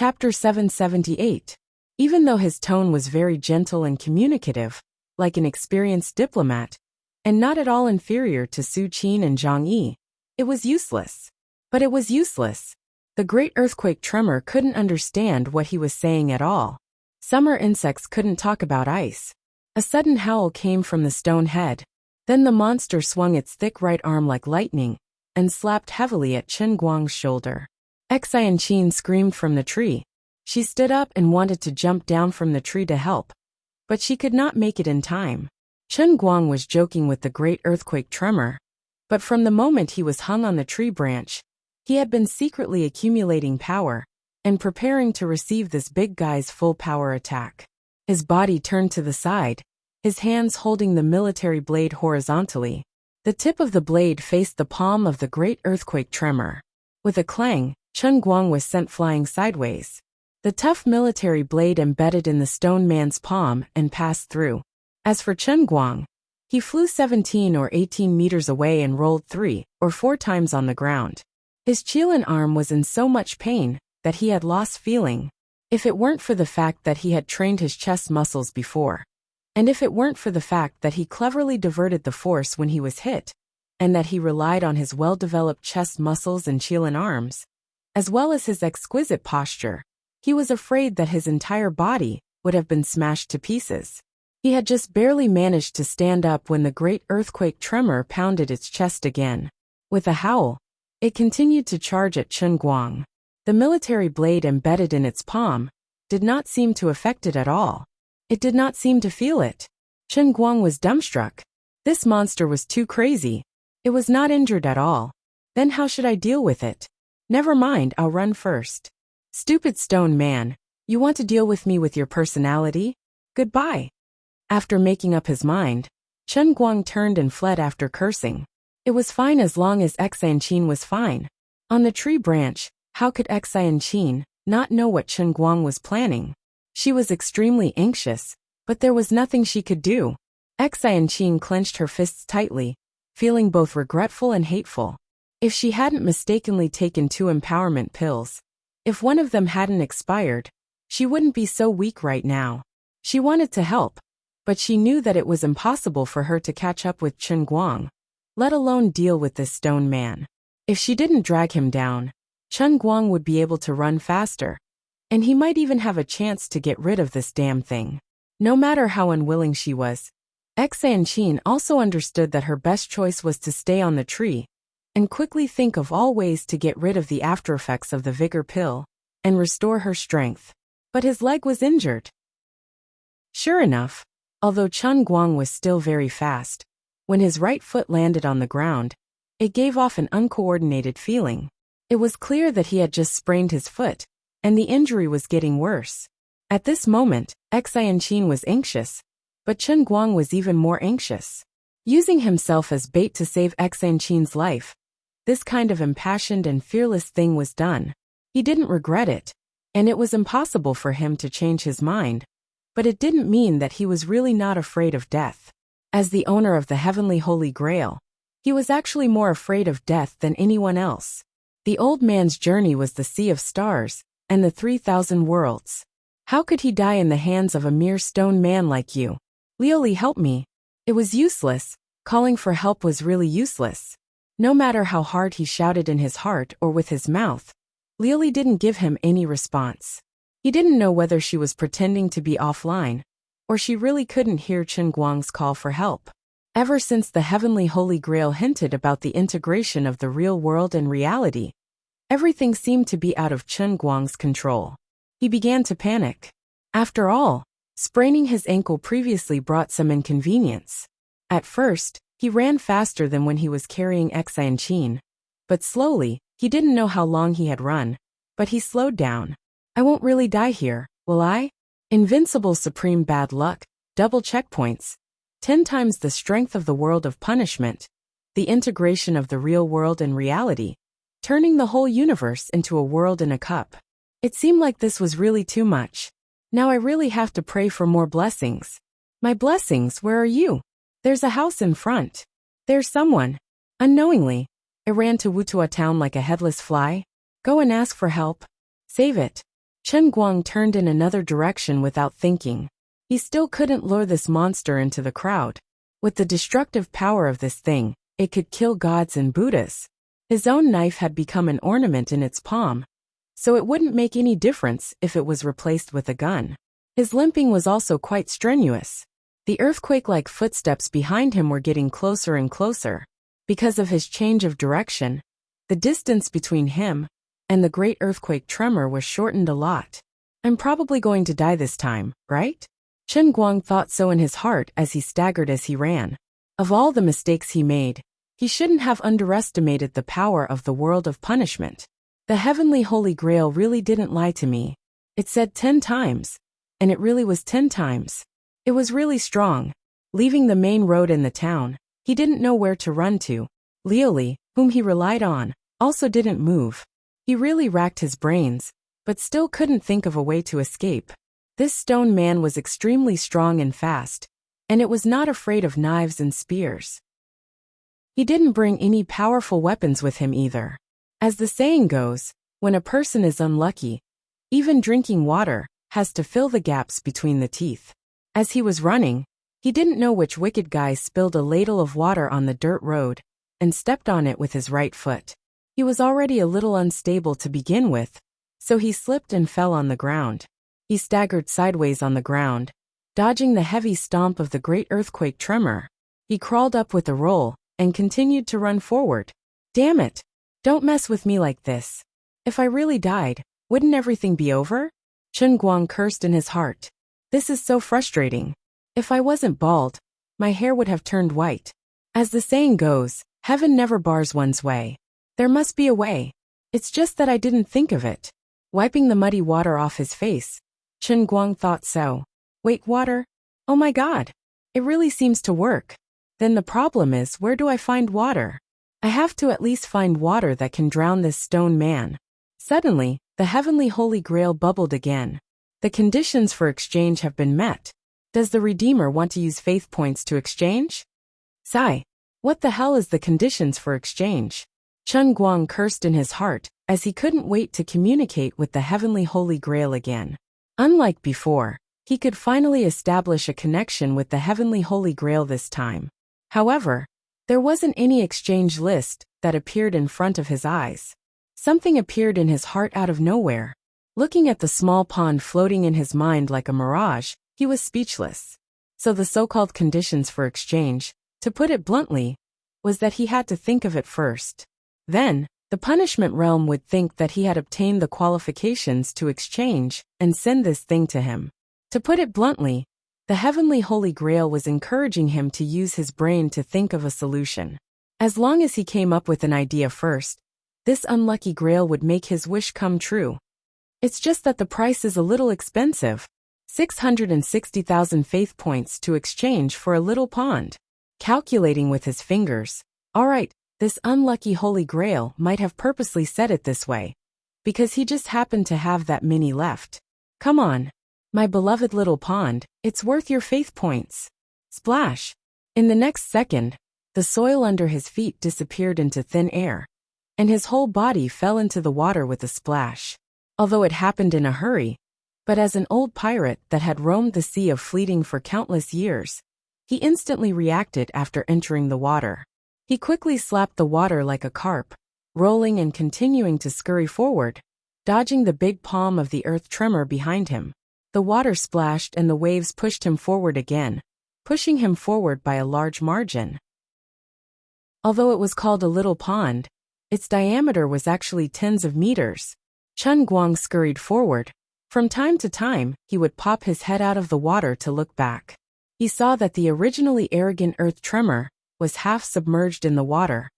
Chapter 778. Even though his tone was very gentle and communicative, like an experienced diplomat, and not at all inferior to Su Qin and Zhang Yi, it was useless. But it was useless. The great earthquake tremor couldn't understand what he was saying at all. Summer insects couldn't talk about ice. A sudden howl came from the stone head. Then the monster swung its thick right arm like lightning and slapped heavily at Chen Guang's shoulder. Xianqin screamed from the tree. She stood up and wanted to jump down from the tree to help, but she could not make it in time. Chen Guang was joking with the great earthquake tremor, but from the moment he was hung on the tree branch, he had been secretly accumulating power and preparing to receive this big guy's full power attack. His body turned to the side, his hands holding the military blade horizontally. The tip of the blade faced the palm of the great earthquake tremor. With a clang, Chen Guang was sent flying sideways. The tough military blade embedded in the stone man's palm and passed through. As for Chen Guang, he flew 17 or 18 meters away and rolled 3 or 4 times on the ground. His Qilin arm was in so much pain that he had lost feeling. If it weren't for the fact that he had trained his chest muscles before, and if it weren't for the fact that he cleverly diverted the force when he was hit, and that he relied on his well-developed chest muscles and Qilin arms, as well as his exquisite posture, he was afraid that his entire body would have been smashed to pieces. He had just barely managed to stand up when the great earthquake tremor pounded its chest again. With a howl, it continued to charge at Chen Guang. The military blade embedded in its palm did not seem to affect it at all. It did not seem to feel it. Chen Guang was dumbstruck. This monster was too crazy. It was not injured at all. Then how should I deal with it? Never mind, I'll run first. Stupid stone man, you want to deal with me with your personality? Goodbye. After making up his mind, Chen Guang turned and fled after cursing. It was fine as long as Xianqin was fine. On the tree branch, how could Xianqin not know what Chen Guang was planning? She was extremely anxious, but there was nothing she could do. Xianqin clenched her fists tightly, feeling both regretful and hateful. If she hadn't mistakenly taken 2 empowerment pills, if one of them hadn't expired, she wouldn't be so weak right now. She wanted to help, but she knew that it was impossible for her to catch up with Chen Guang, let alone deal with this stone man. If she didn't drag him down, Chen Guang would be able to run faster, and he might even have a chance to get rid of this damn thing. No matter how unwilling she was, Xianqin also understood that her best choice was to stay on the tree and quickly think of all ways to get rid of the aftereffects of the vigor pill and restore her strength. But his leg was injured. Sure enough, although Chen Guang was still very fast, when his right foot landed on the ground, it gave off an uncoordinated feeling. It was clear that he had just sprained his foot, and the injury was getting worse. At this moment, Xianqin was anxious, but Chen Guang was even more anxious. Using himself as bait to save Xianqin's life, this kind of impassioned and fearless thing was done. He didn't regret it, and it was impossible for him to change his mind, but it didn't mean that he was really not afraid of death. As the owner of the heavenly Holy Grail, he was actually more afraid of death than anyone else. The old man's journey was the sea of stars and the 3,000 worlds. How could he die in the hands of a mere stone man like you? Liuli, help me. It was useless. Calling for help was really useless. No matter how hard he shouted in his heart or with his mouth, Liuli didn't give him any response. He didn't know whether she was pretending to be offline, or she really couldn't hear Chen Guang's call for help. Ever since the heavenly Holy Grail hinted about the integration of the real world and reality, everything seemed to be out of Chen Guang's control. He began to panic. After all, spraining his ankle previously brought some inconvenience. At first, he ran faster than when he was carrying Xianqin, but slowly, he didn't know how long he had run, but he slowed down. I won't really die here, will I? Invincible supreme bad luck, double checkpoints, 10 times the strength of the world of punishment, the integration of the real world and reality, turning the whole universe into a world in a cup. It seemed like this was really too much. Now I really have to pray for more blessings. My blessings, where are you? There's a house in front. There's someone. Unknowingly, I ran to Wuxia town like a headless fly. Go and ask for help. Save it. Chen Guang turned in another direction without thinking. He still couldn't lure this monster into the crowd. With the destructive power of this thing, it could kill gods and Buddhas. His own knife had become an ornament in its palm, so it wouldn't make any difference if it was replaced with a gun. His limping was also quite strenuous. The earthquake-like footsteps behind him were getting closer and closer. Because of his change of direction, the distance between him and the great earthquake tremor was shortened a lot. I'm probably going to die this time, right? Chen Guang thought so in his heart as he staggered as he ran. Of all the mistakes he made, he shouldn't have underestimated the power of the world of punishment. The heavenly Holy Grail really didn't lie to me. It said 10 times, and it really was 10 times. It was really strong. Leaving the main road in the town, he didn't know where to run to. Liuli, whom he relied on, also didn't move. He really racked his brains, but still couldn't think of a way to escape. This stone man was extremely strong and fast, and it was not afraid of knives and spears. He didn't bring any powerful weapons with him either. As the saying goes, when a person is unlucky, even drinking water has to fill the gaps between the teeth. As he was running, he didn't know which wicked guy spilled a ladle of water on the dirt road and stepped on it with his right foot. He was already a little unstable to begin with, so he slipped and fell on the ground. He staggered sideways on the ground, dodging the heavy stomp of the great earthquake tremor. He crawled up with a roll and continued to run forward. Damn it! Don't mess with me like this. If I really died, wouldn't everything be over? Chen Guang cursed in his heart. This is so frustrating. If I wasn't bald, my hair would have turned white. As the saying goes, heaven never bars one's way. There must be a way. It's just that I didn't think of it. Wiping the muddy water off his face, Chen Guang thought so. Wait, water? Oh my god. It really seems to work. Then the problem is, where do I find water? I have to at least find water that can drown this stone man. Suddenly, the heavenly Holy Grail bubbled again. The conditions for exchange have been met. Does the Redeemer want to use faith points to exchange? Sigh. What the hell is the conditions for exchange? Chen Guang cursed in his heart, as he couldn't wait to communicate with the heavenly Holy Grail again. Unlike before, he could finally establish a connection with the heavenly Holy Grail this time. However, there wasn't any exchange list that appeared in front of his eyes. Something appeared in his heart out of nowhere. Looking at the small pond floating in his mind like a mirage, he was speechless. So the so-called conditions for exchange, to put it bluntly, was that he had to think of it first. Then, the punishment realm would think that he had obtained the qualifications to exchange and send this thing to him. To put it bluntly, the heavenly Holy Grail was encouraging him to use his brain to think of a solution. As long as he came up with an idea first, this unlucky Grail would make his wish come true. It's just that the price is a little expensive. 660,000 faith points to exchange for a little pond. Calculating with his fingers. Alright, this unlucky Holy Grail might have purposely said it this way, because he just happened to have that many left. Come on, my beloved little pond, it's worth your faith points. Splash! In the next second, the soil under his feet disappeared into thin air, and his whole body fell into the water with a splash. Although it happened in a hurry, but as an old pirate that had roamed the sea of fleeting for countless years, he instantly reacted after entering the water. He quickly slapped the water like a carp, rolling and continuing to scurry forward, dodging the big palm of the earth tremor behind him. The water splashed and the waves pushed him forward again, pushing him forward by a large margin. Although it was called a little pond, its diameter was actually tens of meters. Chen Guang scurried forward. From time to time, he would pop his head out of the water to look back. He saw that the originally arrogant earth tremor was half submerged in the water.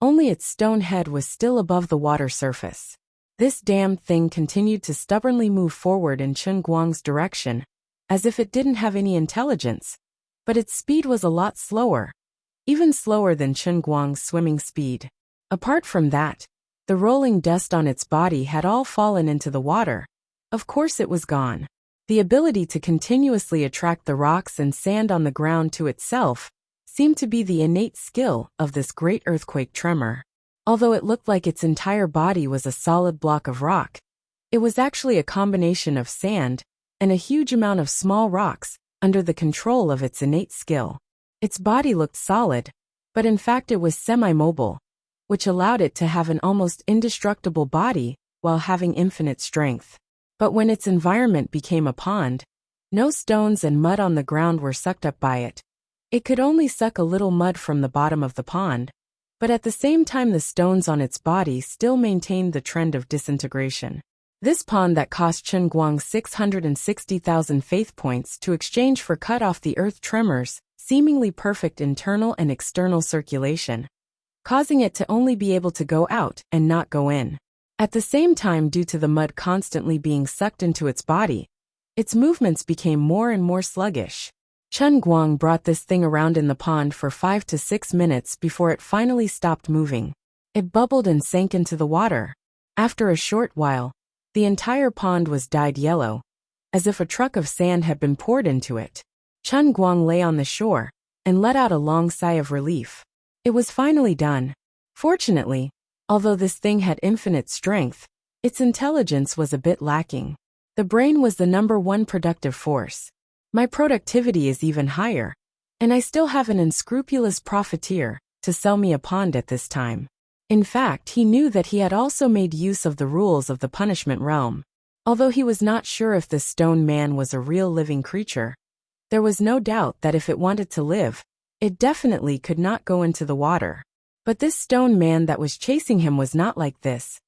Only its stone head was still above the water surface. This damned thing continued to stubbornly move forward in Chen Guang's direction, as if it didn't have any intelligence, but its speed was a lot slower, even slower than Chen Guang's swimming speed. Apart from that, the rolling dust on its body had all fallen into the water. Of course it was gone. The ability to continuously attract the rocks and sand on the ground to itself seemed to be the innate skill of this great earthquake tremor. Although it looked like its entire body was a solid block of rock, It was actually a combination of sand and a huge amount of small rocks under the control of its innate skill. Its body looked solid, but in fact it was semi-mobile, which allowed it to have an almost indestructible body while having infinite strength. But when its environment became a pond, no stones and mud on the ground were sucked up by it. It could only suck a little mud from the bottom of the pond, but at the same time the stones on its body still maintained the trend of disintegration. This pond that cost Chen Guang 660,000 faith points to exchange for cut off the earth tremors, seemingly perfect internal and external circulation, causing it to only be able to go out and not go in. At the same time, due to the mud constantly being sucked into its body, its movements became more and more sluggish. Chen Guang brought this thing around in the pond for 5 to 6 minutes before it finally stopped moving. It bubbled and sank into the water. After a short while, the entire pond was dyed yellow, as if a truck of sand had been poured into it. Chen Guang lay on the shore and let out a long sigh of relief. It was finally done. Fortunately, although this thing had infinite strength, its intelligence was a bit lacking. The brain was the #1 productive force. My productivity is even higher, and I still have an unscrupulous profiteer to sell me a pond at this time. In fact, he knew that he had also made use of the rules of the punishment realm. Although he was not sure if this stone man was a real living creature, there was no doubt that if it wanted to live, it definitely could not go into the water. But this stone man that was chasing him was not like this.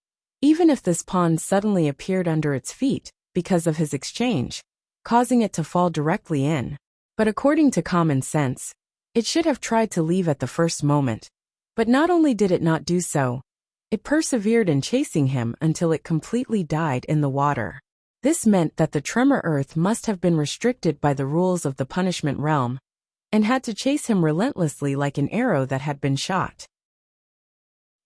Even if this pond suddenly appeared under its feet because of his exchange, causing it to fall directly in. But according to common sense, it should have tried to leave at the first moment. But not only did it not do so, it persevered in chasing him until it completely died in the water. This meant that the tremor earth must have been restricted by the rules of the punishment realm, and had to chase him relentlessly like an arrow that had been shot.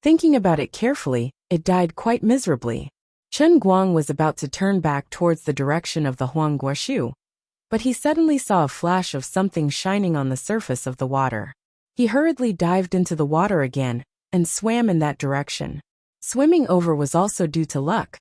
Thinking about it carefully, it died quite miserably. Chen Guang was about to turn back towards the direction of the Huangguoshu, but he suddenly saw a flash of something shining on the surface of the water. He hurriedly dived into the water again and swam in that direction. Swimming over was also due to luck,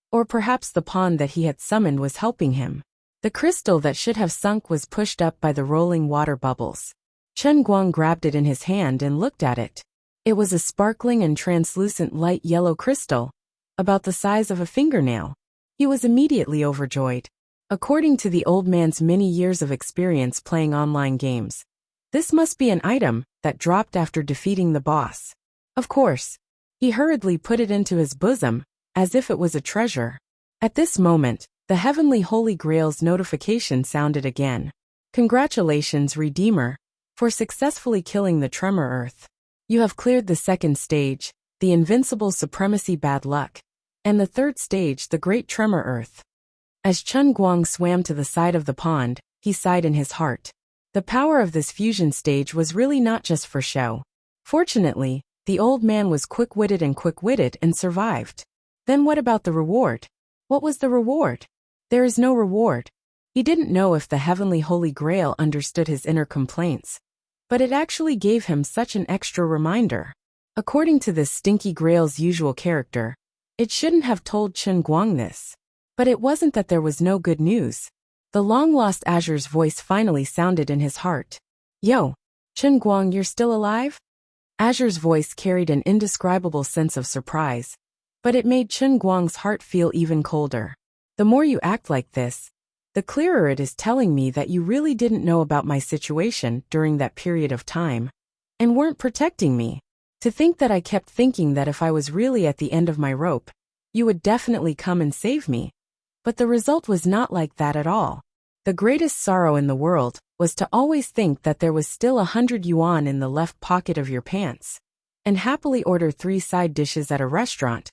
or perhaps the pond that he had summoned was helping him. The crystal that should have sunk was pushed up by the rolling water bubbles. Chen Guang grabbed it in his hand and looked at it. It was a sparkling and translucent light yellow crystal, about the size of a fingernail. He was immediately overjoyed. According to the old man's many years of experience playing online games, this must be an item that dropped after defeating the boss. Of course, he hurriedly put it into his bosom, as if it was a treasure. At this moment, the Heavenly Holy Grail's notification sounded again. Congratulations, Redeemer, for successfully killing the Tremor Earth. You have cleared the second stage, the Invincible Supremacy Bad Luck, and the third stage, the Great Tremor Earth. As Chen Guang swam to the side of the pond, he sighed in his heart. The power of this fusion stage was really not just for show. Fortunately, the old man was quick-witted and survived. Then what about the reward? What was the reward? There is no reward. He didn't know if the Heavenly Holy Grail understood his inner complaints, but it actually gave him such an extra reminder. According to this stinky Grail's usual character, it shouldn't have told Chen Guang this. But it wasn't that there was no good news. The long-lost Azure's voice finally sounded in his heart. Yo, Chen Guang, you're still alive? Azure's voice carried an indescribable sense of surprise, but it made Chen Guang's heart feel even colder. The more you act like this, the clearer it is telling me that you really didn't know about my situation during that period of time, and weren't protecting me. To think that I kept thinking that if I was really at the end of my rope, you would definitely come and save me. But the result was not like that at all. The greatest sorrow in the world was to always think that there was still 100 yuan in the left pocket of your pants, and happily order 3 side dishes at a restaurant,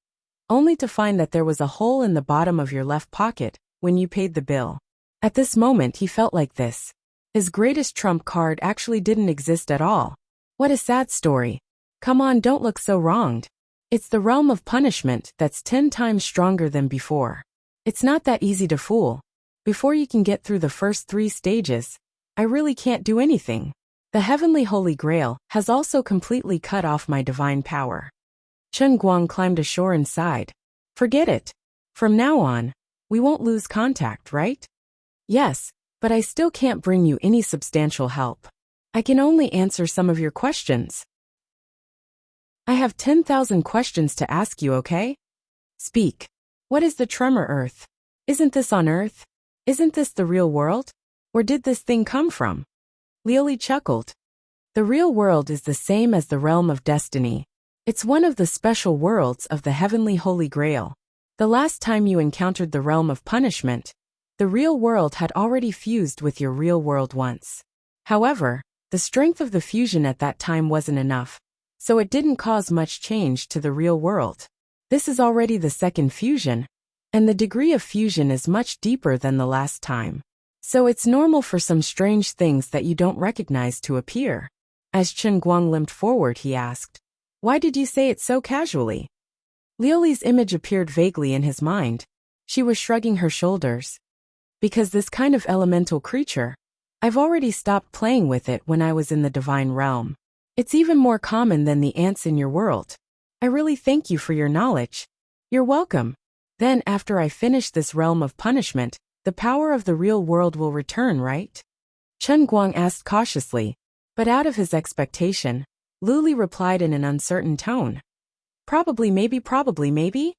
only to find that there was a hole in the bottom of your left pocket when you paid the bill. At this moment he felt like this. His greatest trump card actually didn't exist at all. What a sad story. Come on, don't look so wronged. It's the realm of punishment that's 10 times stronger than before. It's not that easy to fool. Before you can get through the first 3 stages, I really can't do anything. The Heavenly Holy Grail has also completely cut off my divine power. Chen Guang climbed ashore and sighed. Forget it. From now on, we won't lose contact, right? Yes, but I still can't bring you any substantial help. I can only answer some of your questions. I have 10,000 questions to ask you, okay? Speak. What is the tremor Earth? Isn't this on Earth? Isn't this the real world? Where did this thing come from? Lioli chuckled. The real world is the same as the realm of destiny. It's one of the special worlds of the heavenly Holy Grail. The last time you encountered the realm of punishment, the real world had already fused with your real world once. However, the strength of the fusion at that time wasn't enough, so it didn't cause much change to the real world. This is already the second fusion, and the degree of fusion is much deeper than the last time. So it's normal for some strange things that you don't recognize to appear. As Chen Guang limped forward, he asked, "Why did you say it so casually?" Lioli's image appeared vaguely in his mind. She was shrugging her shoulders. Because this kind of elemental creature, I've already stopped playing with it when I was in the divine realm. It's even more common than the ants in your world. I really thank you for your knowledge. You're welcome. Then after I finish this realm of punishment, the power of the real world will return, right? Chen Guang asked cautiously, but out of his expectation, Luli replied in an uncertain tone. Probably maybe?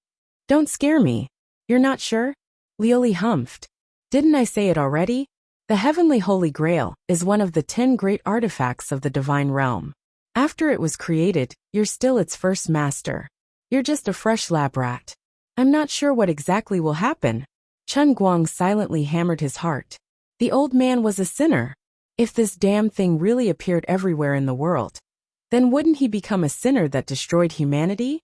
Don't scare me. You're not sure? Lioli humphed. Didn't I say it already? The Heavenly Holy Grail is one of the 10 great artifacts of the divine realm. After it was created, you're still its first master. You're just a fresh lab rat. I'm not sure what exactly will happen. Chen Guang silently hammered his heart. The old man was a sinner. If this damn thing really appeared everywhere in the world, then wouldn't he become a sinner that destroyed humanity?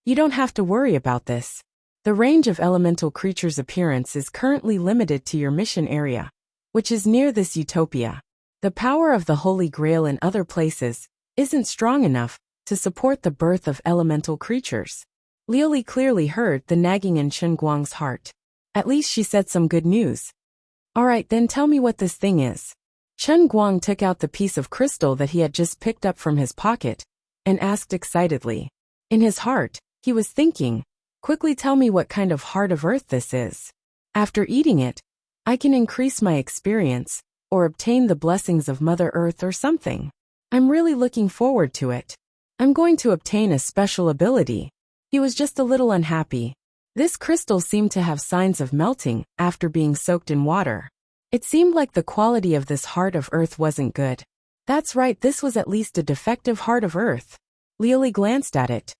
You don't have to worry about this. The range of elemental creatures' appearance is currently limited to your mission area, which is near this utopia. The power of the Holy Grail in other places isn't strong enough to support the birth of elemental creatures. Lioli clearly heard the nagging in Chen Guang's heart. At least she said some good news. Alright, then tell me what this thing is. Chen Guang took out the piece of crystal that he had just picked up from his pocket and asked excitedly. In his heart, he was thinking, quickly tell me what kind of heart of earth this is. After eating it, I can increase my experience or obtain the blessings of Mother Earth or something. I'm really looking forward to it. I'm going to obtain a special ability. He was just a little unhappy. This crystal seemed to have signs of melting after being soaked in water. It seemed like the quality of this heart of earth wasn't good. That's right, this was at least a defective heart of earth. Lioli glanced at it.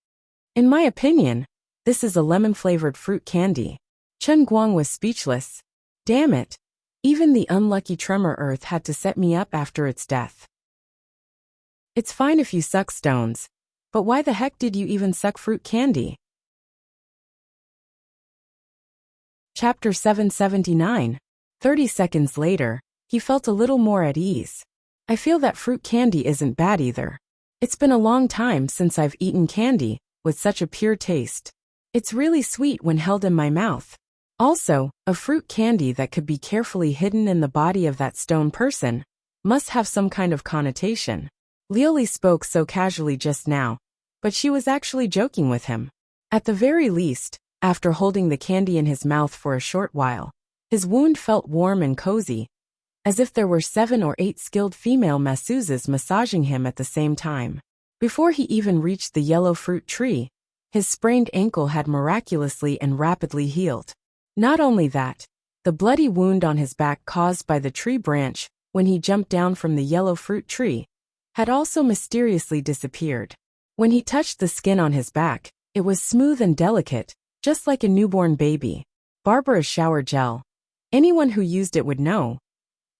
In my opinion, this is a lemon-flavored fruit candy. Chen Guang was speechless. Damn it. Even the unlucky tremor earth had to set me up after its death. It's fine if you suck stones, but why the heck did you even suck fruit candy? Chapter 779. 30 seconds later, he felt a little more at ease. I feel that fruit candy isn't bad either. It's been a long time since I've eaten candy with such a pure taste. It's really sweet when held in my mouth. Also, a fruit candy that could be carefully hidden in the body of that stone person must have some kind of connotation. Lioli spoke so casually just now, but she was actually joking with him. At the very least, after holding the candy in his mouth for a short while, his wound felt warm and cozy, as if there were 7 or 8 skilled female masseuses massaging him at the same time. Before he even reached the yellow fruit tree, his sprained ankle had miraculously and rapidly healed. Not only that, the bloody wound on his back caused by the tree branch when he jumped down from the yellow fruit tree had also mysteriously disappeared. When he touched the skin on his back, it was smooth and delicate, just like a newborn baby. Barbara's shower gel. Anyone who used it would know.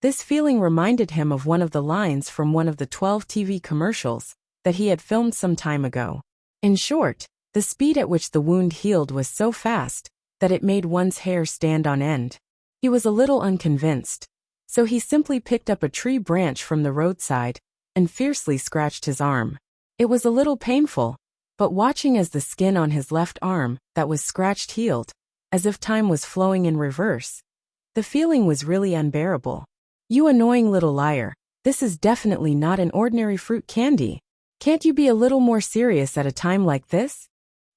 This feeling reminded him of one of the lines from one of the 12 TV commercials that he had filmed some time ago. In short, the speed at which the wound healed was so fast that it made one's hair stand on end. He was a little unconvinced, so he simply picked up a tree branch from the roadside and fiercely scratched his arm. It was a little painful, but watching as the skin on his left arm that was scratched healed, as if time was flowing in reverse, the feeling was really unbearable. You annoying little liar, this is definitely not an ordinary fruit candy. Can't you be a little more serious at a time like this?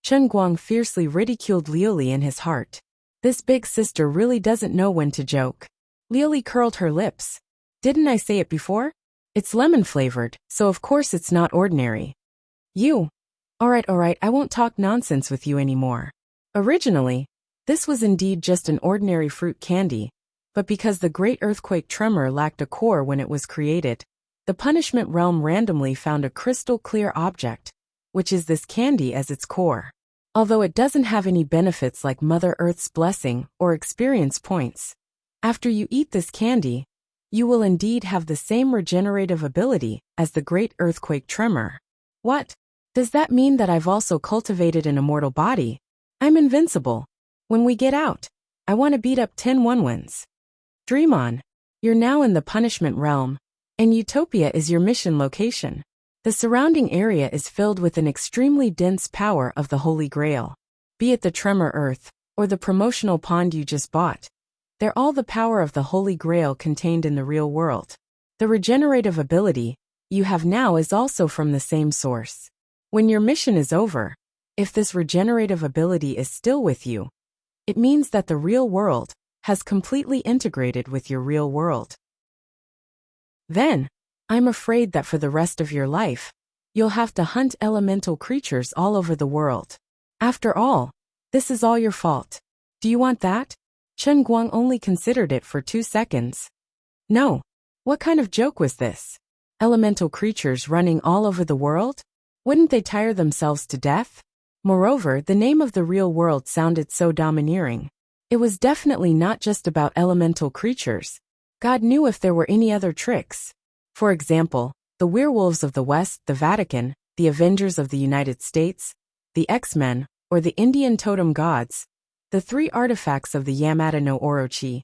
Chen Guang fiercely ridiculed Lioli in his heart. This big sister really doesn't know when to joke. Leolie curled her lips. Didn't I say it before? It's lemon-flavored, so of course it's not ordinary. You. Alright, I won't talk nonsense with you anymore. Originally, this was indeed just an ordinary fruit candy, but because the great earthquake tremor lacked a core when it was created, the punishment realm randomly found a crystal-clear object, which is this candy as its core. Although it doesn't have any benefits like Mother Earth's blessing or experience points, after you eat this candy, you will indeed have the same regenerative ability as the great earthquake tremor. What? Does that mean that I've also cultivated an immortal body? I'm invincible. When we get out, I want to beat up 10 one-wins. Dream on. You're now in the punishment realm, and Utopia is your mission location. The surrounding area is filled with an extremely dense power of the Holy Grail. Be it the Tremor Earth, or the promotional pond you just bought. They're all the power of the Holy Grail contained in the real world. The regenerative ability you have now is also from the same source. When your mission is over, if this regenerative ability is still with you, it means that the real world has completely integrated with your real world. Then, I'm afraid that for the rest of your life, you'll have to hunt elemental creatures all over the world. After all, this is all your fault. Do you want that? Chen Guang only considered it for 2 seconds. No. What kind of joke was this? Elemental creatures running all over the world? Wouldn't they tire themselves to death? Moreover, the name of the real world sounded so domineering. It was definitely not just about elemental creatures. God knew if there were any other tricks. For example, the werewolves of the West, the Vatican, the Avengers of the United States, the X-Men, or the Indian totem gods, the 3 artifacts of the Yamata no Orochi,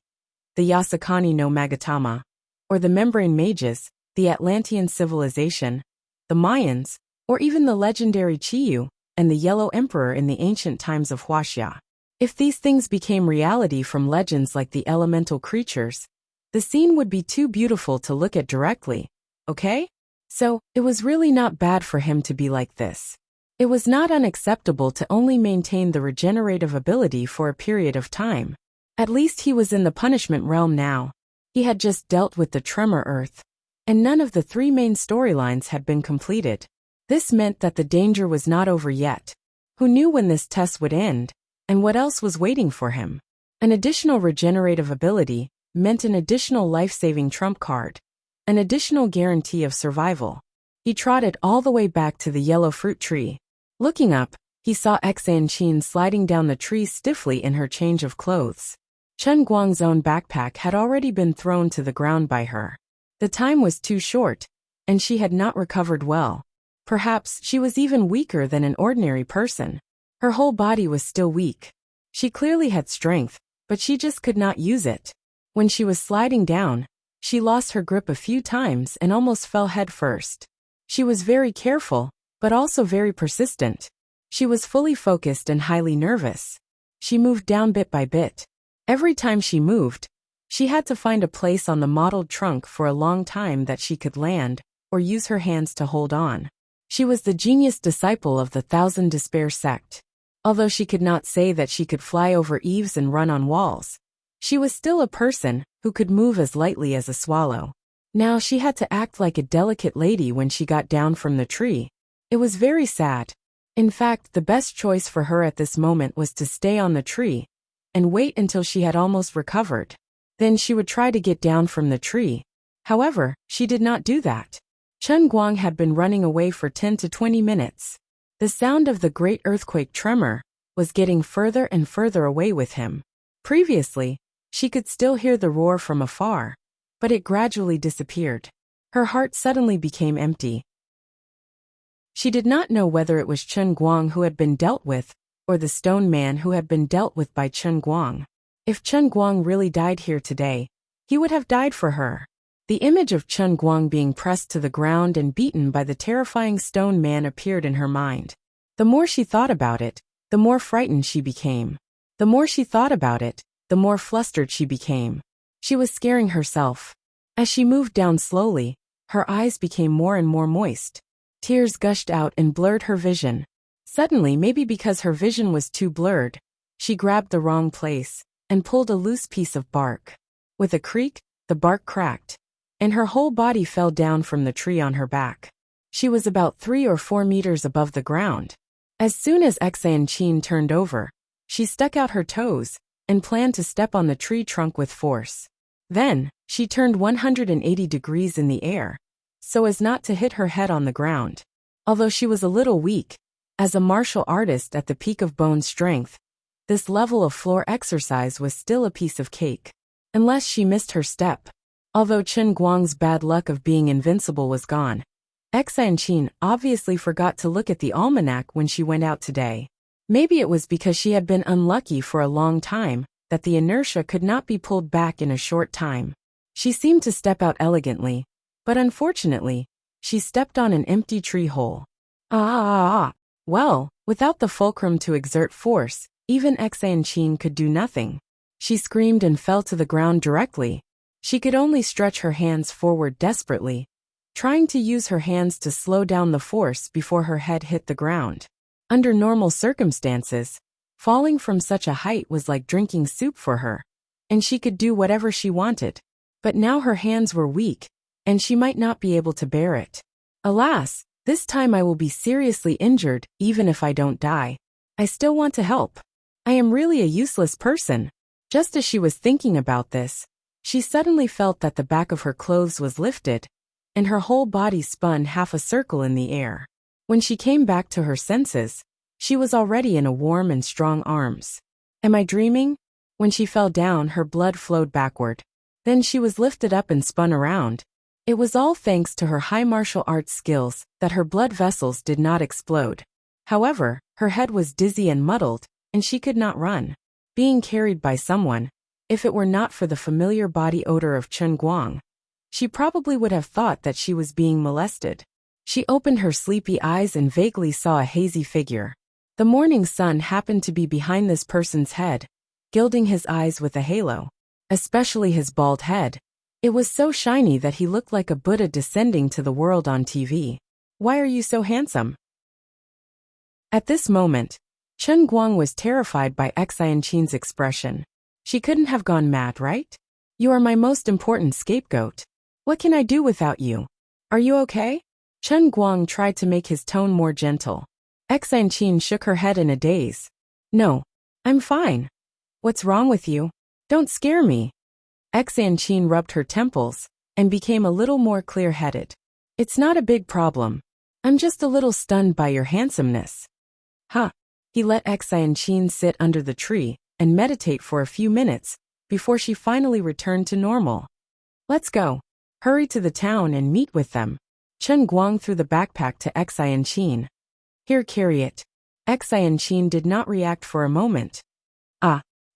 the Yasakani no Magatama, or the membrane mages, the Atlantean civilization, the Mayans, or even the legendary Chiyu, and the Yellow Emperor in the ancient times of Wuxia. If these things became reality from legends like the elemental creatures, the scene would be too beautiful to look at directly, okay? So, it was really not bad for him to be like this. It was not unacceptable to only maintain the regenerative ability for a period of time. At least he was in the punishment realm now. He had just dealt with the Tremor Earth, and none of the 3 main storylines had been completed. This meant that the danger was not over yet. Who knew when this test would end, and what else was waiting for him? An additional regenerative ability meant an additional life-saving trump card, an additional guarantee of survival. He trotted all the way back to the yellow fruit tree. Looking up, he saw Xan Qin sliding down the tree stiffly in her change of clothes. Chen Guang's own backpack had already been thrown to the ground by her. The time was too short, and she had not recovered well. Perhaps she was even weaker than an ordinary person. Her whole body was still weak. She clearly had strength, but she just could not use it. When she was sliding down, she lost her grip a few times and almost fell head first. She was very careful, but also very persistent. She was fully focused and highly nervous. She moved down bit by bit. Every time she moved, she had to find a place on the mottled trunk for a long time that she could land, or use her hands to hold on. She was the genius disciple of the Thousand Despair sect. Although she could not say that she could fly over eaves and run on walls, she was still a person who could move as lightly as a swallow. Now she had to act like a delicate lady when she got down from the tree. It was very sad. In fact, the best choice for her at this moment was to stay on the tree and wait until she had almost recovered. Then she would try to get down from the tree. However, she did not do that. Chen Guang had been running away for 10 to 20 minutes. The sound of the great earthquake tremor was getting further and further away with him. Previously, she could still hear the roar from afar, but it gradually disappeared. Her heart suddenly became empty. She did not know whether it was Chen Guang who had been dealt with, or the stone man who had been dealt with by Chen Guang. If Chen Guang really died here today, he would have died for her. The image of Chen Guang being pressed to the ground and beaten by the terrifying stone man appeared in her mind. The more she thought about it, the more frightened she became. The more she thought about it, the more flustered she became. She was scaring herself. As she moved down slowly, her eyes became more and more moist. Tears gushed out and blurred her vision. Suddenly, maybe because her vision was too blurred, She grabbed the wrong place and pulled a loose piece of bark. With a creak, the bark cracked, and her whole body fell down from the tree on her back. She was about 3 or 4 meters above the ground. As soon as Xianqin turned over, she stuck out her toes and planned to step on the tree trunk with force. Then, she turned 180 degrees in the air, so as not to hit her head on the ground. Although she was a little weak, as a martial artist at the peak of bone strength, this level of floor exercise was still a piece of cake. Unless she missed her step. Although Chen Guang's bad luck of being invincible was gone, Xianqin obviously forgot to look at the almanac when she went out today. Maybe it was because she had been unlucky for a long time, that the inertia could not be pulled back in a short time. She seemed to step out elegantly, but unfortunately, she stepped on an empty tree hole. Well, without the fulcrum to exert force, even Xianqin could do nothing. She screamed and fell to the ground directly. She could only stretch her hands forward desperately, trying to use her hands to slow down the force before her head hit the ground. Under normal circumstances, falling from such a height was like drinking soup for her, and she could do whatever she wanted. But now her hands were weak, and she might not be able to bear it. Alas, this time I will be seriously injured, even if I don't die. I still want to help. I am really a useless person. Just as she was thinking about this, she suddenly felt that the back of her clothes was lifted, and her whole body spun half a circle in the air. When she came back to her senses, she was already in a warm and strong arms. Am I dreaming? When she fell down, her blood flowed backward. Then she was lifted up and spun around. It was all thanks to her high martial arts skills that her blood vessels did not explode. However, her head was dizzy and muddled, and she could not run. Being carried by someone, if it were not for the familiar body odor of Chen Guang, she probably would have thought that she was being molested. She opened her sleepy eyes and vaguely saw a hazy figure. The morning sun happened to be behind this person's head, gilding his eyes with a halo. Especially his bald head. It was so shiny that he looked like a Buddha descending to the world on TV. Why are you so handsome? At this moment, Chen Guang was terrified by Xianqin's expression. She couldn't have gone mad, right? You are my most important scapegoat. What can I do without you? Are you okay? Chen Guang tried to make his tone more gentle. Xianqin shook her head in a daze. No, I'm fine. What's wrong with you? Don't scare me. Xianqin rubbed her temples and became a little more clear-headed. It's not a big problem. I'm just a little stunned by your handsomeness. Huh. He let Xianqin sit under the tree and meditate for a few minutes before she finally returned to normal. Let's go. Hurry to the town and meet with them. Chen Guang threw the backpack to Xianqin. Here, carry it. Xianqin did not react for a moment.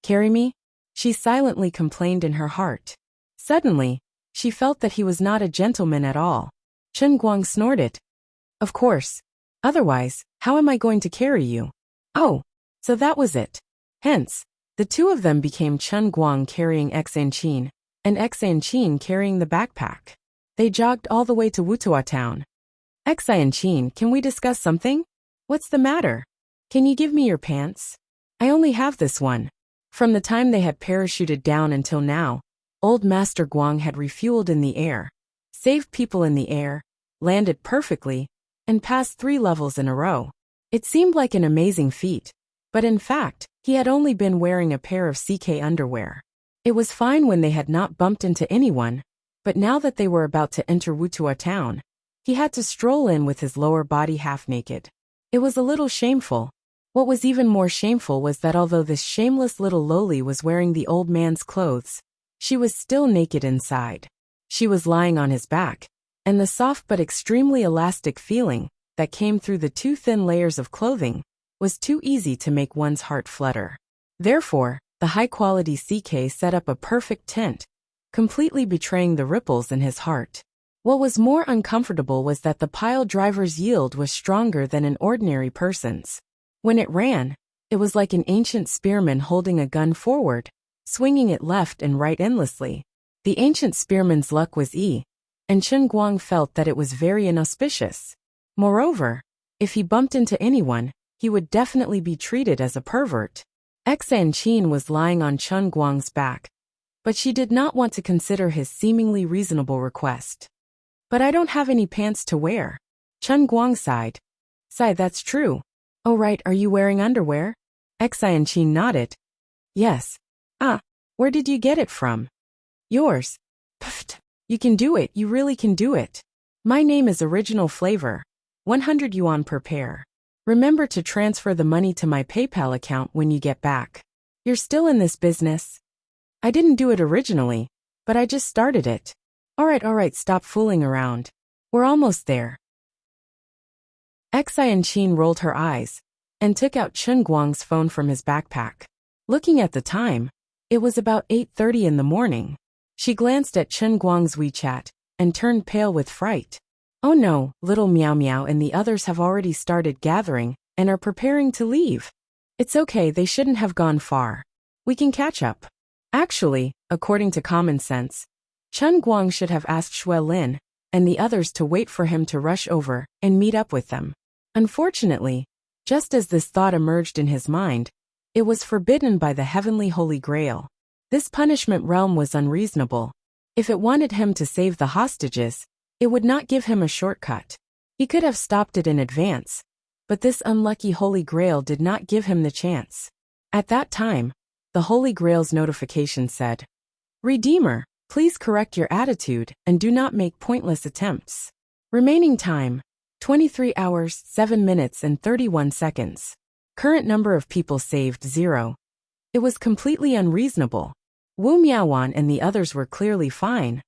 Carry me? She silently complained in her heart. Suddenly, she felt that he was not a gentleman at all. Chen Guang snorted. Of course. Otherwise, how am I going to carry you? Oh, so that was it. Hence, the two of them became Chen Guang carrying Xianqin, and Xianqin carrying the backpack. They jogged all the way to Wuxia town. Xianqin, can we discuss something? What's the matter? Can you give me your pants? I only have this one. From the time they had parachuted down until now, old Master Guang had refueled in the air, saved people in the air, landed perfectly, and passed 3 levels in a row. It seemed like an amazing feat, but in fact, he had only been wearing a pair of CK underwear. It was fine when they had not bumped into anyone, but now that they were about to enter Wuxia town, he had to stroll in with his lower body half naked. It was a little shameful. What was even more shameful was that although this shameless little loli was wearing the old man's clothes, she was still naked inside. She was lying on his back, and the soft but extremely elastic feeling that came through the 2 thin layers of clothing was too easy to make one's heart flutter. Therefore, the high-quality CK set up a perfect tent, completely betraying the ripples in his heart. What was more uncomfortable was that the pile driver's yield was stronger than an ordinary person's. When it ran, it was like an ancient spearman holding a gun forward, swinging it left and right endlessly. The ancient spearman's luck was E, and Chen Guang felt that it was very inauspicious. Moreover, if he bumped into anyone, he would definitely be treated as a pervert. Chin was lying on Chen Guang's back, but she did not want to consider his seemingly reasonable request. But I don't have any pants to wear. Chen Guang sighed. Sigh, that's true. Oh right, are you wearing underwear? Chin nodded. Yes. Ah, where did you get it from? Yours. Pfft. You can do it, you really can do it. My name is Original Flavor. 100 yuan per pair. Remember to transfer the money to my PayPal account when you get back. You're still in this business? I didn't do it originally, but I just started it. Alright, stop fooling around. We're almost there. Chin rolled her eyes and took out Chen Guang's phone from his backpack. Looking at the time, it was about 8:30 in the morning. She glanced at Chen Guang's WeChat and turned pale with fright. Oh no, little Meow Meow and the others have already started gathering and are preparing to leave. It's okay, they shouldn't have gone far. We can catch up. Actually, according to common sense, Chen Guang should have asked Xue Lin and the others to wait for him to rush over and meet up with them. Unfortunately, just as this thought emerged in his mind, it was forbidden by the heavenly Holy Grail. This punishment realm was unreasonable. If it wanted him to save the hostages, it would not give him a shortcut. He could have stopped it in advance, but this unlucky Holy Grail did not give him the chance. At that time, the Holy Grail's notification said, Redeemer, please correct your attitude and do not make pointless attempts. Remaining time, 23 hours, 7 minutes and 31 seconds. Current number of people saved 0. It was completely unreasonable. Wu Miaowan and the others were clearly fine,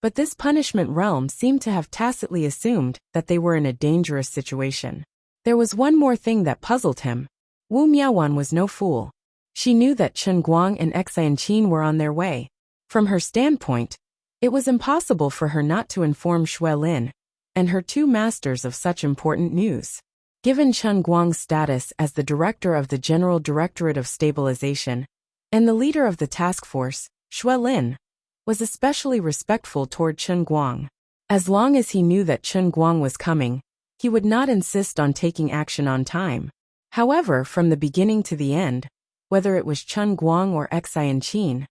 but this punishment realm seemed to have tacitly assumed that they were in a dangerous situation. There was one more thing that puzzled him. Wu Miaowan was no fool. She knew that Chen Guang and Chin were on their way. From her standpoint, it was impossible for her not to inform Xue Lin and her two masters of such important news. Given Chen Guang's status as the director of the General Directorate of Stabilization and the leader of the task force, Xue Lin was especially respectful toward Chen Guang. As long as he knew that Chen Guang was coming, he would not insist on taking action on time. However, from the beginning to the end, whether it was Chen Guang or Chin,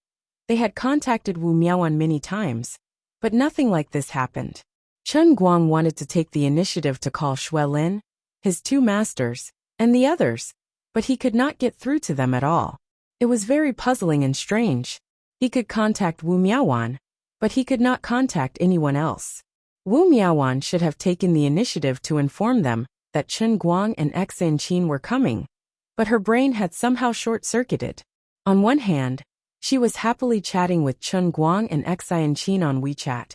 they had contacted Wu Miaowan many times, but nothing like this happened. Chen Guang wanted to take the initiative to call Xue Lin, his two masters, and the others, but he could not get through to them at all. It was very puzzling and strange. He could contact Wu Miaowan, but he could not contact anyone else. Wu Miaowan should have taken the initiative to inform them that Chen Guang and Chin were coming, but her brain had somehow short-circuited. On one hand, she was happily chatting with Chen Guang and Chin on WeChat,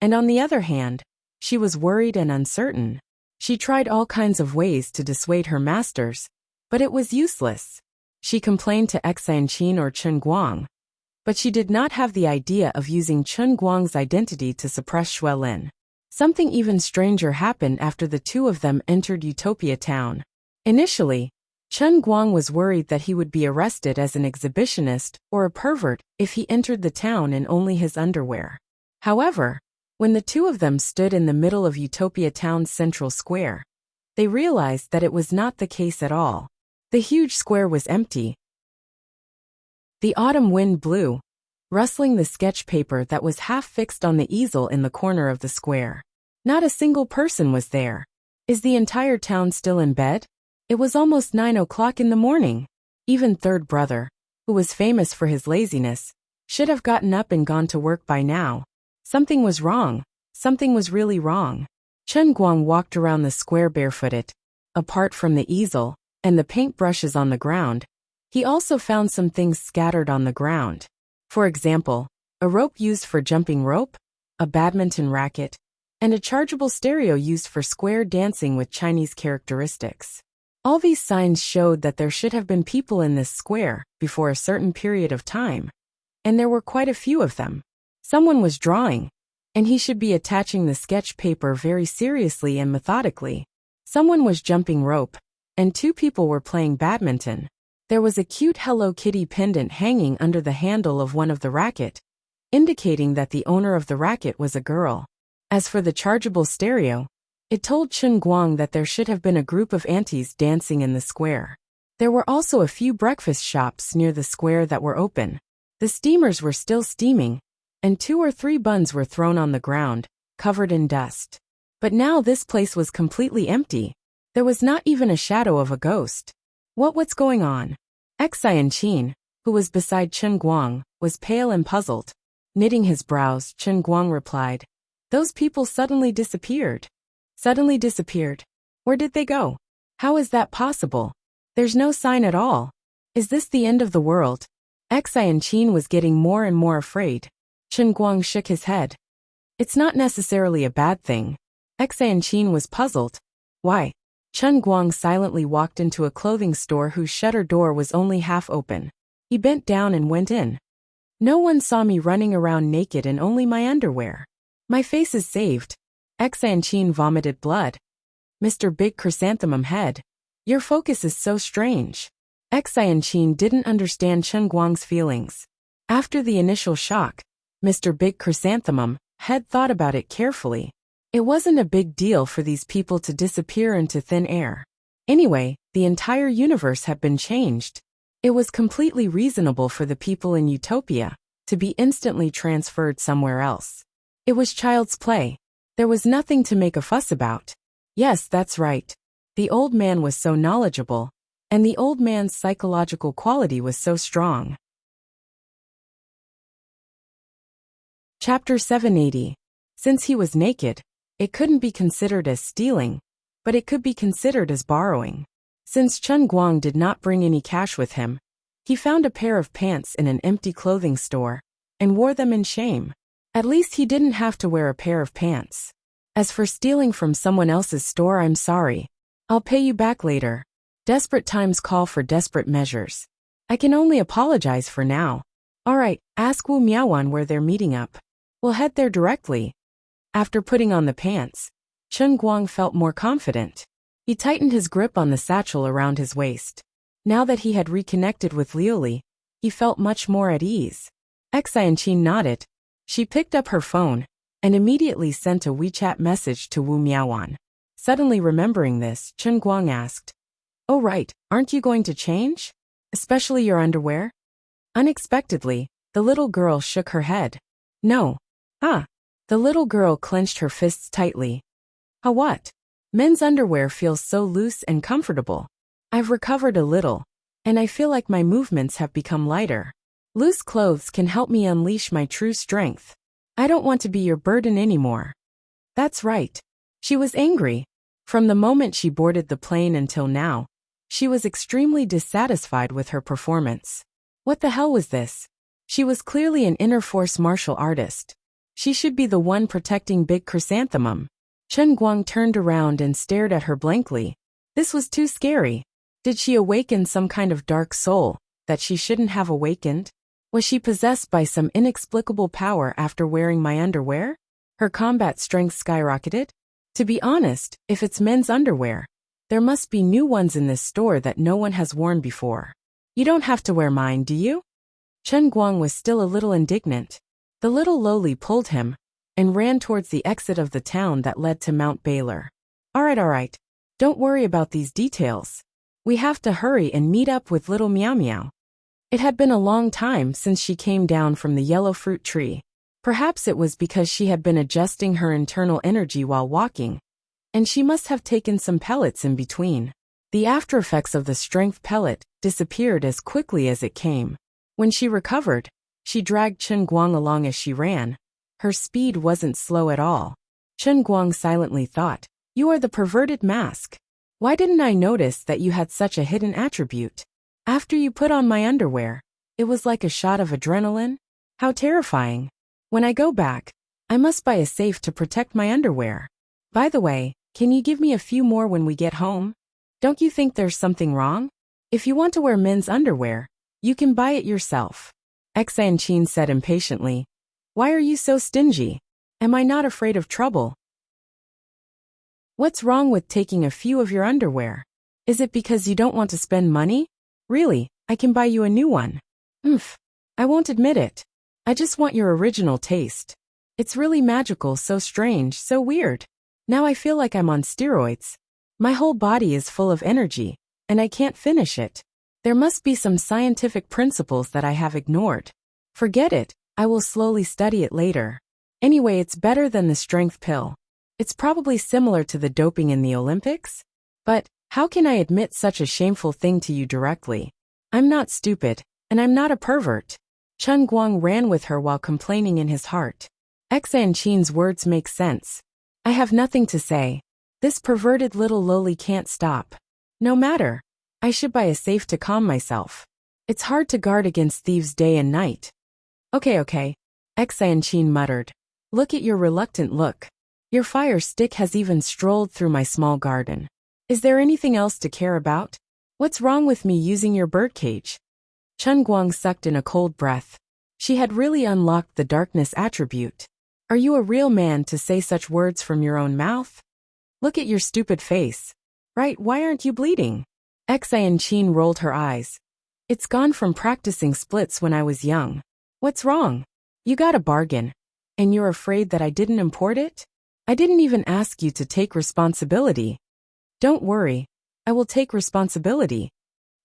and on the other hand, she was worried and uncertain. She tried all kinds of ways to dissuade her masters, but it was useless. She complained to Chin or Chen Guang, but she did not have the idea of using Chen Guang's identity to suppress Xue Lin. Something even stranger happened after the two of them entered Utopia Town. Initially, Chen Guang was worried that he would be arrested as an exhibitionist or a pervert if he entered the town in only his underwear. However, when the two of them stood in the middle of Utopia Town's central square, they realized that it was not the case at all. The huge square was empty. The autumn wind blew, rustling the sketch paper that was half fixed on the easel in the corner of the square. Not a single person was there. Is the entire town still in bed? It was almost 9 o'clock in the morning. Even third brother, who was famous for his laziness, should have gotten up and gone to work by now. Something was wrong. Something was really wrong. Chen Guang walked around the square barefooted. Apart from the easel and the paintbrushes on the ground, he also found some things scattered on the ground. For example, a rope used for jumping rope, a badminton racket, and a chargeable stereo used for square dancing with Chinese characteristics. All these signs showed that there should have been people in this square before a certain period of time, and there were quite a few of them. Someone was drawing, and he should be attaching the sketch paper very seriously and methodically. Someone was jumping rope, and 2 people were playing badminton. There was a cute Hello Kitty pendant hanging under the handle of one of the racket, indicating that the owner of the racket was a girl. As for the chargeable stereo, it told Chen Guang that there should have been a group of aunties dancing in the square. There were also a few breakfast shops near the square that were open. The steamers were still steaming, and 2 or 3 buns were thrown on the ground, covered in dust. But now this place was completely empty. There was not even a shadow of a ghost. What's going on? Xianqin, who was beside Chen Guang, was pale and puzzled. Knitting his brows, Chen Guang replied, "Those people suddenly disappeared." Suddenly disappeared? Where did they go? How is that possible? There's no sign at all. Is this the end of the world? Xianqin was getting more and more afraid. Chen Guang shook his head. It's not necessarily a bad thing. Xianqin was puzzled. Why? Chen Guang silently walked into a clothing store whose shutter door was only half open. He bent down and went in. No one saw me running around naked in only my underwear. My face is saved. Xianqin vomited blood. Mr. Big Chrysanthemum Head, your focus is so strange. Xianqin didn't understand Chen Guang's feelings. After the initial shock, Mr. Big Chrysanthemum Head thought about it carefully. It wasn't a big deal for these people to disappear into thin air. Anyway, the entire universe had been changed. It was completely reasonable for the people in Utopia to be instantly transferred somewhere else. It was child's play. There was nothing to make a fuss about. Yes, that's right. The old man was so knowledgeable, and the old man's psychological quality was so strong. Chapter 780. Since he was naked, it couldn't be considered as stealing, but it could be considered as borrowing. Since Chen Guang did not bring any cash with him, he found a pair of pants in an empty clothing store and wore them in shame. At least he didn't have to wear a pair of pants. As for stealing from someone else's store, I'm sorry. I'll pay you back later. Desperate times call for desperate measures. I can only apologize for now. Alright, ask Wu Miaowan where they're meeting up. We'll head there directly. After putting on the pants, Chen Guang felt more confident. He tightened his grip on the satchel around his waist. Now that he had reconnected with Liuli, he felt much more at ease. Xianqin nodded. She picked up her phone and immediately sent a WeChat message to Wu Miaowan. Suddenly remembering this, Chen Guang asked, "Oh right, aren't you going to change? Especially your underwear?" Unexpectedly, the little girl shook her head. No. The little girl clenched her fists tightly. What? Men's underwear feels so loose and comfortable. I've recovered a little, and I feel like my movements have become lighter. Loose clothes can help me unleash my true strength. I don't want to be your burden anymore. That's right. She was angry. From the moment she boarded the plane until now, she was extremely dissatisfied with her performance. What the hell was this? She was clearly an inner force martial artist. She should be the one protecting Big Chrysanthemum. Chen Guang turned around and stared at her blankly. This was too scary. Did she awaken some kind of dark soul that she shouldn't have awakened? Was she possessed by some inexplicable power after wearing my underwear? Her combat strength skyrocketed? To be honest, if it's men's underwear, there must be new ones in this store that no one has worn before. You don't have to wear mine, do you? Chen Guang was still a little indignant. The little lowly pulled him and ran towards the exit of the town that led to Mount Baylor. Alright. Don't worry about these details. We have to hurry and meet up with little Meow Meow. It had been a long time since she came down from the yellow fruit tree. Perhaps it was because she had been adjusting her internal energy while walking, and she must have taken some pellets in between. The aftereffects of the strength pellet disappeared as quickly as it came. When she recovered, she dragged Chen Guang along as she ran. Her speed wasn't slow at all. Chen Guang silently thought, "You are the perverted mask. Why didn't I notice that you had such a hidden attribute? After you put on my underwear, it was like a shot of adrenaline. How terrifying. When I go back, I must buy a safe to protect my underwear. By the way, can you give me a few more when we get home? Don't you think there's something wrong? If you want to wear men's underwear, you can buy it yourself." Xianqin said impatiently. "Why are you so stingy? Am I not afraid of trouble? What's wrong with taking a few of your underwear? Is it because you don't want to spend money? Really, I can buy you a new one." I won't admit it. I just want your original taste. It's really magical, so strange, so weird. Now I feel like I'm on steroids. My whole body is full of energy, and I can't finish it. There must be some scientific principles that I have ignored. Forget it, I will slowly study it later. Anyway, it's better than the strength pill. It's probably similar to the doping in the Olympics? But, how can I admit such a shameful thing to you directly? I'm not stupid, and I'm not a pervert. Chen Guang ran with her while complaining in his heart. Xan Qin's words make sense. I have nothing to say. This perverted little loli can't stop. No matter. I should buy a safe to calm myself. It's hard to guard against thieves day and night. Okay. Xan Qin muttered. Look at your reluctant look. Your fire stick has even strolled through my small garden. Is there anything else to care about? What's wrong with me using your birdcage? Chen Guang sucked in a cold breath. She had really unlocked the darkness attribute. Are you a real man to say such words from your own mouth? Look at your stupid face. Right, why aren't you bleeding? Xan Qin rolled her eyes. It's gone from practicing splits when I was young. What's wrong? You got a bargain. And you're afraid that I didn't import it? I didn't even ask you to take responsibility. Don't worry. I will take responsibility.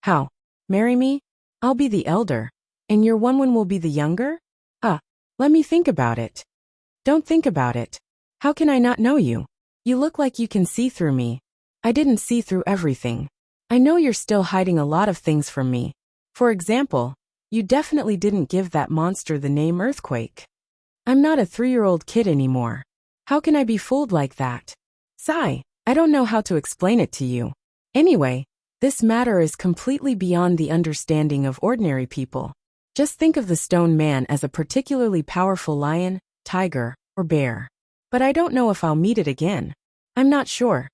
How? Marry me? I'll be the elder. And your Wenwen will be the younger? Let me think about it. Don't think about it. How can I not know you? You look like you can see through me. I didn't see through everything. I know you're still hiding a lot of things from me. For example, you definitely didn't give that monster the name Earthquake. I'm not a 3-year-old kid anymore. How can I be fooled like that? Sigh, I don't know how to explain it to you. Anyway, this matter is completely beyond the understanding of ordinary people. Just think of the stone man as a particularly powerful lion, tiger, or bear. But I don't know if I'll meet it again. I'm not sure.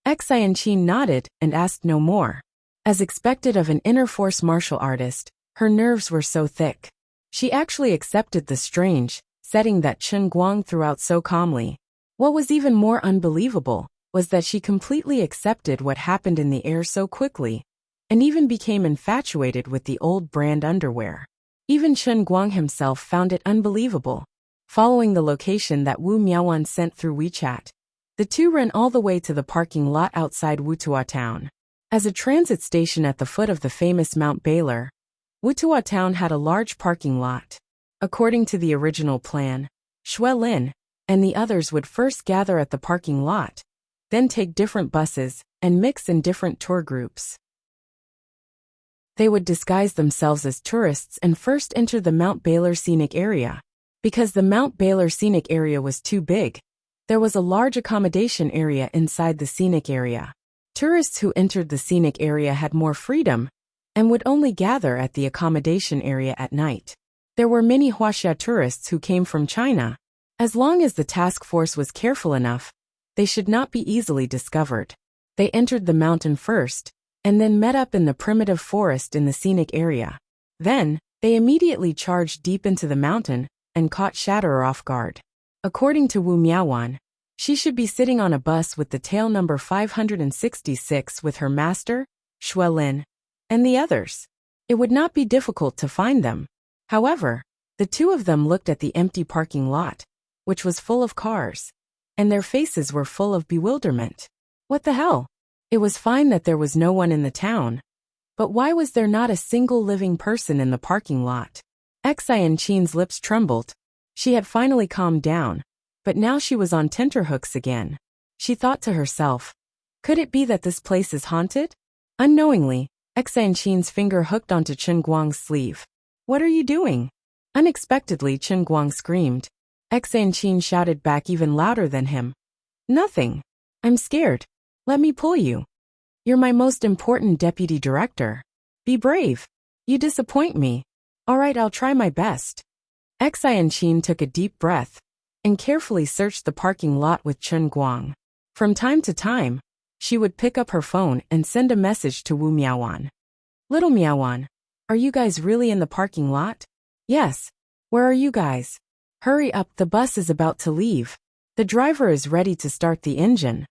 Xan Qin nodded and asked no more. As expected of an inner force martial artist, her nerves were so thick. She actually accepted the strange setting that Chen Guang threw out so calmly. What was even more unbelievable was that she completely accepted what happened in the air so quickly, and even became infatuated with the old brand underwear. Even Chen Guang himself found it unbelievable. Following the location that Wu Miaowan sent through WeChat, the two ran all the way to the parking lot outside Wutua town. As a transit station at the foot of the famous Mount Baylor, Wutua town had a large parking lot. According to the original plan, Xue Lin and the others would first gather at the parking lot, then take different buses and mix in different tour groups. They would disguise themselves as tourists and first enter the Mount Baylor scenic area. Because the Mount Baylor scenic area was too big, there was a large accommodation area inside the scenic area. Tourists who entered the scenic area had more freedom and would only gather at the accommodation area at night. There were many Wuxia tourists who came from China. As long as the task force was careful enough, they should not be easily discovered. They entered the mountain first, and then met up in the primitive forest in the scenic area. Then, they immediately charged deep into the mountain and caught Shatterer off guard. According to Wu Miaowan, she should be sitting on a bus with the tail number 566 with her master, Xue Lin, and the others. It would not be difficult to find them. However, the two of them looked at the empty parking lot, which was full of cars, and their faces were full of bewilderment. What the hell? It was fine that there was no one in the town, but why was there not a single living person in the parking lot? Xan Qin's lips trembled. She had finally calmed down, but now she was on tenterhooks again. She thought to herself, could it be that this place is haunted? Unknowingly, Xan Qin's finger hooked onto Chen Guang's sleeve. What are you doing? Unexpectedly, Chen Guang screamed. Xan Qin shouted back even louder than him. Nothing. I'm scared. Let me pull you. You're my most important deputy director. Be brave. You disappoint me. All right, I'll try my best. Xan Qin took a deep breath and carefully searched the parking lot with Chen Guang. From time to time, she would pick up her phone and send a message to Wu Miaowan. Little Miaowan, are you guys really in the parking lot? Yes. Where are you guys? Hurry up, the bus is about to leave. The driver is ready to start the engine.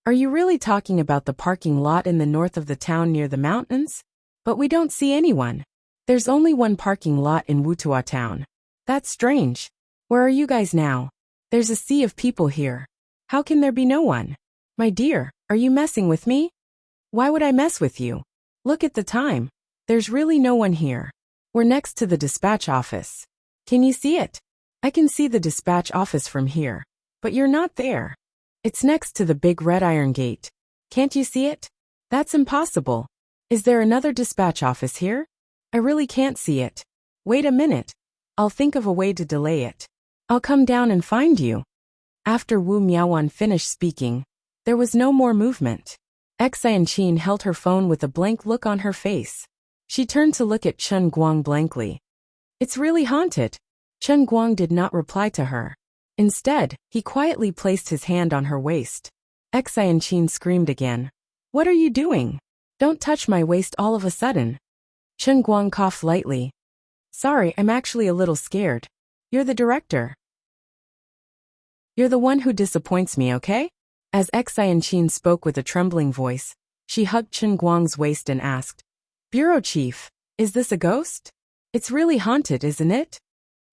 Are you really talking about the parking lot in the north of the town near the mountains? But we don't see anyone. There's only one parking lot in Wutua town. That's strange. Where are you guys now? There's a sea of people here. How can there be no one? My dear, are you messing with me? Why would I mess with you? Look at the time. There's really no one here. We're next to the dispatch office. Can you see it? I can see the dispatch office from here. But you're not there. It's next to the big red iron gate. Can't you see it? That's impossible. Is there another dispatch office here? I really can't see it. Wait a minute. I'll think of a way to delay it. I'll come down and find you. After Wu Miaowan finished speaking, there was no more movement. Xianqin held her phone with a blank look on her face. She turned to look at Chen Guang blankly. It's really haunted. Chen Guang did not reply to her. Instead, he quietly placed his hand on her waist. Xianqin screamed again. What are you doing? Don't touch my waist all of a sudden. Chen Guang coughed lightly. Sorry, I'm actually a little scared. You're the director. You're the one who disappoints me, okay? As Xianqin spoke with a trembling voice, she hugged Chen Guang's waist and asked, Bureau Chief, is this a ghost? It's really haunted, isn't it?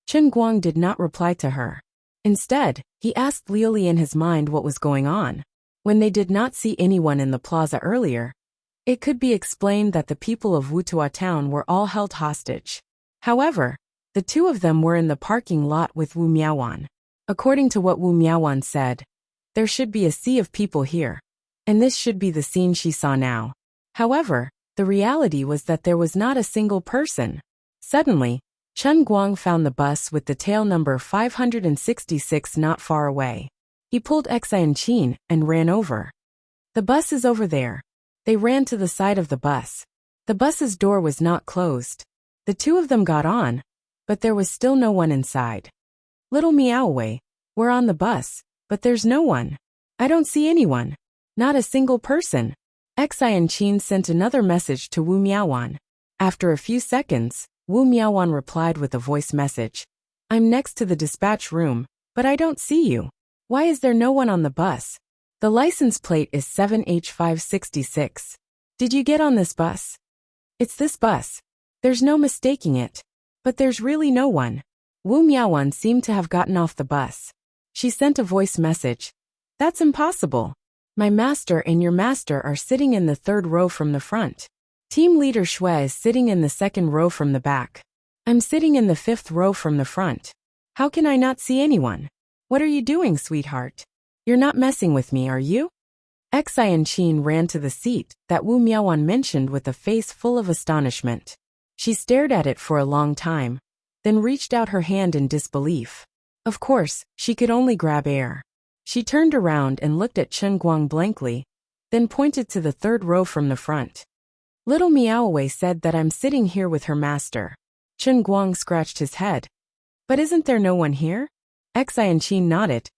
Chen Guang did not reply to her. Instead, he asked Liuli in his mind what was going on. When they did not see anyone in the plaza earlier, it could be explained that the people of Wutua town were all held hostage. However, the two of them were in the parking lot with Wu Miaowan. According to what Wu Miaowan said, there should be a sea of people here, and this should be the scene she saw now. However, the reality was that there was not a single person. Suddenly, Chen Guang found the bus with the tail number 566 not far away. He pulled Xianqin and ran over. The bus is over there. They ran to the side of the bus. The bus's door was not closed. The two of them got on, but there was still no one inside. Little Miaowei, we're on the bus, but there's no one. I don't see anyone. Not a single person. Xianqin sent another message to Wu Miaowan. After a few seconds, Wu Miaowan replied with a voice message. I'm next to the dispatch room, but I don't see you. Why is there no one on the bus? The license plate is 7H566. Did you get on this bus? It's this bus. There's no mistaking it. But there's really no one. Wu Miaowan seemed to have gotten off the bus. She sent a voice message. That's impossible. My master and your master are sitting in the third row from the front. Team leader Shui is sitting in the second row from the back. I'm sitting in the fifth row from the front. How can I not see anyone? What are you doing, sweetheart? You're not messing with me, are you? Xianqin ran to the seat that Wu Miaowan mentioned with a face full of astonishment. She stared at it for a long time, then reached out her hand in disbelief. Of course, she could only grab air. She turned around and looked at Chen Guang blankly, then pointed to the third row from the front. Little Miaowei said that I'm sitting here with her master. Chen Guang scratched his head. But isn't there no one here? Xianqin nodded.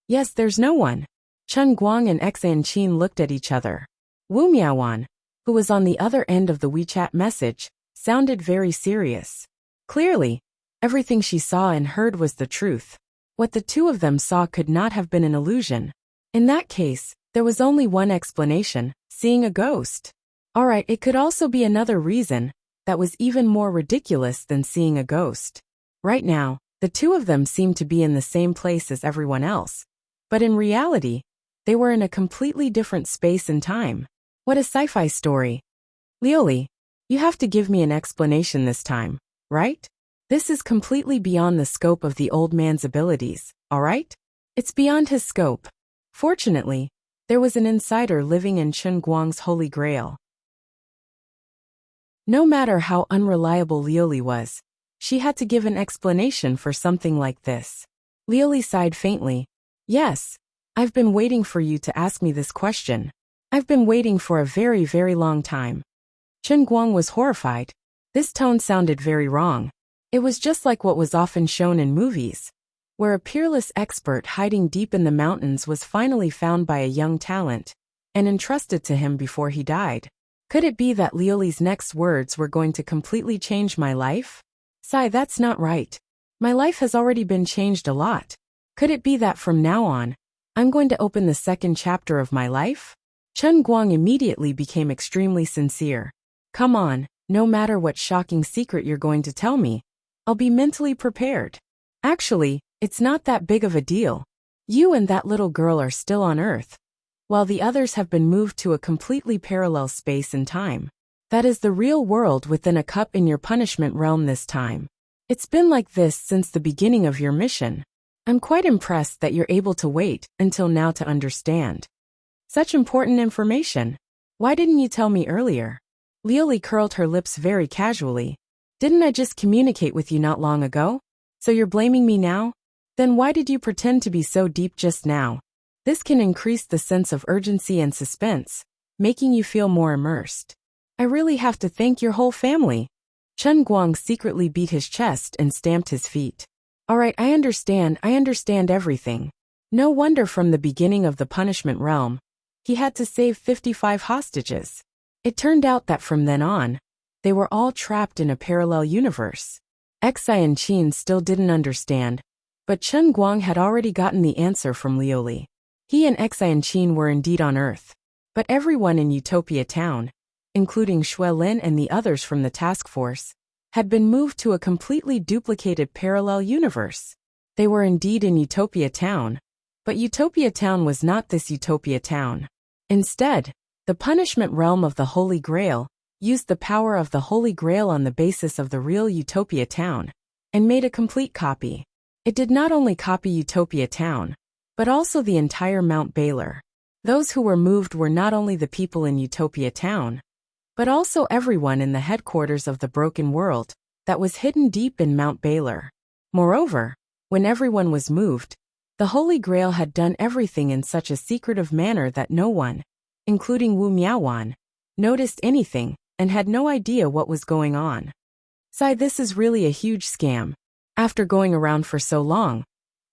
Yes, there's no one. Chen Guang and Xianqin looked at each other. Wu Miaowan, who was on the other end of the WeChat message, sounded very serious. Clearly, everything she saw and heard was the truth. What the two of them saw could not have been an illusion. In that case, there was only one explanation, seeing a ghost. Alright, it could also be another reason that was even more ridiculous than seeing a ghost. Right now, the two of them seemed to be in the same place as everyone else. But in reality, they were in a completely different space and time. What a sci-fi story. Liuli, you have to give me an explanation this time, right? This is completely beyond the scope of the old man's abilities, alright? It's beyond his scope. Fortunately, there was an insider living in Chen Guang's Holy Grail. No matter how unreliable Liuli was, she had to give an explanation for something like this. Liuli sighed faintly. Yes, I've been waiting for you to ask me this question. I've been waiting for a very, very long time. Chen Guang was horrified. This tone sounded very wrong. It was just like what was often shown in movies, where a peerless expert hiding deep in the mountains was finally found by a young talent and entrusted to him before he died. Could it be that Liuli's next words were going to completely change my life? Sigh, that's not right. My life has already been changed a lot. Could it be that from now on, I'm going to open the second chapter of my life? Chen Guang immediately became extremely sincere. Come on, no matter what shocking secret you're going to tell me, I'll be mentally prepared. Actually, it's not that big of a deal. You and that little girl are still on Earth, while the others have been moved to a completely parallel space and time. That is the real world within a cup in your punishment realm this time. It's been like this since the beginning of your mission. I'm quite impressed that you're able to wait until now to understand. Such important information. Why didn't you tell me earlier? Lioli curled her lips very casually. Didn't I just communicate with you not long ago? So you're blaming me now? Then why did you pretend to be so deep just now? This can increase the sense of urgency and suspense, making you feel more immersed. I really have to thank your whole family. Chen Guang secretly beat his chest and stamped his feet. All right, I understand everything. No wonder from the beginning of the punishment realm, he had to save 55 hostages. It turned out that from then on, they were all trapped in a parallel universe. Xi and Qin still didn't understand, but Chen Guang had already gotten the answer from Lioli. He and Xi and Qin were indeed on Earth, but everyone in Utopia Town, including Xue Lin and the others from the task force, had been moved to a completely duplicated parallel universe. They were indeed in Utopia Town, but Utopia Town was not this Utopia Town. Instead, the punishment realm of the Holy Grail used the power of the Holy Grail on the basis of the real Utopia Town, and made a complete copy. It did not only copy Utopia Town, but also the entire Mount Baylor. Those who were moved were not only the people in Utopia Town, but also everyone in the headquarters of the Broken World that was hidden deep in Mount Baylor. Moreover, when everyone was moved, the Holy Grail had done everything in such a secretive manner that no one, including Wu Miaowan, noticed anything and had no idea what was going on. This is really a huge scam. After going around for so long,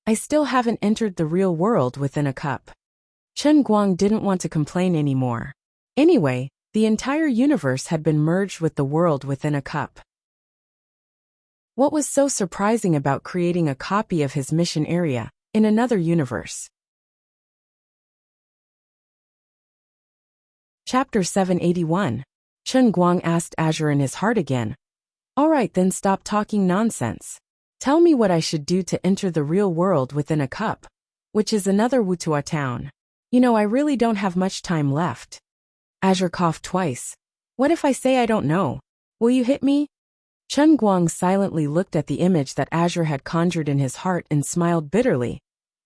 I still haven't entered the real world within a cup. Chen Guang didn't want to complain anymore. Anyway, the entire universe had been merged with the world within a cup. What was so surprising about creating a copy of his mission area in another universe? Chapter 781. Chen Guang asked Azure in his heart again. All right, then stop talking nonsense. Tell me what I should do to enter the real world within a cup, which is another Wutua town. I really don't have much time left. Azure coughed twice. What if I say I don't know? Will you hit me? Chen Guang silently looked at the image that Azure had conjured in his heart and smiled bitterly.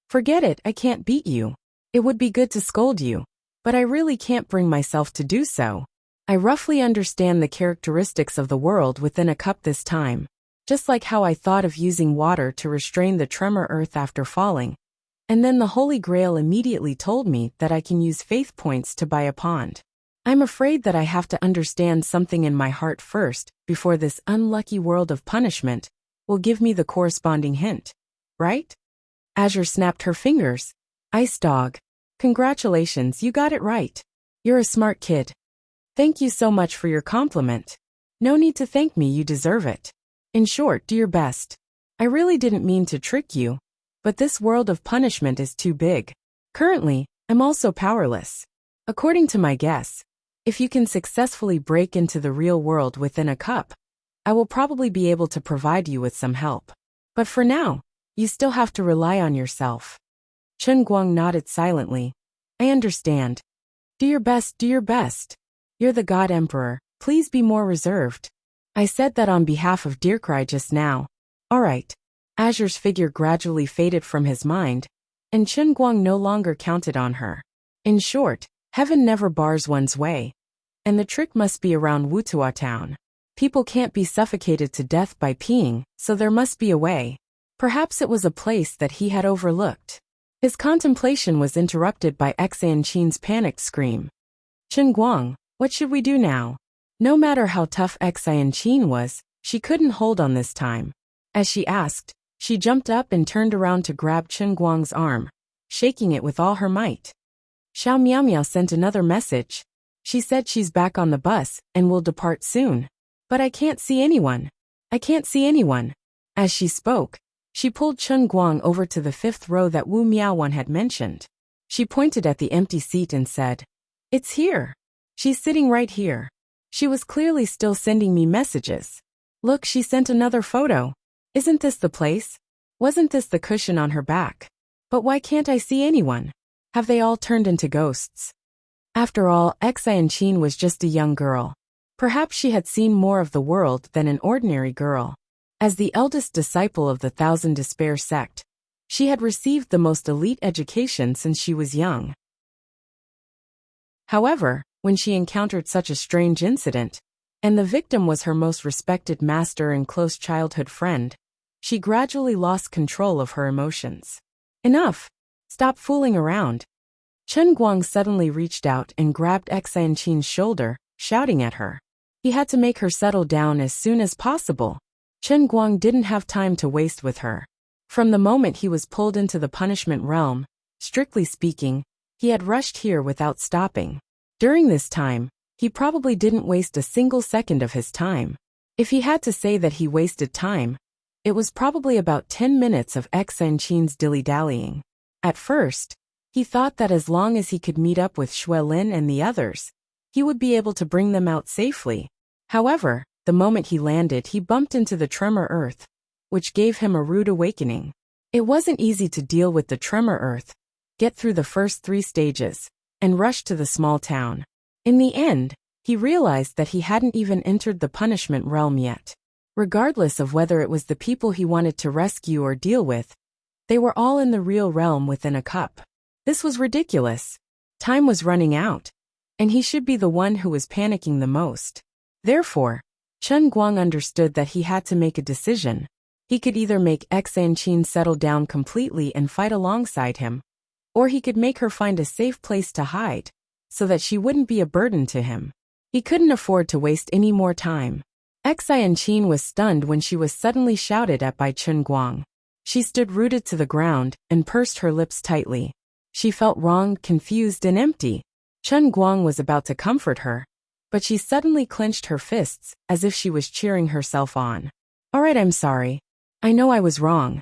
Forget it, I can't beat you. It would be good to scold you, but I really can't bring myself to do so. I roughly understand the characteristics of the world within a cup this time, just like how I thought of using water to restrain the tremor earth after falling. And then the Holy Grail immediately told me that I can use faith points to buy a pond. I'm afraid that I have to understand something in my heart first, before this unlucky world of punishment will give me the corresponding hint. Right? Azure snapped her fingers. Ice Dog. Congratulations, you got it right. You're a smart kid. Thank you so much for your compliment. No need to thank me, you deserve it. In short, do your best. I really didn't mean to trick you, but this world of punishment is too big. Currently, I'm also powerless. According to my guess, if you can successfully break into the real world within a cup, I will probably be able to provide you with some help. But for now, you still have to rely on yourself. Chen Guang nodded silently. I understand. Do your best, do your best. You're the God Emperor, please be more reserved. I said that on behalf of Dirkrai just now. Alright. Azure's figure gradually faded from his mind, and Chen Guang no longer counted on her. In short, heaven never bars one's way. And the trick must be around Wutua town. People can't be suffocated to death by peeing, so there must be a way. Perhaps it was a place that he had overlooked. His contemplation was interrupted by Xian Qin's panicked scream. Chen Guang, what should we do now? No matter how tough Xian Qin was, she couldn't hold on this time. As she asked, she jumped up and turned around to grab Chen Guang's arm, shaking it with all her might. Xiao Miao Miao sent another message. She said she's back on the bus and will depart soon. But I can't see anyone. I can't see anyone. As she spoke, she pulled Chen Guang over to the 5th row that Wu Miaowan had mentioned. She pointed at the empty seat and said, It's here. She's sitting right here. She was clearly still sending me messages. Look, she sent another photo. Isn't this the place? Wasn't this the cushion on her back? But why can't I see anyone? Have they all turned into ghosts? After all, Xian Qin was just a young girl. Perhaps she had seen more of the world than an ordinary girl. As the eldest disciple of the Thousand Despair sect, she had received the most elite education since she was young. However, when she encountered such a strange incident, and the victim was her most respected master and close childhood friend, she gradually lost control of her emotions. Enough! Stop fooling around. Chen Guang suddenly reached out and grabbed Xianqin's shoulder, shouting at her. He had to make her settle down as soon as possible. Chen Guang didn't have time to waste with her. From the moment he was pulled into the punishment realm, strictly speaking, he had rushed here without stopping. During this time, he probably didn't waste a single second of his time. If he had to say that he wasted time, it was probably about 10 minutes of Xianqin's dilly-dallying. At first, he thought that as long as he could meet up with Xuelin and the others, he would be able to bring them out safely. However, the moment he landed, he bumped into the tremor earth, which gave him a rude awakening. It wasn't easy to deal with the tremor earth, get through the first 3 stages, and rush to the small town. In the end, he realized that he hadn't even entered the punishment realm yet. Regardless of whether it was the people he wanted to rescue or deal with, they were all in the real realm within a cup. This was ridiculous. Time was running out, and he should be the one who was panicking the most. Therefore, Chen Guang understood that he had to make a decision. He could either make Xianqin settle down completely and fight alongside him, or he could make her find a safe place to hide, so that she wouldn't be a burden to him. He couldn't afford to waste any more time. Xianqin was stunned when she was suddenly shouted at by Chen Guang. She stood rooted to the ground and pursed her lips tightly. She felt wronged, confused, and empty. Chen Guang was about to comfort her, but she suddenly clenched her fists as if she was cheering herself on. All right, I'm sorry. I know I was wrong.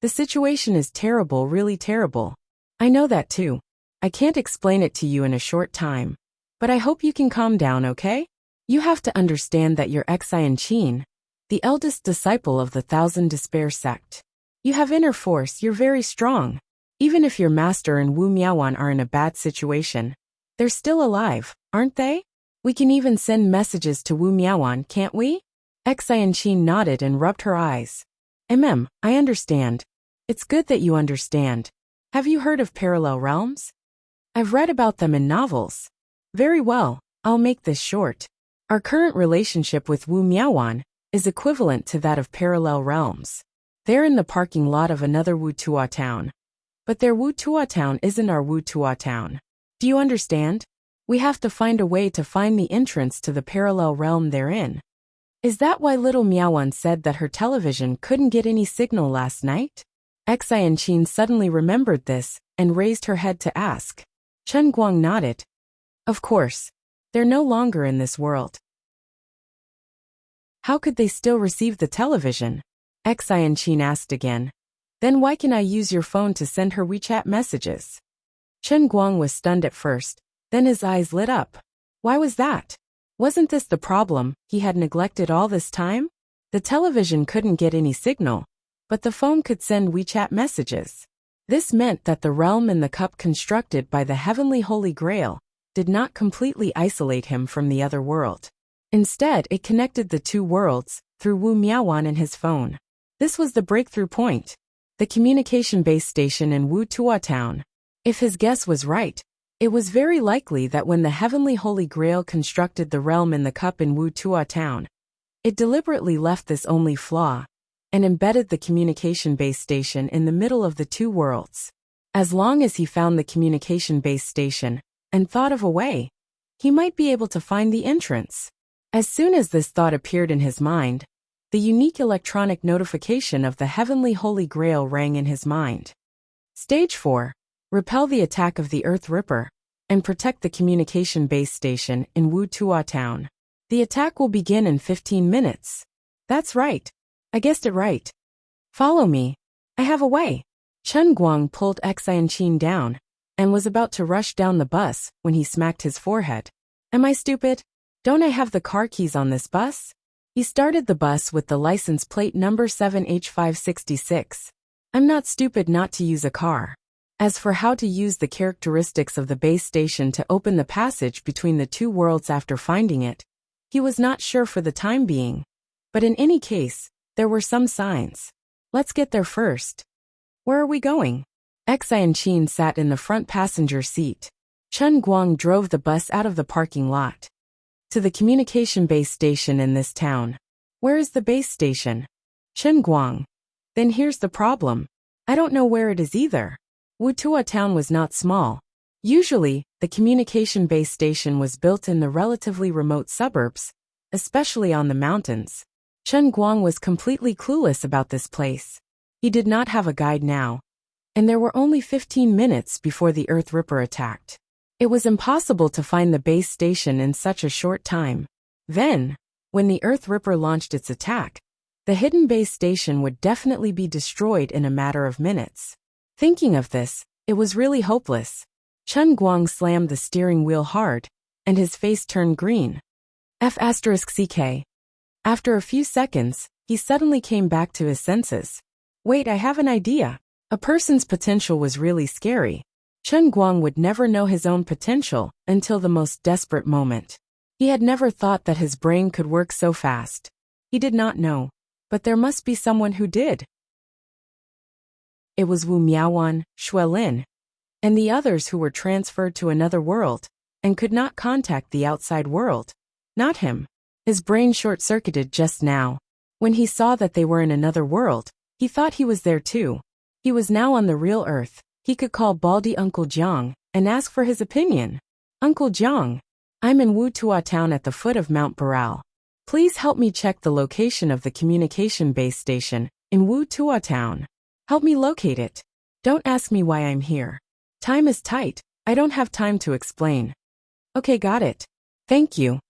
The situation is terrible, really terrible. I know that too. I can't explain it to you in a short time, but I hope you can calm down, okay? You have to understand that you're Xianqin, the eldest disciple of the Thousand Despair sect. You have inner force, you're very strong. Even if your master and Wu Miaowan are in a bad situation, they're still alive, aren't they? We can even send messages to Wu Miaowan, can't we? Xianqin nodded and rubbed her eyes. I understand. It's good that you understand. Have you heard of parallel realms? I've read about them in novels. Very well, I'll make this short. Our current relationship with Wu Miaowan is equivalent to that of parallel realms. They're in the parking lot of another Wu Tua town. But their Wu Tua town isn't our Wu Tua town. Do you understand? We have to find a way to find the entrance to the parallel realm they're in. Is that why little Miaowan said that her television couldn't get any signal last night? Xianqin suddenly remembered this and raised her head to ask. Chen Guang nodded. Of course. They're no longer in this world. How could they still receive the television? Xianqin asked again. Then why can I use your phone to send her WeChat messages? Chen Guang was stunned at first, then his eyes lit up. Why was that? Wasn't this the problem he had neglected all this time? The television couldn't get any signal, but the phone could send WeChat messages. This meant that the realm in the cup constructed by the heavenly Holy Grail did not completely isolate him from the other world. Instead, it connected the two worlds through Wu Miaowan and his phone. This was the breakthrough point, the communication base station in Wu Tua town. If his guess was right, it was very likely that when the heavenly Holy Grail constructed the realm in the cup in Wu Tua town, it deliberately left this only flaw and embedded the communication base station in the middle of the two worlds. As long as he found the communication base station and thought of a way, he might be able to find the entrance. As soon as this thought appeared in his mind, the unique electronic notification of the heavenly Holy Grail rang in his mind. Stage 4. Repel the attack of the Earth Ripper and protect the communication base station in Wu Tua town. The attack will begin in 15 minutes. That's right. I guessed it right. Follow me. I have a way. Chen Guang pulled Xianqin down and was about to rush down the bus when he smacked his forehead. Am I stupid? Don't I have the car keys on this bus? He started the bus with the license plate number 7H566. I'm not stupid not to use a car. As for how to use the characteristics of the base station to open the passage between the two worlds after finding it, He was not sure for the time being. But in any case, there were some signs. Let's get there first. Where are we going? Xi and Qin sat in the front passenger seat. Chen Guang drove the bus out of the parking lot. To the communication base station in this town. Where is the base station? Chen Guang. Then here's the problem. I don't know where it is either. Wutua town was not small. Usually, the communication base station was built in the relatively remote suburbs, especially on the mountains. Chen Guang was completely clueless about this place. He did not have a guide now. And there were only 15 minutes before the Earth Ripper attacked. It was impossible to find the base station in such a short time. Then, when the Earth Ripper launched its attack, the hidden base station would definitely be destroyed in a matter of minutes. Thinking of this, it was really hopeless. Chen Guang slammed the steering wheel hard, and his face turned green. F***CK. After a few seconds, he suddenly came back to his senses. Wait, I have an idea. A person's potential was really scary. Chen Guang would never know his own potential until the most desperate moment. He had never thought that his brain could work so fast. He did not know, but there must be someone who did. It was Wu Miaowan, Xuelin, and the others who were transferred to another world and could not contact the outside world. Not him. His brain short-circuited just now. When he saw that they were in another world, he thought he was there too. He was now on the real Earth. He could call Baldy Uncle Jiang and ask for his opinion. Uncle Jiang, I'm in Wutua town at the foot of Mount Baral. Please help me check the location of the communication base station in Wutua town. Help me locate it. Don't ask me why I'm here. Time is tight. I don't have time to explain. Okay, got it. Thank you.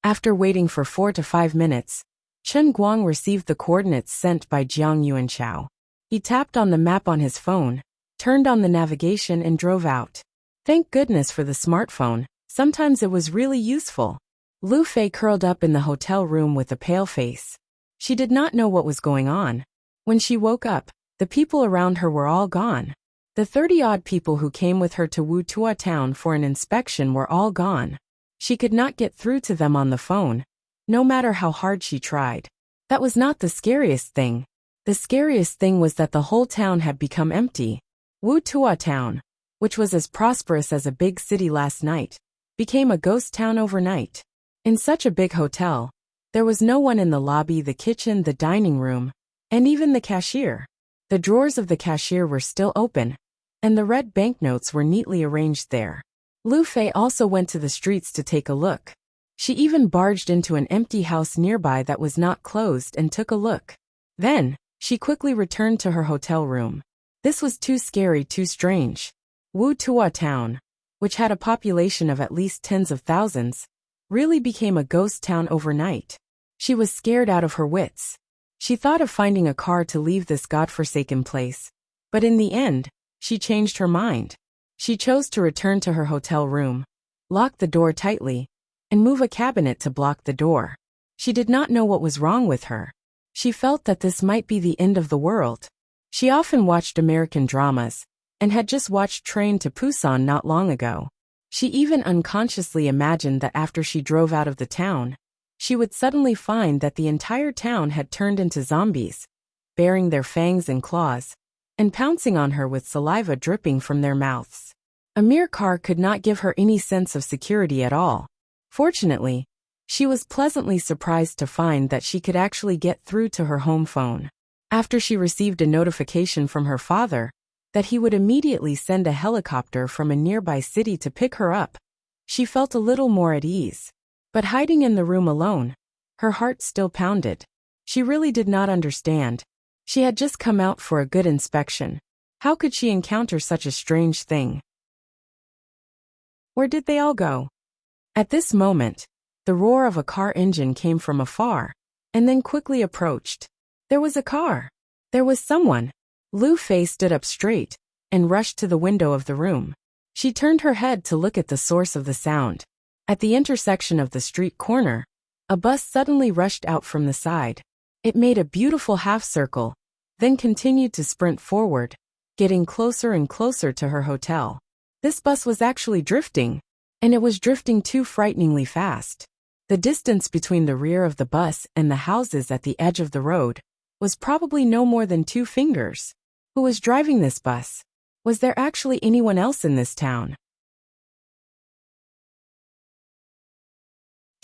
After waiting for 4 to 5 minutes, Chen Guang received the coordinates sent by Jiang Yuanchao. He tapped on the map on his phone, turned on the navigation and drove out. Thank goodness for the smartphone. Sometimes it was really useful. Lu Fei curled up in the hotel room with a pale face. She did not know what was going on. When she woke up, the people around her were all gone. The 30-odd people who came with her to Wutua town for an inspection were all gone. She could not get through to them on the phone, no matter how hard she tried. That was not the scariest thing. The scariest thing was that the whole town had become empty. Wutua town, which was as prosperous as a big city last night, became a ghost town overnight. In such a big hotel, there was no one in the lobby, the kitchen, the dining room, and even the cashier. The drawers of the cashier were still open, and the red banknotes were neatly arranged there. Lu Fei also went to the streets to take a look. She even barged into an empty house nearby that was not closed and took a look. Then, she quickly returned to her hotel room. This was too scary, too strange. Wutua town, which had a population of at least tens of thousands, really became a ghost town overnight. She was scared out of her wits. She thought of finding a car to leave this godforsaken place, but in the end, she changed her mind. She chose to return to her hotel room, lock the door tightly, and move a cabinet to block the door. She did not know what was wrong with her. She felt that this might be the end of the world. She often watched American dramas, and had just watched Train to Busan not long ago. She even unconsciously imagined that after she drove out of the town, she would suddenly find that the entire town had turned into zombies, baring their fangs and claws, and pouncing on her with saliva dripping from their mouths. A mere car could not give her any sense of security at all. Fortunately, she was pleasantly surprised to find that she could actually get through to her home phone. After she received a notification from her father that he would immediately send a helicopter from a nearby city to pick her up, she felt a little more at ease. But hiding in the room alone, her heart still pounded. She really did not understand. She had just come out for a good inspection. How could she encounter such a strange thing? Where did they all go? At this moment, the roar of a car engine came from afar, and then quickly approached. There was a car. There was someone. Lu Fei stood up straight and rushed to the window of the room. She turned her head to look at the source of the sound. At the intersection of the street corner, a bus suddenly rushed out from the side. It made a beautiful half-circle, then continued to sprint forward, getting closer and closer to her hotel. This bus was actually drifting, and it was drifting too frighteningly fast. The The distance between the rear of the bus and the houses at the edge of the road was probably no more than 2 fingers. Who was driving this bus? Was there actually anyone else in this town?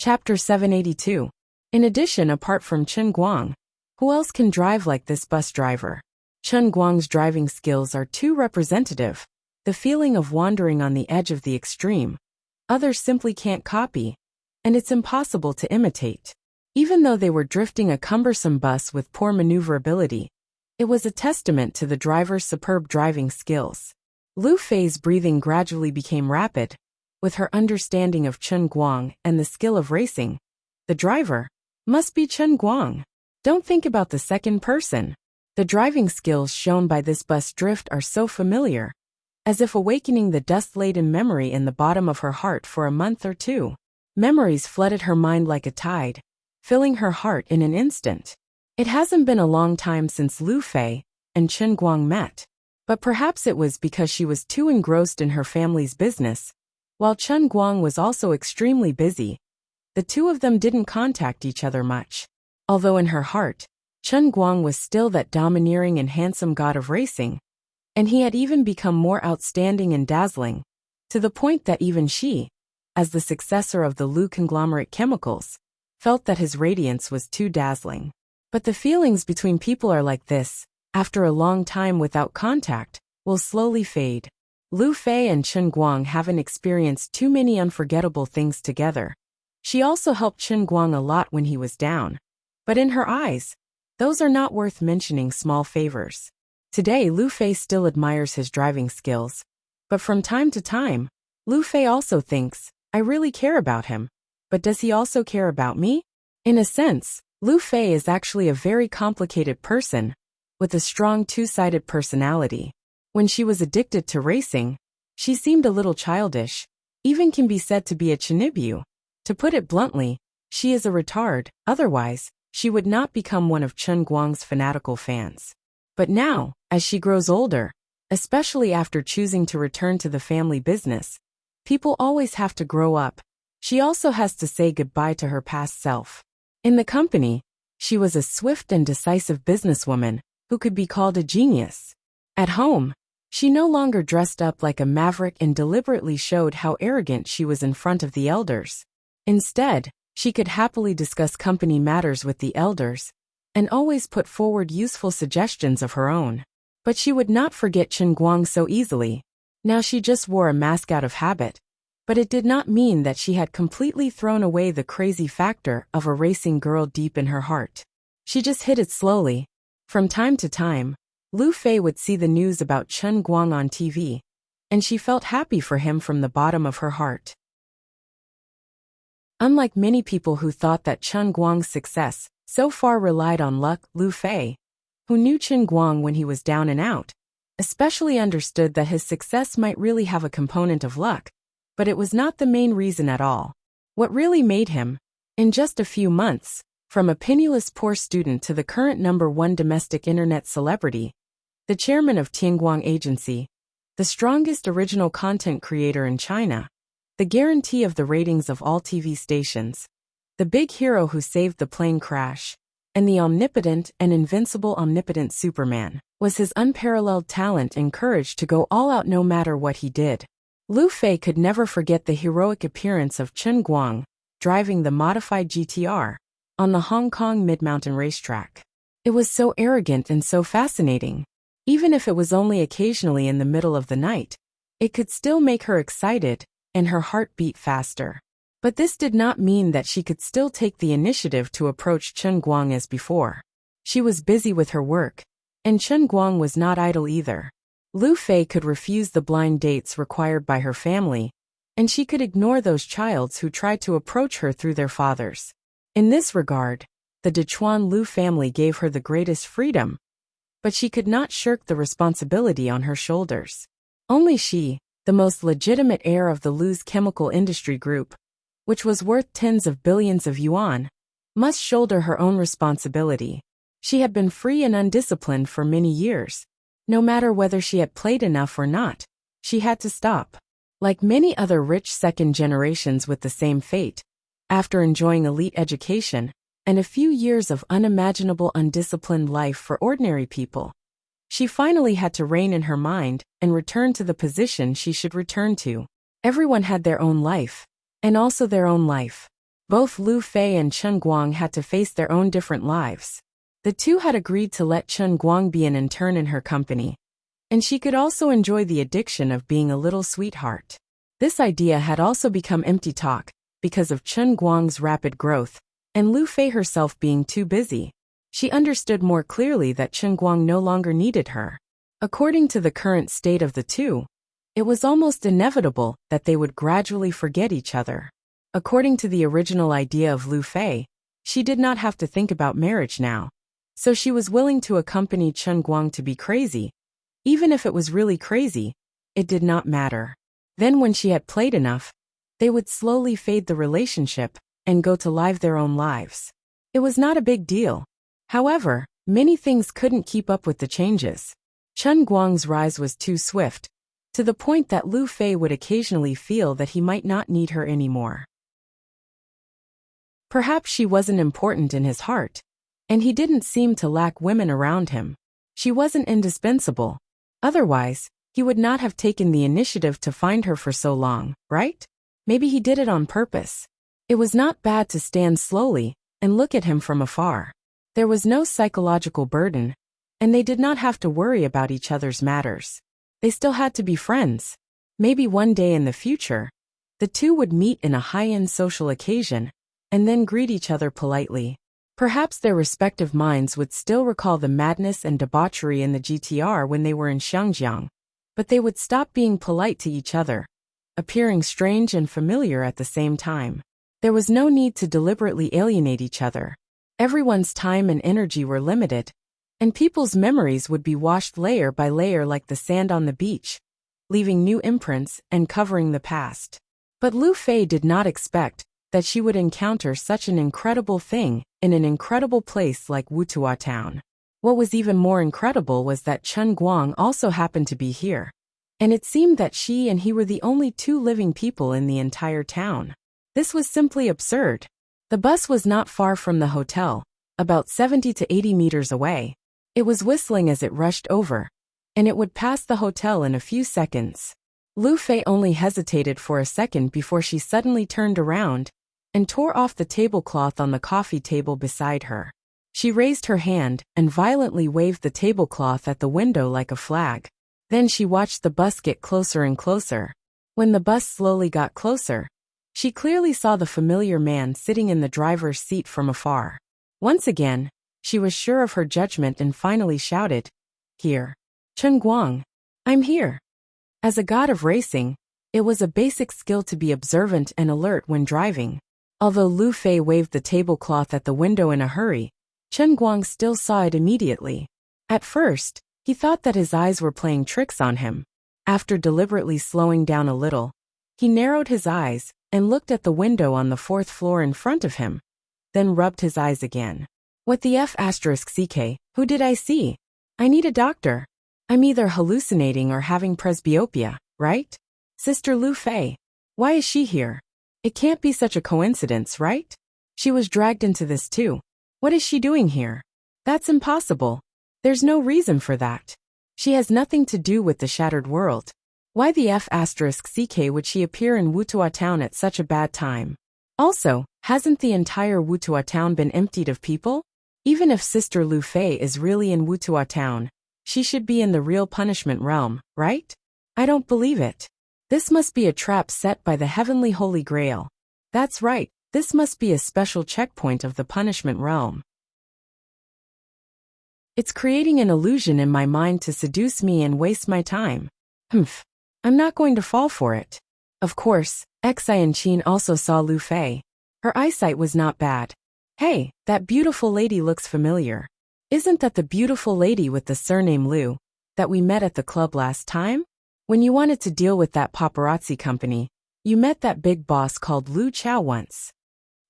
Chapter 782. In addition, apart from Chen Guang, who else can drive like this bus driver? Chen Guang's driving skills are too representative. The feeling of wandering on the edge of the extreme. Others simply can't copy, and it's impossible to imitate. Even though they were drifting a cumbersome bus with poor maneuverability, it was a testament to the driver's superb driving skills. Lu Fei's breathing gradually became rapid. With her understanding of Chen Guang and the skill of racing, the driver must be Chen Guang. Don't think about the second person. The driving skills shown by this bus drift are so familiar, as if awakening the dust-laden memory in the bottom of her heart for a month or two. Memories flooded her mind like a tide, filling her heart in an instant. It hasn't been a long time since Lu Fei and Chen Guang met, but perhaps it was because she was too engrossed in her family's business, while Chen Guang was also extremely busy. The two of them didn't contact each other much. Although in her heart, Chen Guang was still that domineering and handsome god of racing, and he had even become more outstanding and dazzling, to the point that even she, as the successor of the Lu conglomerate chemicals, felt that his radiance was too dazzling. But the feelings between people are like this, after a long time without contact, will slowly fade. Lu Fei and Chen Guang haven't experienced too many unforgettable things together. She also helped Chen Guang a lot when he was down. But in her eyes, those are not worth mentioning small favors. Today Lu Fei still admires his driving skills. But from time to time, Lu Fei also thinks, I really care about him. But does he also care about me? In a sense, Lu Fei is actually a very complicated person, with a strong two-sided personality. When she was addicted to racing, she seemed a little childish, even can be said to be a chinibyu. To put it bluntly, she is a retard, otherwise, she would not become one of Chen Guang's fanatical fans. But now, as she grows older, especially after choosing to return to the family business, people always have to grow up. She also has to say goodbye to her past self. In the company, she was a swift and decisive businesswoman who could be called a genius. At home, she no longer dressed up like a maverick and deliberately showed how arrogant she was in front of the elders. Instead, she could happily discuss company matters with the elders and always put forward useful suggestions of her own. But she would not forget Chen Guang so easily. Now she just wore a mask out of habit, but it did not mean that she had completely thrown away the crazy factor of a racing girl deep in her heart. She just hid it slowly. From time to time, Lu Fei would see the news about Chen Guang on TV, and she felt happy for him from the bottom of her heart. Unlike many people who thought that Chen Guang's success so far relied on luck, Lu Fei, who knew Chen Guang when he was down and out, especially understood that his success might really have a component of luck, but it was not the main reason at all. What really made him, in just a few months, from a penniless poor student to the current #1 domestic internet celebrity, the chairman of Tianguang Agency, the strongest original content creator in China, the guarantee of the ratings of all TV stations, the big hero who saved the plane crash, and the omnipotent and invincible omnipotent Superman, was his unparalleled talent and courage to go all out no matter what he did. Lu Fei could never forget the heroic appearance of Chen Guang, driving the modified GTR, on the Hong Kong Mid-Mountain racetrack. It was so arrogant and so fascinating. Even if it was only occasionally in the middle of the night, it could still make her excited, and her heart beat faster. But this did not mean that she could still take the initiative to approach Chen Guang as before. She was busy with her work, and Chen Guang was not idle either. Lu Fei could refuse the blind dates required by her family, and she could ignore those childs who tried to approach her through their fathers. In this regard, the Dechuan Lu family gave her the greatest freedom, but she could not shirk the responsibility on her shoulders. Only she, the most legitimate heir of the Lu's chemical industry group, which was worth tens of billions of yuan, must shoulder her own responsibility. She had been free and undisciplined for many years. No matter whether she had played enough or not, she had to stop. Like many other rich second generations with the same fate, After enjoying elite education and a few years of unimaginable undisciplined life for ordinary people, she finally had to rein in her mind and return to the position she should return to. Everyone had their own life, and also their own life. Both Lu Fei and Chen Guang had to face their own different lives. The two had agreed to let Chen Guang be an intern in her company, and she could also enjoy the addiction of being a little sweetheart. This idea had also become empty talk because of Chen Guang's rapid growth, and Lu Fei herself being too busy. She understood more clearly that Chen Guang no longer needed her. According to the current state of the two, it was almost inevitable that they would gradually forget each other. According to the original idea of Lu Fei, she did not have to think about marriage now, so she was willing to accompany Chen Guang to be crazy. Even if it was really crazy, it did not matter. Then when she had played enough, they would slowly fade the relationship and go to live their own lives. It was not a big deal. However, many things couldn't keep up with the changes. Chen Guang's rise was too swift, to the point that Lu Fei would occasionally feel that he might not need her anymore. Perhaps she wasn't important in his heart, and he didn't seem to lack women around him. She wasn't indispensable. Otherwise, he would not have taken the initiative to find her for so long, right? Maybe he did it on purpose. It was not bad to stand slowly and look at him from afar. There was no psychological burden, and they did not have to worry about each other's matters. They still had to be friends. Maybe one day in the future, the two would meet in a high-end social occasion, and then greet each other politely. Perhaps their respective minds would still recall the madness and debauchery in the GTR when they were in Xiangjiang, but they would stop being polite to each other, appearing strange and familiar at the same time. There was no need to deliberately alienate each other. Everyone's time and energy were limited, and people's memories would be washed layer by layer like the sand on the beach, leaving new imprints and covering the past. But Lu Fei did not expect that she would encounter such an incredible thing in an incredible place like Wuxia town. What was even more incredible was that Chen Guang also happened to be here, and it seemed that she and he were the only two living people in the entire town. This was simply absurd. The bus was not far from the hotel, about 70 to 80 meters away. It was whistling as it rushed over, and it would pass the hotel in a few seconds. Lu Fei only hesitated for a second before she suddenly turned around and tore off the tablecloth on the coffee table beside her. She raised her hand and violently waved the tablecloth at the window like a flag. Then she watched the bus get closer and closer. When the bus slowly got closer, she clearly saw the familiar man sitting in the driver's seat from afar. Once again, she was sure of her judgment and finally shouted, "Here. Chen Guang. I'm here." As a god of racing, it was a basic skill to be observant and alert when driving. Although Lu Fei waved the tablecloth at the window in a hurry, Chen Guang still saw it immediately. At first, he thought that his eyes were playing tricks on him. After deliberately slowing down a little, he narrowed his eyes and looked at the window on the fourth floor in front of him, then rubbed his eyes again. What the F***ck, who did I see? I need a doctor. I'm either hallucinating or having presbyopia, right? Sister Lu Fei. Why is she here? It can't be such a coincidence, right? She was dragged into this too. What is she doing here? That's impossible. There's no reason for that. She has nothing to do with the shattered world. Why the F***ck would she appear in Wuxia town at such a bad time? Also, hasn't the entire Wuxia town been emptied of people? Even if Sister Lu Fei is really in Wuxia town, she should be in the real punishment realm, right? I don't believe it. This must be a trap set by the heavenly Holy Grail. That's right, this must be a special checkpoint of the punishment realm. It's creating an illusion in my mind to seduce me and waste my time. Humph. I'm not going to fall for it. Of course, Xianqin also saw Lu Fei. Her eyesight was not bad. Hey, that beautiful lady looks familiar. Isn't that the beautiful lady with the surname Liu that we met at the club last time? When you wanted to deal with that paparazzi company, you met that big boss called Lu Chao once.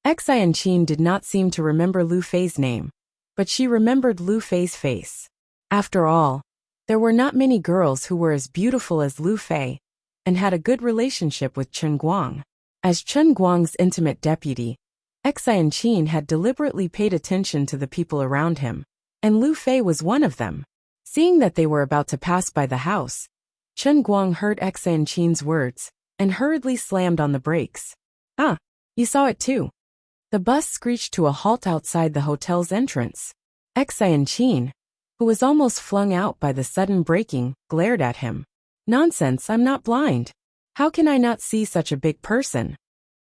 Xianqin did not seem to remember Lu Fei's name, but she remembered Lu Fei's face. After all, there were not many girls who were as beautiful as Lu Fei and had a good relationship with Chen Guang. As Chen Guang's intimate deputy, Xianqin had deliberately paid attention to the people around him, and Lu Fei was one of them. Seeing that they were about to pass by the house, Chen Guang heard Xianqin's words and hurriedly slammed on the brakes. Ah, you saw it too. The bus screeched to a halt outside the hotel's entrance. Xianqin, who was almost flung out by the sudden braking, glared at him. Nonsense, I'm not blind. How can I not see such a big person?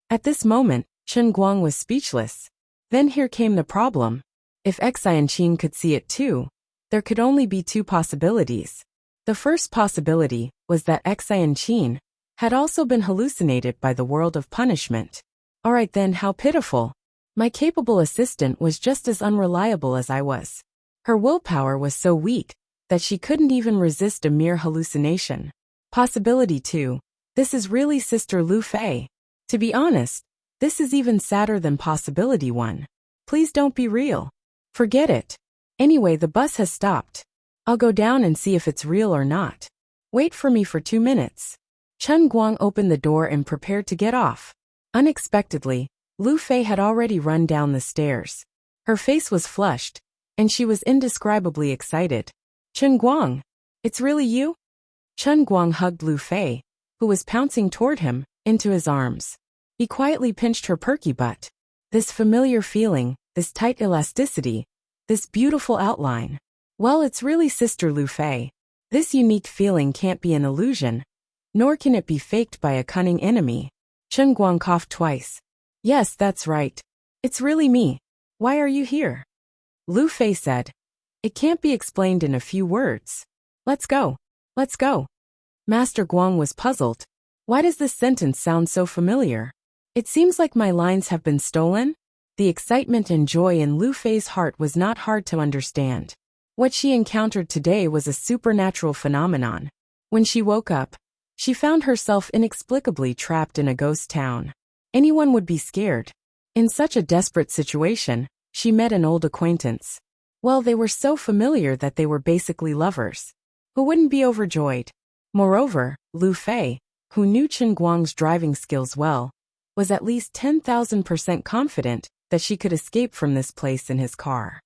At this moment, Chen Guang was speechless. Then here came the problem. If Xianqin could see it too, there could only be two possibilities. The first possibility was that Xianqin had also been hallucinated by the world of punishment. Alright then, how pitiful. My capable assistant was just as unreliable as I was. Her willpower was so weak that she couldn't even resist a mere hallucination. Possibility 2. This is really Sister Lu Fei. To be honest, this is even sadder than possibility 1. Please don't be real. Forget it. Anyway, the bus has stopped. I'll go down and see if it's real or not. Wait for me for 2 minutes. Chen Guang opened the door and prepared to get off. Unexpectedly, Lu Fei had already run down the stairs. Her face was flushed, and she was indescribably excited. Chen Guang, it's really you? Chen Guang hugged Lu Fei, who was pouncing toward him, into his arms. He quietly pinched her perky butt. This familiar feeling, this tight elasticity, this beautiful outline. Well, it's really Sister Lu Fei. This unique feeling can't be an illusion, nor can it be faked by a cunning enemy. Chen Guang coughed twice. Yes, that's right. It's really me. Why are you here? Lu Fei said. It can't be explained in a few words. Let's go. Let's go. Master Guang was puzzled. Why does this sentence sound so familiar? It seems like my lines have been stolen? The excitement and joy in Lu Fei's heart was not hard to understand. What she encountered today was a supernatural phenomenon. When she woke up, she found herself inexplicably trapped in a ghost town. Anyone would be scared. In such a desperate situation, she met an old acquaintance. Well, they were so familiar that they were basically lovers. Who wouldn't be overjoyed? Moreover, Lu Fei, who knew Chen Guang's driving skills well, was at least 10,000% confident that she could escape from this place in his car.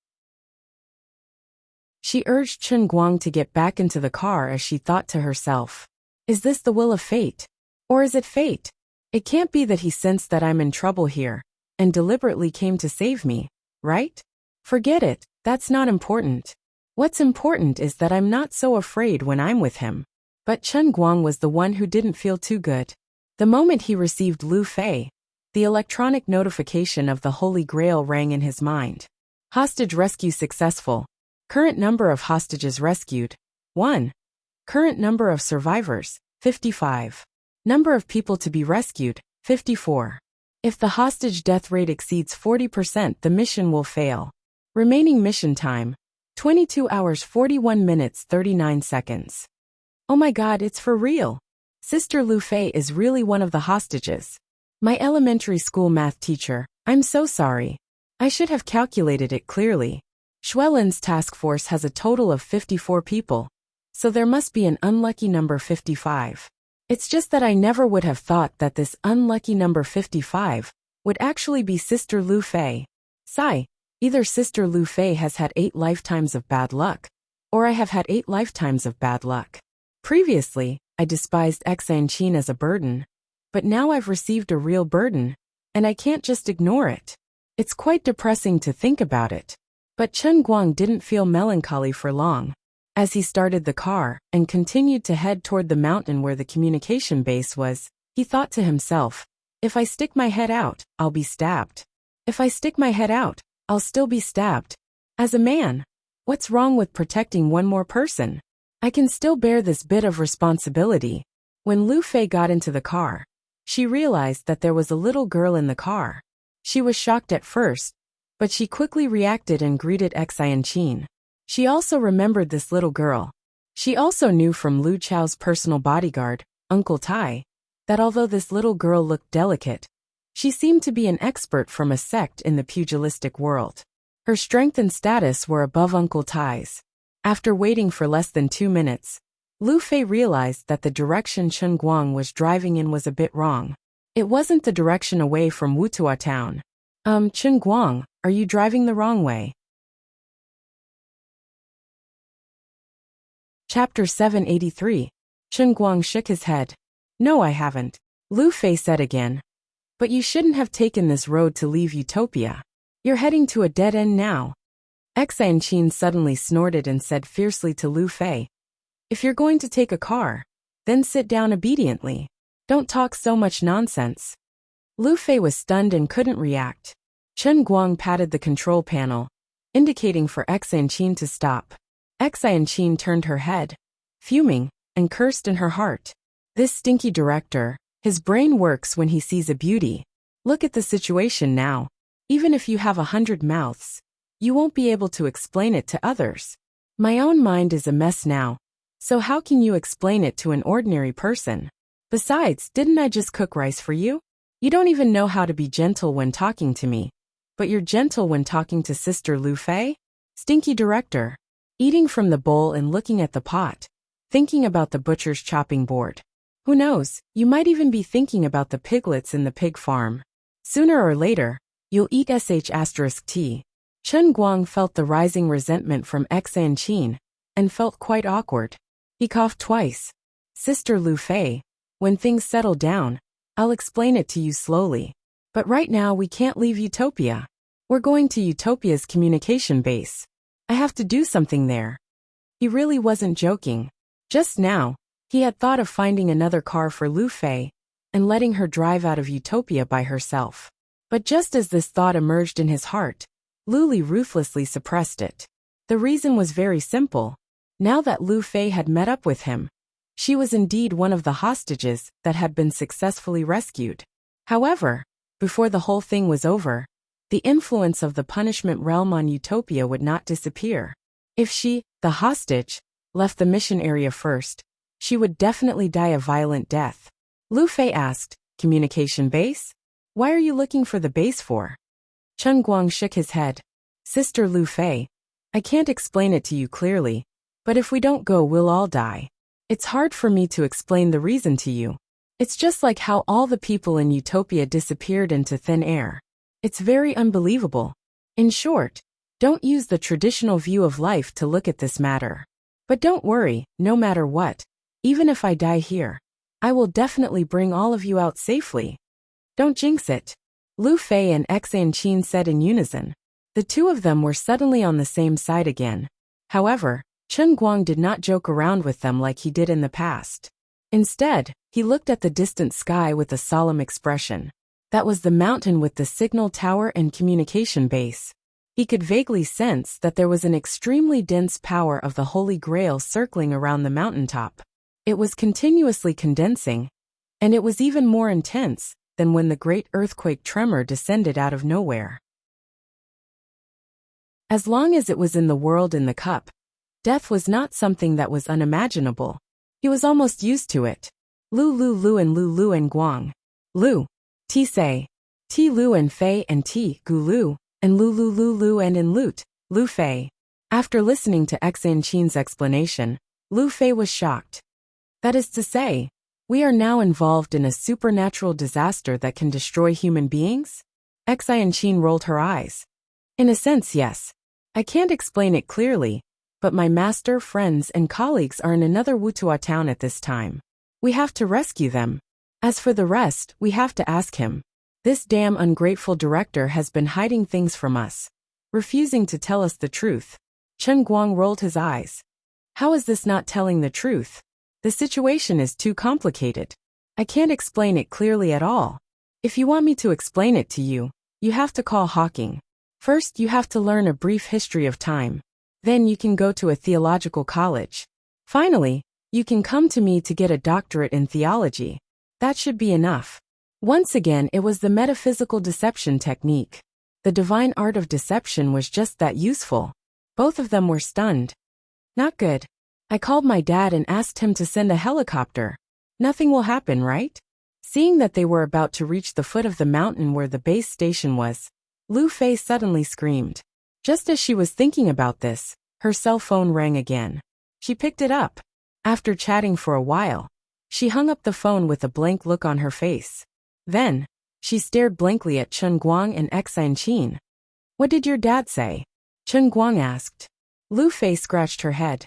She urged Chen Guang to get back into the car as she thought to herself, is this the will of fate? Or is it fate? It can't be that he sensed that I'm in trouble here, and deliberately came to save me, right? Forget it, that's not important. What's important is that I'm not so afraid when I'm with him. But Chen Guang was the one who didn't feel too good. The moment he received Lu Fei, the electronic notification of the Holy Grail rang in his mind. Hostage rescue successful. Current number of hostages rescued, 1. Current number of survivors, 55. Number of people to be rescued, 54. If the hostage death rate exceeds 40%, the mission will fail. Remaining mission time, 22 hours 41 minutes 39 seconds. Oh my god, it's for real. Sister Lu Fei is really one of the hostages. My elementary school math teacher, I'm so sorry. I should have calculated it clearly. Xuelin's task force has a total of 54 people, so there must be an unlucky number 55. It's just that I never would have thought that this unlucky number 55 would actually be Sister Lu Fei. Sigh, either Sister Lu Fei has had 8 lifetimes of bad luck, or I have had 8 lifetimes of bad luck. Previously, I despised Xianqin as a burden, but now I've received a real burden, and I can't just ignore it. It's quite depressing to think about it. But Chen Guang didn't feel melancholy for long. As he started the car and continued to head toward the mountain where the communication base was, he thought to himself, if I stick my head out, I'll be stabbed. If I stick my head out, I'll still be stabbed. As a man, what's wrong with protecting one more person? I can still bear this bit of responsibility. When Lu Fei got into the car, she realized that there was a little girl in the car. She was shocked at first, but she quickly reacted and greeted Xianqin. She also remembered this little girl. She also knew from Lu Chao's personal bodyguard, Uncle Tai, that although this little girl looked delicate, she seemed to be an expert from a sect in the pugilistic world. Her strength and status were above Uncle Tai's. After waiting for less than 2 minutes, Lu Fei realized that the direction Chen Guang was driving in was a bit wrong. It wasn't the direction away from Wuxia town. Chen Guang, are you driving the wrong way? Chapter 783. Chen Guang shook his head. No, I haven't. Lu Fei said again. But you shouldn't have taken this road to leave Utopia. You're heading to a dead end now. Xianqin suddenly snorted and said fiercely to Lu Fei. If you're going to take a car, then sit down obediently. Don't talk so much nonsense. Lu Fei was stunned and couldn't react. Chen Guang patted the control panel, indicating for Xianqin to stop. Xianqin turned her head, fuming, and cursed in her heart. This stinky director, his brain works when he sees a beauty. Look at the situation now. Even if you have 100 mouths, you won't be able to explain it to others. My own mind is a mess now. So how can you explain it to an ordinary person? Besides, didn't I just cook rice for you? You don't even know how to be gentle when talking to me. But you're gentle when talking to Sister Lu Fei? Stinky director. Eating from the bowl and looking at the pot. Thinking about the butcher's chopping board. Who knows, you might even be thinking about the piglets in the pig farm. Sooner or later, you'll eat sh*t. Chen Guang felt the rising resentment from Xianqin, and felt quite awkward. He coughed twice. Sister Lu Fei, when things settle down, I'll explain it to you slowly. But right now we can't leave Utopia. We're going to Utopia's communication base. I have to do something there. He really wasn't joking. Just now, he had thought of finding another car for Lu Fei, and letting her drive out of Utopia by herself. But just as this thought emerged in his heart, Lu ruthlessly suppressed it. The reason was very simple. Now that Lu Fei had met up with him, she was indeed one of the hostages that had been successfully rescued. However, before the whole thing was over, the influence of the punishment realm on Utopia would not disappear. If she, the hostage, left the mission area first, she would definitely die a violent death. Lu Fei asked, communication base? Why are you looking for the base for? Chen Guang shook his head. Sister Lu Fei, I can't explain it to you clearly, but if we don't go we'll all die. It's hard for me to explain the reason to you. It's just like how all the people in Utopia disappeared into thin air. It's very unbelievable. In short, don't use the traditional view of life to look at this matter. But don't worry, no matter what, even if I die here, I will definitely bring all of you out safely. Don't jinx it. Lu Fei and Xianqin said in unison. The two of them were suddenly on the same side again. However, Chen Guang did not joke around with them like he did in the past. Instead, he looked at the distant sky with a solemn expression. That was the mountain with the signal tower and communication base. He could vaguely sense that there was an extremely dense power of the Holy Grail circling around the mountaintop. It was continuously condensing, and it was even more intense than when the great earthquake tremor descended out of nowhere. As long as it was in the world in the cup, death was not something that was unimaginable. He was almost used to it. Lu and Lu and Guang. Lu. Ti Sei. Ti Lu and Fei and Ti Gu Lu, and Lu and in Lut, Lu Fei. After listening to Xianqin's explanation, Lu Fei was shocked. That is to say, we are now involved in a supernatural disaster that can destroy human beings? Xianqin rolled her eyes. In a sense, yes. I can't explain it clearly, but my master, friends, and colleagues are in another Wutua town at this time. We have to rescue them. As for the rest, we have to ask him. This damn ungrateful director has been hiding things from us, refusing to tell us the truth. Chen Guang rolled his eyes. How is this not telling the truth? The situation is too complicated. I can't explain it clearly at all. If you want me to explain it to you, you have to call Hawking. First, you have to learn a brief history of time. Then you can go to a theological college. Finally, you can come to me to get a doctorate in theology. That should be enough. Once again, it was the metaphysical deception technique. The divine art of deception was just that useful. Both of them were stunned. Not good. I called my dad and asked him to send a helicopter. Nothing will happen, right? Seeing that they were about to reach the foot of the mountain where the base station was, Lu Fei suddenly screamed. Just as she was thinking about this, her cell phone rang again. She picked it up. After chatting for a while, she hung up the phone with a blank look on her face. Then, She stared blankly at Chen Guang and Xinqin. What did your dad say? Chen Guang asked. Lu Fei scratched her head.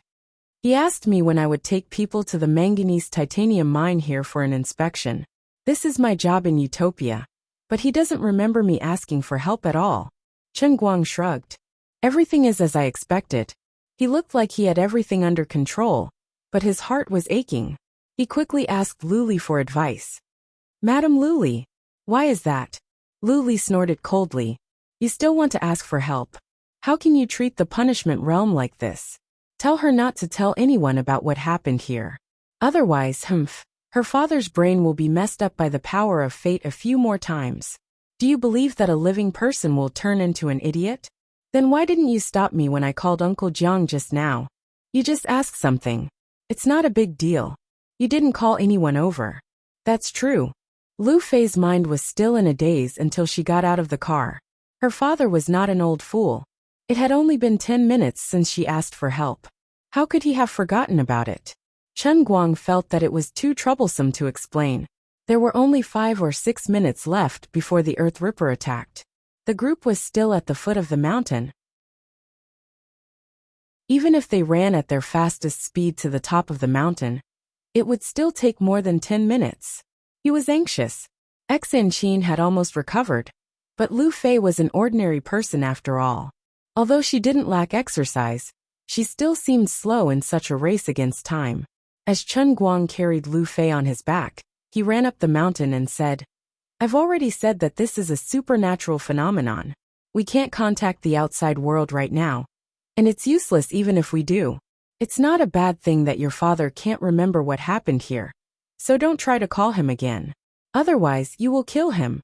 He asked me when I would take people to the manganese titanium mine here for an inspection. This is my job in Utopia. But he doesn't remember me asking for help at all. Chen Guang shrugged. Everything is as I expected. He looked like he had everything under control, but his heart was aching. He quickly asked Luli for advice. Madam Luli, why is that? Luli snorted coldly. You still want to ask for help. How can you treat the punishment realm like this? Tell her not to tell anyone about what happened here. Otherwise, her father's brain will be messed up by the power of fate a few more times. Do you believe that a living person will turn into an idiot? Then why didn't you stop me when I called Uncle Jiang just now? You just asked something. It's not a big deal. You didn't call anyone over. That's true. Lu Fei's mind was still in a daze until she got out of the car. Her father was not an old fool. It had only been 10 minutes since she asked for help. How could he have forgotten about it? Chen Guang felt that it was too troublesome to explain. There were only 5 or 6 minutes left before the Earth Ripper attacked. The group was still at the foot of the mountain. Even if they ran at their fastest speed to the top of the mountain, it would still take more than 10 minutes. He was anxious. Xinqin had almost recovered, but Lu Fei was an ordinary person after all. Although she didn't lack exercise, she still seemed slow in such a race against time. As Chen Guang carried Lu Fei on his back, he ran up the mountain and said, I've already said that this is a supernatural phenomenon. We can't contact the outside world right now, and it's useless even if we do. It's not a bad thing that your father can't remember what happened here, so don't try to call him again. Otherwise, you will kill him.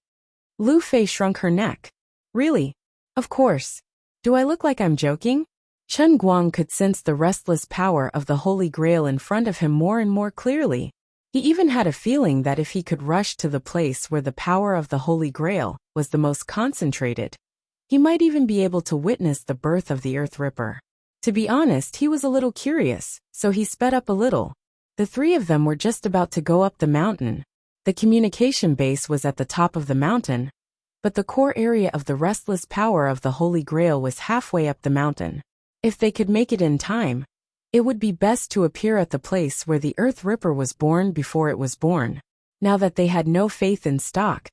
Lu Fei shrunk her neck. Really? Of course. Do I look like I'm joking? Chen Guang could sense the restless power of the Holy Grail in front of him more and more clearly. He even had a feeling that if he could rush to the place where the power of the Holy Grail was the most concentrated, he might even be able to witness the birth of the Earth Ripper. To be honest, he was a little curious, so he sped up a little. The three of them were just about to go up the mountain. The communication base was at the top of the mountain, but the core area of the restless power of the Holy Grail was halfway up the mountain. If they could make it in time, it would be best to appear at the place where the Earth Ripper was born before it was born. Now that they had no faith in stock,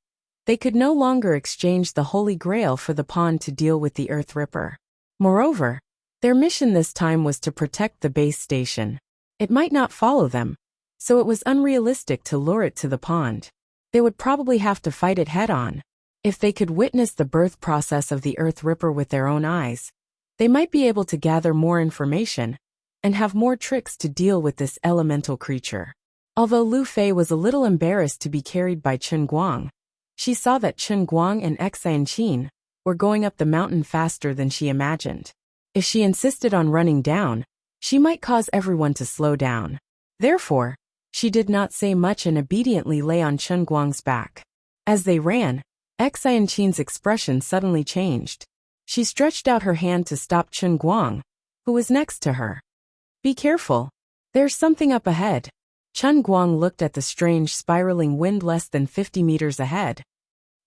they could no longer exchange the Holy Grail for the pawn to deal with the Earth Ripper. Moreover, their mission this time was to protect the base station. It might not follow them, so it was unrealistic to lure it to the pond. They would probably have to fight it head-on. If they could witness the birth process of the Earth Ripper with their own eyes, they might be able to gather more information and have more tricks to deal with this elemental creature. Although Lu Fei was a little embarrassed to be carried by Chen Guang, she saw that Chen Guang and Xinqin were going up the mountain faster than she imagined. If she insisted on running down, she might cause everyone to slow down. Therefore, she did not say much and obediently lay on Chen Guang's back. As they ran, Xinqin's expression suddenly changed. She stretched out her hand to stop Chen Guang, who was next to her. Be careful. There's something up ahead. Chen Guang looked at the strange spiraling wind less than 50 meters ahead.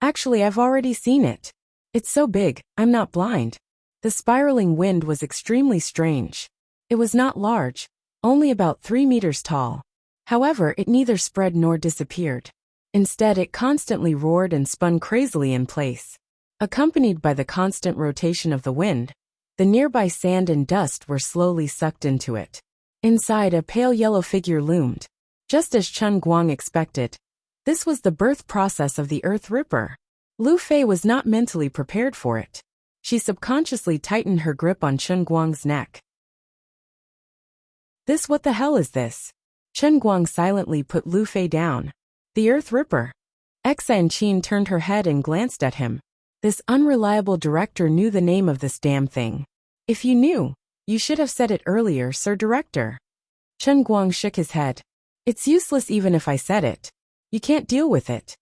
Actually, I've already seen it. It's so big, I'm not blind. The spiraling wind was extremely strange. It was not large, only about 3 meters tall. However, it neither spread nor disappeared. Instead, it constantly roared and spun crazily in place. Accompanied by the constant rotation of the wind, the nearby sand and dust were slowly sucked into it. Inside, a pale yellow figure loomed. Just as Chen Guang expected, this was the birth process of the Earth Ripper. Lu Fei was not mentally prepared for it. She subconsciously tightened her grip on Chen Guang's neck. What the hell is this? Chen Guang silently put Lu Fei down. The Earth Ripper. Xinqin turned her head and glanced at him. This unreliable director knew the name of this damn thing. If you knew, you should have said it earlier, Sir Director. Chen Guang shook his head. It's useless even if I said it. You can't deal with it.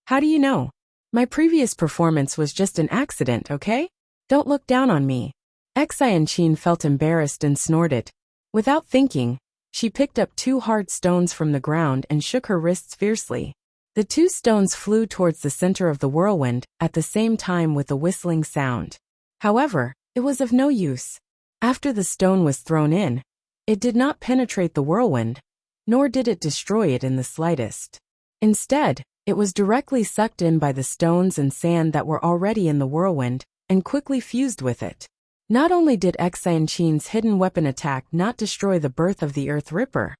How do you know? My previous performance was just an accident, okay? Don't look down on me. Xinqin felt embarrassed and snorted. Without thinking, she picked up 2 hard stones from the ground and shook her wrists fiercely. The two stones flew towards the center of the whirlwind, at the same time with a whistling sound. However, it was of no use. After the stone was thrown in, it did not penetrate the whirlwind, nor did it destroy it in the slightest. Instead, it was directly sucked in by the stones and sand that were already in the whirlwind, and quickly fused with it. Not only did Xianqin's hidden weapon attack not destroy the birth of the Earth Ripper,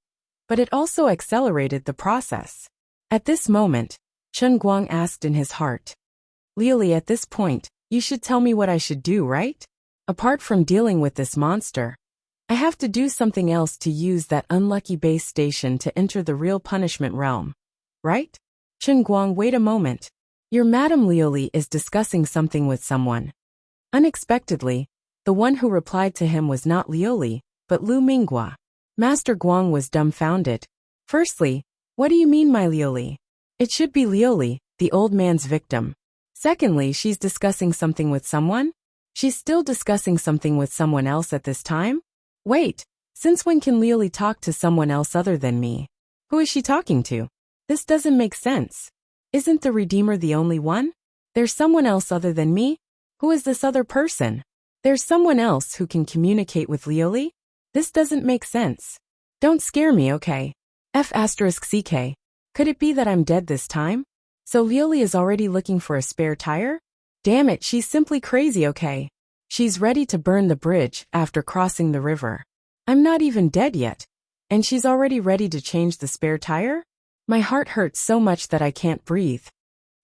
but it also accelerated the process. At this moment, Chen Guang asked in his heart, "Liuli, at this point, you should tell me what I should do, right? Apart from dealing with this monster, I have to do something else to use that unlucky base station to enter the real punishment realm, right?" Chen Guang, wait a moment. Your Madam Liuli is discussing something with someone. Unexpectedly, the one who replied to him was not Liuli, but Lu Minghua. Master Guang was dumbfounded. Firstly, what do you mean, my Liuli? It should be Liuli, the old man's victim. Secondly, she's discussing something with someone? She's still discussing something with someone else at this time? Wait, since when can Liuli talk to someone else other than me? Who is she talking to? This doesn't make sense. Isn't the Redeemer the only one? There's someone else other than me? Who is this other person? There's someone else who can communicate with Liuli? This doesn't make sense. Don't scare me, okay? F*CK. Could it be that I'm dead this time? So Liuli is already looking for a spare tire? Damn it, she's simply crazy, okay? She's ready to burn the bridge after crossing the river. I'm not even dead yet. And she's already ready to change the spare tire? My heart hurts so much that I can't breathe.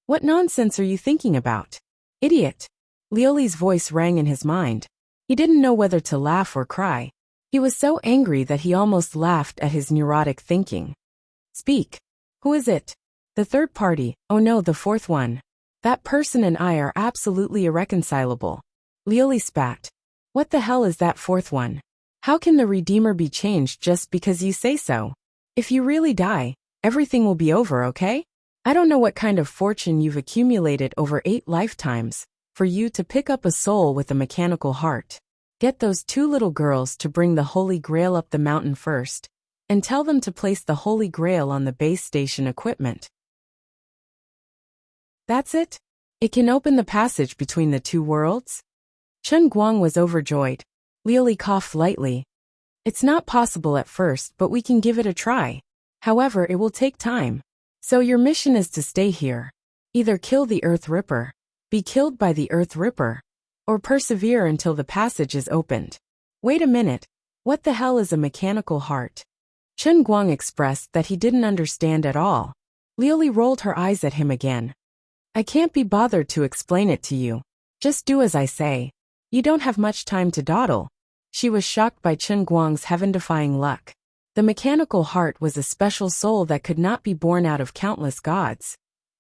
What nonsense are you thinking about? Idiot. Liuli's voice rang in his mind. He didn't know whether to laugh or cry. He was so angry that he almost laughed at his neurotic thinking. Speak. Who is it? The third party. Oh no, the fourth one. That person and I are absolutely irreconcilable. Liuli spat. What the hell is that fourth one? How can the Redeemer be changed just because you say so? If you really die, everything will be over, okay? I don't know what kind of fortune you've accumulated over 8 lifetimes for you to pick up a soul with a mechanical heart. Get those 2 little girls to bring the Holy Grail up the mountain first, and tell them to place the Holy Grail on the base station equipment. That's it? It can open the passage between the 2 worlds? Chen Guang was overjoyed. Liuli coughed lightly. It's not possible at first, but we can give it a try. However, it will take time. So your mission is to stay here. Either kill the Earth Ripper, be killed by the Earth Ripper, or persevere until the passage is opened. Wait a minute. What the hell is a mechanical heart? Chen Guang expressed that he didn't understand at all. Liuli rolled her eyes at him again. I can't be bothered to explain it to you. Just do as I say. You don't have much time to dawdle. She was shocked by Chen Guang's heaven-defying luck. The mechanical heart was a special soul that could not be born out of countless gods.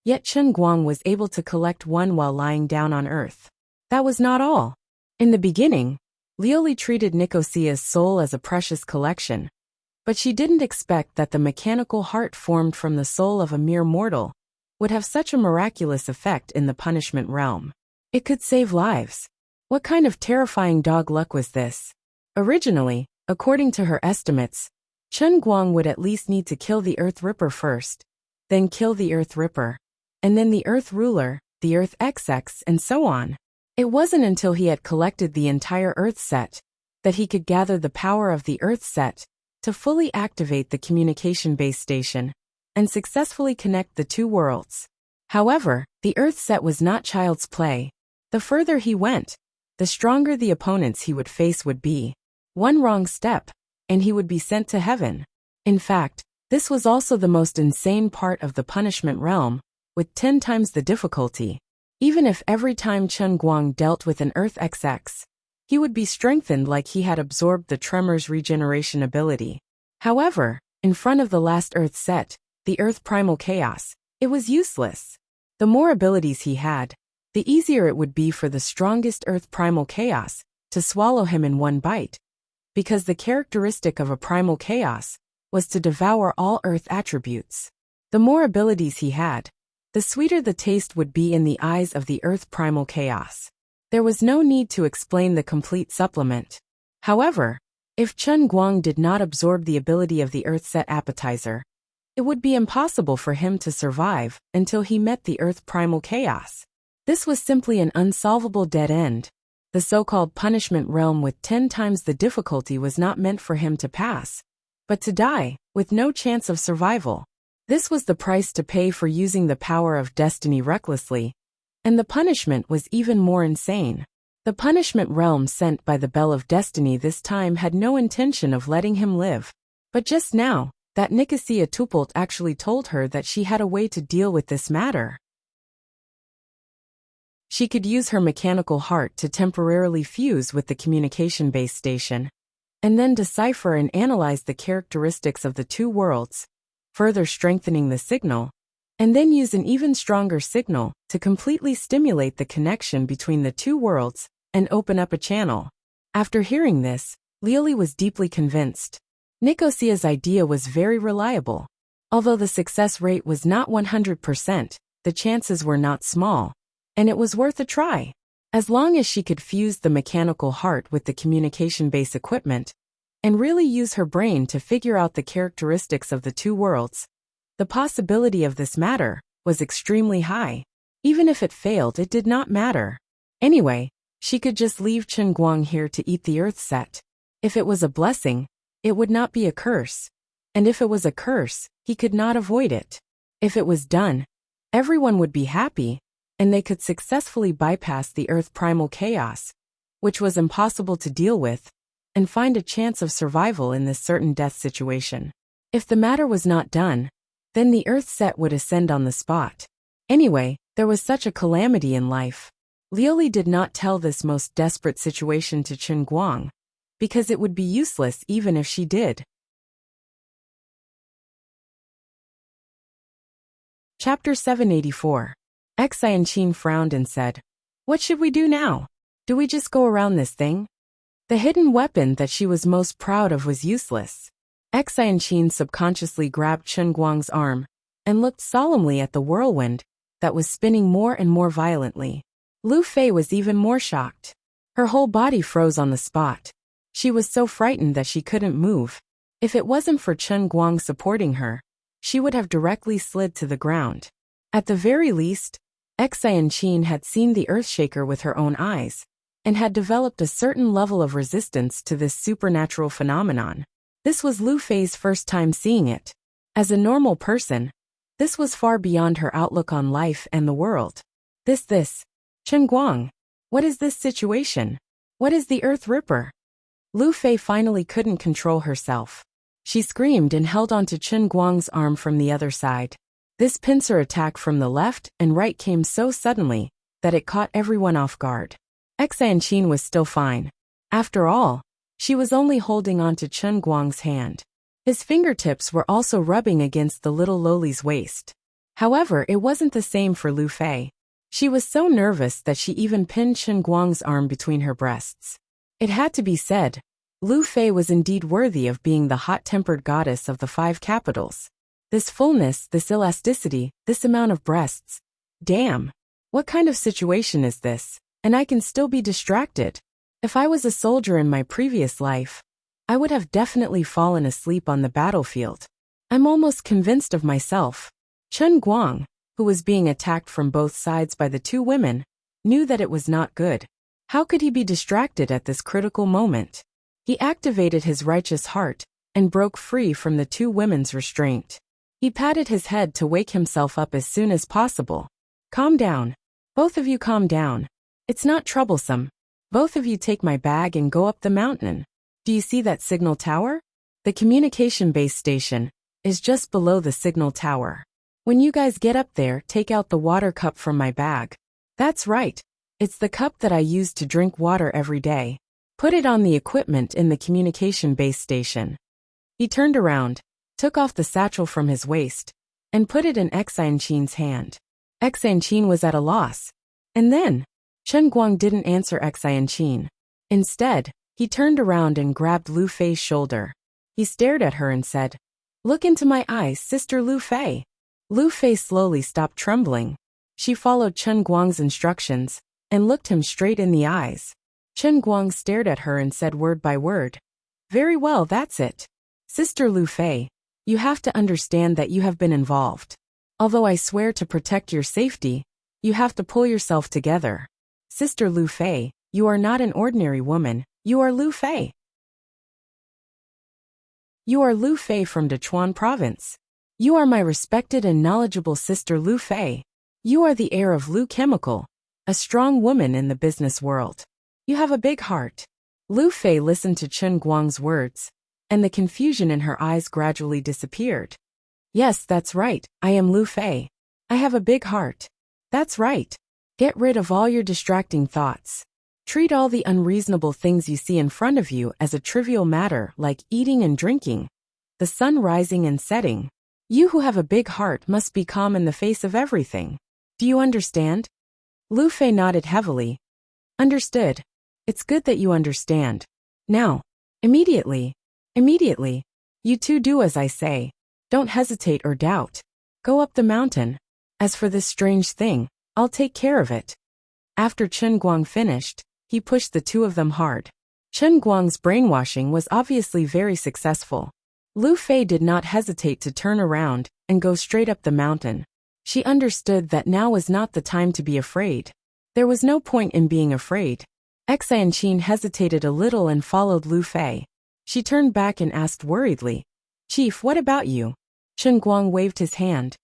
Yet Chen Guang was able to collect one while lying down on earth. That was not all. In the beginning, Liuli treated Nicosia's soul as a precious collection. But she didn't expect that the mechanical heart formed from the soul of a mere mortal would have such a miraculous effect in the punishment realm. It could save lives. What kind of terrifying dog luck was this? Originally, according to her estimates, Chen Guang would at least need to kill the Earth Ripper first, then kill the Earth Ripper, and then the Earth Ruler, the Earth XX, and so on. It wasn't until he had collected the entire Earth set that he could gather the power of the Earth set to fully activate the communication base station and successfully connect the 2 worlds. However, the Earth set was not child's play. The further he went, the stronger the opponents he would face would be. One wrong step, and he would be sent to heaven. In fact, this was also the most insane part of the punishment realm, with 10 times the difficulty. Even if every time Chen Guang dealt with an Earth XX, he would be strengthened like he had absorbed the Tremor's regeneration ability. However, in front of the last Earth set, the Earth Primal Chaos, it was useless. The more abilities he had, the easier it would be for the strongest Earth Primal Chaos to swallow him in one bite, because the characteristic of a Primal Chaos was to devour all Earth attributes. The more abilities he had, the sweeter the taste would be in the eyes of the Earth Primal Chaos. There was no need to explain the complete supplement. However, if Chen Guang did not absorb the ability of the Earth Set Appetizer, It would be impossible for him to survive until he met the Earth primal chaos. This was simply an unsolvable dead end. The so-called punishment realm with 10 times the difficulty was not meant for him to pass, but to die, with no chance of survival. This was the price to pay for using the power of destiny recklessly, and the punishment was even more insane. The punishment realm sent by the Bell of Destiny this time had no intention of letting him live. But just now, that Nicosia Tupult actually told her that she had a way to deal with this matter. She could use her mechanical heart to temporarily fuse with the communication base station, and then decipher and analyze the characteristics of the two worlds, further strengthening the signal, and then use an even stronger signal to completely stimulate the connection between the two worlds and open up a channel. After hearing this, Lioli was deeply convinced. Nicosia's idea was very reliable. Although the success rate was not 100%, the chances were not small, and it was worth a try. As long as she could fuse the mechanical heart with the communication base equipment, and really use her brain to figure out the characteristics of the two worlds, the possibility of this matter was extremely high. Even if it failed, it did not matter. Anyway, she could just leave Chen Guang here to eat the earth set. If it was a blessing, it would not be a curse. And if it was a curse, he could not avoid it. If it was done, everyone would be happy, and they could successfully bypass the earth primal chaos, which was impossible to deal with, and find a chance of survival in this certain death situation. If the matter was not done, then the earth set would ascend on the spot. Anyway, there was such a calamity in life. Lioli did not tell this most desperate situation to Chen Guang, because it would be useless even if she did. Chapter 784. Xianqin frowned and said, "What should we do now? Do we just go around this thing?" The hidden weapon that she was most proud of was useless. Xianqin subconsciously grabbed Chen Guang's arm and looked solemnly at the whirlwind that was spinning more and more violently. Lu Fei was even more shocked. Her whole body froze on the spot. She was so frightened that she couldn't move. If it wasn't for Chen Guang supporting her, she would have directly slid to the ground. At the very least, Xianqin had seen the Earthshaker with her own eyes, and had developed a certain level of resistance to this supernatural phenomenon. This was Lu Fei's first time seeing it. As a normal person, this was far beyond her outlook on life and the world. Chen Guang, what is this situation? What is the Earth Ripper? Lu Fei finally couldn't control herself. She screamed and held onto Chen Guang's arm from the other side. This pincer attack from the left and right came so suddenly that it caught everyone off guard. Xianqin was still fine. After all, she was only holding onto Chen Guang's hand. His fingertips were also rubbing against the little loli's waist. However, it wasn't the same for Lu Fei. She was so nervous that she even pinned Chen Guang's arm between her breasts. It had to be said, Lu Fei was indeed worthy of being the hot-tempered goddess of the 5 capitals. This fullness, this elasticity, this amount of breasts. Damn! What kind of situation is this? And I can still be distracted. If I was a soldier in my previous life, I would have definitely fallen asleep on the battlefield. I'm almost convinced of myself. Chen Guang, who was being attacked from both sides by the two women, knew that it was not good. How could he be distracted at this critical moment? He activated his righteous heart and broke free from the two women's restraint. He patted his head to wake himself up as soon as possible. Calm down. Both of you calm down. It's not troublesome. Both of you take my bag and go up the mountain. Do you see that signal tower? The communication base station is just below the signal tower. When you guys get up there, take out the water cup from my bag. That's right. It's the cup that I use to drink water every day. Put it on the equipment in the communication base station. He turned around, took off the satchel from his waist, and put it in Xianqin's hand. Xianqin was at a loss. And then, Chen Guang didn't answer Xianqin. Instead, he turned around and grabbed Lu Fei's shoulder. He stared at her and said, "Look into my eyes, Sister Lu Fei." Lu Fei slowly stopped trembling. She followed Chen Guang's instructions and looked him straight in the eyes. Chen Guang stared at her and said word by word, "Very well, that's it. Sister Lu Fei, You have to understand that you have been involved. Although I swear to protect your safety, you have to pull yourself together. Sister Lu Fei, you are not an ordinary woman, you are Lu Fei. You are Lu Fei from Dechuan Province. You are my respected and knowledgeable sister Lu Fei. You are the heir of Lu Chemical, a strong woman in the business world. You have a big heart. Lu Fei listened to Chen Guang's words, and the confusion in her eyes gradually disappeared. Yes, that's right, I am Lu Fei. I have a big heart. That's right. Get rid of all your distracting thoughts. Treat all the unreasonable things you see in front of you as a trivial matter like eating and drinking, the sun rising and setting. You who have a big heart must be calm in the face of everything. Do you understand? Lu Fei nodded heavily. Understood. It's good that you understand. Now, immediately, you two do as I say. Don't hesitate or doubt. Go up the mountain. As for this strange thing, I'll take care of it. After Chen Guang finished, he pushed the two of them hard. Chen Guang's brainwashing was obviously very successful. Lu Fei did not hesitate to turn around and go straight up the mountain. She understood that now was not the time to be afraid. There was no point in being afraid. Xianqin hesitated a little and followed Lu Fei. She turned back and asked worriedly, "Chief, what about you?" Chen Guang waved his hand.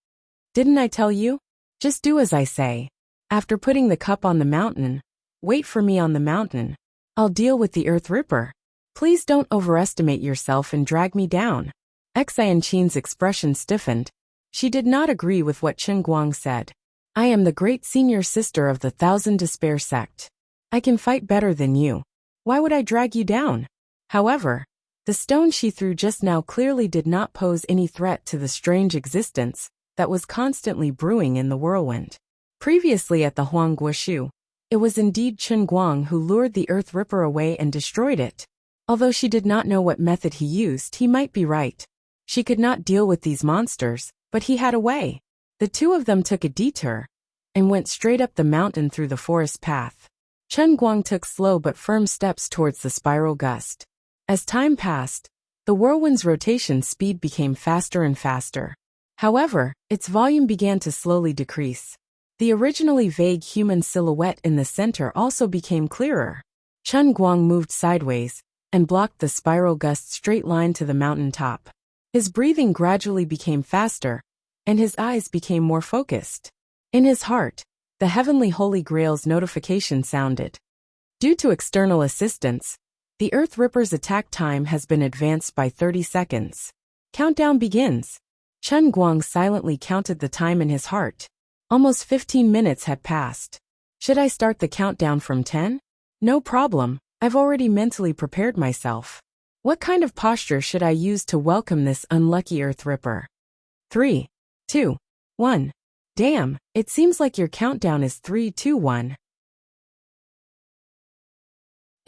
"Didn't I tell you? Just do as I say. After putting the cup on the mountain, wait for me on the mountain. I'll deal with the Earth Ripper. Please don't overestimate yourself and drag me down." Xianqin's expression stiffened. She did not agree with what Chen Guang said. "I am the great senior sister of the Thousand Despair sect. I can fight better than you. Why would I drag you down?" However, the stone she threw just now clearly did not pose any threat to the strange existence that was constantly brewing in the whirlwind. Previously at the Huangguoshu, it was indeed Chen Guang who lured the Earth Ripper away and destroyed it. Although she did not know what method he used, he might be right. She could not deal with these monsters, but he had a way. The two of them took a detour and went straight up the mountain through the forest path. Chen Guang took slow but firm steps towards the spiral gust. As time passed, the whirlwind's rotation speed became faster and faster. However, its volume began to slowly decrease. The originally vague human silhouette in the center also became clearer. Chen Guang moved sideways and blocked the spiral gust's straight line to the mountain top. His breathing gradually became faster, and his eyes became more focused. In his heart, the Heavenly Holy Grail's notification sounded. Due to external assistance, the Earth Ripper's attack time has been advanced by 30 seconds. Countdown begins. Chen Guang silently counted the time in his heart. Almost 15 minutes had passed. Should I start the countdown from 10? No problem, I've already mentally prepared myself. What kind of posture should I use to welcome this unlucky Earth Ripper? 3, 2, 1. Damn, it seems like your countdown is 3, 2, 1.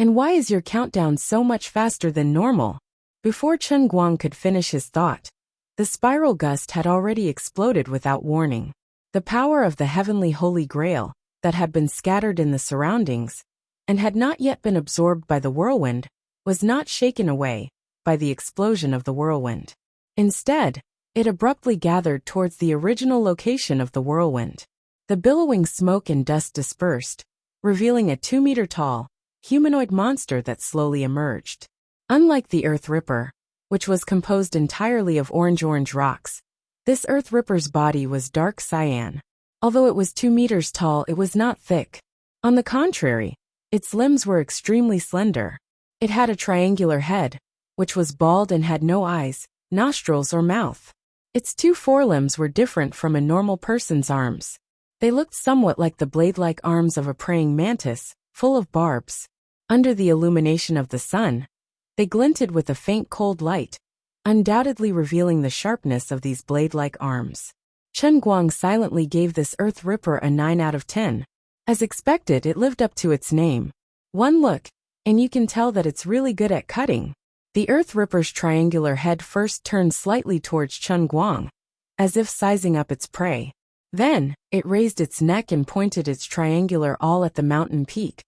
And why is your countdown so much faster than normal? Before Chen Guang could finish his thought, the spiral gust had already exploded without warning. The power of the Heavenly Holy Grail, that had been scattered in the surroundings, and had not yet been absorbed by the whirlwind, was not shaken away by the explosion of the whirlwind. Instead, it abruptly gathered towards the original location of the whirlwind. The billowing smoke and dust dispersed, revealing a 2-meter-tall, humanoid monster that slowly emerged. Unlike the Earth Ripper, which was composed entirely of orange rocks, this Earth Ripper's body was dark cyan. Although it was 2 meters tall, it was not thick. On the contrary, its limbs were extremely slender. It had a triangular head, which was bald and had no eyes, nostrils or mouth. Its 2 forelimbs were different from a normal person's arms. They looked somewhat like the blade-like arms of a praying mantis, full of barbs. Under the illumination of the sun, they glinted with a faint cold light, undoubtedly revealing the sharpness of these blade-like arms. Chen Guang silently gave this Earth Ripper a 9 out of 10. As expected, it lived up to its name. One look, and you can tell that it's really good at cutting. The Earth Ripper's triangular head first turned slightly towards Chen Guang, as if sizing up its prey. Then, it raised its neck and pointed its triangular awl at the mountain peak,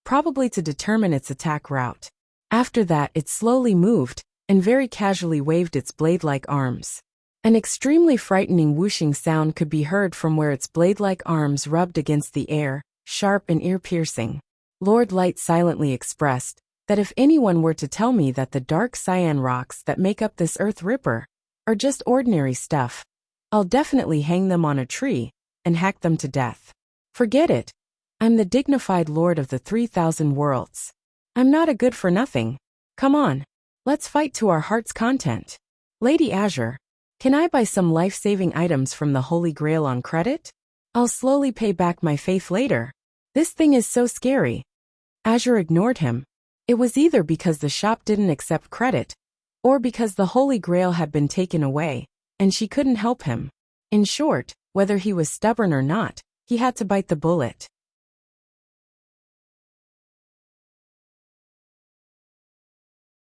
probably to determine its attack route. After that, it slowly moved and very casually waved its blade-like arms. An extremely frightening whooshing sound could be heard from where its blade-like arms rubbed against the air, sharp and ear-piercing. Lord Light silently expressed that if anyone were to tell me that the dark cyan rocks that make up this Earth Ripper are just ordinary stuff, I'll definitely hang them on a tree and hack them to death. Forget it. I'm the dignified lord of the 3,000 worlds. I'm not a good-for-nothing. Come on, let's fight to our heart's content. Lady Azure, can I buy some life-saving items from the Holy Grail on credit? I'll slowly pay back my faith later. This thing is so scary. Azure ignored him. It was either because the shop didn't accept credit, or because the Holy Grail had been taken away, and she couldn't help him. In short, whether he was stubborn or not, he had to bite the bullet.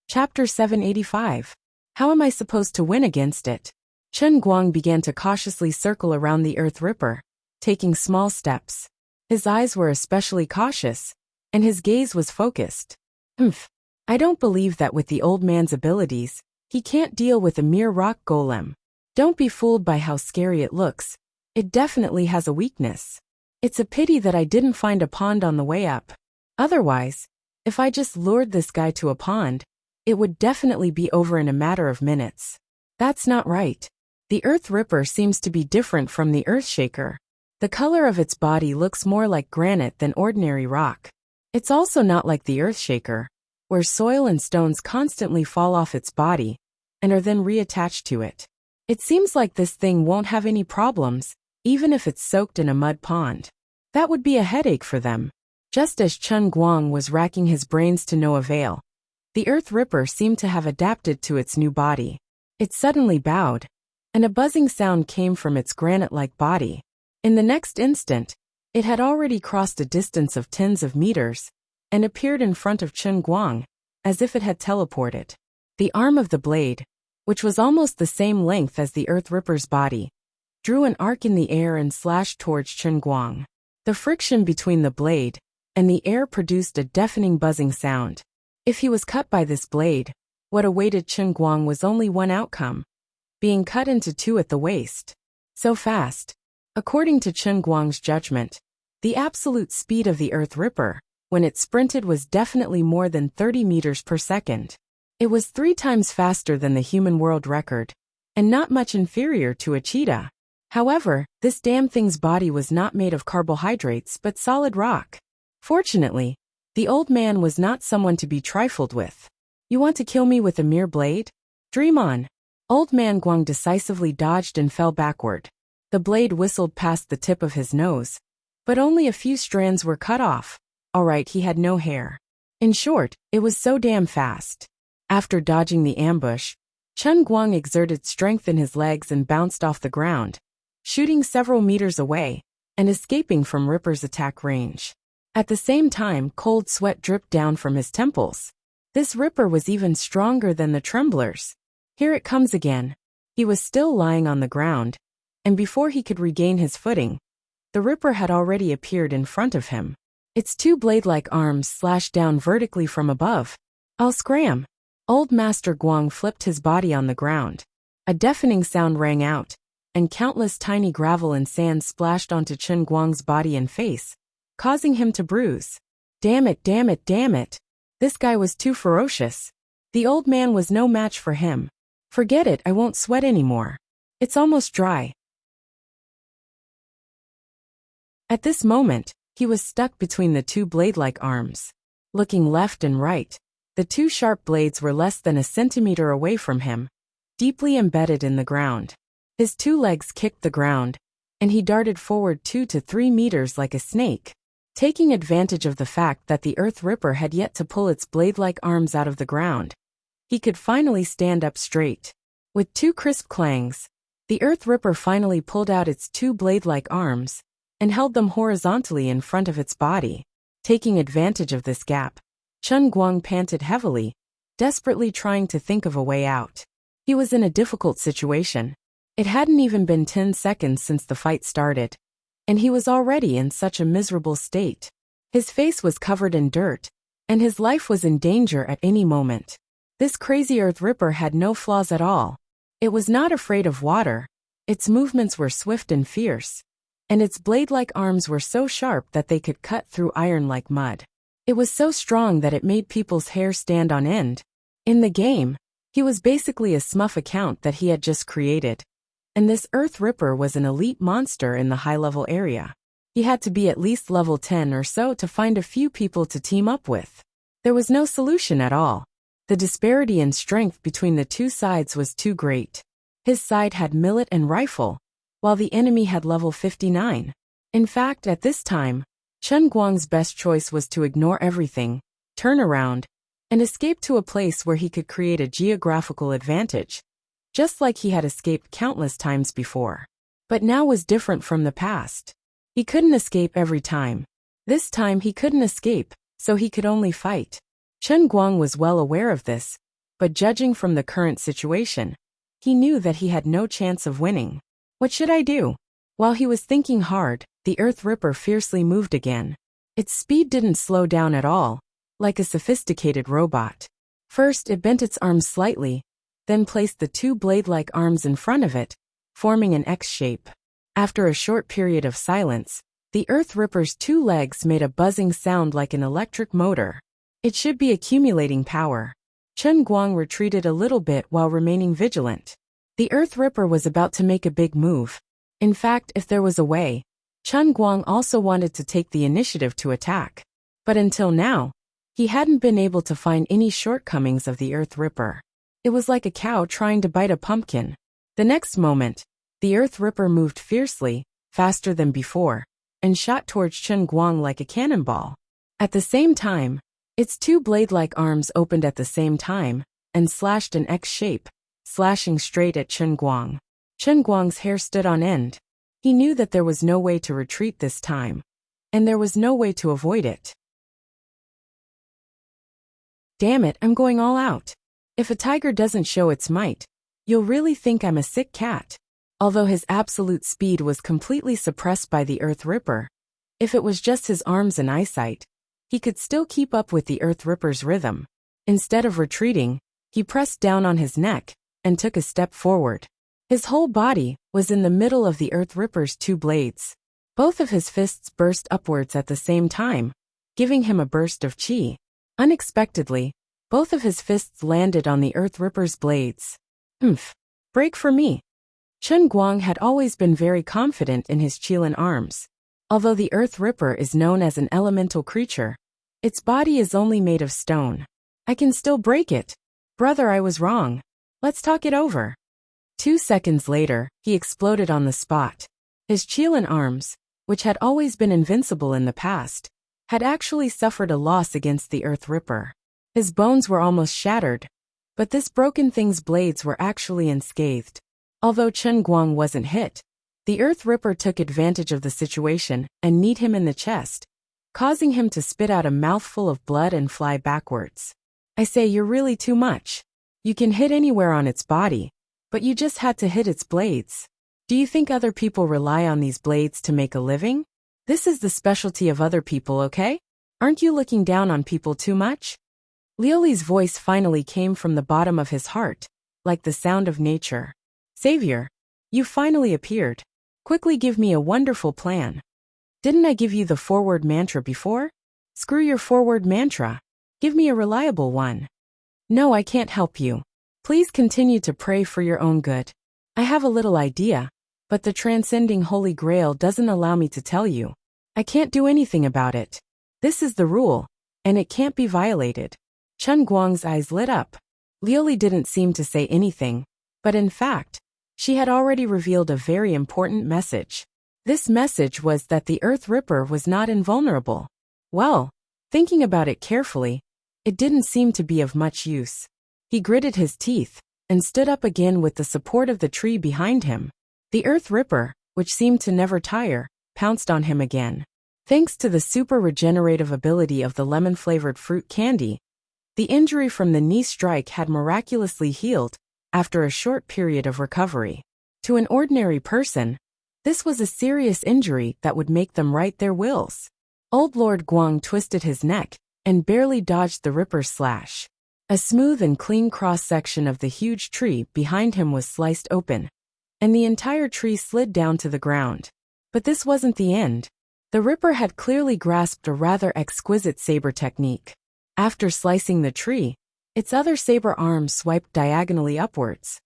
Chapter 785. How am I supposed to win against it? Chen Guang began to cautiously circle around the Earth Ripper, taking small steps. His eyes were especially cautious, and his gaze was focused. I don't believe that with the old man's abilities, he can't deal with a mere rock golem. Don't be fooled by how scary it looks. It definitely has a weakness. It's a pity that I didn't find a pond on the way up. Otherwise, if I just lured this guy to a pond, it would definitely be over in a matter of minutes. That's not right. The Earth Ripper seems to be different from the Earthshaker. The color of its body looks more like granite than ordinary rock. It's also not like the Earthshaker, where soil and stones constantly fall off its body and are then reattached to it. It seems like this thing won't have any problems, even if it's soaked in a mud pond. That would be a headache for them. Just as Chen Guang was racking his brains to no avail, the Earth Ripper seemed to have adapted to its new body. It suddenly bowed, and a buzzing sound came from its granite-like body. In the next instant, it had already crossed a distance of tens of meters and appeared in front of Chen Guang, as if it had teleported. The arm of the blade, which was almost the same length as the Earth Ripper's body, drew an arc in the air and slashed towards Chen Guang. The friction between the blade and the air produced a deafening buzzing sound. If he was cut by this blade, what awaited Chen Guang was only one outcome: being cut into two at the waist. So fast. According to Chen Guang's judgment, the absolute speed of the Earth Ripper, when it sprinted, was definitely more than 30 meters per second. It was 3 times faster than the human world record, and not much inferior to a cheetah. However, this damn thing's body was not made of carbohydrates but solid rock. Fortunately, the old man was not someone to be trifled with. You want to kill me with a mere blade? Dream on. Old man Guang decisively dodged and fell backward. The blade whistled past the tip of his nose, but only a few strands were cut off. Alright, he had no hair. In short, it was so damn fast. After dodging the ambush, Chen Guang exerted strength in his legs and bounced off the ground, shooting several meters away and escaping from Ripper's attack range. At the same time, cold sweat dripped down from his temples. This Ripper was even stronger than the Tremblers. Here it comes again. He was still lying on the ground, and before he could regain his footing, the Ripper had already appeared in front of him. Its 2 blade-like arms slashed down vertically from above. I'll scram. Old Master Guang flipped his body on the ground. A deafening sound rang out, and countless tiny gravel and sand splashed onto Chen Guang's body and face, causing him to bruise. Damn it, damn it, damn it. This guy was too ferocious. The old man was no match for him. Forget it, I won't sweat anymore. It's almost dry. At this moment, he was stuck between the 2 blade-like arms. Looking left and right, the 2 sharp blades were less than a centimeter away from him, deeply embedded in the ground. His 2 legs kicked the ground, and he darted forward 2 to 3 meters like a snake. Taking advantage of the fact that the Earth Ripper had yet to pull its blade-like arms out of the ground, he could finally stand up straight. With 2 crisp clangs, the Earth Ripper finally pulled out its 2 blade-like arms and held them horizontally in front of its body. Taking advantage of this gap, Chen Guang panted heavily, desperately trying to think of a way out. He was in a difficult situation. It hadn't even been 10 seconds since the fight started, and he was already in such a miserable state. His face was covered in dirt, and his life was in danger at any moment. This crazy Earth Ripper had no flaws at all. It was not afraid of water. Its movements were swift and fierce. And its blade-like arms were so sharp that they could cut through iron like mud. It was so strong that it made people's hair stand on end. In the game, he was basically a smurf account that he had just created. And this Earth Ripper was an elite monster in the high-level area. He had to be at least level 10 or so to find a few people to team up with. There was no solution at all. The disparity in strength between the two sides was too great. His side had millet and rifle, while the enemy had level 59. In fact, at this time, Chen Guang's best choice was to ignore everything, turn around, and escape to a place where he could create a geographical advantage, just like he had escaped countless times before. But now was different from the past. He couldn't escape every time. This time he couldn't escape, so he could only fight. Chen Guang was well aware of this, but judging from the current situation, he knew that he had no chance of winning. What should I do? While he was thinking hard, the Earth Ripper fiercely moved again. Its speed didn't slow down at all, like a sophisticated robot. First, it bent its arms slightly, then placed the two blade-like arms in front of it, forming an X shape. After a short period of silence, the Earth Ripper's two legs made a buzzing sound like an electric motor. It should be accumulating power. Chen Guang retreated a little bit while remaining vigilant. The Earth Ripper was about to make a big move. In fact, if there was a way, Chen Guang also wanted to take the initiative to attack. But until now, he hadn't been able to find any shortcomings of the Earth Ripper. It was like a cow trying to bite a pumpkin. The next moment, the Earth Ripper moved fiercely, faster than before, and shot towards Chen Guang like a cannonball. At the same time, its two blade-like arms opened at the same time, and slashed an X shape, slashing straight at Chen Guang. Chen Guang's hair stood on end. He knew that there was no way to retreat this time, and there was no way to avoid it. Damn it, I'm going all out. If a tiger doesn't show its might, you'll really think I'm a sick cat. Although his absolute speed was completely suppressed by the Earth Ripper, if it was just his arms and eyesight, he could still keep up with the Earth Ripper's rhythm. Instead of retreating, he pressed down on his neck and took a step forward. His whole body was in the middle of the Earth Ripper's two blades. Both of his fists burst upwards at the same time, giving him a burst of chi. Unexpectedly, both of his fists landed on the Earth Ripper's blades. Break for me. Chen Guang had always been very confident in his Qilin arms. Although the Earth Ripper is known as an elemental creature, its body is only made of stone. I can still break it. Brother, I was wrong. Let's talk it over. 2 seconds later, he exploded on the spot. His Qilin arms, which had always been invincible in the past, had actually suffered a loss against the Earth Ripper. His bones were almost shattered, but this broken thing's blades were actually unscathed. Although Chen Guang wasn't hit, the Earth Ripper took advantage of the situation and kneed him in the chest, causing him to spit out a mouthful of blood and fly backwards. I say, you're really too much. You can hit anywhere on its body, but you just had to hit its blades. Do you think other people rely on these blades to make a living? This is the specialty of other people, okay? Aren't you looking down on people too much? Liuli's voice finally came from the bottom of his heart, like the sound of nature. Savior, you finally appeared. Quickly give me a wonderful plan. Didn't I give you the forward mantra before? Screw your forward mantra. Give me a reliable one. No, I can't help you. Please continue to pray for your own good. I have a little idea, but the transcending Holy Grail doesn't allow me to tell you. I can't do anything about it. This is the rule, and it can't be violated. Chen Guang's eyes lit up. Liuli didn't seem to say anything, but in fact, she had already revealed a very important message. This message was that the Earth Ripper was not invulnerable. Well, thinking about it carefully, it didn't seem to be of much use. He gritted his teeth and stood up again with the support of the tree behind him. The Earth Ripper, which seemed to never tire, pounced on him again. Thanks to the super regenerative ability of the lemon-flavored fruit candy, the injury from the knee strike had miraculously healed after a short period of recovery. To an ordinary person, this was a serious injury that would make them write their wills. Old Lord Guang twisted his neck and barely dodged the Ripper's slash. A smooth and clean cross-section of the huge tree behind him was sliced open, and the entire tree slid down to the ground. But this wasn't the end. The Ripper had clearly grasped a rather exquisite saber technique. After slicing the tree, its other saber arm swiped diagonally upwards.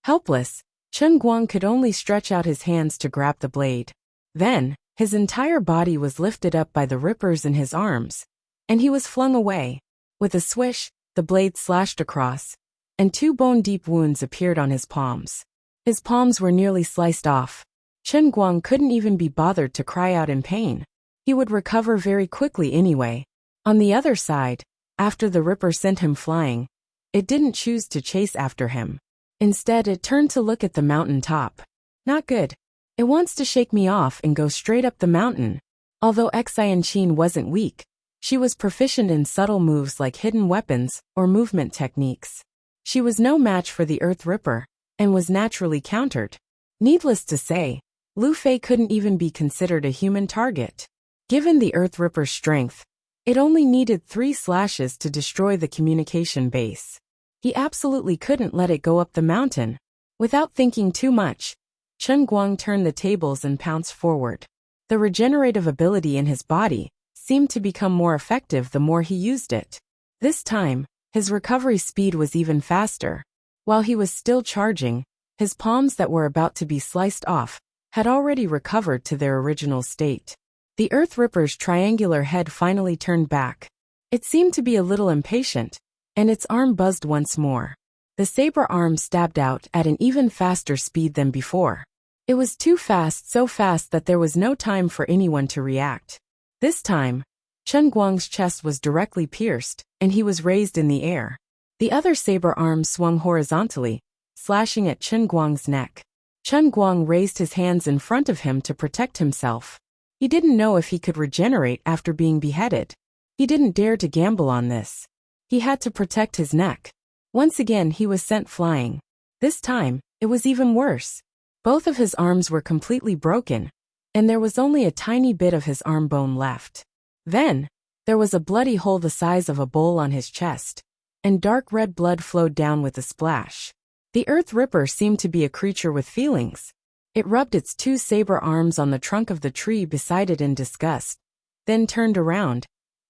Helpless, Chen Guang could only stretch out his hands to grab the blade. Then, his entire body was lifted up by the rippers in his arms, and he was flung away. With a swish, the blade slashed across, and 2 bone-deep wounds appeared on his palms. His palms were nearly sliced off. Chen Guang couldn't even be bothered to cry out in pain. He would recover very quickly anyway. On the other side, after the Ripper sent him flying, it didn't choose to chase after him. Instead, it turned to look at the mountain top. Not good. It wants to shake me off and go straight up the mountain. Although Xianqin wasn't weak, she was proficient in subtle moves like hidden weapons or movement techniques. She was no match for the Earth Ripper, and was naturally countered. Needless to say, Lu Fei couldn't even be considered a human target. Given the Earth Ripper's strength, it only needed 3 slashes to destroy the communication base. He absolutely couldn't let it go up the mountain. Without thinking too much, Chen Guang turned the tables and pounced forward. The regenerative ability in his body seemed to become more effective the more he used it. This time, his recovery speed was even faster. While he was still charging, his palms that were about to be sliced off had already recovered to their original state. The Earth Ripper's triangular head finally turned back. It seemed to be a little impatient, and its arm buzzed once more. The saber arm stabbed out at an even faster speed than before. It was too fast, so fast that there was no time for anyone to react. This time, Chen Guang's chest was directly pierced, and he was raised in the air. The other saber arm swung horizontally, slashing at Chen Guang's neck. Chen Guang raised his hands in front of him to protect himself. He didn't know if he could regenerate after being beheaded. He didn't dare to gamble on this. He had to protect his neck. Once again he was sent flying. This time, it was even worse. Both of his arms were completely broken, and there was only a tiny bit of his arm bone left. Then, there was a bloody hole the size of a bowl on his chest, and dark red blood flowed down with a splash. The Earth Ripper seemed to be a creature with feelings. It rubbed its 2 saber arms on the trunk of the tree beside it in disgust, then turned around,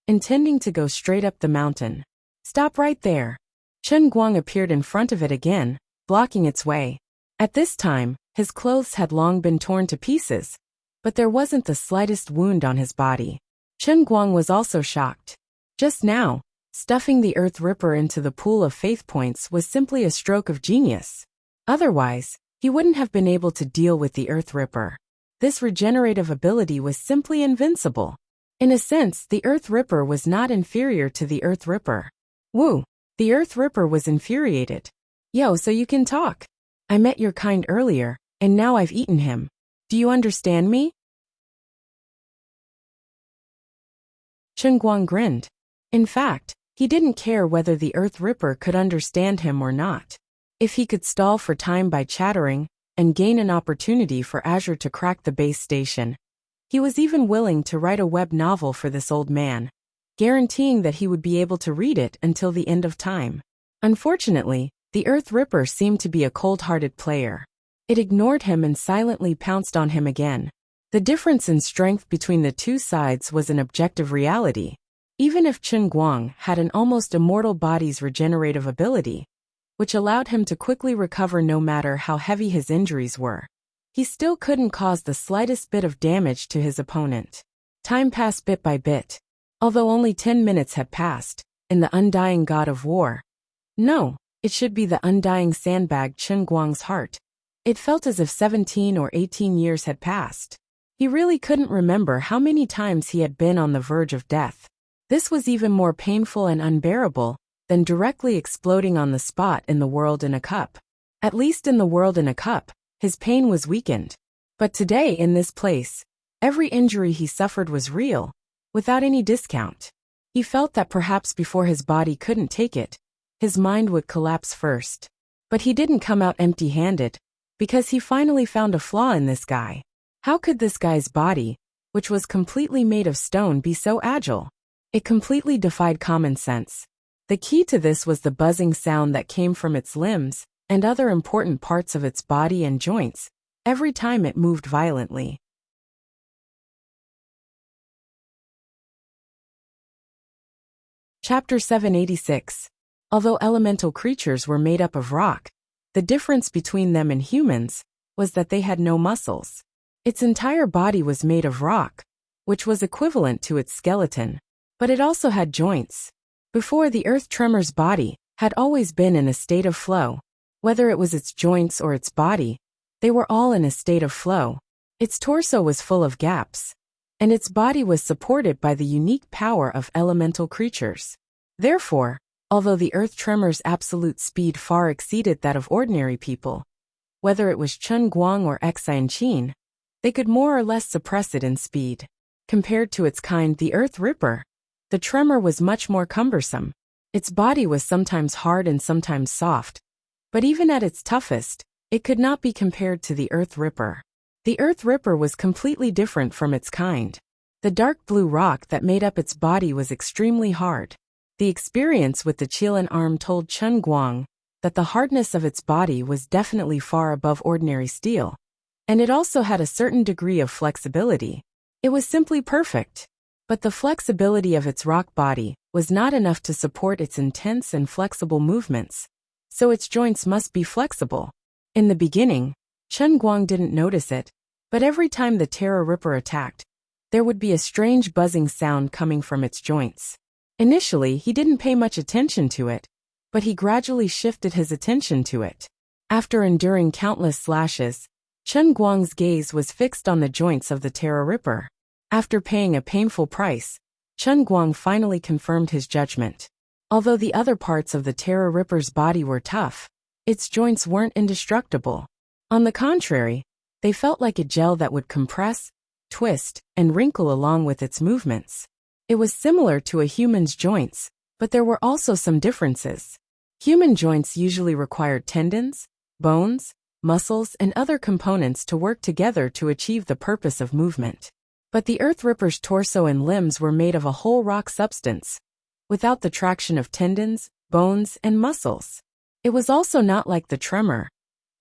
intending to go straight up the mountain. Stop right there. Chen Guang appeared in front of it again, blocking its way. At this time, his clothes had long been torn to pieces, but there wasn't the slightest wound on his body. Chen Guang was also shocked. Just now, stuffing the Earth Ripper into the pool of faith points was simply a stroke of genius. Otherwise, he wouldn't have been able to deal with the Earth Ripper. This regenerative ability was simply invincible. In a sense, the Earth Ripper was not inferior to the Earth Ripper. Woo! The Earth Ripper was infuriated. Yo, so you can talk. I met your kind earlier, and now I've eaten him. Do you understand me? Chen Guang grinned. In fact, he didn't care whether the Earth Ripper could understand him or not. If he could stall for time by chattering, and gain an opportunity for Azure to crack the base station, he was even willing to write a web novel for this old man, guaranteeing that he would be able to read it until the end of time. Unfortunately, the Earth Ripper seemed to be a cold-hearted player. It ignored him and silently pounced on him again. The difference in strength between the 2 sides was an objective reality. Even if Chen Guang had an almost immortal body's regenerative ability, which allowed him to quickly recover no matter how heavy his injuries were, he still couldn't cause the slightest bit of damage to his opponent. Time passed bit by bit. Although only 10 minutes had passed, in the undying god of war. No, it should be the undying sandbag Chen Guang's heart. It felt as if 17 or 18 years had passed. He really couldn't remember how many times he had been on the verge of death. This was even more painful and unbearable than directly exploding on the spot in the World in a Cup. At least in the World in a Cup, his pain was weakened. But today in this place, every injury he suffered was real, without any discount. He felt that perhaps before his body couldn't take it, his mind would collapse first. But he didn't come out empty-handed, because he finally found a flaw in this guy. How could this guy's body, which was completely made of stone, be so agile? It completely defied common sense. The key to this was the buzzing sound that came from its limbs and other important parts of its body and joints every time it moved violently. Chapter 786. Although elemental creatures were made up of rock, the difference between them and humans was that they had no muscles. Its entire body was made of rock, which was equivalent to its skeleton, but it also had joints. Before, the earth tremor's body had always been in a state of flow. Whether it was its joints or its body, they were all in a state of flow. Its torso was full of gaps, and its body was supported by the unique power of elemental creatures. Therefore, although the earth tremor's absolute speed far exceeded that of ordinary people, whether it was Chen Guang or Xian Qin, they could more or less suppress it in speed. Compared to its kind, the Earth Ripper, the tremor was much more cumbersome. Its body was sometimes hard and sometimes soft, but even at its toughest, it could not be compared to the Earth Ripper. The Earth Ripper was completely different from its kind. The dark blue rock that made up its body was extremely hard. The experience with the Qilan arm told Chen Guang that the hardness of its body was definitely far above ordinary steel, and it also had a certain degree of flexibility. It was simply perfect. But the flexibility of its rock body was not enough to support its intense and flexible movements, so its joints must be flexible. In the beginning, Chen Guang didn't notice it, but every time the Terra Ripper attacked, there would be a strange buzzing sound coming from its joints. Initially, he didn't pay much attention to it, but he gradually shifted his attention to it. After enduring countless slashes, Chen Guang's gaze was fixed on the joints of the Terra Ripper. After paying a painful price, Chen Guang finally confirmed his judgment. Although the other parts of the Terra Ripper's body were tough, its joints weren't indestructible. On the contrary, they felt like a gel that would compress, twist, and wrinkle along with its movements. It was similar to a human's joints, but there were also some differences. Human joints usually required tendons, bones, muscles, and other components to work together to achieve the purpose of movement. But the Earth Ripper's torso and limbs were made of a whole rock substance, without the traction of tendons, bones, and muscles. It was also not like the tremor,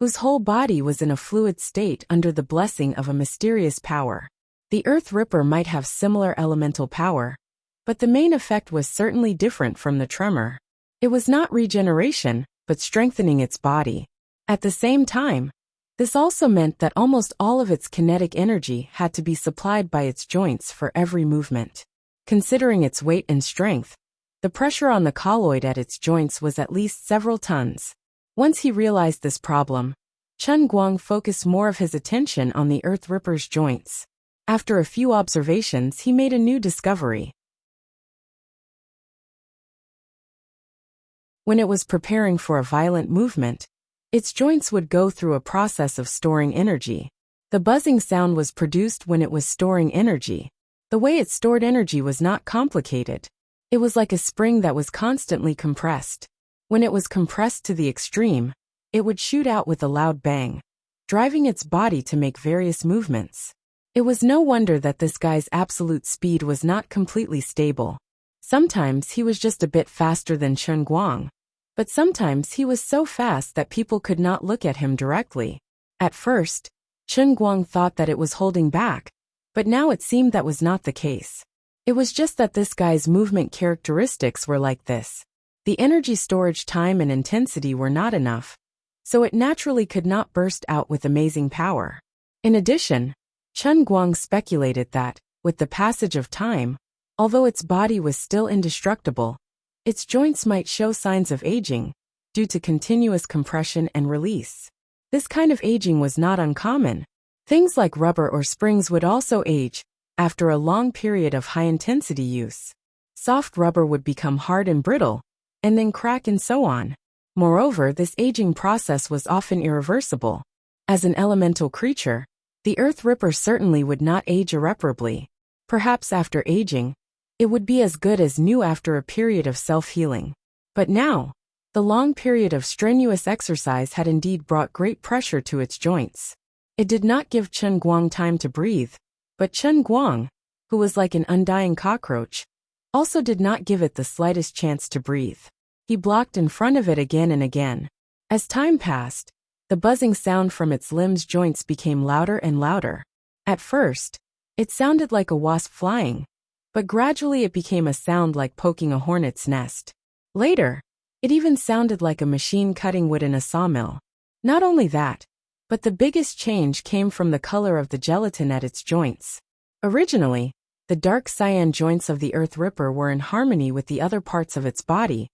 whose whole body was in a fluid state under the blessing of a mysterious power. The Earth Ripper might have similar elemental power, but the main effect was certainly different from the tremor. It was not regeneration, but strengthening its body. At the same time, this also meant that almost all of its kinetic energy had to be supplied by its joints for every movement. Considering its weight and strength, the pressure on the colloid at its joints was at least several tons. Once he realized this problem, Chen Guang focused more of his attention on the Earth Ripper's joints. After a few observations, he made a new discovery. When it was preparing for a violent movement, its joints would go through a process of storing energy. The buzzing sound was produced when it was storing energy. The way it stored energy was not complicated. It was like a spring that was constantly compressed. When it was compressed to the extreme, it would shoot out with a loud bang, driving its body to make various movements. It was no wonder that this guy's absolute speed was not completely stable. Sometimes he was just a bit faster than Chen Guang, but sometimes he was so fast that people could not look at him directly. At first, Chen Guang thought that it was holding back, but now it seemed that was not the case. It was just that this guy's movement characteristics were like this. The energy storage time and intensity were not enough, so it naturally could not burst out with amazing power. In addition, Chen Guang speculated that, with the passage of time, although its body was still indestructible, its joints might show signs of aging, due to continuous compression and release. This kind of aging was not uncommon. Things like rubber or springs would also age, after a long period of high-intensity use. Soft rubber would become hard and brittle, and then crack and so on. Moreover, this aging process was often irreversible. As an elemental creature, the Earth Ripper certainly would not age irreparably. Perhaps after aging, it would be as good as new after a period of self-healing. But now, the long period of strenuous exercise had indeed brought great pressure to its joints. It did not give Chen Guang time to breathe, but Chen Guang, who was like an undying cockroach, also did not give it the slightest chance to breathe. He blocked in front of it again and again. As time passed, the buzzing sound from its limbs' joints became louder and louder. At first, it sounded like a wasp flying, but gradually it became a sound like poking a hornet's nest. Later, it even sounded like a machine cutting wood in a sawmill. Not only that, but the biggest change came from the color of the gelatin at its joints. Originally, the dark cyan joints of the Earth Ripper were in harmony with the other parts of its body,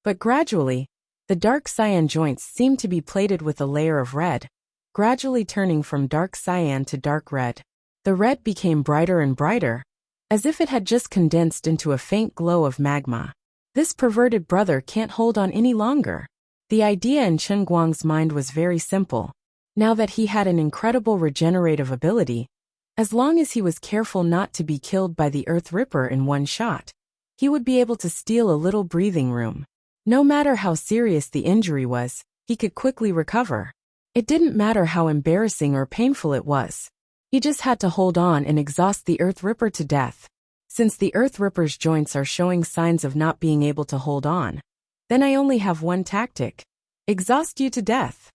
but gradually, the dark cyan joints seemed to be plated with a layer of red, gradually turning from dark cyan to dark red. The red became brighter and brighter, as if it had just condensed into a faint glow of magma. This perverted brother can't hold on any longer. The idea in Chen Guang's mind was very simple. Now that he had an incredible regenerative ability, as long as he was careful not to be killed by the Earth Ripper in one shot, he would be able to steal a little breathing room. No matter how serious the injury was, he could quickly recover. It didn't matter how embarrassing or painful it was. He just had to hold on and exhaust the Earth Ripper to death. Since the Earth Ripper's joints are showing signs of not being able to hold on, then I only have one tactic. Exhaust you to death.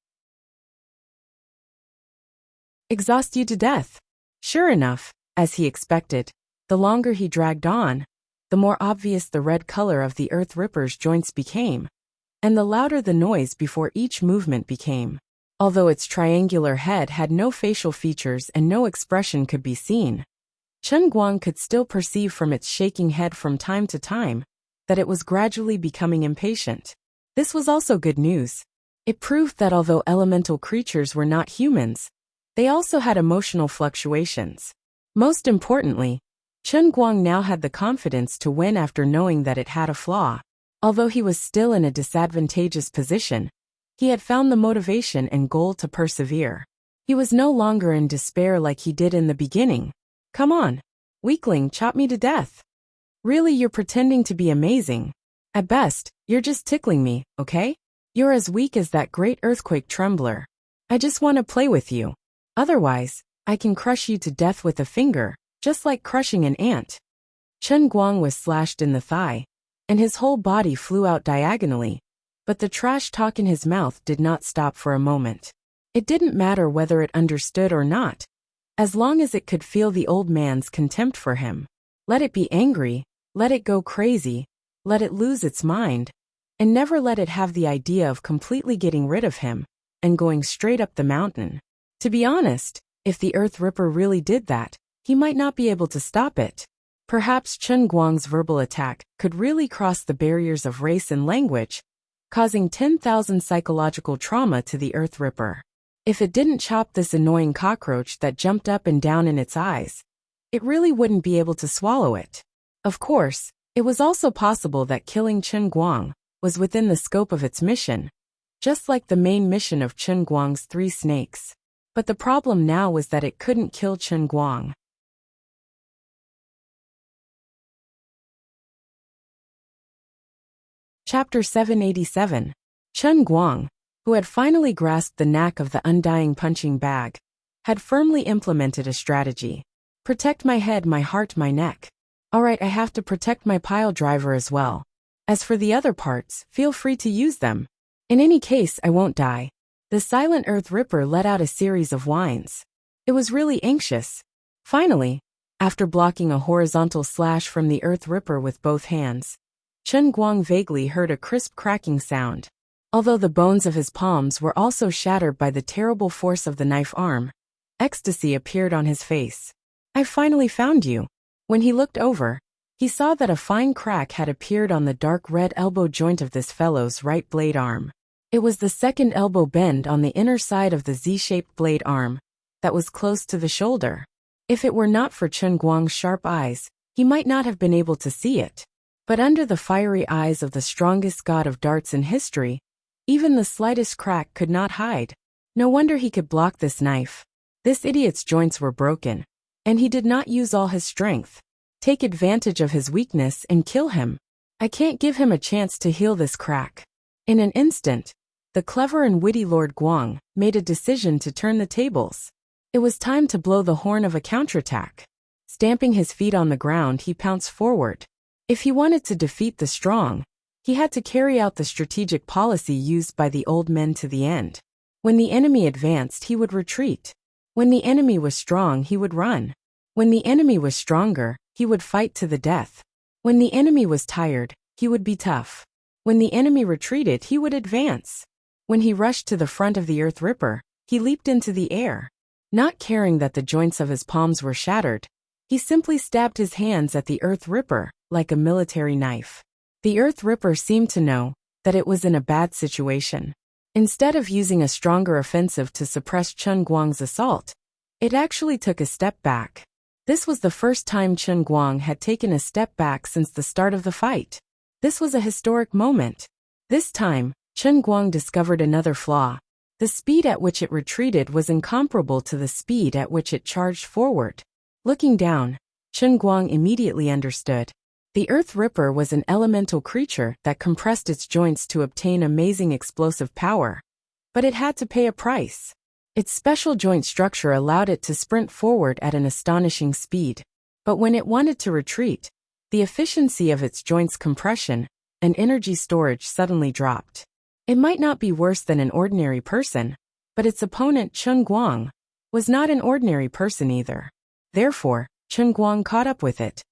Exhaust you to death. Sure enough, as he expected, the longer he dragged on, the more obvious the red color of the Earth Ripper's joints became, and the louder the noise before each movement became. Although its triangular head had no facial features and no expression could be seen, Chen Guang could still perceive from its shaking head from time to time that it was gradually becoming impatient. This was also good news. It proved that although elemental creatures were not humans, they also had emotional fluctuations. Most importantly, Chen Guang now had the confidence to win after knowing that it had a flaw. Although he was still in a disadvantageous position, he had found the motivation and goal to persevere. He was no longer in despair like he did in the beginning. Come on, weakling, chop me to death. Really, you're pretending to be amazing. At best, you're just tickling me, okay? You're as weak as that great earthquake trembler. I just want to play with you. Otherwise, I can crush you to death with a finger, just like crushing an ant. Chen Guang was slashed in the thigh, and his whole body flew out diagonally, but the trash talk in his mouth did not stop for a moment. It didn't matter whether it understood or not, as long as it could feel the old man's contempt for him. Let it be angry, let it go crazy, let it lose its mind, and never let it have the idea of completely getting rid of him and going straight up the mountain. To be honest, if the Earth Ripper really did that, he might not be able to stop it. Perhaps Chen Guang's verbal attack could really cross the barriers of race and language, causing 10,000 psychological trauma to the Earth Ripper. If it didn't chop this annoying cockroach that jumped up and down in its eyes, it really wouldn't be able to swallow it. Of course, it was also possible that killing Chen Guang was within the scope of its mission, just like the main mission of Chen Guang's 3 snakes. But the problem now was that it couldn't kill Chen Guang. Chapter 787. Chen Guang, who had finally grasped the knack of the undying punching bag, had firmly implemented a strategy. Protect my head, my heart, my neck. Alright, I have to protect my pile driver as well. As for the other parts, feel free to use them. In any case, I won't die. The silent Earth Ripper let out a series of whines. It was really anxious. Finally, after blocking a horizontal slash from the Earth Ripper with both hands, Chen Guang vaguely heard a crisp cracking sound. Although the bones of his palms were also shattered by the terrible force of the knife arm, ecstasy appeared on his face. I finally found you. When he looked over, he saw that a fine crack had appeared on the dark red elbow joint of this fellow's right blade arm. It was the second elbow bend on the inner side of the Z-shaped blade arm that was close to the shoulder. If it were not for Chen Guang's sharp eyes, he might not have been able to see it. But under the fiery eyes of the strongest god of darts in history, even the slightest crack could not hide. No wonder he could block this knife. This idiot's joints were broken, and he did not use all his strength. Take advantage of his weakness and kill him. I can't give him a chance to heal this crack. In an instant, the clever and witty Lord Guang made a decision to turn the tables. It was time to blow the horn of a counterattack. Stamping his feet on the ground, he pounced forward. If he wanted to defeat the strong, he had to carry out the strategic policy used by the old men to the end. When the enemy advanced, he would retreat. When the enemy was strong, he would run. When the enemy was stronger, he would fight to the death. When the enemy was tired, he would be tough. When the enemy retreated, he would advance. When he rushed to the front of the Earth Ripper, he leaped into the air. Not caring that the joints of his palms were shattered, he simply stabbed his hands at the Earth Ripper like a military knife. The Earth Ripper seemed to know that it was in a bad situation. Instead of using a stronger offensive to suppress Chen Guang's assault, it actually took a step back. This was the first time Chen Guang had taken a step back since the start of the fight. This was a historic moment. This time, Chen Guang discovered another flaw. The speed at which it retreated was incomparable to the speed at which it charged forward. Looking down, Chen Guang immediately understood. The Earth Ripper was an elemental creature that compressed its joints to obtain amazing explosive power. But it had to pay a price. Its special joint structure allowed it to sprint forward at an astonishing speed. But when it wanted to retreat, the efficiency of its joints' compression and energy storage suddenly dropped. It might not be worse than an ordinary person, but its opponent Chen Guang was not an ordinary person either. Therefore, Chen Guang caught up with it.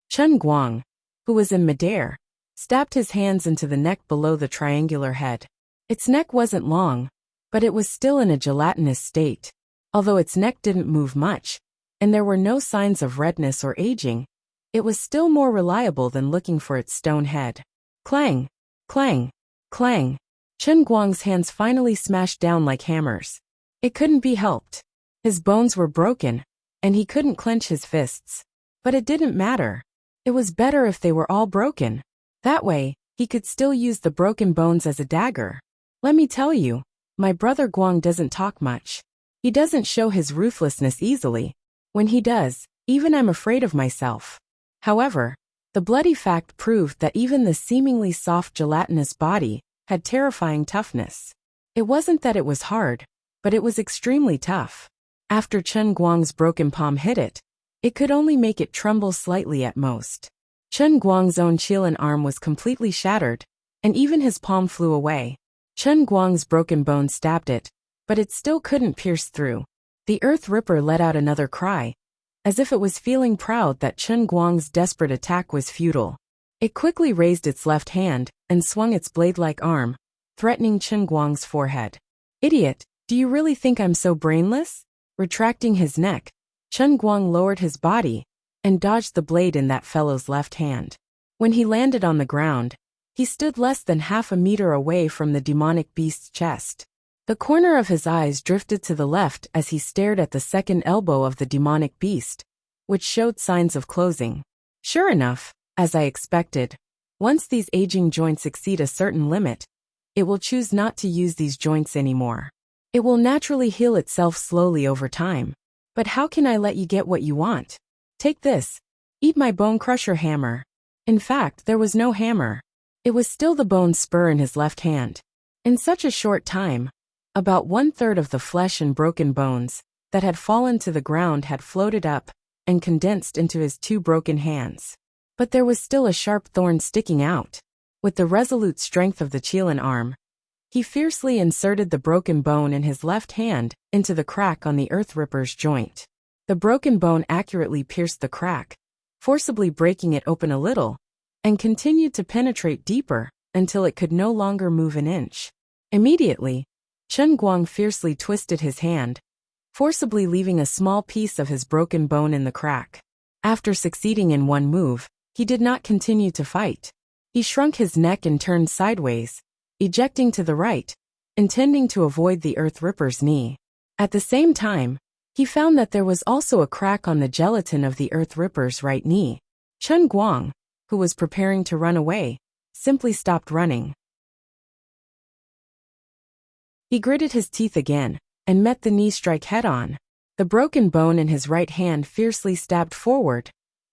Chen Guang, who was in midair, stabbed his hands into the neck below the triangular head. Its neck wasn't long, but it was still in a gelatinous state. Although its neck didn't move much, and there were no signs of redness or aging, it was still more reliable than looking for its stone head. Clang! Clang! Clang! Chen Guang's hands finally smashed down like hammers. It couldn't be helped. His bones were broken, and he couldn't clench his fists. But it didn't matter. It was better if they were all broken. That way, he could still use the broken bones as a dagger. Let me tell you, my brother Guang doesn't talk much. He doesn't show his ruthlessness easily. When he does, even I'm afraid of myself. However, the bloody fact proved that even the seemingly soft gelatinous body had terrifying toughness. It wasn't that it was hard, but it was extremely tough. After Chen Guang's broken palm hit it, it could only make it tremble slightly at most. Chen Guang's own Qilin arm was completely shattered, and even his palm flew away. Chen Guang's broken bone stabbed it, but it still couldn't pierce through. The Earth Ripper let out another cry, as if it was feeling proud that Chen Guang's desperate attack was futile. It quickly raised its left hand and swung its blade-like arm, threatening Chen Guang's forehead. Idiot, do you really think I'm so brainless? Retracting his neck, Chen Guang lowered his body and dodged the blade in that fellow's left hand. When he landed on the ground, he stood less than half a meter away from the demonic beast's chest. The corner of his eyes drifted to the left as he stared at the second elbow of the demonic beast, which showed signs of closing. Sure enough, as I expected, once these aging joints exceed a certain limit, it will choose not to use these joints anymore. It will naturally heal itself slowly over time. But how can I let you get what you want? Take this. Eat my bone crusher hammer. In fact, there was no hammer. It was still the bone spur in his left hand. In such a short time, about 1/3 of the flesh and broken bones that had fallen to the ground had floated up and condensed into his two broken hands. But there was still a sharp thorn sticking out. With the resolute strength of the Qilin arm, he fiercely inserted the broken bone in his left hand into the crack on the Earth Ripper's joint. The broken bone accurately pierced the crack, forcibly breaking it open a little, and continued to penetrate deeper until it could no longer move an inch. Immediately, Chen Guang fiercely twisted his hand, forcibly leaving a small piece of his broken bone in the crack. After succeeding in one move, he did not continue to fight. He shrunk his neck and turned sideways, ejecting to the right, intending to avoid the Earth Ripper's knee. At the same time, he found that there was also a crack on the gelatin of the Earth Ripper's right knee. Chen Guang, who was preparing to run away, simply stopped running. He gritted his teeth again, and met the knee strike head-on. The broken bone in his right hand fiercely stabbed forward,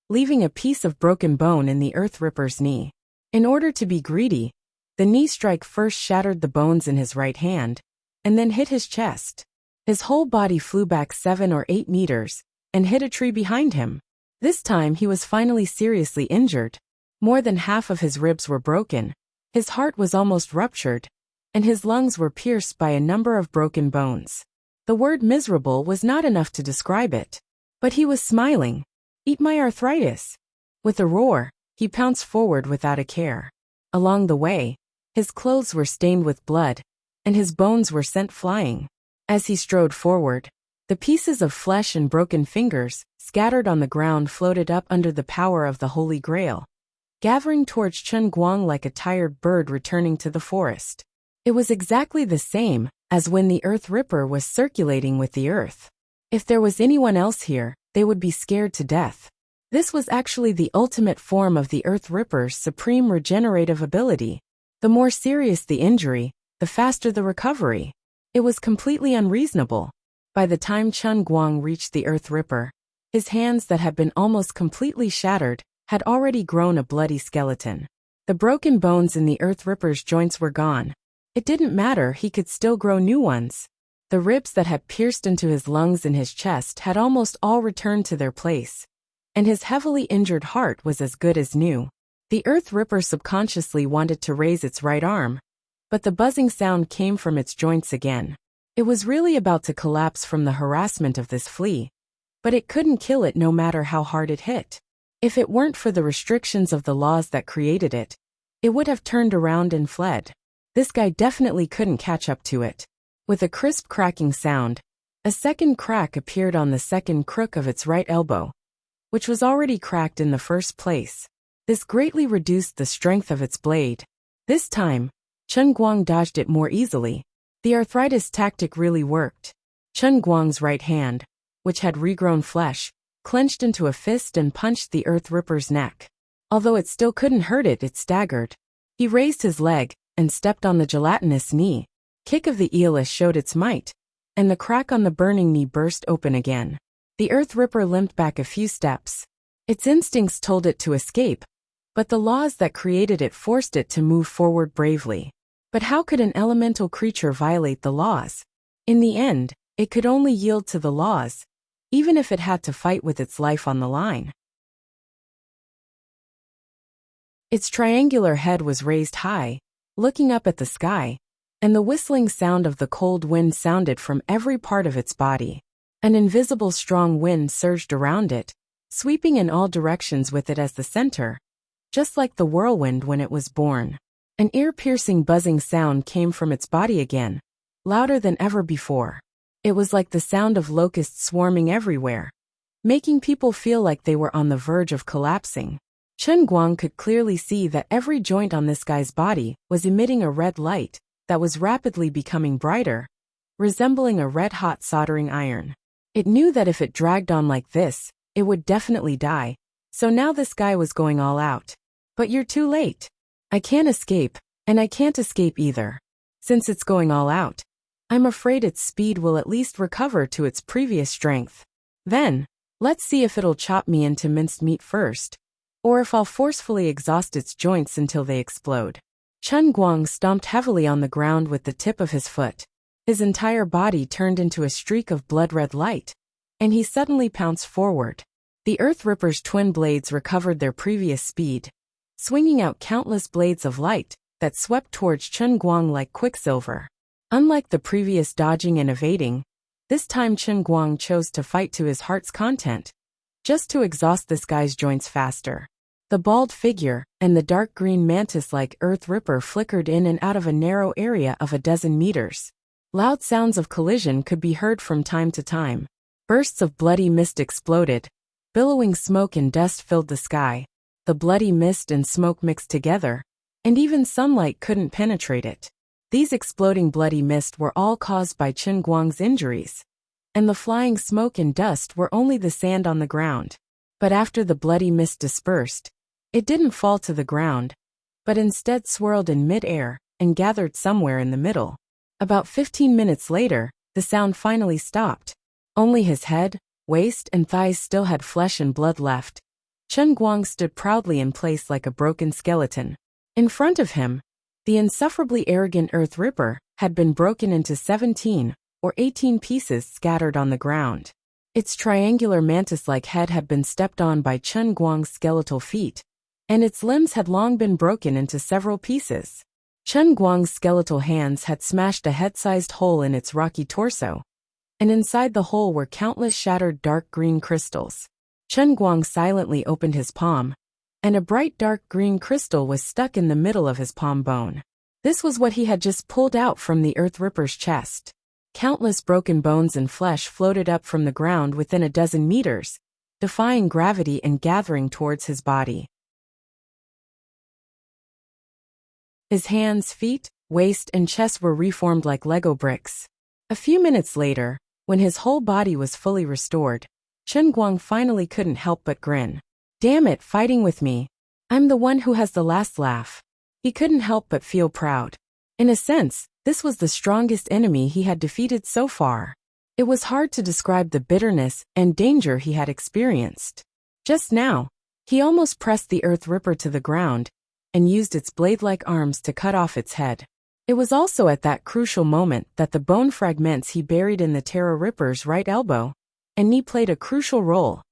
leaving a piece of broken bone in the Earth Ripper's knee. In order to be greedy, the knee strike first shattered the bones in his right hand, and then hit his chest. His whole body flew back 7 or 8 meters, and hit a tree behind him. This time he was finally seriously injured. More than half of his ribs were broken, his heart was almost ruptured, and his lungs were pierced by a number of broken bones. The word miserable was not enough to describe it. But he was smiling. Eat my arthritis. With a roar, he pounced forward without a care. Along the way, his clothes were stained with blood, and his bones were sent flying. As he strode forward, the pieces of flesh and broken fingers, scattered on the ground, floated up under the power of the Holy Grail, gathering towards Chen Guang like a tired bird returning to the forest. It was exactly the same as when the Earth Ripper was circulating with the Earth. If there was anyone else here, they would be scared to death. This was actually the ultimate form of the Earth Ripper's supreme regenerative ability. The more serious the injury, the faster the recovery. It was completely unreasonable. By the time Chen Guang reached the Earth Ripper, his hands that had been almost completely shattered had already grown a bloody skeleton. The broken bones in the Earth Ripper's joints were gone. It didn't matter, he could still grow new ones. The ribs that had pierced into his lungs and his chest had almost all returned to their place, and his heavily injured heart was as good as new. The Earth Ripper subconsciously wanted to raise its right arm, but the buzzing sound came from its joints again. It was really about to collapse from the harassment of this flea, but it couldn't kill it no matter how hard it hit. If it weren't for the restrictions of the laws that created it, it would have turned around and fled. This guy definitely couldn't catch up to it. With a crisp cracking sound, a second crack appeared on the second crook of its right elbow, which was already cracked in the first place. This greatly reduced the strength of its blade. This time, Chen Guang dodged it more easily. The arthritis tactic really worked. Chen Guang's right hand, which had regrown flesh, clenched into a fist and punched the Earth Ripper's neck. Although it still couldn't hurt it, it staggered. He raised his leg and stepped on the gelatinous knee. Kick of the Aeolus showed its might, and the crack on the burning knee burst open again. The Earth Ripper limped back a few steps. Its instincts told it to escape, but the laws that created it forced it to move forward bravely. But how could an elemental creature violate the laws? In the end, it could only yield to the laws, even if it had to fight with its life on the line. Its triangular head was raised high, looking up at the sky, and the whistling sound of the cold wind sounded from every part of its body. An invisible strong wind surged around it, sweeping in all directions with it as the center, just like the whirlwind when it was born. An ear-piercing buzzing sound came from its body again, louder than ever before. It was like the sound of locusts swarming everywhere, making people feel like they were on the verge of collapsing. Chen Guang could clearly see that every joint on this guy's body was emitting a red light that was rapidly becoming brighter, resembling a red-hot soldering iron. It knew that if it dragged on like this, it would definitely die, so now this guy was going all out. But you're too late. I can't escape, and I can't escape either. Since it's going all out, I'm afraid its speed will at least recover to its previous strength. Then, let's see if it'll chop me into minced meat first, or if I'll forcefully exhaust its joints until they explode. Chen Guang stomped heavily on the ground with the tip of his foot. His entire body turned into a streak of blood-red light, and he suddenly pounced forward. The Earth Ripper's twin blades recovered their previous speed, swinging out countless blades of light that swept towards Chen Guang like quicksilver. Unlike the previous dodging and evading, this time Chen Guang chose to fight to his heart's content, just to exhaust this guy's joints faster. The bald figure and the dark green mantis-like Earth Ripper flickered in and out of a narrow area of a dozen meters. Loud sounds of collision could be heard from time to time. Bursts of bloody mist exploded. Billowing smoke and dust filled the sky. The bloody mist and smoke mixed together, and even sunlight couldn't penetrate it. These exploding bloody mist were all caused by Chen Guang's injuries, and the flying smoke and dust were only the sand on the ground. But after the bloody mist dispersed, it didn't fall to the ground, but instead swirled in mid-air and gathered somewhere in the middle. About 15 minutes later, the sound finally stopped. Only his head, waist, and thighs still had flesh and blood left. Chen Guang stood proudly in place like a broken skeleton. In front of him, the insufferably arrogant Earth Ripper had been broken into 17 or 18 pieces scattered on the ground. Its triangular mantis-like head had been stepped on by Chen Guang's skeletal feet, and its limbs had long been broken into several pieces. Chen Guang's skeletal hands had smashed a head-sized hole in its rocky torso, and inside the hole were countless shattered dark green crystals. Chen Guang silently opened his palm, and a bright dark green crystal was stuck in the middle of his palm bone. This was what he had just pulled out from the Earth Ripper's chest. Countless broken bones and flesh floated up from the ground within a dozen meters, defying gravity and gathering towards his body. His hands, feet, waist, and chest were reformed like Lego bricks. A few minutes later, when his whole body was fully restored, Chen Guang finally couldn't help but grin. Damn it, fighting with me. I'm the one who has the last laugh. He couldn't help but feel proud. In a sense, this was the strongest enemy he had defeated so far. It was hard to describe the bitterness and danger he had experienced. Just now, he almost pressed the Earth Ripper to the ground and used its blade-like arms to cut off its head. It was also at that crucial moment that the bone fragments he buried in the Terra Ripper's right elbow and knee played a crucial role,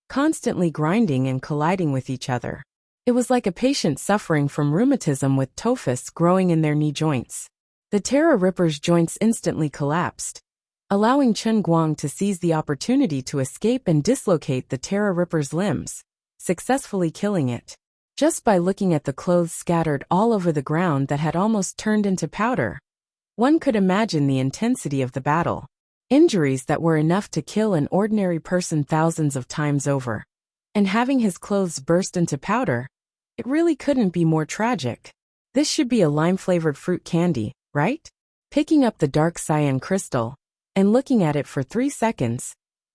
constantly grinding and colliding with each other. It was like a patient suffering from rheumatism with tophus growing in their knee joints. The Terra Ripper's joints instantly collapsed, allowing Chen Guang to seize the opportunity to escape and dislocate the Terra Ripper's limbs, successfully killing it. Just by looking at the clothes scattered all over the ground that had almost turned into powder, one could imagine the intensity of the battle. Injuries that were enough to kill an ordinary person thousands of times over. And having his clothes burst into powder, it really couldn't be more tragic. This should be a lime-flavored fruit candy, right? Picking up the dark cyan crystal and looking at it for 3 seconds,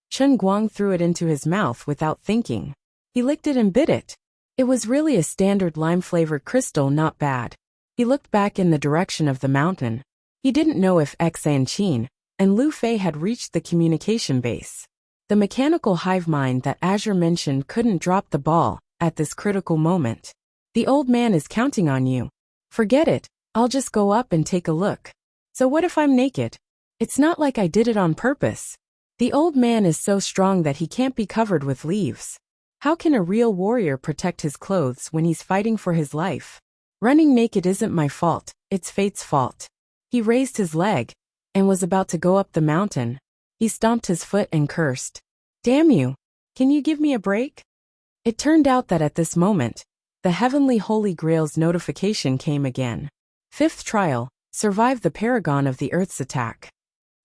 Chen Guang threw it into his mouth without thinking. He licked it and bit it. It was really a standard lime-flavored crystal, not bad. He looked back in the direction of the mountain. He didn't know if Xan Qin and Lu Fei had reached the communication base. The mechanical hive mind that Azure mentioned couldn't drop the ball at this critical moment. The old man is counting on you. Forget it, I'll just go up and take a look. So what if I'm naked? It's not like I did it on purpose. The old man is so strong that he can't be covered with leaves. How can a real warrior protect his clothes when he's fighting for his life? Running naked isn't my fault, it's fate's fault. He raised his leg and was about to go up the mountain. He stomped his foot and cursed. Damn you! Can you give me a break? It turned out that at this moment, the Heavenly Holy Grail's notification came again. 5th trial, survived the paragon of the Earth's attack.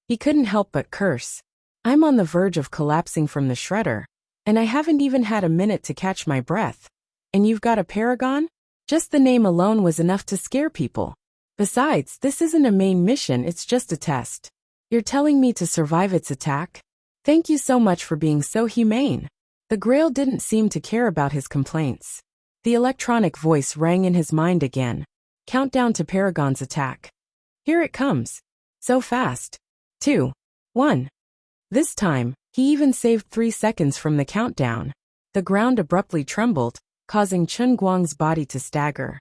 He couldn't help but curse. I'm on the verge of collapsing from the shredder, and I haven't even had a minute to catch my breath. And you've got a paragon? Just the name alone was enough to scare people. Besides, this isn't a main mission, it's just a test. You're telling me to survive its attack? Thank you so much for being so humane. The Grail didn't seem to care about his complaints. The electronic voice rang in his mind again. Countdown to Paragon's attack. Here it comes. So fast. 2, 1. This time, he even saved 3 seconds from the countdown. The ground abruptly trembled, causing Chen Guang's body to stagger.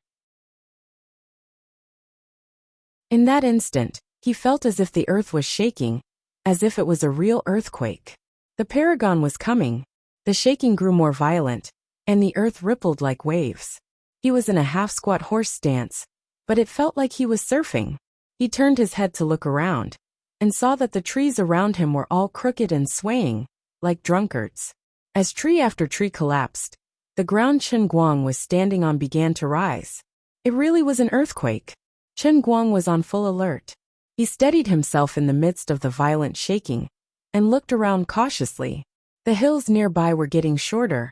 In that instant, he felt as if the earth was shaking, as if it was a real earthquake. The paragon was coming. The shaking grew more violent, and the earth rippled like waves. He was in a half-squat horse stance, but it felt like he was surfing. He turned his head to look around, and saw that the trees around him were all crooked and swaying, like drunkards. As tree after tree collapsed, the ground Chen Guang was standing on began to rise. It really was an earthquake. Chen Guang was on full alert. He steadied himself in the midst of the violent shaking, and looked around cautiously. The hills nearby were getting shorter,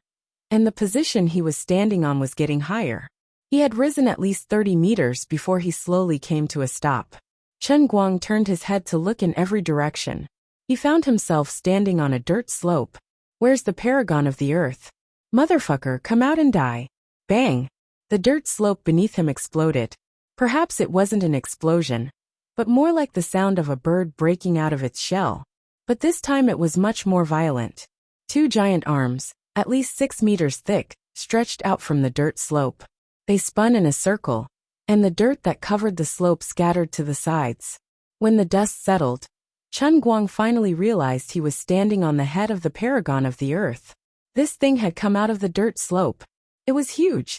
and the position he was standing on was getting higher. He had risen at least 30 meters before he slowly came to a stop. Chen Guang turned his head to look in every direction. He found himself standing on a dirt slope. Where's the paragon of the earth? Motherfucker, come out and die. Bang! The dirt slope beneath him exploded. Perhaps it wasn't an explosion, but more like the sound of a bird breaking out of its shell. But this time it was much more violent. 2 giant arms, at least 6 meters thick, stretched out from the dirt slope. They spun in a circle, and the dirt that covered the slope scattered to the sides. When the dust settled, Chen Guang finally realized he was standing on the head of the paragon of the earth. This thing had come out of the dirt slope. It was huge.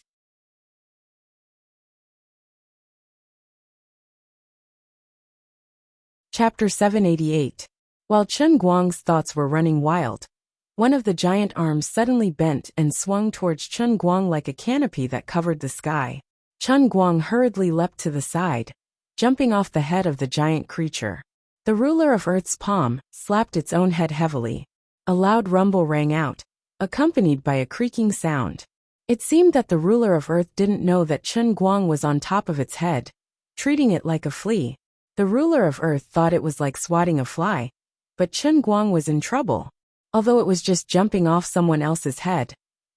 Chapter 788. While Chen Guang's thoughts were running wild, one of the giant arms suddenly bent and swung towards Chen Guang like a canopy that covered the sky. Chen Guang hurriedly leapt to the side, jumping off the head of the giant creature. The ruler of Earth's palm slapped its own head heavily. A loud rumble rang out, accompanied by a creaking sound. It seemed that the ruler of Earth didn't know that Chen Guang was on top of its head, treating it like a flea. The ruler of Earth thought it was like swatting a fly, but Chen Guang was in trouble. Although it was just jumping off someone else's head,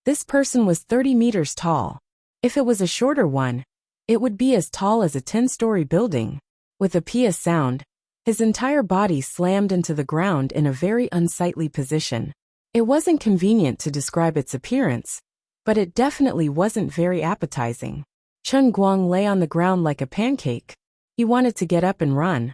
this person was 30 meters tall. If it was a shorter one, it would be as tall as a 10-story building. With a pious sound, his entire body slammed into the ground in a very unsightly position. It wasn't convenient to describe its appearance, but it definitely wasn't very appetizing. Chen Guang lay on the ground like a pancake. He wanted to get up and run,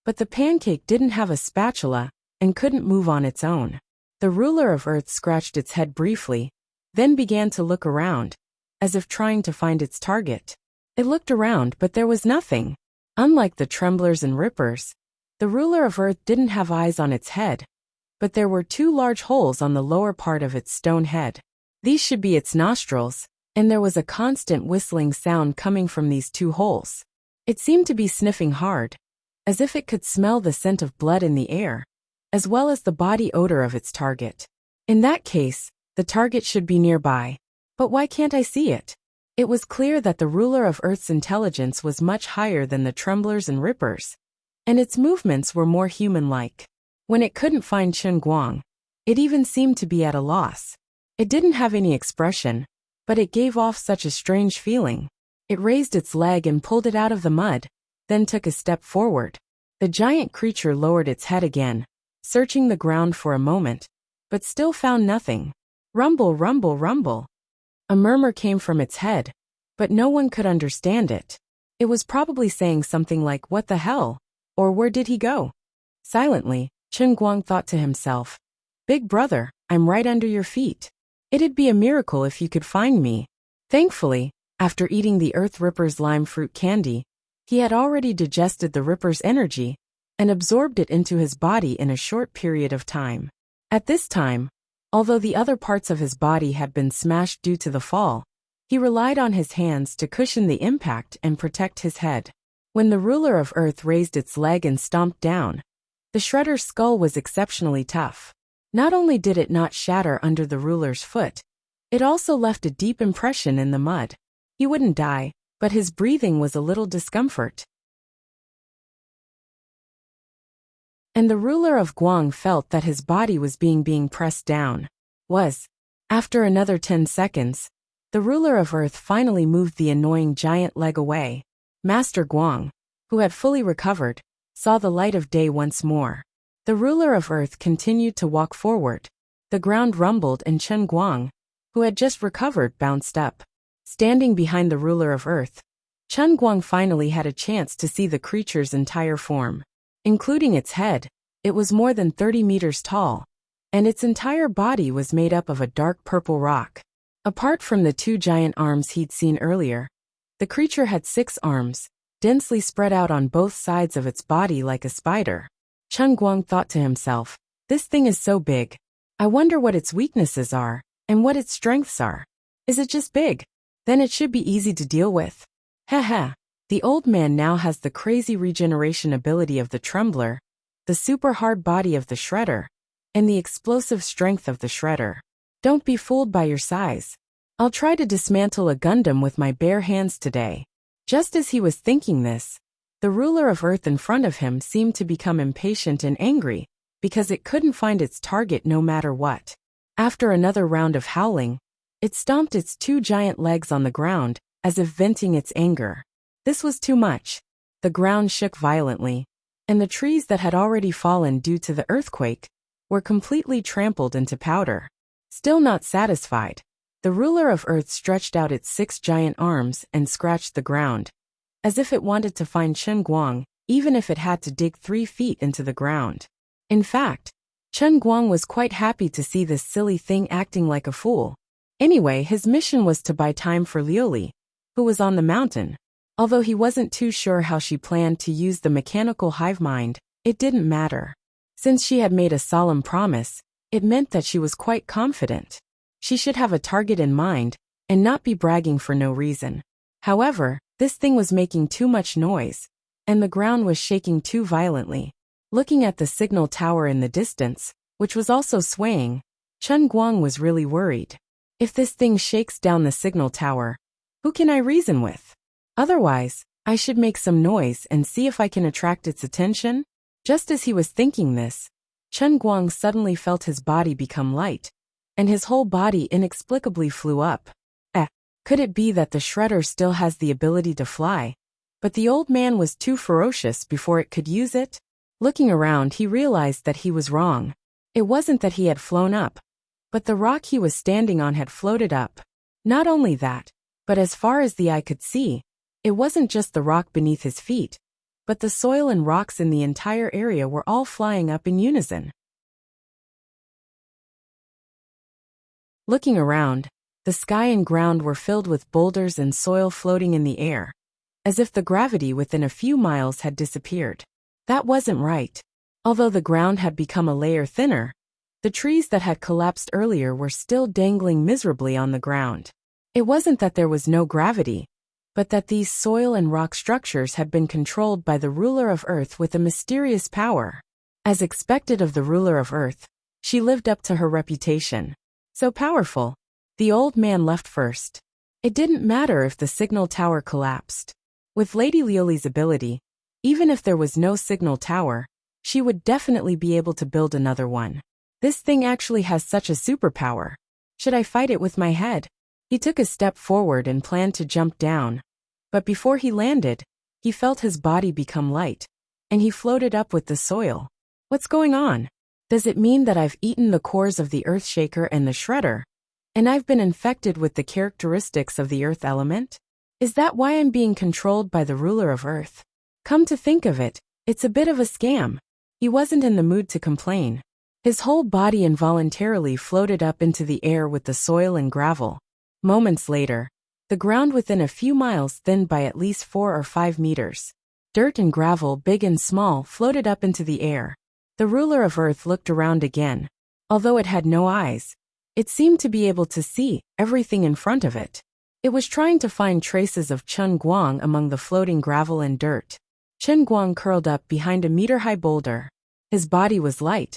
but the pancake didn't have a spatula and couldn't move on its own. The ruler of Earth scratched its head briefly, then began to look around, as if trying to find its target. It looked around, but there was nothing. Unlike the tremblers and rippers, the ruler of Earth didn't have eyes on its head, but there were 2 large holes on the lower part of its stone head. These should be its nostrils, and there was a constant whistling sound coming from these 2 holes. It seemed to be sniffing hard, as if it could smell the scent of blood in the air, as well as the body odor of its target. In that case, the target should be nearby. But why can't I see it? It was clear that the ruler of Earth's intelligence was much higher than the tremblers and rippers, and its movements were more human-like. When it couldn't find Chen Guang, it even seemed to be at a loss. It didn't have any expression, but it gave off such a strange feeling. It raised its leg and pulled it out of the mud, then took a step forward. The giant creature lowered its head again, searching the ground for a moment, but still found nothing. Rumble, rumble, rumble. A murmur came from its head, but no one could understand it. It was probably saying something like, "What the hell?" or "Where did he go?" Silently, Chen Guang thought to himself, "Big brother, I'm right under your feet. It'd be a miracle if you could find me." Thankfully, after eating the Earth Ripper's lime fruit candy, he had already digested the Ripper's energy and absorbed it into his body in a short period of time. At this time, although the other parts of his body had been smashed due to the fall, he relied on his hands to cushion the impact and protect his head. When the ruler of Earth raised its leg and stomped down, the shredder's skull was exceptionally tough. Not only did it not shatter under the ruler's foot, it also left a deep impression in the mud. He wouldn't die, but his breathing was a little discomfort. And the ruler of Guang felt that his body was being pressed down. After another 10 seconds, the ruler of Earth finally moved the annoying giant leg away. Master Guang, who had fully recovered, saw the light of day once more. The ruler of Earth continued to walk forward. The ground rumbled and Chen Guang, who had just recovered, bounced up. Standing behind the ruler of Earth, Chen Guang finally had a chance to see the creature's entire form. Including its head, it was more than 30 meters tall, and its entire body was made up of a dark purple rock. Apart from the 2 giant arms he'd seen earlier, the creature had 6 arms, densely spread out on both sides of its body like a spider. Chen Guang thought to himself, "This thing is so big. I wonder what its weaknesses are, and what its strengths are. Is it just big? Then it should be easy to deal with." Haha. The old man now has the crazy regeneration ability of the Trembler, the super hard body of the Shredder, and the explosive strength of the Shredder. Don't be fooled by your size. I'll try to dismantle a Gundam with my bare hands today. Just as he was thinking this, the ruler of Earth in front of him seemed to become impatient and angry, because it couldn't find its target no matter what. After another round of howling, it stomped its 2 giant legs on the ground, as if venting its anger. This was too much. The ground shook violently, and the trees that had already fallen due to the earthquake were completely trampled into powder. Still not satisfied, the ruler of Earth stretched out its 6 giant arms and scratched the ground. As if it wanted to find Chen Guang even if it had to dig 3 feet into the ground. In fact, Chen Guang was quite happy to see this silly thing acting like a fool. Anyway, his mission was to buy time for Liuli, who was on the mountain. Although he wasn't too sure how she planned to use the mechanical hive mind, it didn't matter. Since she had made a solemn promise, it meant that she was quite confident. She should have a target in mind, and not be bragging for no reason. However, this thing was making too much noise, and the ground was shaking too violently. Looking at the signal tower in the distance, which was also swaying, Chen Guang was really worried. If this thing shakes down the signal tower, who can I reason with? Otherwise, I should make some noise and see if I can attract its attention. Just as he was thinking this, Chen Guang suddenly felt his body become light, and his whole body inexplicably flew up. Could it be that the shredder still has the ability to fly, but the old man was too ferocious before it could use it? Looking around, he realized that he was wrong. It wasn't that he had flown up, but the rock he was standing on had floated up. Not only that, but as far as the eye could see, it wasn't just the rock beneath his feet, but the soil and rocks in the entire area were all flying up in unison. Looking around, the sky and ground were filled with boulders and soil floating in the air, as if the gravity within a few miles had disappeared. That wasn't right. Although the ground had become a layer thinner, the trees that had collapsed earlier were still dangling miserably on the ground. It wasn't that there was no gravity, but that these soil and rock structures had been controlled by the ruler of Earth with a mysterious power. As expected of the ruler of Earth, she lived up to her reputation. So powerful. The old man left first. It didn't matter if the signal tower collapsed. With Lady Liuli's ability, even if there was no signal tower, she would definitely be able to build another one. This thing actually has such a superpower. Should I fight it with my head? He took a step forward and planned to jump down. But before he landed, he felt his body become light, and he floated up with the soil. What's going on? Does it mean that I've eaten the cores of the Earthshaker and the Shredder, and I've been infected with the characteristics of the Earth element? Is that why I'm being controlled by the ruler of Earth? Come to think of it, it's a bit of a scam. He wasn't in the mood to complain. His whole body involuntarily floated up into the air with the soil and gravel. Moments later, the ground within a few miles thinned by at least 4 or 5 meters. Dirt and gravel, big and small, floated up into the air. The ruler of Earth looked around again. Although it had no eyes, it seemed to be able to see everything in front of it. It was trying to find traces of Chen Guang among the floating gravel and dirt. Chen Guang curled up behind a meter-high boulder. His body was light,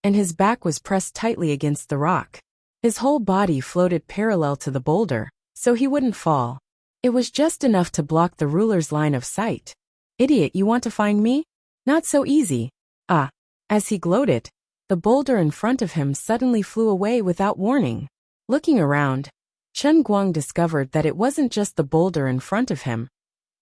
and his back was pressed tightly against the rock. His whole body floated parallel to the boulder, so he wouldn't fall. It was just enough to block the ruler's line of sight. Idiot, you want to find me? Not so easy. As he gloated, the boulder in front of him suddenly flew away without warning. Looking around, Chen Guang discovered that it wasn't just the boulder in front of him,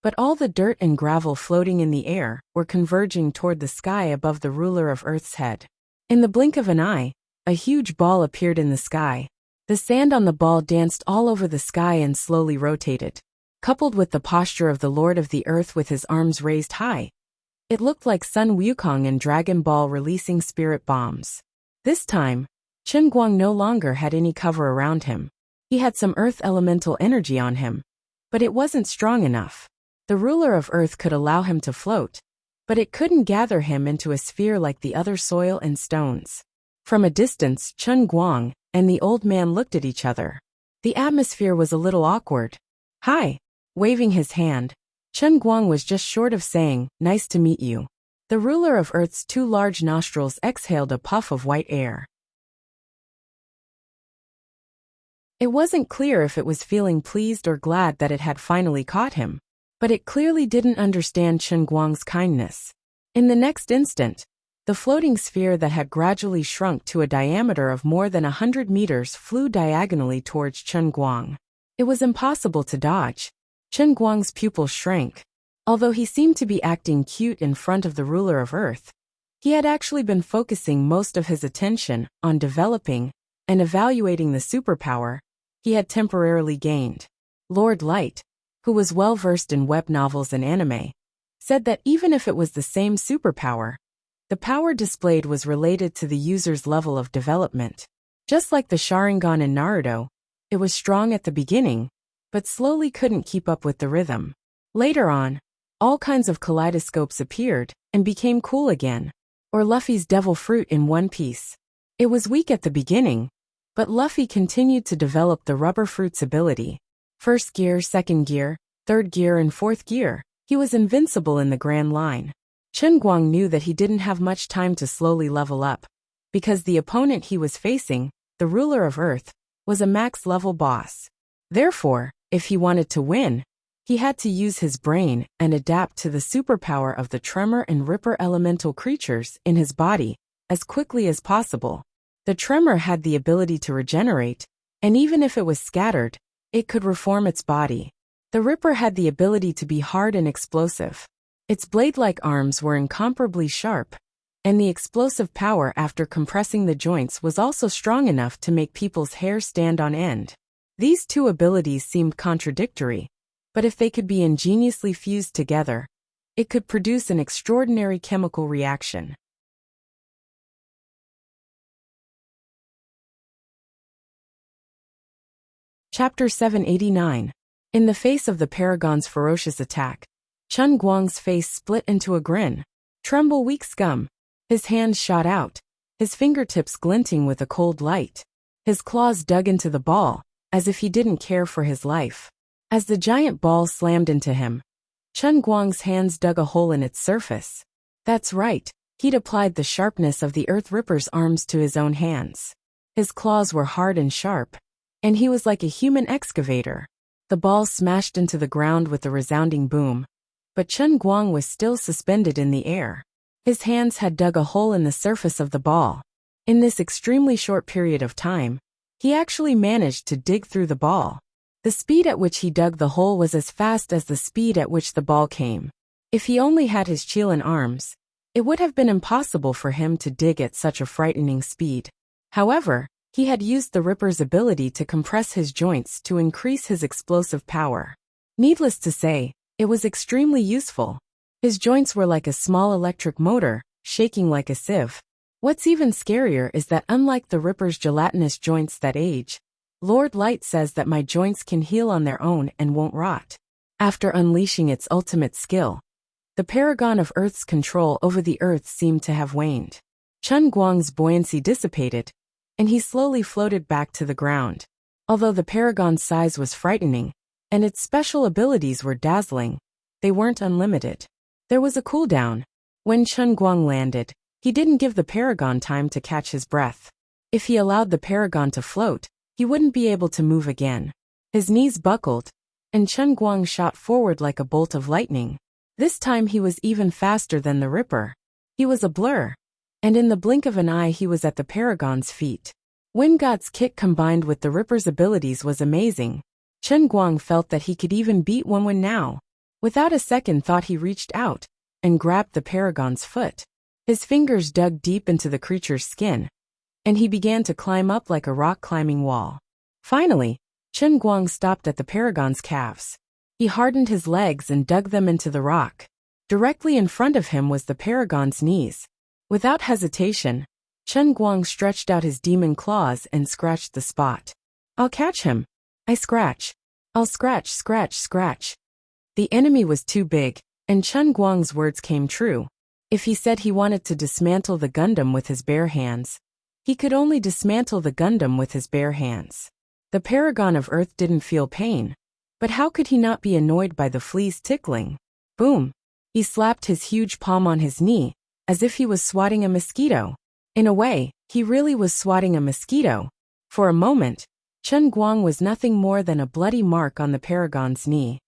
but all the dirt and gravel floating in the air were converging toward the sky above the ruler of Earth's head. In the blink of an eye, a huge ball appeared in the sky. The sand on the ball danced all over the sky and slowly rotated. Coupled with the posture of the Lord of the Earth with his arms raised high, it looked like Sun Wukong and Dragon Ball releasing spirit bombs. This time, Chen Guang no longer had any cover around him. He had some earth elemental energy on him, but it wasn't strong enough. The ruler of Earth could allow him to float, but it couldn't gather him into a sphere like the other soil and stones. From a distance, Chen Guang and the old man looked at each other. The atmosphere was a little awkward. Hi. Waving his hand, Chen Guang was just short of saying, "Nice to meet you." The ruler of Earth's 2 large nostrils exhaled a puff of white air. It wasn't clear if it was feeling pleased or glad that it had finally caught him, but it clearly didn't understand Chen Guang's kindness. In the next instant, the floating sphere that had gradually shrunk to a diameter of more than 100 meters flew diagonally towards Chen Guang. It was impossible to dodge. Chen Guang's pupils shrank. Although he seemed to be acting cute in front of the ruler of Earth, he had actually been focusing most of his attention on developing and evaluating the superpower he had temporarily gained. Lord Light, who was well versed in web novels and anime, said that even if it was the same superpower, the power displayed was related to the user's level of development. Just like the Sharingan in Naruto, it was strong at the beginning, but slowly couldn't keep up with the rhythm. Later on, all kinds of kaleidoscopes appeared and became cool again. Or Luffy's devil fruit in One Piece. It was weak at the beginning, but Luffy continued to develop the rubber fruit's ability. First gear, second gear, third gear and fourth gear, he was invincible in the Grand Line. Chen Guang knew that he didn't have much time to slowly level up, because the opponent he was facing, the ruler of Earth, was a max-level boss. Therefore, if he wanted to win, he had to use his brain and adapt to the superpower of the tremor and ripper elemental creatures in his body as quickly as possible. The tremor had the ability to regenerate, and even if it was scattered, it could reform its body. The ripper had the ability to be hard and explosive. Its blade-like arms were incomparably sharp, and the explosive power after compressing the joints was also strong enough to make people's hair stand on end. These two abilities seemed contradictory, but if they could be ingeniously fused together, it could produce an extraordinary chemical reaction. Chapter 789. In the face of the Paragon's ferocious attack, Chen Guang's face split into a grin. Tremble, weak scum. His hands shot out, his fingertips glinting with a cold light. His claws dug into the ball, as if he didn't care for his life. As the giant ball slammed into him, Chen Guang's hands dug a hole in its surface. That's right, he'd applied the sharpness of the Earth Ripper's arms to his own hands. His claws were hard and sharp, and he was like a human excavator. The ball smashed into the ground with a resounding boom, but Chen Guang was still suspended in the air. His hands had dug a hole in the surface of the ball. In this extremely short period of time, he actually managed to dig through the ball. The speed at which he dug the hole was as fast as the speed at which the ball came. If he only had his Qilin arms, it would have been impossible for him to dig at such a frightening speed. However, he had used the Ripper's ability to compress his joints to increase his explosive power. Needless to say, it was extremely useful. His joints were like a small electric motor, shaking like a sieve. What's even scarier is that unlike the Ripper's gelatinous joints that age, Lord Light says that my joints can heal on their own and won't rot. After unleashing its ultimate skill, the Paragon of Earth's control over the Earth seemed to have waned. Chen Guang's buoyancy dissipated, and he slowly floated back to the ground. Although the Paragon's size was frightening, and its special abilities were dazzling, they weren't unlimited. There was a cooldown. When Chen Guang landed, he didn't give the Paragon time to catch his breath. If he allowed the Paragon to float, he wouldn't be able to move again. His knees buckled, and Chen Guang shot forward like a bolt of lightning. This time he was even faster than the Ripper. He was a blur, and in the blink of an eye he was at the Paragon's feet. Wind God's kick combined with the Ripper's abilities was amazing. Chen Guang felt that he could even beat Wenwen now. Without a second thought he reached out and grabbed the Paragon's foot. His fingers dug deep into the creature's skin, and he began to climb up like a rock-climbing wall. Finally, Chen Guang stopped at the Paragon's calves. He hardened his legs and dug them into the rock. Directly in front of him was the Paragon's knees. Without hesitation, Chen Guang stretched out his demon claws and scratched the spot. I'll catch him. I scratch. I'll scratch, scratch, scratch. The enemy was too big, and Chen Guang's words came true. If he said he wanted to dismantle the Gundam with his bare hands, he could only dismantle the Gundam with his bare hands. The Paragon of Earth didn't feel pain, but how could he not be annoyed by the fleas tickling? Boom! He slapped his huge palm on his knee, as if he was swatting a mosquito. In a way, he really was swatting a mosquito. For a moment, Chen Guang was nothing more than a bloody mark on the Paragon's knee.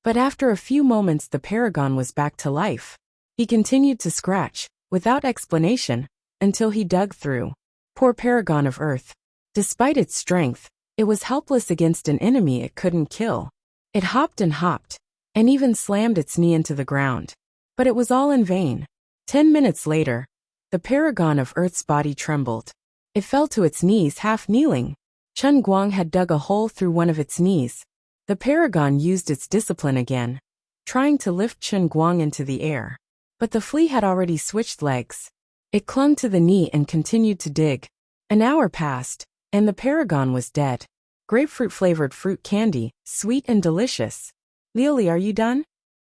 But after a few moments the Paragon was back to life. He continued to scratch, without explanation, until he dug through. Poor Paragon of Earth. Despite its strength, it was helpless against an enemy it couldn't kill. It hopped, and even slammed its knee into the ground. But it was all in vain. 10 minutes later, the Paragon of Earth's body trembled. It fell to its knees half kneeling. Chen Guang had dug a hole through one of its knees, The paragon used its discipline again, trying to lift Chen Guang into the air. But the flea had already switched legs. It clung to the knee and continued to dig. An hour passed, and the paragon was dead. Grapefruit-flavored fruit candy, sweet and delicious. Liuli, are you done?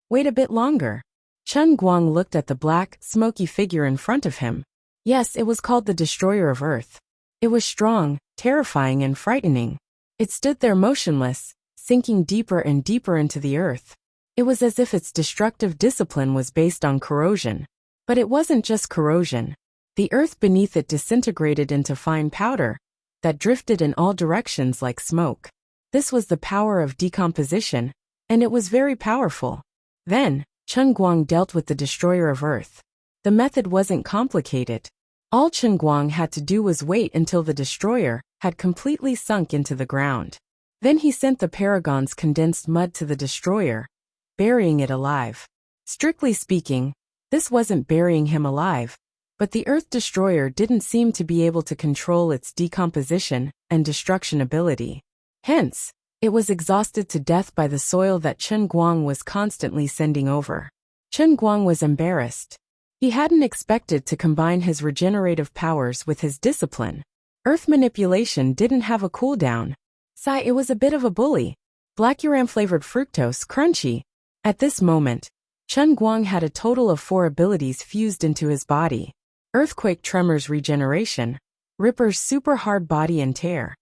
Wait a bit longer. Chen Guang looked at the black, smoky figure in front of him. Yes, it was called the Destroyer of Earth. It was strong, terrifying and frightening. It stood there motionless, sinking deeper and deeper into the earth. It was as if its destructive discipline was based on corrosion. But it wasn't just corrosion. The earth beneath it disintegrated into fine powder that drifted in all directions like smoke. This was the power of decomposition, and it was very powerful. Then, Chen Guang dealt with the Destroyer of Earth. The method wasn't complicated. All Chen Guang had to do was wait until the destroyer had completely sunk into the ground. Then he sent the paragon's condensed mud to the destroyer, burying it alive. Strictly speaking, this wasn't burying him alive, but the Earth Destroyer didn't seem to be able to control its decomposition and destruction ability. Hence, it was exhausted to death by the soil that Chen Guang was constantly sending over. Chen Guang was embarrassed. He hadn't expected to combine his regenerative powers with his discipline. Earth manipulation didn't have a cooldown. It was a bit of a bully. Black Uram-flavored fructose, crunchy. At this moment, Chen Guang had a total of 4 abilities fused into his body. Earthquake Tremors Regeneration, Ripper's Super Hard Body and Tear,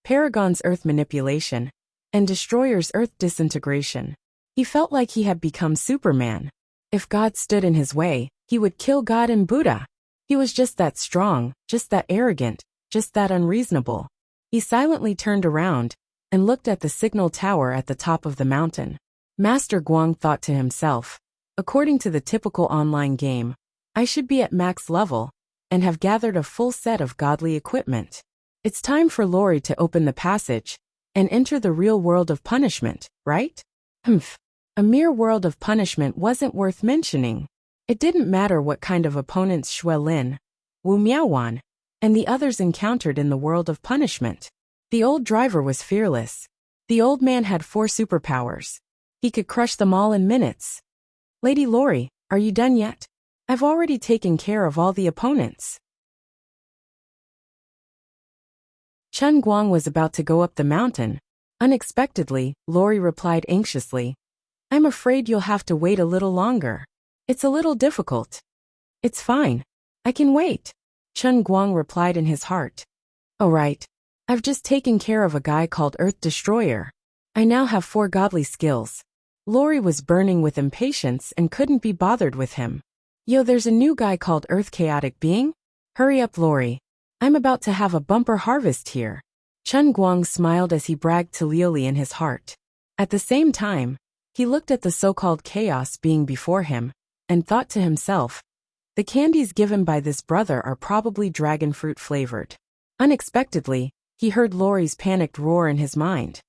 Paragon's Earth Manipulation, and Destroyer's Earth Disintegration. He felt like he had become Superman. If God stood in his way, he would kill God and Buddha. He was just that strong, just that arrogant, just that unreasonable. He silently turned around and looked at the signal tower at the top of the mountain. Master Guang thought to himself, according to the typical online game, I should be at max level and have gathered a full set of godly equipment. It's time for Lori to open the passage and enter the real world of punishment, right? A mere world of punishment wasn't worth mentioning. It didn't matter what kind of opponents Xue Lin, Wu Miaowan, and the others encountered in the world of punishment. The old driver was fearless. The old man had 4 superpowers. He could crush them all in minutes. Lady Lori, are you done yet? I've already taken care of all the opponents. Chen Guang was about to go up the mountain. Unexpectedly, Lori replied anxiously, I'm afraid you'll have to wait a little longer. It's a little difficult. It's fine. I can wait. Chen Guang replied in his heart. All right. I've just taken care of a guy called Earth Destroyer. I now have 4 godly skills. Lori was burning with impatience and couldn't be bothered with him. Yo, there's a new guy called Earth Chaotic Being? Hurry up, Lori. I'm about to have a bumper harvest here. Chen Guang smiled as he bragged to Liuli in his heart. At the same time, he looked at the so-called chaos being before him and thought to himself, the candies given by this brother are probably dragon fruit flavored. Unexpectedly, he heard Lori's panicked roar in his mind.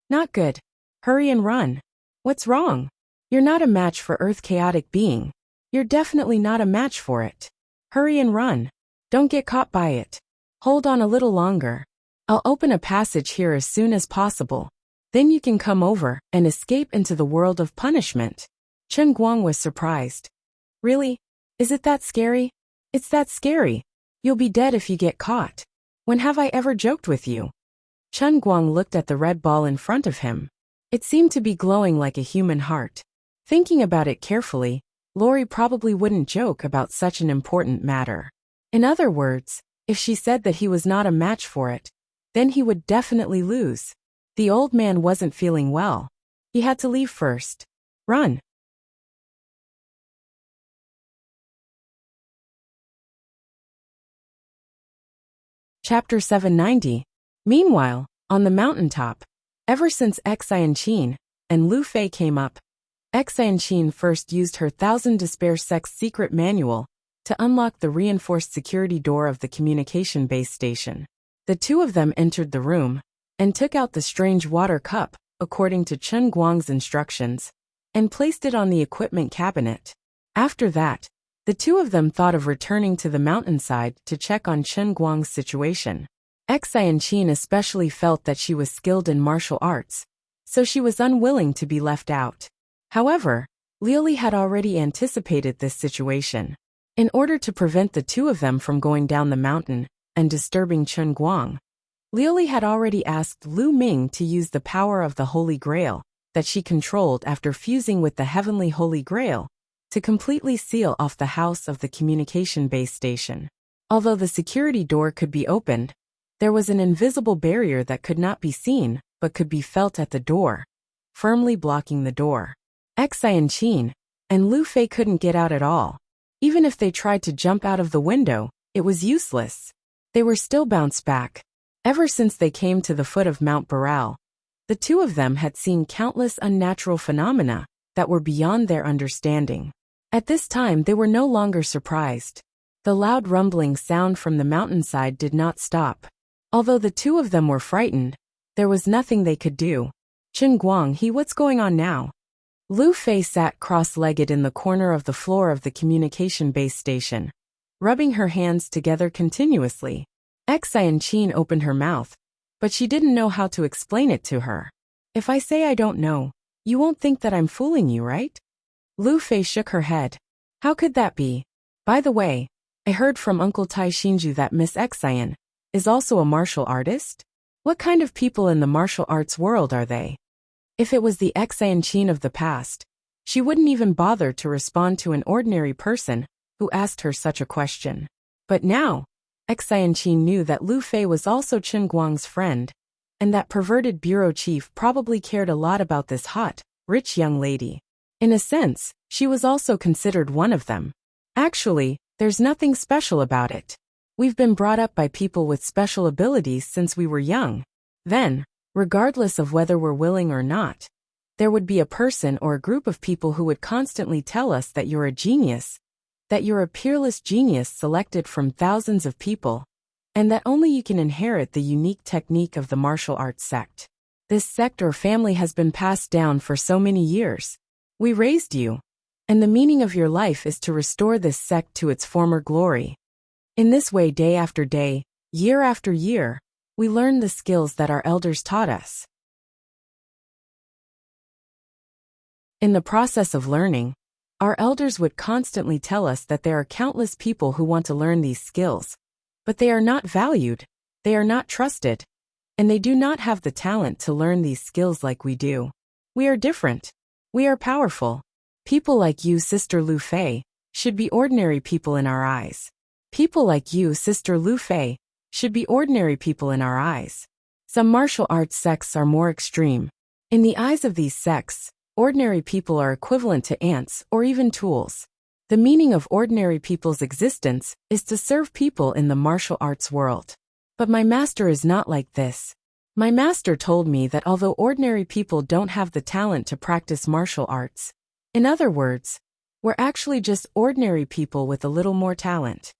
Not good. Hurry and run. What's wrong? You're not a match for Earth Chaotic Being. You're definitely not a match for it. Hurry and run. Don't get caught by it. Hold on a little longer. I'll open a passage here as soon as possible. Then you can come over and escape into the world of punishment. Chen Guang was surprised. Really? Is it that scary? It's that scary. You'll be dead if you get caught. When have I ever joked with you? Chen Guang looked at the red ball in front of him. It seemed to be glowing like a human heart. Thinking about it carefully, Lori probably wouldn't joke about such an important matter. In other words, if she said that he was not a match for it, then he would definitely lose. The old man wasn't feeling well. He had to leave first. Run. Chapter 790. Meanwhile, on the mountaintop, ever since Xianqin and Lu Fei came up, Xianqin first used her 1000 Despair Sect's secret manual to unlock the reinforced security door of the communication base station. The two of them entered the room and took out the strange water cup, according to Chen Guang's instructions, and placed it on the equipment cabinet. After that, the two of them thought of returning to the mountainside to check on Chen Guang's situation. Xianqin especially felt that she was skilled in martial arts, so she was unwilling to be left out. However, Liuli had already anticipated this situation. In order to prevent the two of them from going down the mountain and disturbing Chen Guang, Liuli had already asked Lu Ming to use the power of the Holy Grail that she controlled after fusing with the Heavenly Holy Grail to completely seal off the house of the communication base station. Although the security door could be opened, there was an invisible barrier that could not be seen but could be felt at the door, firmly blocking the door. Xian Qin and Lu Fei couldn't get out at all. Even if they tried to jump out of the window, it was useless. They were still bounced back. Ever since they came to the foot of Mount Baral, the two of them had seen countless unnatural phenomena that were beyond their understanding. At this time they were no longer surprised. The loud rumbling sound from the mountainside did not stop. Although the two of them were frightened, there was nothing they could do. Chen Guang, what's going on now? Lu Fei sat cross-legged in the corner of the floor of the communication base station, rubbing her hands together continuously. Xian Qin opened her mouth, but she didn't know how to explain it to her. If I say I don't know, you won't think that I'm fooling you, right? Lu Fei shook her head. How could that be? By the way, I heard from Uncle Tai Xinju that Miss Xian is also a martial artist? What kind of people in the martial arts world are they? If it was the Xian Qin of the past, she wouldn't even bother to respond to an ordinary person who asked her such a question. But now, Xian Qin knew that Lu Fei was also Chen Guang's friend, and that perverted bureau chief probably cared a lot about this hot, rich young lady. In a sense, she was also considered one of them. Actually, there's nothing special about it. We've been brought up by people with special abilities since we were young. Then, regardless of whether we're willing or not, there would be a person or a group of people who would constantly tell us that you're a genius, that you're a peerless genius selected from thousands of people, and that only you can inherit the unique technique of the martial arts sect. This sect or family has been passed down for so many years. We raised you, and the meaning of your life is to restore this sect to its former glory. In this way, day after day, year after year, we learn the skills that our elders taught us. In the process of learning, our elders would constantly tell us that there are countless people who want to learn these skills, but they are not valued, they are not trusted, and they do not have the talent to learn these skills like we do. We are different. We are powerful. People like you, Sister Lu Fei, should be ordinary people in our eyes. People like you, Sister Lu Fei, should be ordinary people in our eyes. Some martial arts sects are more extreme. In the eyes of these sects, ordinary people are equivalent to ants or even tools. The meaning of ordinary people's existence is to serve people in the martial arts world. But my master is not like this. My master told me that although ordinary people don't have the talent to practice martial arts, in other words, we're actually just ordinary people with a little more talent.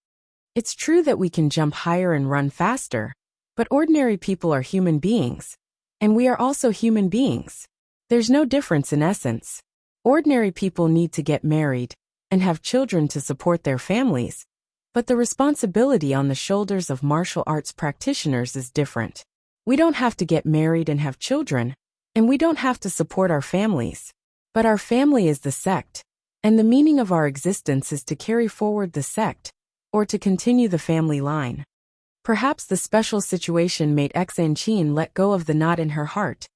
It's true that we can jump higher and run faster, but ordinary people are human beings, and we are also human beings. There's no difference in essence. Ordinary people need to get married and have children to support their families, but the responsibility on the shoulders of martial arts practitioners is different. We don't have to get married and have children, and we don't have to support our families. But our family is the sect, and the meaning of our existence is to carry forward the sect, or to continue the family line. Perhaps the special situation made Xian Qin let go of the knot in her heart,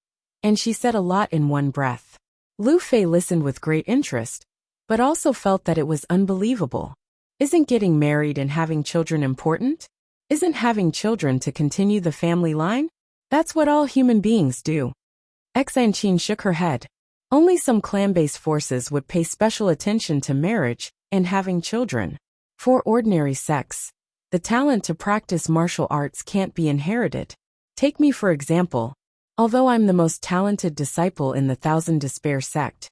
and she said a lot in one breath. Lu Fei listened with great interest, but also felt that it was unbelievable. Isn't getting married and having children important? Isn't having children to continue the family line? That's what all human beings do. Xian Qin shook her head. Only some clan-based forces would pay special attention to marriage and having children. For ordinary sects, the talent to practice martial arts can't be inherited. Take me for example. Although I'm the most talented disciple in the Thousand Despair sect,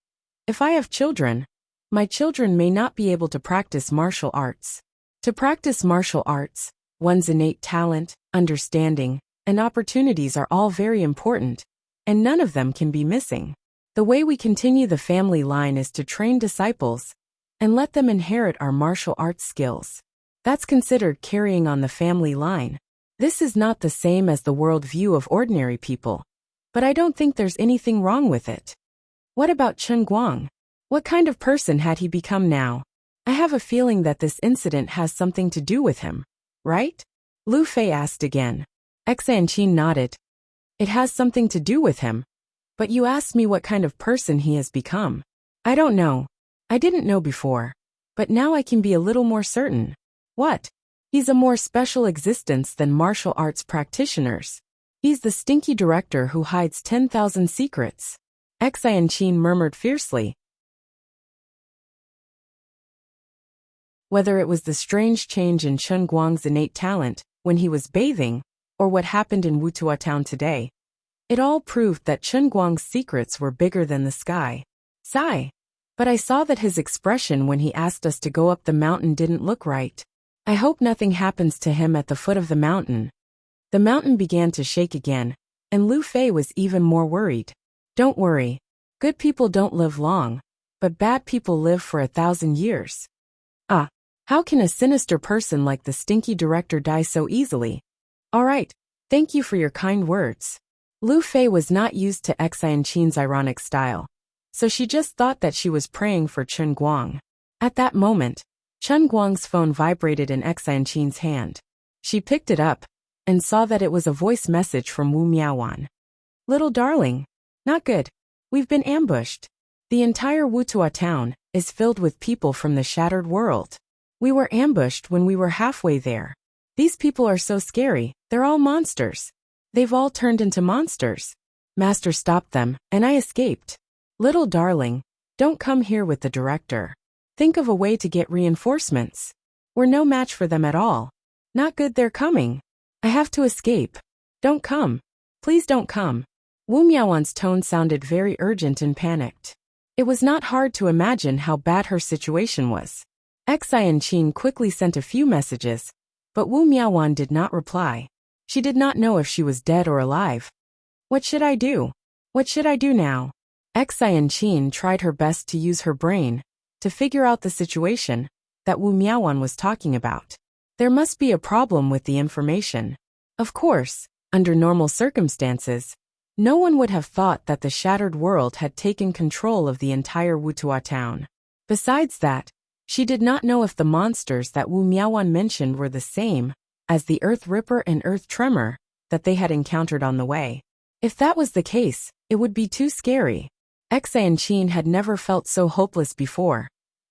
if I have children, my children may not be able to practice martial arts. To practice martial arts, one's innate talent, understanding, and opportunities are all very important, and none of them can be missing. The way we continue the family line is to train disciples and let them inherit our martial arts skills. That's considered carrying on the family line. This is not the same as the world view of ordinary people. but I don't think there's anything wrong with it. What about Chen Guang? What kind of person had he become now? I have a feeling that this incident has something to do with him, right? Lu Fei asked again. Xanqin nodded. It has something to do with him. But you asked me what kind of person he has become. I don't know. I didn't know before. But now I can be a little more certain. What? He's a more special existence than martial arts practitioners. He's the stinky director who hides 10,000 secrets. Xanqin murmured fiercely. Whether it was the strange change in Chen Guang's innate talent when he was bathing, or what happened in Wutua town today, it all proved that Chen Guang's secrets were bigger than the sky. Sigh. But I saw that his expression when he asked us to go up the mountain didn't look right. I hope nothing happens to him at the foot of the mountain. The mountain began to shake again, and Lu Fei was even more worried. Don't worry. Good people don't live long, but bad people live for 1,000 years. Ah, how can a sinister person like the stinky director die so easily? All right, thank you for your kind words. Lu Fei was not used to Xanqin's ironic style, so she just thought that she was praying for Chen Guang. At that moment, Chen Guang's phone vibrated in Xanqin's hand. She picked it up and saw that it was a voice message from Wu Miaowan. Little darling, not good. We've been ambushed. The entire Wutua town is filled with people from the shattered world. We were ambushed when we were halfway there. These people are so scary, they're all monsters. They've all turned into monsters. Master stopped them, and I escaped. Little darling, don't come here with the director. Think of a way to get reinforcements. We're no match for them at all. Not good they're coming. I have to escape. Don't come. Please don't come. Wu Miaowan's tone sounded very urgent and panicked. It was not hard to imagine how bad her situation was. Xanqin quickly sent a few messages, but Wu Miaowan did not reply. She did not know if she was dead or alive. What should I do? What should I do now? Xanqin tried her best to use her brain to figure out the situation that Wu Miaowan was talking about. There must be a problem with the information. Of course, under normal circumstances, no one would have thought that the shattered world had taken control of the entire Wutua town. Besides that, she did not know if the monsters that Wu Miaowan mentioned were the same as the Earth Ripper and Earth Tremor that they had encountered on the way. If that was the case, it would be too scary. Xanqin had never felt so hopeless before,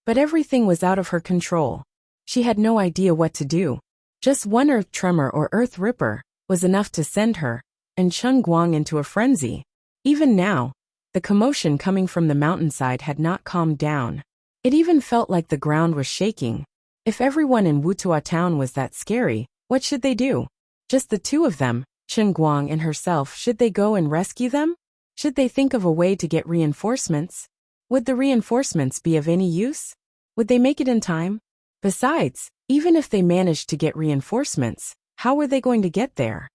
but everything was out of her control. She had no idea what to do. Just one Earth Tremor or Earth Ripper was enough to send her and Chen Guang into a frenzy. Even now, the commotion coming from the mountainside had not calmed down. It even felt like the ground was shaking. If everyone in Wutua town was that scary, what should they do? Just the two of them, Chen Guang and herself, should they go and rescue them? Should they think of a way to get reinforcements? Would the reinforcements be of any use? Would they make it in time? Besides, even if they managed to get reinforcements, how were they going to get there?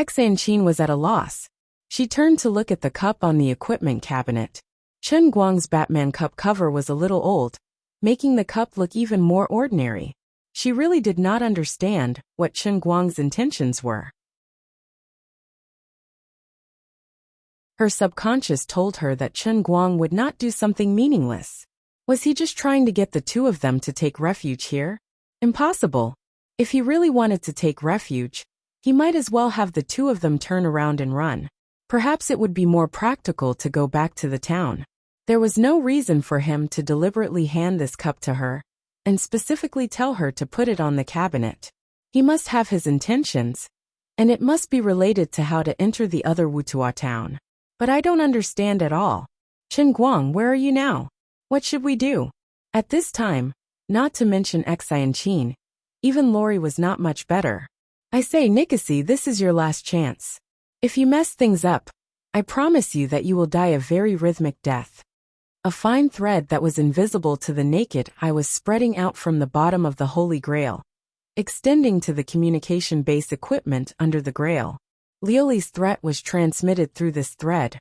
Xanqin was at a loss. She turned to look at the cup on the equipment cabinet. Chen Guang's Batman cup cover was a little old, making the cup look even more ordinary. She really did not understand what Chen Guang's intentions were. Her subconscious told her that Chen Guang would not do something meaningless. Was he just trying to get the two of them to take refuge here? Impossible. If he really wanted to take refuge, he might as well have the two of them turn around and run. Perhaps it would be more practical to go back to the town. There was no reason for him to deliberately hand this cup to her and specifically tell her to put it on the cabinet. He must have his intentions, and it must be related to how to enter the other Wutua town. But I don't understand at all. Chen Guang, where are you now? What should we do? At this time, not to mention Xanqin, even Lori was not much better. I say, Nicosi, this is your last chance. If you mess things up, I promise you that you will die a very rhythmic death. A fine thread that was invisible to the naked eye was spreading out from the bottom of the Holy Grail, extending to the communication base equipment under the Grail. Lioli's threat was transmitted through this thread,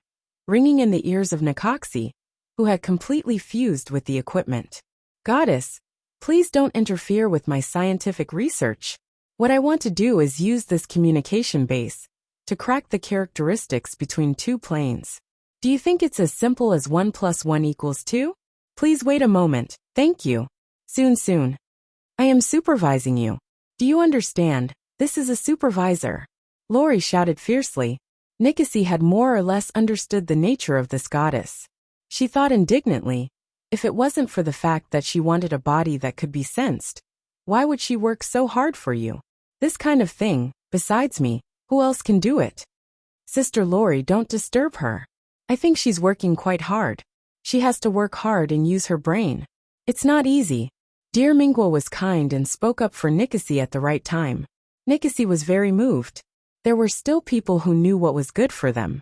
ringing in the ears of Nikoxi, who had completely fused with the equipment. Goddess, please don't interfere with my scientific research. What I want to do is use this communication base to crack the characteristics between two planes. Do you think it's as simple as 1 + 1 = 2? Please wait a moment, thank you. Soon. I am supervising you. Do you understand? This is a supervisor. Lori shouted fiercely. Nicacy had more or less understood the nature of this goddess. She thought indignantly, if it wasn't for the fact that she wanted a body that could be sensed, why would she work so hard for you? This kind of thing, besides me, who else can do it? Sister Lori, don't disturb her. I think she's working quite hard. She has to work hard and use her brain. It's not easy. Dear Mingguo was kind and spoke up for Nicacy at the right time. Nicacy was very moved. There were still people who knew what was good for them.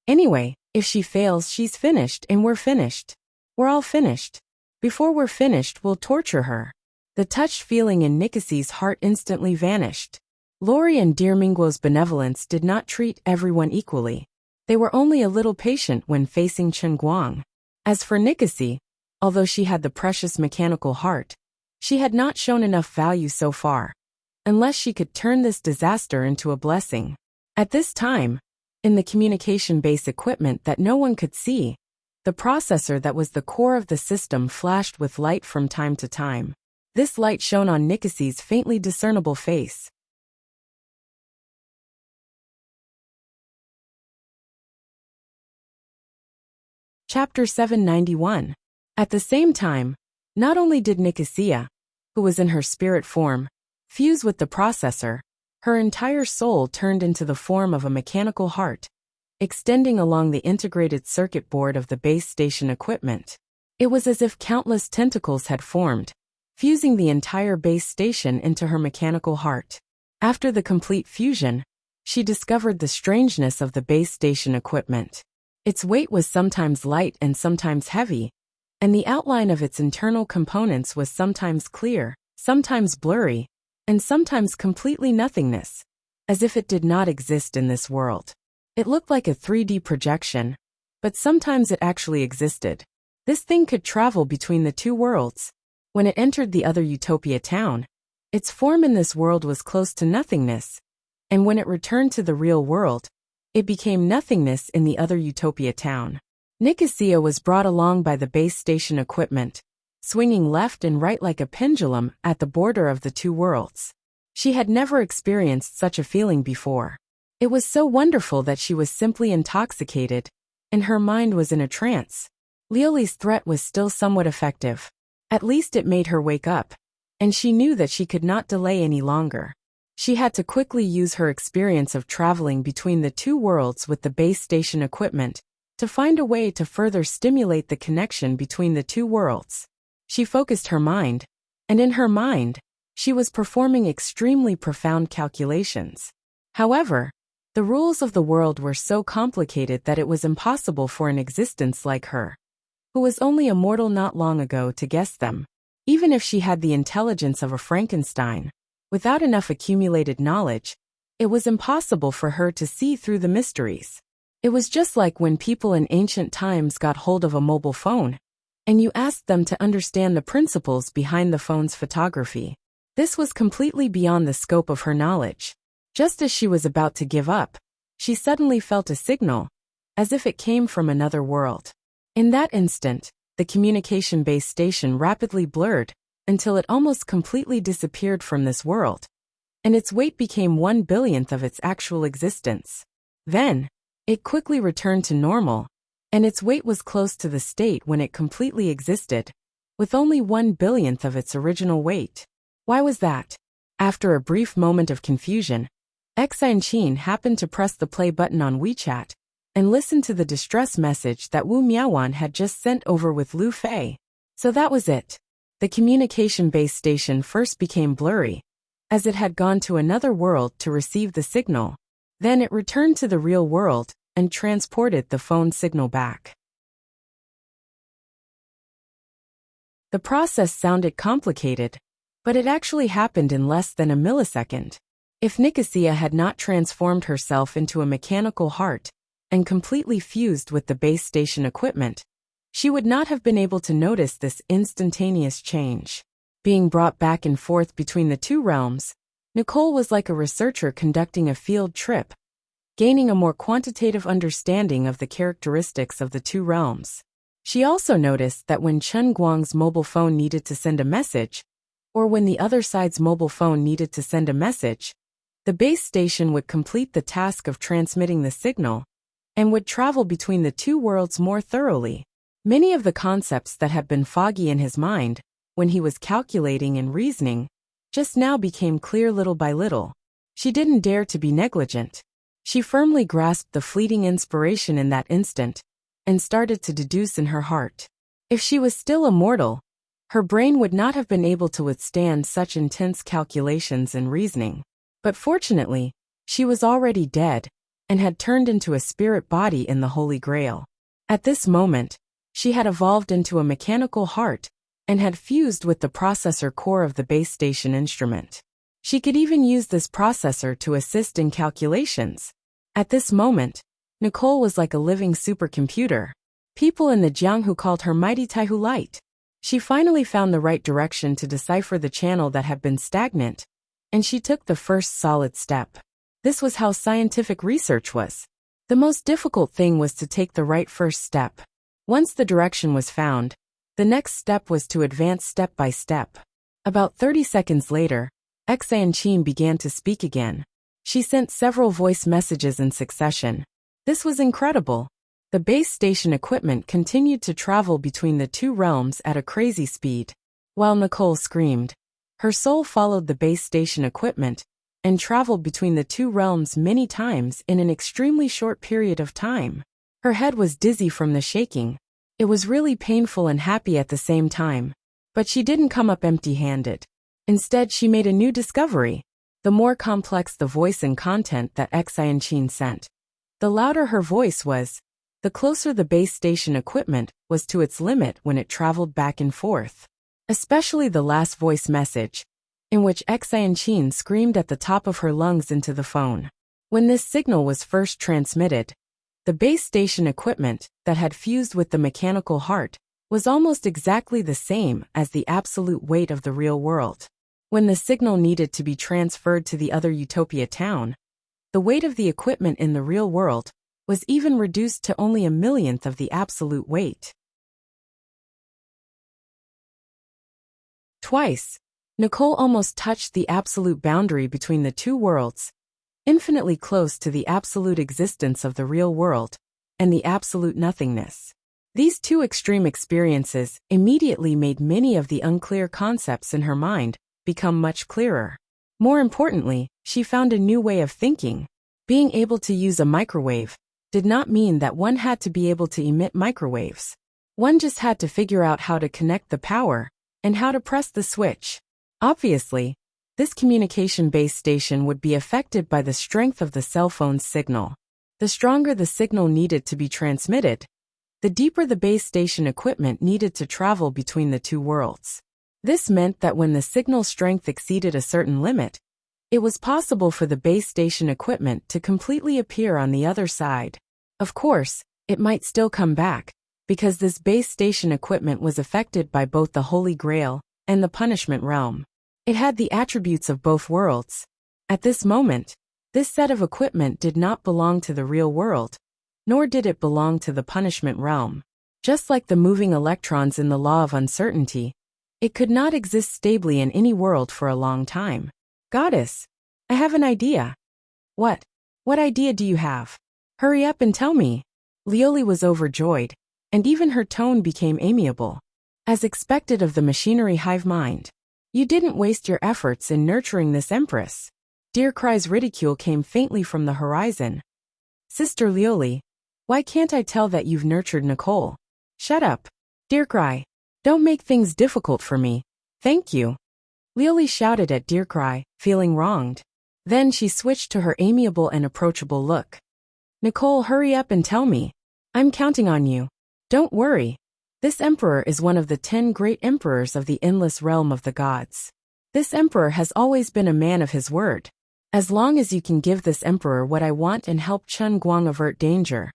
Anyway, if she fails, she's finished and we're finished. We're all finished. Before we're finished, we'll torture her. The touched feeling in Nicacy's heart instantly vanished. Lori and Dear Mingguo's benevolence did not treat everyone equally. They were only a little patient when facing Chen Guang. As for Nicacy, although she had the precious mechanical heart, she had not shown enough value so far, unless she could turn this disaster into a blessing. At this time, in the communication base equipment that no one could see, the processor that was the core of the system flashed with light from time to time. This light shone on Nicacy's faintly discernible face. Chapter 791. At the same time, not only did Nicacia, who was in her spirit form, fuse with the processor, her entire soul turned into the form of a mechanical heart, extending along the integrated circuit board of the base station equipment. It was as if countless tentacles had formed, fusing the entire base station into her mechanical heart. After the complete fusion, she discovered the strangeness of the base station equipment. Its weight was sometimes light and sometimes heavy, and the outline of its internal components was sometimes clear, sometimes blurry, and sometimes completely nothingness, as if it did not exist in this world. It looked like a 3D projection, but sometimes it actually existed. This thing could travel between the two worlds. When it entered the other Utopia town, its form in this world was close to nothingness, and when it returned to the real world, it became nothingness in the other Utopia town. Nicacia was brought along by the base station equipment, swinging left and right like a pendulum at the border of the two worlds. She had never experienced such a feeling before. It was so wonderful that she was simply intoxicated, and her mind was in a trance. Liuli's threat was still somewhat effective. At least it made her wake up, and she knew that she could not delay any longer. She had to quickly use her experience of traveling between the two worlds with the base station equipment to find a way to further stimulate the connection between the two worlds. She focused her mind, and in her mind, she was performing extremely profound calculations. However, the rules of the world were so complicated that it was impossible for an existence like her, who was only a mortal not long ago, to guess them. Even if she had the intelligence of a Frankenstein, without enough accumulated knowledge, it was impossible for her to see through the mysteries. It was just like when people in ancient times got hold of a mobile phone, and you asked them to understand the principles behind the phone's photography. This was completely beyond the scope of her knowledge. Just as she was about to give up, she suddenly felt a signal, as if it came from another world. In that instant, the communication base station rapidly blurred, until it almost completely disappeared from this world, and its weight became 1/1000th of its actual existence. Then, it quickly returned to normal, and its weight was close to the state when it completely existed, with only 1/1000th of its original weight. Why was that? After a brief moment of confusion, Xinqin happened to press the play button on WeChat, and listen to the distress message that Wu Miaowan had just sent over with Lu Fei. So that was it. The communication base station first became blurry, as it had gone to another world to receive the signal. Then it returned to the real world and transported the phone signal back. The process sounded complicated, but it actually happened in less than a millisecond. If Nicacia had not transformed herself into a mechanical heart and completely fused with the base station equipment, she would not have been able to notice this instantaneous change. Being brought back and forth between the two realms, Nicole was like a researcher conducting a field trip, gaining a more quantitative understanding of the characteristics of the two realms. She also noticed that when Chen Guang's mobile phone needed to send a message, or when the other side's mobile phone needed to send a message, the base station would complete the task of transmitting the signal and would travel between the two worlds more thoroughly. Many of the concepts that had been foggy in his mind when he was calculating and reasoning just now became clear little by little. She didn't dare to be negligent. She firmly grasped the fleeting inspiration in that instant and started to deduce in her heart. If she was still a mortal, her brain would not have been able to withstand such intense calculations and reasoning. But fortunately, she was already dead and had turned into a spirit body in the Holy Grail. At this moment, she had evolved into a mechanical heart and had fused with the processor core of the base station instrument. She could even use this processor to assist in calculations. At this moment, Nicole was like a living supercomputer. People in the Jianghu called her Mighty Taihu Light. She finally found the right direction to decipher the channel that had been stagnant, and she took the first solid step. This was how scientific research was. The most difficult thing was to take the right first step. Once the direction was found, the next step was to advance step by step. About 30 seconds later, Xianqin began to speak again. She sent several voice messages in succession. This was incredible. The base station equipment continued to travel between the two realms at a crazy speed. While Nicole screamed, her soul followed the base station equipment and traveled between the two realms many times in an extremely short period of time. Her head was dizzy from the shaking. It was really painful and happy at the same time. But she didn't come up empty-handed. Instead, she made a new discovery. The more complex the voice and content that Xianqin sent, the louder her voice was, the closer the base station equipment was to its limit when it traveled back and forth. Especially the last voice message, in which Xianqin screamed at the top of her lungs into the phone. When this signal was first transmitted, the base station equipment that had fused with the mechanical heart was almost exactly the same as the absolute weight of the real world. When the signal needed to be transferred to the other Utopia town, the weight of the equipment in the real world was even reduced to only a millionth of the absolute weight. Twice, Nicole almost touched the absolute boundary between the two worlds, infinitely close to the absolute existence of the real world and the absolute nothingness. These two extreme experiences immediately made many of the unclear concepts in her mind become much clearer. More importantly, she found a new way of thinking. Being able to use a microwave did not mean that one had to be able to emit microwaves. One just had to figure out how to connect the power and how to press the switch. Obviously, this communication base station would be affected by the strength of the cell phone's signal. The stronger the signal needed to be transmitted, the deeper the base station equipment needed to travel between the two worlds. This meant that when the signal strength exceeded a certain limit, it was possible for the base station equipment to completely appear on the other side. Of course, it might still come back, because this base station equipment was affected by both the Holy Grail and the Punishment Realm. It had the attributes of both worlds. At this moment, this set of equipment did not belong to the real world, nor did it belong to the Punishment Realm. Just like the moving electrons in the law of uncertainty, it could not exist stably in any world for a long time. Goddess, I have an idea. What? What idea do you have? Hurry up and tell me. Lioli was overjoyed, and even her tone became amiable. As expected of the machinery hive mind. You didn't waste your efforts in nurturing this empress. Dear Cry's ridicule came faintly from the horizon. Sister Lioli, why can't I tell that you've nurtured Nicole? Shut up. Dear Cry, don't make things difficult for me. Thank you. Lioli shouted at Dear Cry, feeling wronged. Then she switched to her amiable and approachable look. Nicole, hurry up and tell me. I'm counting on you. Don't worry. This emperor is one of the 10 great emperors of the endless realm of the gods. This emperor has always been a man of his word. As long as you can give this emperor what I want and help Chen Guang avert danger,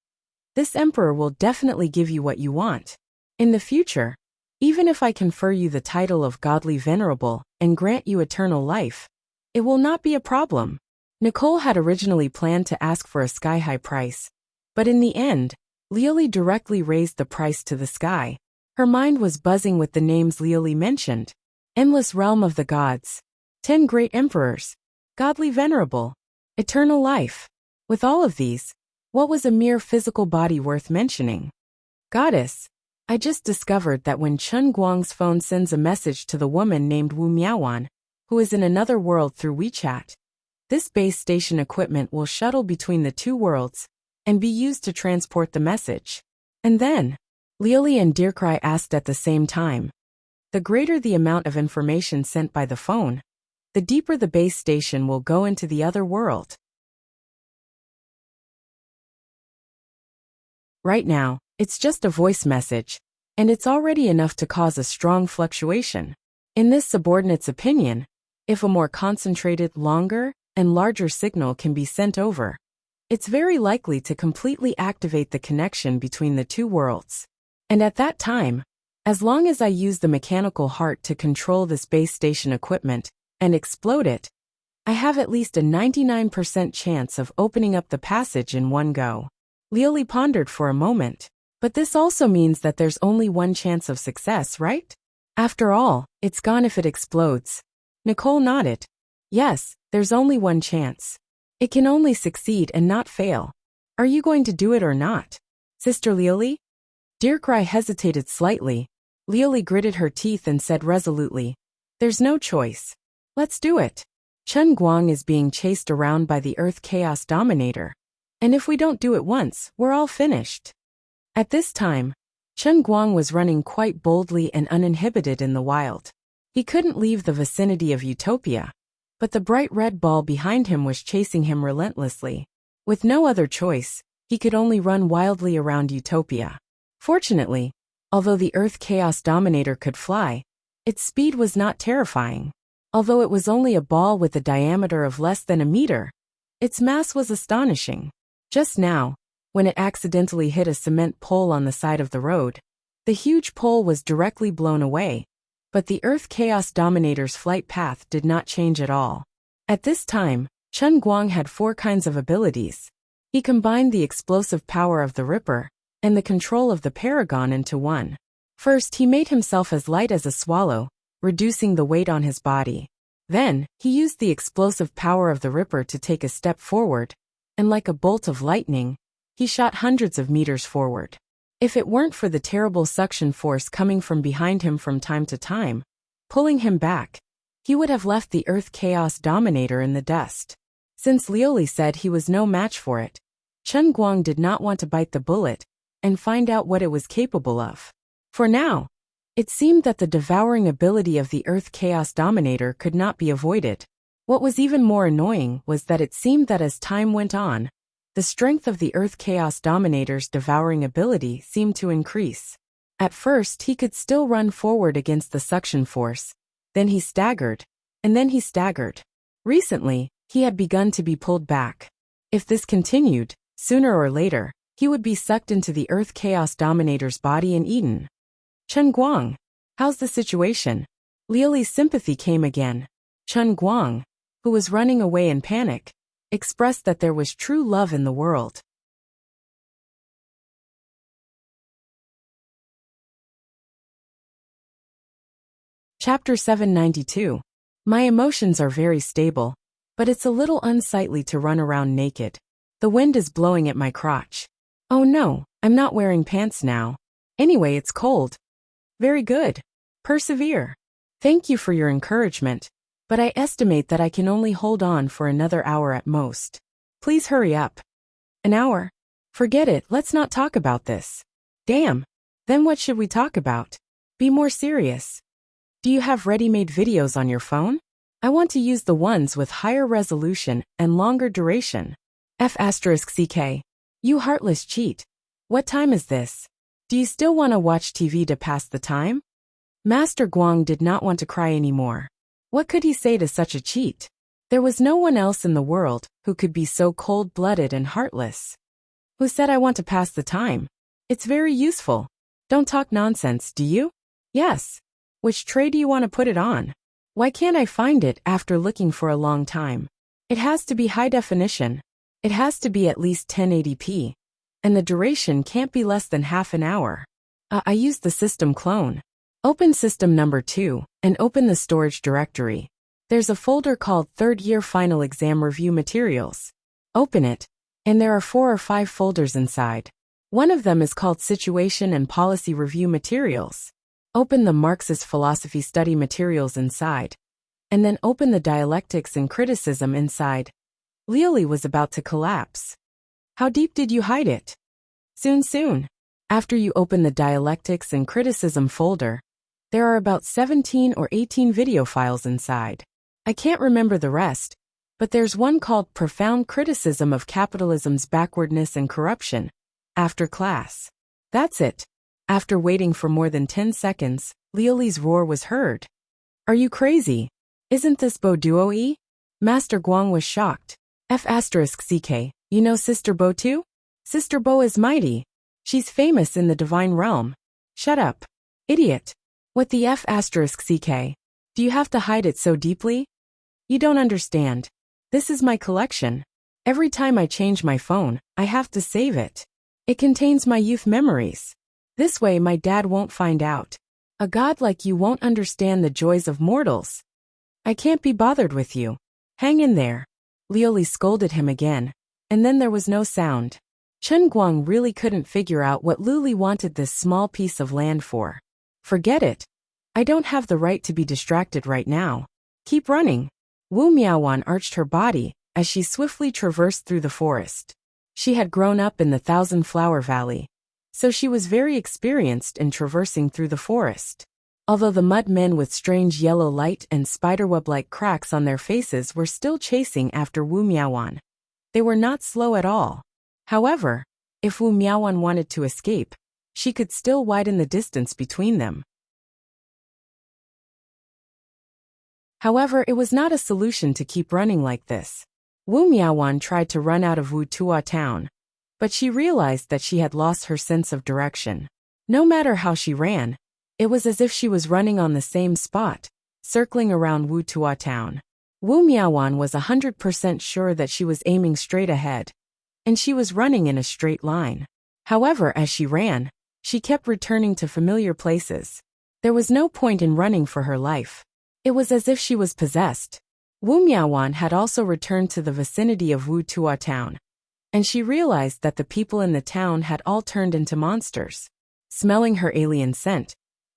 this emperor will definitely give you what you want. In the future, even if I confer you the title of Godly Venerable and grant you eternal life, it will not be a problem. Nicole had originally planned to ask for a sky-high price, but in the end, Lioli directly raised the price to the sky. Her mind was buzzing with the names Lioli mentioned. Endless realm of the gods. 10 great emperors. Godly venerable. Eternal life. With all of these, what was a mere physical body worth mentioning? Goddess, I just discovered that when Chen Guang's phone sends a message to the woman named Wu Miaowan, who is in another world through WeChat, this base station equipment will shuttle between the two worlds and be used to transport the message. And then, Lioli and Dirkrai asked at the same time. The greater the amount of information sent by the phone, the deeper the base station will go into the other world. Right now, it's just a voice message, and it's already enough to cause a strong fluctuation. In this subordinate's opinion, if a more concentrated, longer, and larger signal can be sent over, it's very likely to completely activate the connection between the two worlds. And at that time, as long as I use the mechanical heart to control this base station equipment and explode it, I have at least a 99% chance of opening up the passage in one go. Lioli pondered for a moment. But this also means that there's only one chance of success, right? After all, it's gone if it explodes. Nicole nodded. Yes, there's only one chance. It can only succeed and not fail. Are you going to do it or not? Sister Lioli? Dirkrai hesitated slightly. Lioli gritted her teeth and said resolutely, there's no choice. Let's do it. Chen Guang is being chased around by the Earth Chaos Dominator. And if we don't do it once, we're all finished. At this time, Chen Guang was running quite boldly and uninhibited in the wild. He couldn't leave the vicinity of Utopia, but the bright red ball behind him was chasing him relentlessly. With no other choice, he could only run wildly around Utopia. Fortunately, although the Earth Chaos Dominator could fly, its speed was not terrifying. Although it was only a ball with a diameter of less than a meter, its mass was astonishing. Just now, when it accidentally hit a cement pole on the side of the road, the huge pole was directly blown away, but the Earth Chaos Dominator's flight path did not change at all. At this time, Chen Guang had 4 kinds of abilities. He combined the explosive power of the Ripper and the control of the Paragon into one. First, he made himself as light as a swallow, reducing the weight on his body. Then, he used the explosive power of the Ripper to take a step forward, and like a bolt of lightning, he shot hundreds of meters forward. If it weren't for the terrible suction force coming from behind him from time to time, pulling him back, he would have left the Earth Chaos Dominator in the dust. Since Lioli said he was no match for it, Chen Guang did not want to bite the bullet and find out what it was capable of. For now, it seemed that the devouring ability of the Earth Chaos Dominator could not be avoided. What was even more annoying was that it seemed that as time went on, the strength of the Earth Chaos Dominator's devouring ability seemed to increase. At first, he could still run forward against the suction force. Then he staggered, and then he staggered. Recently, he had begun to be pulled back. If this continued, sooner or later, he would be sucked into the Earth Chaos Dominator's body and eaten. Chen Guang, how's the situation? Lioli's sympathy came again. Chen Guang, who was running away in panic, expressed that there was true love in the world. Chapter 792. My emotions are very stable, but it's a little unsightly to run around naked. The wind is blowing at my crotch. Oh no, I'm not wearing pants now. Anyway, it's cold. Very good. Persevere. Thank you for your encouragement, but I estimate that I can only hold on for another hour at most. Please hurry up. An hour? Forget it, let's not talk about this. Damn. Then what should we talk about? Be more serious. Do you have ready-made videos on your phone? I want to use the ones with higher resolution and longer duration. F*CK. You heartless cheat. What time is this? Do you still want to watch TV to pass the time? Master Guang did not want to cry anymore. What could he say to such a cheat? There was no one else in the world who could be so cold-blooded and heartless. Who said I want to pass the time? It's very useful. Don't talk nonsense, do you? Yes. Which tray do you want to put it on? Why can't I find it after looking for a long time? It has to be high definition. It has to be at least 1080p. And the duration can't be less than half an hour. I used the system clone. Open system number 2, and open the storage directory. There's a folder called Third Year Final Exam Review Materials. Open it, and there are 4 or 5 folders inside. One of them is called Situation and Policy Review Materials. Open the Marxist Philosophy Study Materials inside. And then open the Dialectics and Criticism inside. Lioli was about to collapse. How deep did you hide it? Soon. After you open the Dialectics and Criticism folder, there are about 17 or 18 video files inside. I can't remember the rest, but there's one called Profound Criticism of Capitalism's Backwardness and Corruption, after class. That's it. After waiting for more than 10 seconds, Lioli's roar was heard. Are you crazy? Isn't this Bo Duo-e? Master Guang was shocked. F***ck, you know Sister Bo too? Sister Bo is mighty. She's famous in the divine realm. Shut up. Idiot. What the F***ck? Do you have to hide it so deeply? You don't understand. This is my collection. Every time I change my phone, I have to save it. It contains my youth memories. This way my dad won't find out. A god like you won't understand the joys of mortals. I can't be bothered with you. Hang in there. Lioli scolded him again, and then there was no sound. Chen Guang really couldn't figure out what Luli wanted this small piece of land for. Forget it. I don't have the right to be distracted right now. Keep running. Wu Miaowan arched her body as she swiftly traversed through the forest. She had grown up in the Thousand Flower Valley, so she was very experienced in traversing through the forest. Although the mud men with strange yellow light and spiderweb-like cracks on their faces were still chasing after Wu Miaowan, they were not slow at all. However, if Wu Miaowan wanted to escape, she could still widen the distance between them. However, it was not a solution to keep running like this. Wu Miaowan tried to run out of Wu Tua town, but she realized that she had lost her sense of direction. No matter how she ran, it was as if she was running on the same spot, circling around Wu Tua town. Wu Miaowan was 100% sure that she was aiming straight ahead, and she was running in a straight line. However, as she ran, she kept returning to familiar places. There was no point in running for her life. It was as if she was possessed. Wu Miaowan had also returned to the vicinity of Wu Tua town, and she realized that the people in the town had all turned into monsters. Smelling her alien scent,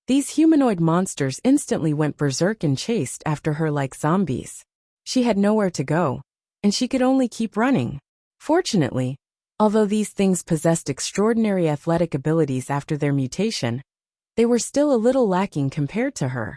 these humanoid monsters instantly went berserk and chased after her like zombies. She had nowhere to go, and she could only keep running. Fortunately, although these things possessed extraordinary athletic abilities after their mutation, they were still a little lacking compared to her,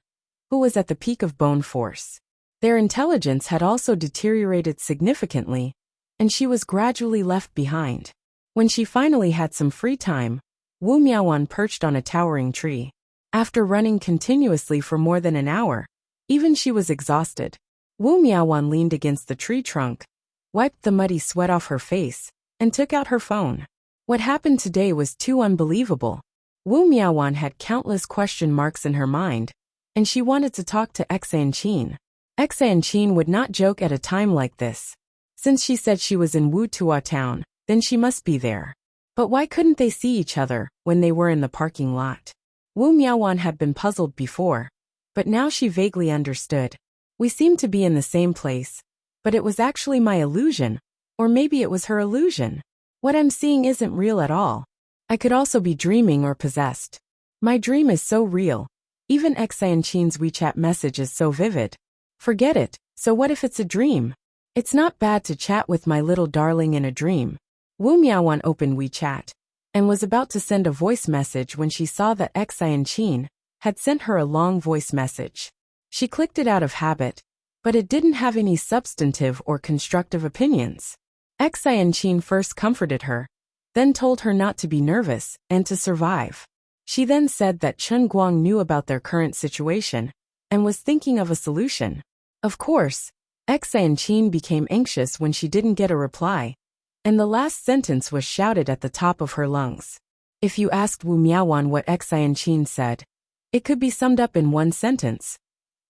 who was at the peak of bone force. Their intelligence had also deteriorated significantly, and she was gradually left behind. When she finally had some free time, Wu Miaowan perched on a towering tree. After running continuously for more than an hour, even she was exhausted. Wu Miaowan leaned against the tree trunk, wiped the muddy sweat off her face, and took out her phone. What happened today was too unbelievable. Wu Miaowan had countless question marks in her mind, and she wanted to talk to Xanqin. Xanqin would not joke at a time like this. Since she said she was in Wu Tua town, then she must be there. But why couldn't they see each other when they were in the parking lot? Wu Miaowan had been puzzled before, but now she vaguely understood. We seemed to be in the same place, but it was actually my illusion, or maybe it was her illusion. What I'm seeing isn't real at all. I could also be dreaming or possessed. My dream is so real. Even Xanqin's WeChat message is so vivid. Forget it, so what if it's a dream? It's not bad to chat with my little darling in a dream. Wu Miaowan opened WeChat, and was about to send a voice message when she saw that Xanqin had sent her a long voice message. She clicked it out of habit, but it didn't have any substantive or constructive opinions. Xanqin first comforted her, then told her not to be nervous and to survive. She then said that Chen Guang knew about their current situation and was thinking of a solution. Of course, Xanqin became anxious when she didn't get a reply, and the last sentence was shouted at the top of her lungs. If you asked Wu Miaowan what Xanqin said, it could be summed up in one sentence.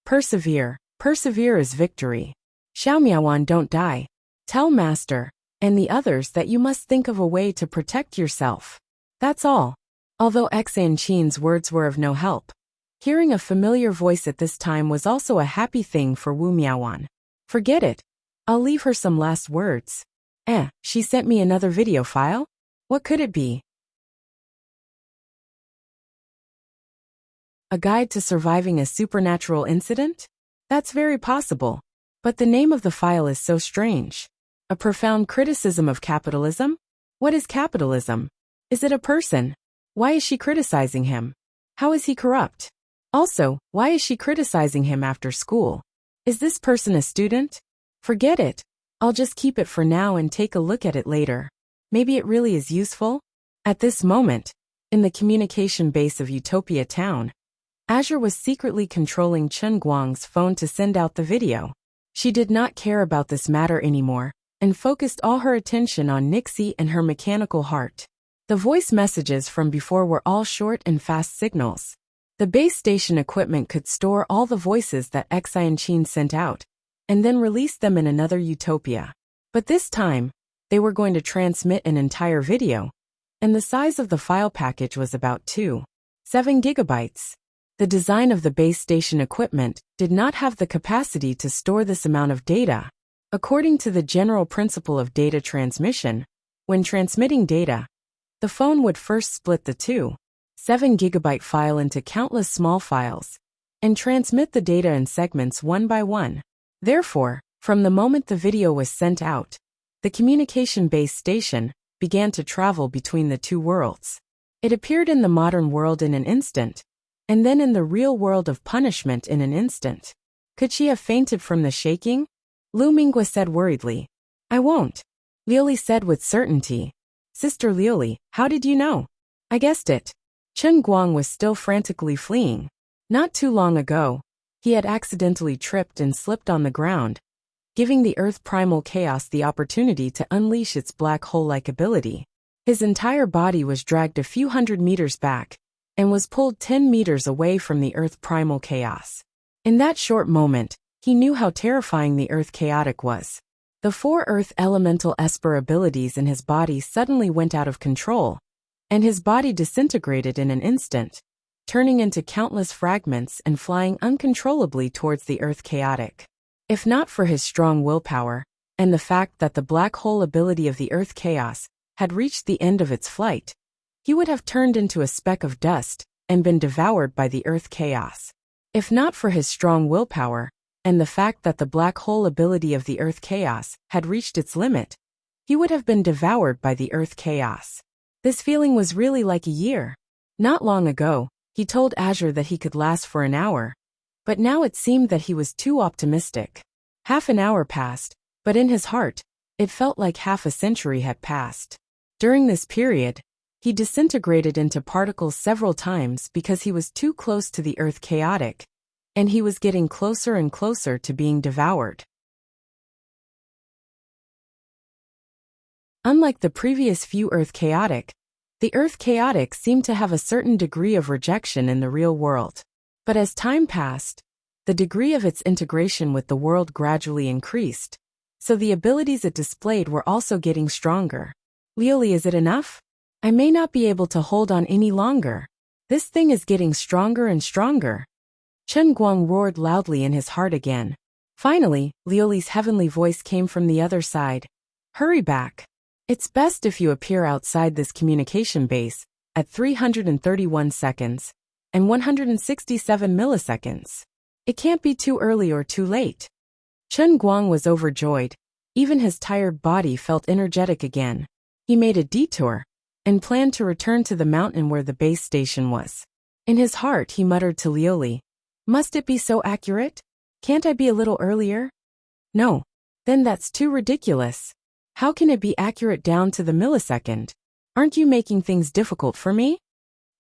Persevere. Persevere is victory. Xiaomiawan, don't die. Tell Master and the others that you must think of a way to protect yourself. That's all. Although Xan Qin's words were of no help, hearing a familiar voice at this time was also a happy thing for Wu Miaowan. Forget it. I'll leave her some last words. She sent me another video file? What could it be? A guide to surviving a supernatural incident? That's very possible. But the name of the file is so strange. A profound criticism of capitalism? What is capitalism? Is it a person? Why is she criticizing him? How is he corrupt? Also, why is she criticizing him after school? Is this person a student? Forget it. I'll just keep it for now and take a look at it later. Maybe it really is useful? At this moment, in the communication base of Utopia Town, Azure was secretly controlling Chen Guang's phone to send out the video. She did not care about this matter anymore, and focused all her attention on Nixie and her mechanical heart. The voice messages from before were all short and fast signals. The base station equipment could store all the voices that Xian Qin sent out, and then release them in another utopia. But this time, they were going to transmit an entire video, and the size of the file package was about 2.7 gigabytes. The design of the base station equipment did not have the capacity to store this amount of data. According to the general principle of data transmission, when transmitting data, the phone would first split the 2.7 gigabyte file into countless small files, and transmit the data in segments one by one. Therefore, from the moment the video was sent out, the communication base station began to travel between the two worlds. It appeared in the modern world in an instant, and then in the real world of punishment in an instant. Could she have fainted from the shaking? Lu Mingua said worriedly. I won't. Liuli said with certainty. Sister Liuli, how did you know? I guessed it. Chen Guang was still frantically fleeing. Not too long ago, he had accidentally tripped and slipped on the ground, giving the Earth primal chaos the opportunity to unleash its black hole-like ability. His entire body was dragged a few hundred meters back, and was pulled 10 meters away from the Earth primal chaos. In that short moment, he knew how terrifying the Earth chaotic was. The 4 Earth elemental esper abilities in his body suddenly went out of control, and his body disintegrated in an instant, turning into countless fragments and flying uncontrollably towards the Earth chaotic. If not for his strong willpower, and the fact that the black hole ability of the Earth chaos had reached the end of its flight, he would have turned into a speck of dust and been devoured by the Earth chaos. If not for his strong willpower, and the fact that the black hole ability of the Earth chaos had reached its limit, he would have been devoured by the Earth chaos. This feeling was really like a year. Not long ago, he told Azure that he could last for an hour, but now it seemed that he was too optimistic. Half an hour passed, but in his heart, it felt like half a century had passed. During this period, he disintegrated into particles several times because he was too close to the Earth chaotic, and he was getting closer and closer to being devoured. Unlike the previous few Earth chaotic, the Earth chaotic seemed to have a certain degree of rejection in the real world. But as time passed, the degree of its integration with the world gradually increased, so the abilities it displayed were also getting stronger. Liuli, is it enough? I may not be able to hold on any longer. This thing is getting stronger and stronger. Chen Guang roared loudly in his heart again. Finally, Liuli's heavenly voice came from the other side. Hurry back. It's best if you appear outside this communication base at 331 seconds and 167 milliseconds. It can't be too early or too late. Chen Guang was overjoyed. Even his tired body felt energetic again. He made a detour and planned to return to the mountain where the base station was. In his heart he muttered to Liuli, must it be so accurate? Can't I be a little earlier? No. Then that's too ridiculous. How can it be accurate down to the millisecond? Aren't you making things difficult for me?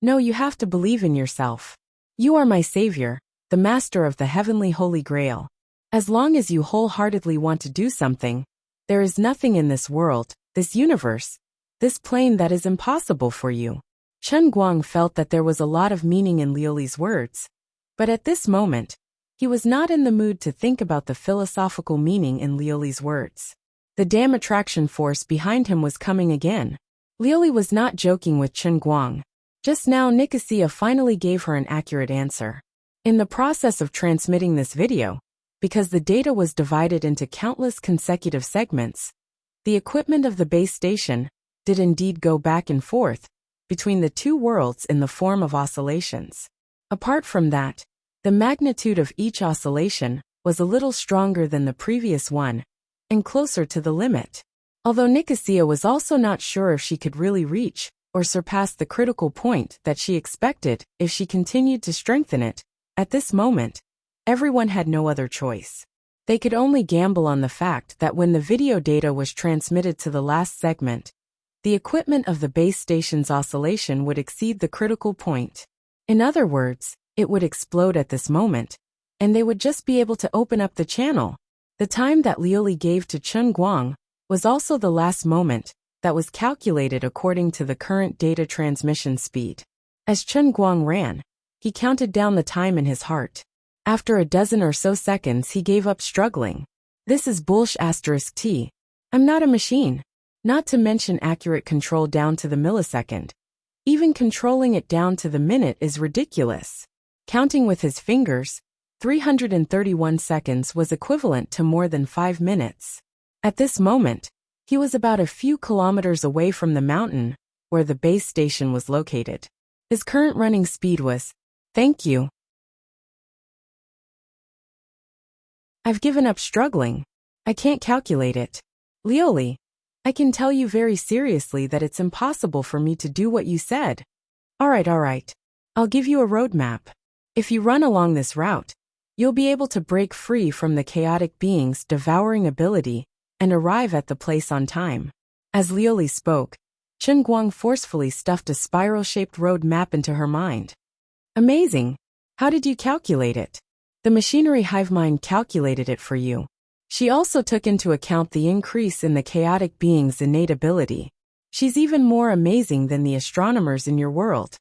No, you have to believe in yourself. You are my savior, the master of the heavenly holy grail. As long as you wholeheartedly want to do something, there is nothing in this world, this universe, this plane that is impossible for you. Chen Guang felt that there was a lot of meaning in Liuli's words, but at this moment, He was not in the mood to think about the philosophical meaning in Liuli's words. The damn attraction force behind him was coming again. Liuli was not joking with Chen Guang. Just now Nicosia finally gave her an accurate answer. In the process of transmitting this video, because the data was divided into countless consecutive segments, the equipment of the base station did indeed go back and forth between the two worlds in the form of oscillations. Apart from that, the magnitude of each oscillation was a little stronger than the previous one and closer to the limit. Although Nicosia was also not sure if she could really reach or surpass the critical point that she expected if she continued to strengthen it, at this moment, everyone had no other choice. They could only gamble on the fact that when the video data was transmitted to the last segment, the equipment of the base station's oscillation would exceed the critical point. In other words, it would explode at this moment, and they would just be able to open up the channel. The time that Liuli gave to Chen Guang was also the last moment that was calculated according to the current data transmission speed. As Chen Guang ran, he counted down the time in his heart. After a dozen or so seconds he gave up struggling. This is bullsh*T. I'm not a machine. Not to mention accurate control down to the millisecond. Even controlling it down to the minute is ridiculous. Counting with his fingers, 331 seconds was equivalent to more than 5 minutes. At this moment, he was about a few kilometers away from the mountain where the base station was located. His current running speed was, "Thank you. I've given up struggling. I can't calculate it. Liuli, I can tell you very seriously that it's impossible for me to do what you said. All right. I'll give you a roadmap. If you run along this route, you'll be able to break free from the chaotic being's devouring ability and arrive at the place on time." As Liuli spoke, Chen Guang forcefully stuffed a spiral-shaped road map into her mind. "Amazing. How did you calculate it?" "The machinery hive mind calculated it for you." She also took into account the increase in the chaotic being's innate ability. She's even more amazing than the astronomers in your world.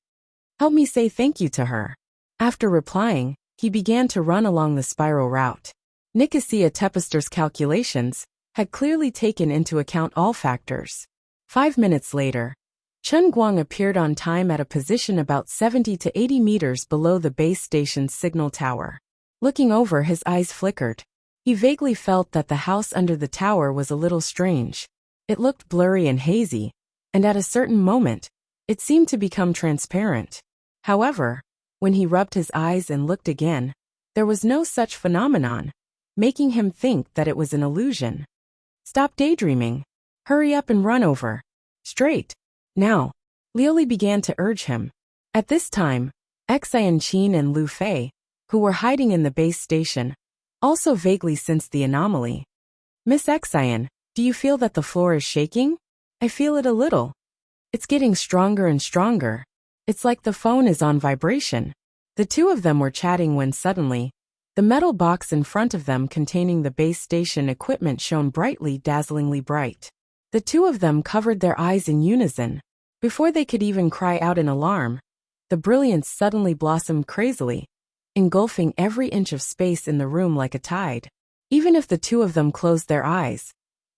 Help me say thank you to her. After replying, he began to run along the spiral route. Nicosia Tepester's calculations had clearly taken into account all factors. 5 minutes later, Chen Guang appeared on time at a position about 70 to 80 meters below the base station's signal tower. Looking over, his eyes flickered. He vaguely felt that the house under the tower was a little strange. It looked blurry and hazy, and at a certain moment, it seemed to become transparent. However, when he rubbed his eyes and looked again, there was no such phenomenon, making him think that it was an illusion. "Stop daydreaming. Hurry up and run over. Straight. Now." Liuli began to urge him. At this time, Xian Qin and Lu Fei, who were hiding in the base station, also vaguely sensed the anomaly. "Miss Xian, do you feel that the floor is shaking?" "I feel it a little. It's getting stronger and stronger. It's like the phone is on vibration." The two of them were chatting when suddenly, the metal box in front of them containing the base station equipment shone brightly, dazzlingly bright. The two of them covered their eyes in unison. Before they could even cry out in alarm, the brilliance suddenly blossomed crazily, engulfing every inch of space in the room like a tide. Even if the two of them closed their eyes,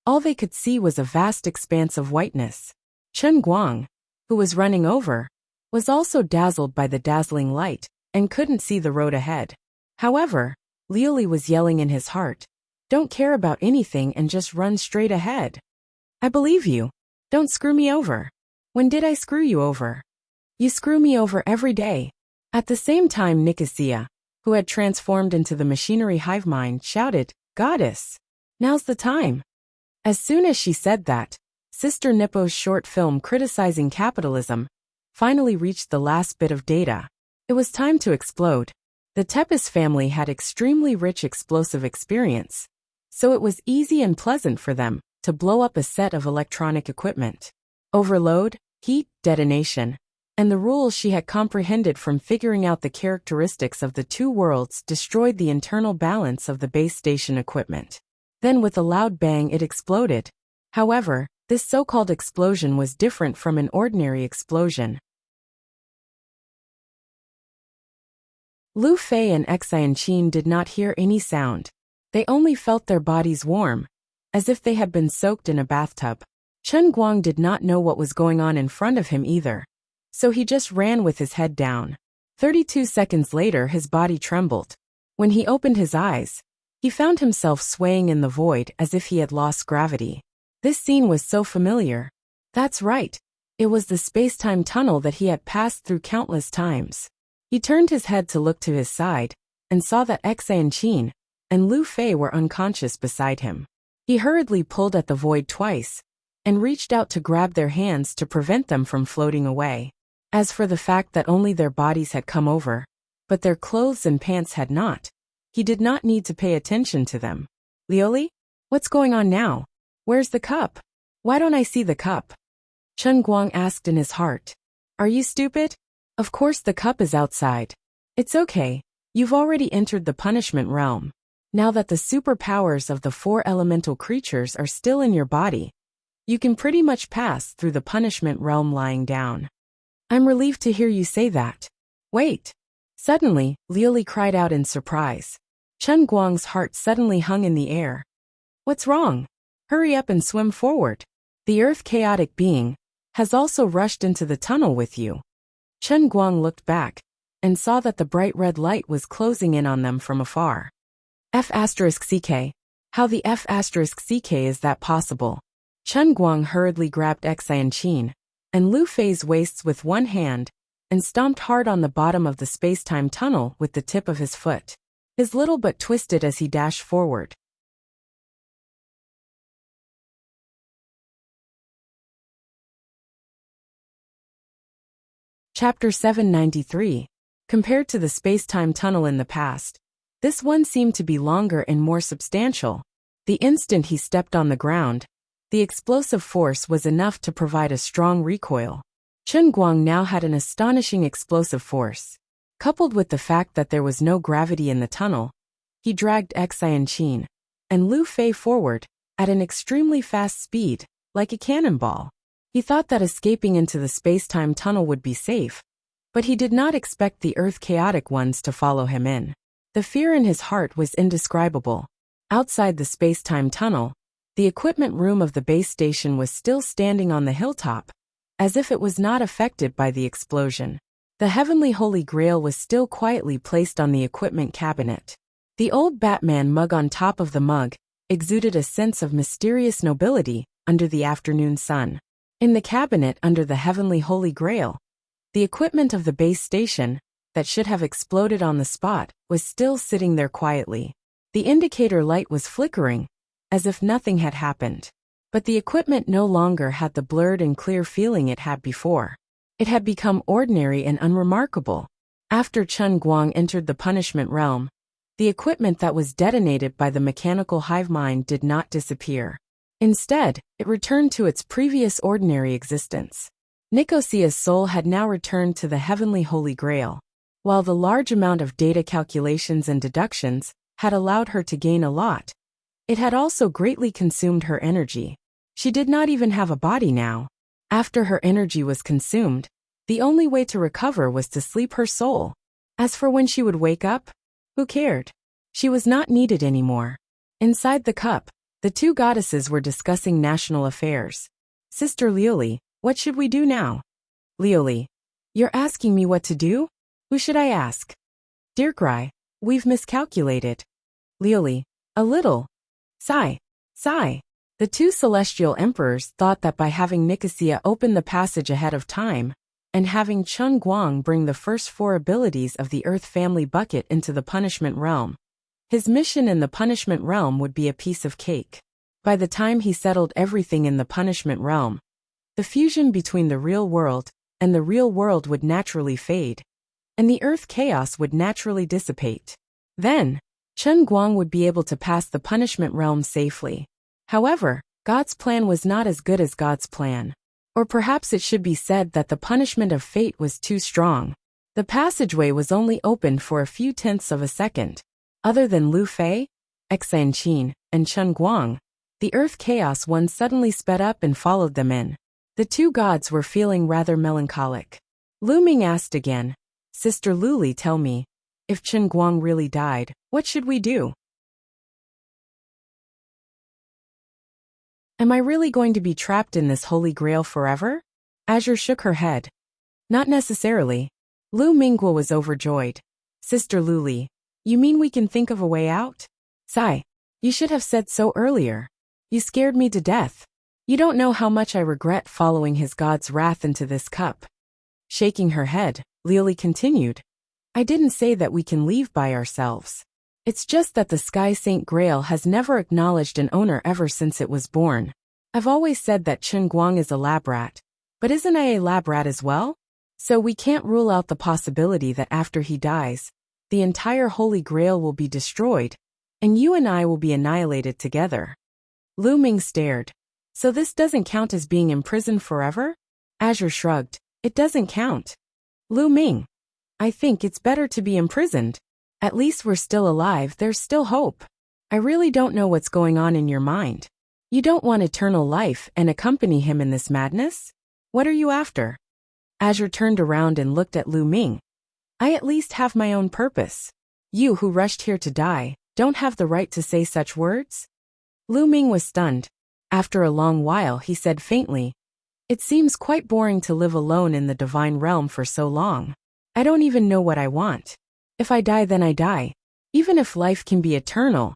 all they could see was a vast expanse of whiteness. Chen Guang, who was running over, was also dazzled by the dazzling light and couldn't see the road ahead. However, Liuli was yelling in his heart, "Don't care about anything and just run straight ahead. I believe you. Don't screw me over." "When did I screw you over?" "You screw me over every day." At the same time, Nicosia, who had transformed into the machinery hive mind, shouted, "Goddess! Now's the time." As soon as she said that, Sister Nippo's short film criticizing capitalism finally reached the last bit of data. It was time to explode. The Tepes family had extremely rich explosive experience, so it was easy and pleasant for them to blow up a set of electronic equipment. Overload, heat, detonation, and the rules she had comprehended from figuring out the characteristics of the two worlds destroyed the internal balance of the base station equipment. Then with a loud bang it exploded. However, this so-called explosion was different from an ordinary explosion. Lu Fei and Xianqin did not hear any sound. They only felt their bodies warm, as if they had been soaked in a bathtub. Chen Guang did not know what was going on in front of him either, so he just ran with his head down. 32 seconds later his body trembled. When he opened his eyes, he found himself swaying in the void as if he had lost gravity. This scene was so familiar. That's right. It was the space-time tunnel that he had passed through countless times. He turned his head to look to his side, and saw that Xianqin and Lu Fei were unconscious beside him. He hurriedly pulled at the void twice, and reached out to grab their hands to prevent them from floating away. As for the fact that only their bodies had come over, but their clothes and pants had not, he did not need to pay attention to them. Liuli? What's going on now? Where's the cup? Why don't I see the cup? Chen Guang asked in his heart. Are you stupid? Of course the cup is outside. It's okay. You've already entered the punishment realm. Now that the superpowers of the 4 elemental creatures are still in your body, you can pretty much pass through the punishment realm lying down. I'm relieved to hear you say that. Wait. Suddenly, Liuli cried out in surprise. Chen Guang's heart suddenly hung in the air. What's wrong? Hurry up and swim forward. The Earth chaotic being has also rushed into the tunnel with you. Chen Guang looked back and saw that the bright red light was closing in on them from afar. F***CK. How the F***CK is that possible? Chen Guang hurriedly grabbed Xianqin and Lu Fei's waists with one hand and stomped hard on the bottom of the space-time tunnel with the tip of his foot. His little butt twisted as he dashed forward. Chapter 793. Compared to the space-time tunnel in the past, this one seemed to be longer and more substantial. The instant he stepped on the ground, the explosive force was enough to provide a strong recoil. Chen Guang now had an astonishing explosive force. Coupled with the fact that there was no gravity in the tunnel, he dragged Xianqin and Lu Fei forward at an extremely fast speed, like a cannonball. He thought that escaping into the space-time tunnel would be safe, but he did not expect the Earth chaotic ones to follow him in. The fear in his heart was indescribable. Outside the space-time tunnel, the equipment room of the base station was still standing on the hilltop, as if it was not affected by the explosion. The Heavenly Holy Grail was still quietly placed on the equipment cabinet. The old Batman mug on top of the mug exuded a sense of mysterious nobility under the afternoon sun. In the cabinet under the Heavenly Holy Grail, the equipment of the base station, that should have exploded on the spot, was still sitting there quietly. The indicator light was flickering, as if nothing had happened. But the equipment no longer had the blurred and clear feeling it had before. It had become ordinary and unremarkable. After Chen Guang entered the punishment realm, the equipment that was detonated by the mechanical hive mind did not disappear. Instead, it returned to its previous ordinary existence. Nicosia's soul had now returned to the Heavenly Holy Grail. While the large amount of data calculations and deductions had allowed her to gain a lot, it had also greatly consumed her energy. She did not even have a body now. After her energy was consumed, the only way to recover was to sleep her soul. As for when she would wake up, who cared? She was not needed anymore. Inside the cup, the 2 goddesses were discussing national affairs. Sister Liuli, what should we do now? Liuli, you're asking me what to do? Who should I ask? Dear Grai, we've miscalculated. Liuli, a little. Sigh. The 2 celestial emperors thought that by having Nicosia open the passage ahead of time, and having Chen Guang bring the first 4 abilities of the Earth family bucket into the punishment realm, his mission in the punishment realm would be a piece of cake. By the time he settled everything in the punishment realm, the fusion between the real world and the real world would naturally fade, and the Earth chaos would naturally dissipate. Then, Chen Guang would be able to pass the punishment realm safely. However, God's plan was not as good as God's plan. Or perhaps it should be said that the punishment of fate was too strong. The passageway was only opened for a few tenths of a second. Other than Lu Fei, Xianqin, and Chen Guang, the Earth chaos one suddenly sped up and followed them in. The 2 gods were feeling rather melancholic. Lu Ming asked again, Sister Luli, tell me, If Chen Guang really died, what should we do? Am I really going to be trapped in this holy grail forever? Azure shook her head. Not necessarily. Lu Mingguo was overjoyed. Sister Luli, you mean we can think of a way out? Sigh. You should have said so earlier. You scared me to death. You don't know how much I regret following his god's wrath into this cup. Shaking her head, Lili continued. I didn't say that we can leave by ourselves. It's just that the Sky Saint Grail has never acknowledged an owner ever since it was born. I've always said that Chen Guang is a lab rat, but isn't I a lab rat as well? So we can't rule out the possibility that after he dies, the entire Holy Grail will be destroyed, and you and I will be annihilated together. Lu Ming stared. So this doesn't count as being imprisoned forever? Azure shrugged. It doesn't count. Lu Ming, I think it's better to be imprisoned. At least we're still alive, there's still hope. I really don't know what's going on in your mind. You don't want eternal life and accompany him in this madness? What are you after? Azure turned around and looked at Lu Ming. I at least have my own purpose. You who rushed here to die, don't have the right to say such words? Lu Ming was stunned. After a long while he said faintly, it seems quite boring to live alone in the divine realm for so long. I don't even know what I want. If I die, then I die. Even if life can be eternal,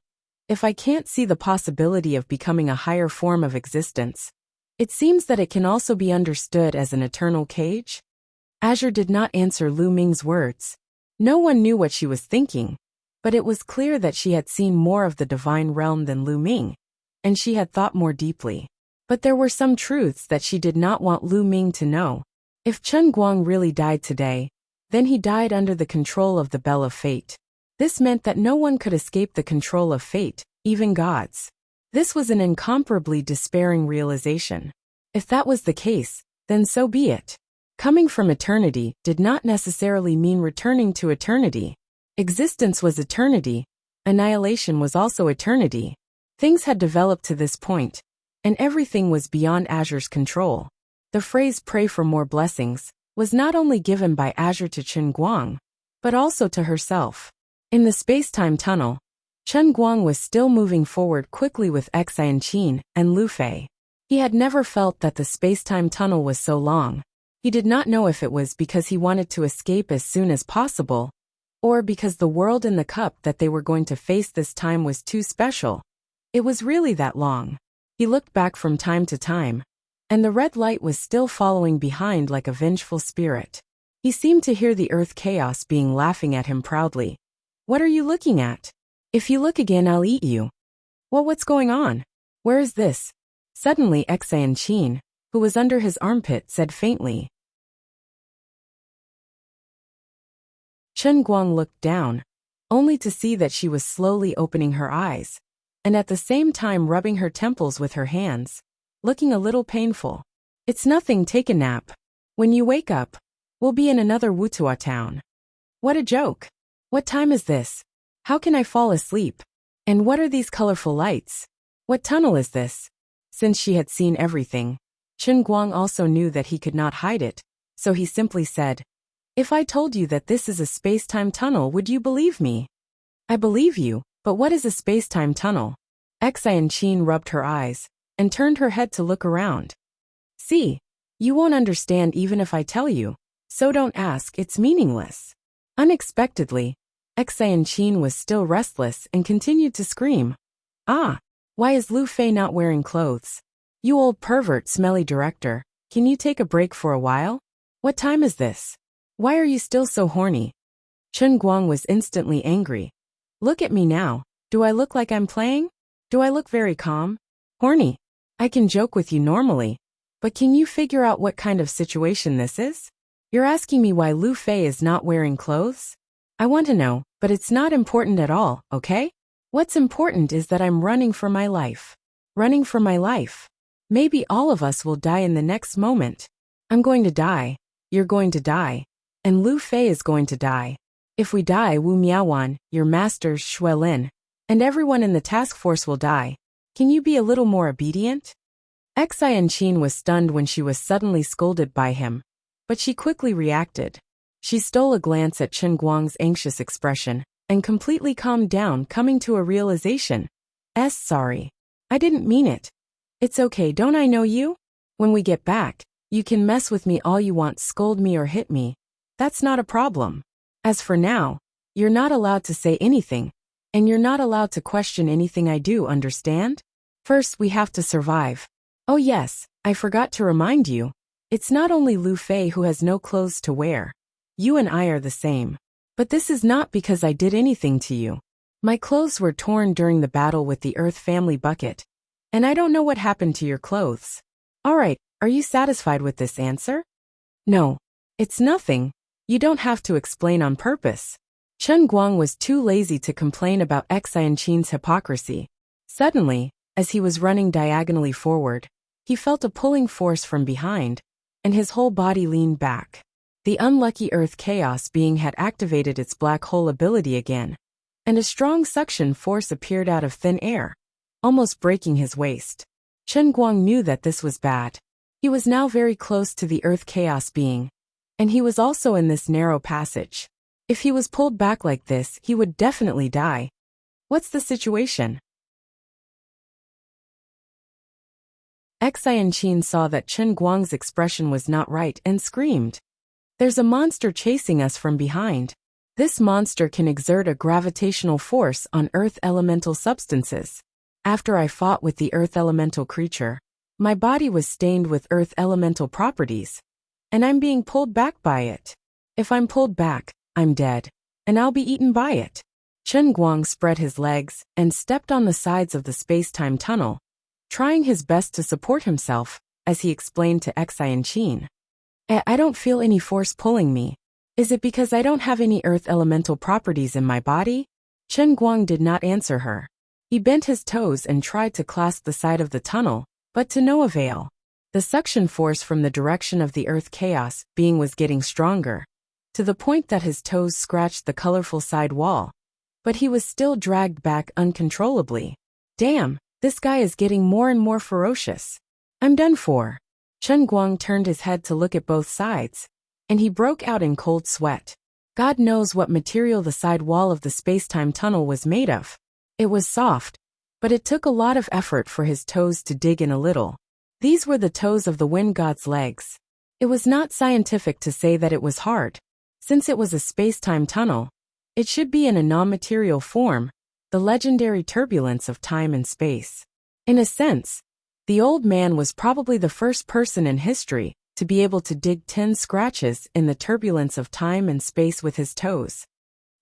if I can't see the possibility of becoming a higher form of existence, it seems that it can also be understood as an eternal cage. Azure did not answer Lu Ming's words. No one knew what she was thinking, but it was clear that she had seen more of the divine realm than Lu Ming, and she had thought more deeply. But there were some truths that she did not want Lu Ming to know. If Chen Guang really died today, then he died under the control of the Bell of Fate. This meant that no one could escape the control of fate, even gods. This was an incomparably despairing realization. If that was the case, then so be it. Coming from eternity did not necessarily mean returning to eternity. Existence was eternity. Annihilation was also eternity. Things had developed to this point, and everything was beyond Azure's control. The phrase "pray for more blessings" was not only given by Azure to Chen Guang, but also to herself. In the space-time tunnel, Chen Guang was still moving forward quickly with Xianqin and Lu Fei. He had never felt that the space-time tunnel was so long. He did not know if it was because he wanted to escape as soon as possible, or because the world in the cup that they were going to face this time was too special. It was really that long. He looked back from time to time, and the red light was still following behind like a vengeful spirit. He seemed to hear the earth chaos being laughing at him proudly. What are you looking at? If you look again, I'll eat you. Well, what's going on? Where is this? Suddenly Xianqin, who was under his armpit, said faintly. Chen Guang looked down, only to see that she was slowly opening her eyes, and at the same time rubbing her temples with her hands, looking a little painful. It's nothing, take a nap. When you wake up, we'll be in another Wuxia town. What a joke. What time is this? How can I fall asleep? And what are these colorful lights? What tunnel is this? Since she had seen everything, Chen Guang also knew that he could not hide it, so he simply said, if I told you that this is a space-time tunnel, would you believe me? I believe you, but what is a space-time tunnel? Xianqin rubbed her eyes and turned her head to look around. See, you won't understand even if I tell you, so don't ask, it's meaningless. Unexpectedly, Xianqin was still restless and continued to scream. Ah, why is Lu Fei not wearing clothes? You old pervert, smelly director, can you take a break for a while? What time is this? Why are you still so horny? Chen Guang was instantly angry. Look at me now, do I look like I'm playing? Do I look very calm? Horny? I can joke with you normally, but can you figure out what kind of situation this is? You're asking me why Lu Fei is not wearing clothes? I want to know, but it's not important at all, okay? What's important is that I'm running for my life. Running for my life. Maybe all of us will die in the next moment. I'm going to die, you're going to die, and Lu Fei is going to die. If we die, Wu Miaowan, your master Xue Lin, and everyone in the task force will die. Can you be a little more obedient? Xianqin was stunned when she was suddenly scolded by him, but she quickly reacted. She stole a glance at Chen Guang's anxious expression and completely calmed down, coming to a realization. Sorry. I didn't mean it. It's okay, don't I know you? When we get back, you can mess with me all you want, scold me or hit me. That's not a problem. As for now, you're not allowed to say anything, and you're not allowed to question anything I do, understand? First, we have to survive. Oh yes, I forgot to remind you. It's not only Lu Fei who has no clothes to wear. You and I are the same. But this is not because I did anything to you. My clothes were torn during the battle with the Earth family bucket. And I don't know what happened to your clothes. Alright, are you satisfied with this answer? No. It's nothing. You don't have to explain on purpose. Chen Guang was too lazy to complain about Xianqin's hypocrisy. Suddenly, as he was running diagonally forward, he felt a pulling force from behind, and his whole body leaned back. The unlucky Earth Chaos being had activated its black hole ability again, and a strong suction force appeared out of thin air, almost breaking his waist. Chen Guang knew that this was bad. He was now very close to the Earth Chaos being, and he was also in this narrow passage. If he was pulled back like this, he would definitely die. What's the situation? Xianqin saw that Chen Guang's expression was not right and screamed. There's a monster chasing us from behind. This monster can exert a gravitational force on Earth elemental substances. After I fought with the Earth elemental creature, my body was stained with Earth elemental properties, and I'm being pulled back by it. If I'm pulled back, I'm dead, and I'll be eaten by it. Chen Guang spread his legs and stepped on the sides of the space-time tunnel, trying his best to support himself, as he explained to Xianqin. I don't feel any force pulling me. Is it because I don't have any Earth elemental properties in my body? Chen Guang did not answer her. He bent his toes and tried to clasp the side of the tunnel, but to no avail. The suction force from the direction of the Earth Chaos being was getting stronger, to the point that his toes scratched the colorful side wall. But he was still dragged back uncontrollably. Damn, this guy is getting more and more ferocious. I'm done for. Chen Guang turned his head to look at both sides, and he broke out in cold sweat. God knows what material the side wall of the space-time tunnel was made of. It was soft, but it took a lot of effort for his toes to dig in a little. These were the toes of the wind god's legs. It was not scientific to say that it was hard. Since it was a space-time tunnel, it should be in a non-material form, the legendary turbulence of time and space. In a sense, the old man was probably the first person in history to be able to dig 10 scratches in the turbulence of time and space with his toes.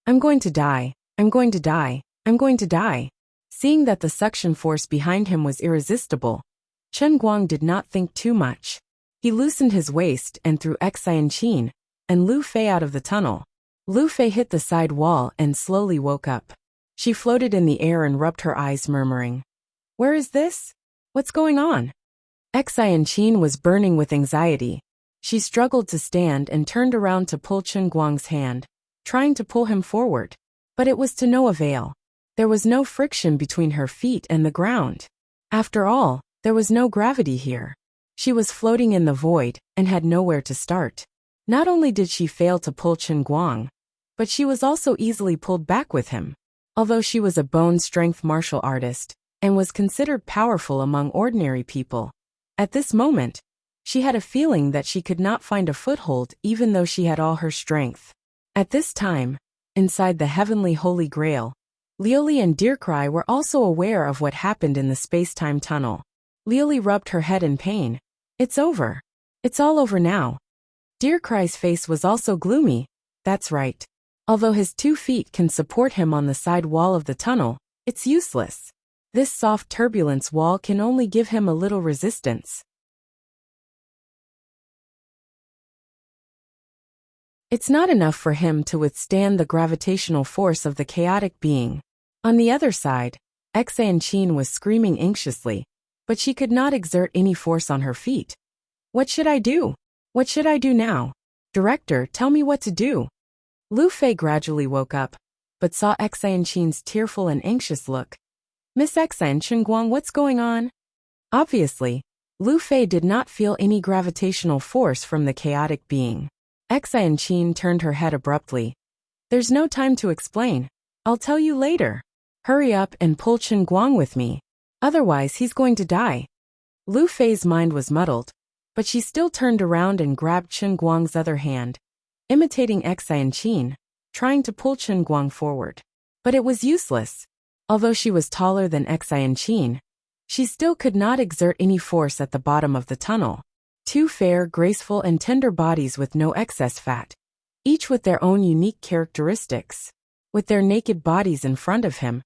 I'm going to die, I'm going to die, I'm going to die. Seeing that the suction force behind him was irresistible, Chen Guang did not think too much. He loosened his waist and threw Xianqin and Lu Fei out of the tunnel. Lu Fei hit the side wall and slowly woke up. She floated in the air and rubbed her eyes, murmuring, "Where is this? What's going on?" Xianqin was burning with anxiety. She struggled to stand and turned around to pull Chen Guang's hand, trying to pull him forward. But it was to no avail. There was no friction between her feet and the ground. After all, there was no gravity here. She was floating in the void and had nowhere to start. Not only did she fail to pull Chen Guang, but she was also easily pulled back with him. Although she was a bone-strength martial artist and was considered powerful among ordinary people, at this moment, she had a feeling that she could not find a foothold even though she had all her strength. At this time, inside the heavenly Holy Grail, Liuli and Deercry were also aware of what happened in the space-time tunnel. Liuli rubbed her head in pain. It's over. It's all over now. Deercry's face was also gloomy. That's right. Although his 2 feet can support him on the side wall of the tunnel, it's useless. This soft turbulence wall can only give him a little resistance. It's not enough for him to withstand the gravitational force of the chaotic being. On the other side, Xianqin was screaming anxiously, but she could not exert any force on her feet. What should I do? What should I do now? Director, tell me what to do. Lu Fei gradually woke up, but saw Xianqin's tearful and anxious look. Miss Chen Guang, what's going on? Obviously, Lu Fei did not feel any gravitational force from the chaotic being. Xian Qin turned her head abruptly. There's no time to explain. I'll tell you later. Hurry up and pull Chen Guang with me. Otherwise he's going to die. Lu Fei's mind was muddled, but she still turned around and grabbed Chen Guang's other hand, imitating Xian Qin, trying to pull Chen Guang forward. But it was useless. Although she was taller than Xian Qin, she still could not exert any force at the bottom of the tunnel. Two fair, graceful and tender bodies with no excess fat, each with their own unique characteristics. With their naked bodies in front of him,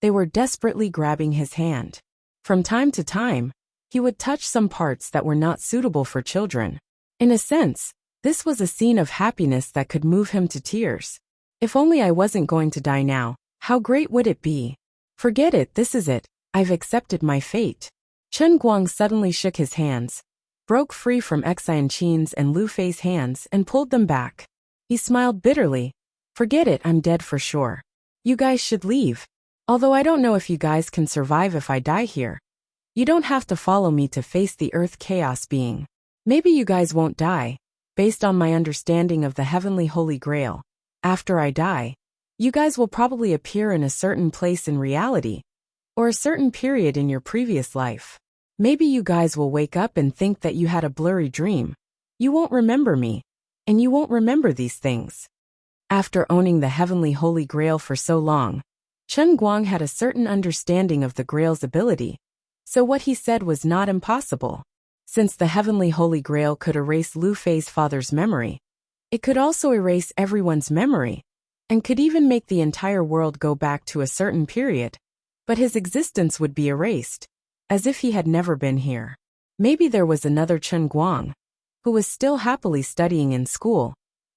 they were desperately grabbing his hand. From time to time, he would touch some parts that were not suitable for children. In a sense, this was a scene of happiness that could move him to tears. If only I wasn't going to die now, how great would it be? Forget it, this is it, I've accepted my fate. Chen Guang suddenly shook his hands, broke free from Xian Qin's and Lu Fei's hands and pulled them back. He smiled bitterly. Forget it, I'm dead for sure. You guys should leave. Although I don't know if you guys can survive if I die here. You don't have to follow me to face the Earth Chaos being. Maybe you guys won't die. Based on my understanding of the Heavenly Holy Grail, after I die, you guys will probably appear in a certain place in reality, or a certain period in your previous life. Maybe you guys will wake up and think that you had a blurry dream. You won't remember me, and you won't remember these things. After owning the Heavenly Holy Grail for so long, Chen Guang had a certain understanding of the Grail's ability, so what he said was not impossible. Since the Heavenly Holy Grail could erase Lu Fei's father's memory, it could also erase everyone's memory, and could even make the entire world go back to a certain period, but his existence would be erased, as if he had never been here. Maybe there was another Chen Guang, who was still happily studying in school,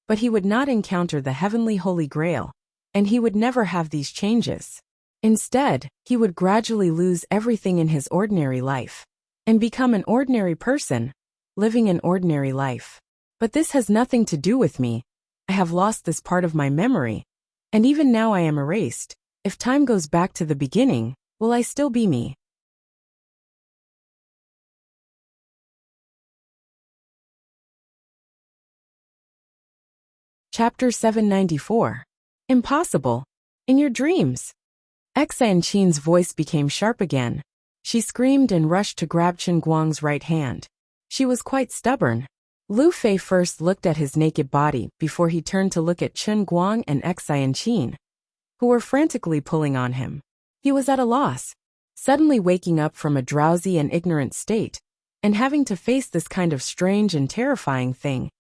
but he would not encounter the Heavenly Holy Grail, and he would never have these changes. Instead, he would gradually lose everything in his ordinary life, and become an ordinary person, living an ordinary life. But this has nothing to do with me. I have lost this part of my memory, and even now I am erased. If time goes back to the beginning, will I still be me? Chapter 794. Impossible. In your dreams. Xian Qin's voice became sharp again. She screamed and rushed to grab Chen Guang's right hand. She was quite stubborn. Lu Fei first looked at his naked body before he turned to look at Chen Guang and Xian Qin, who were frantically pulling on him. He was at a loss, suddenly waking up from a drowsy and ignorant state, and having to face this kind of strange and terrifying thing.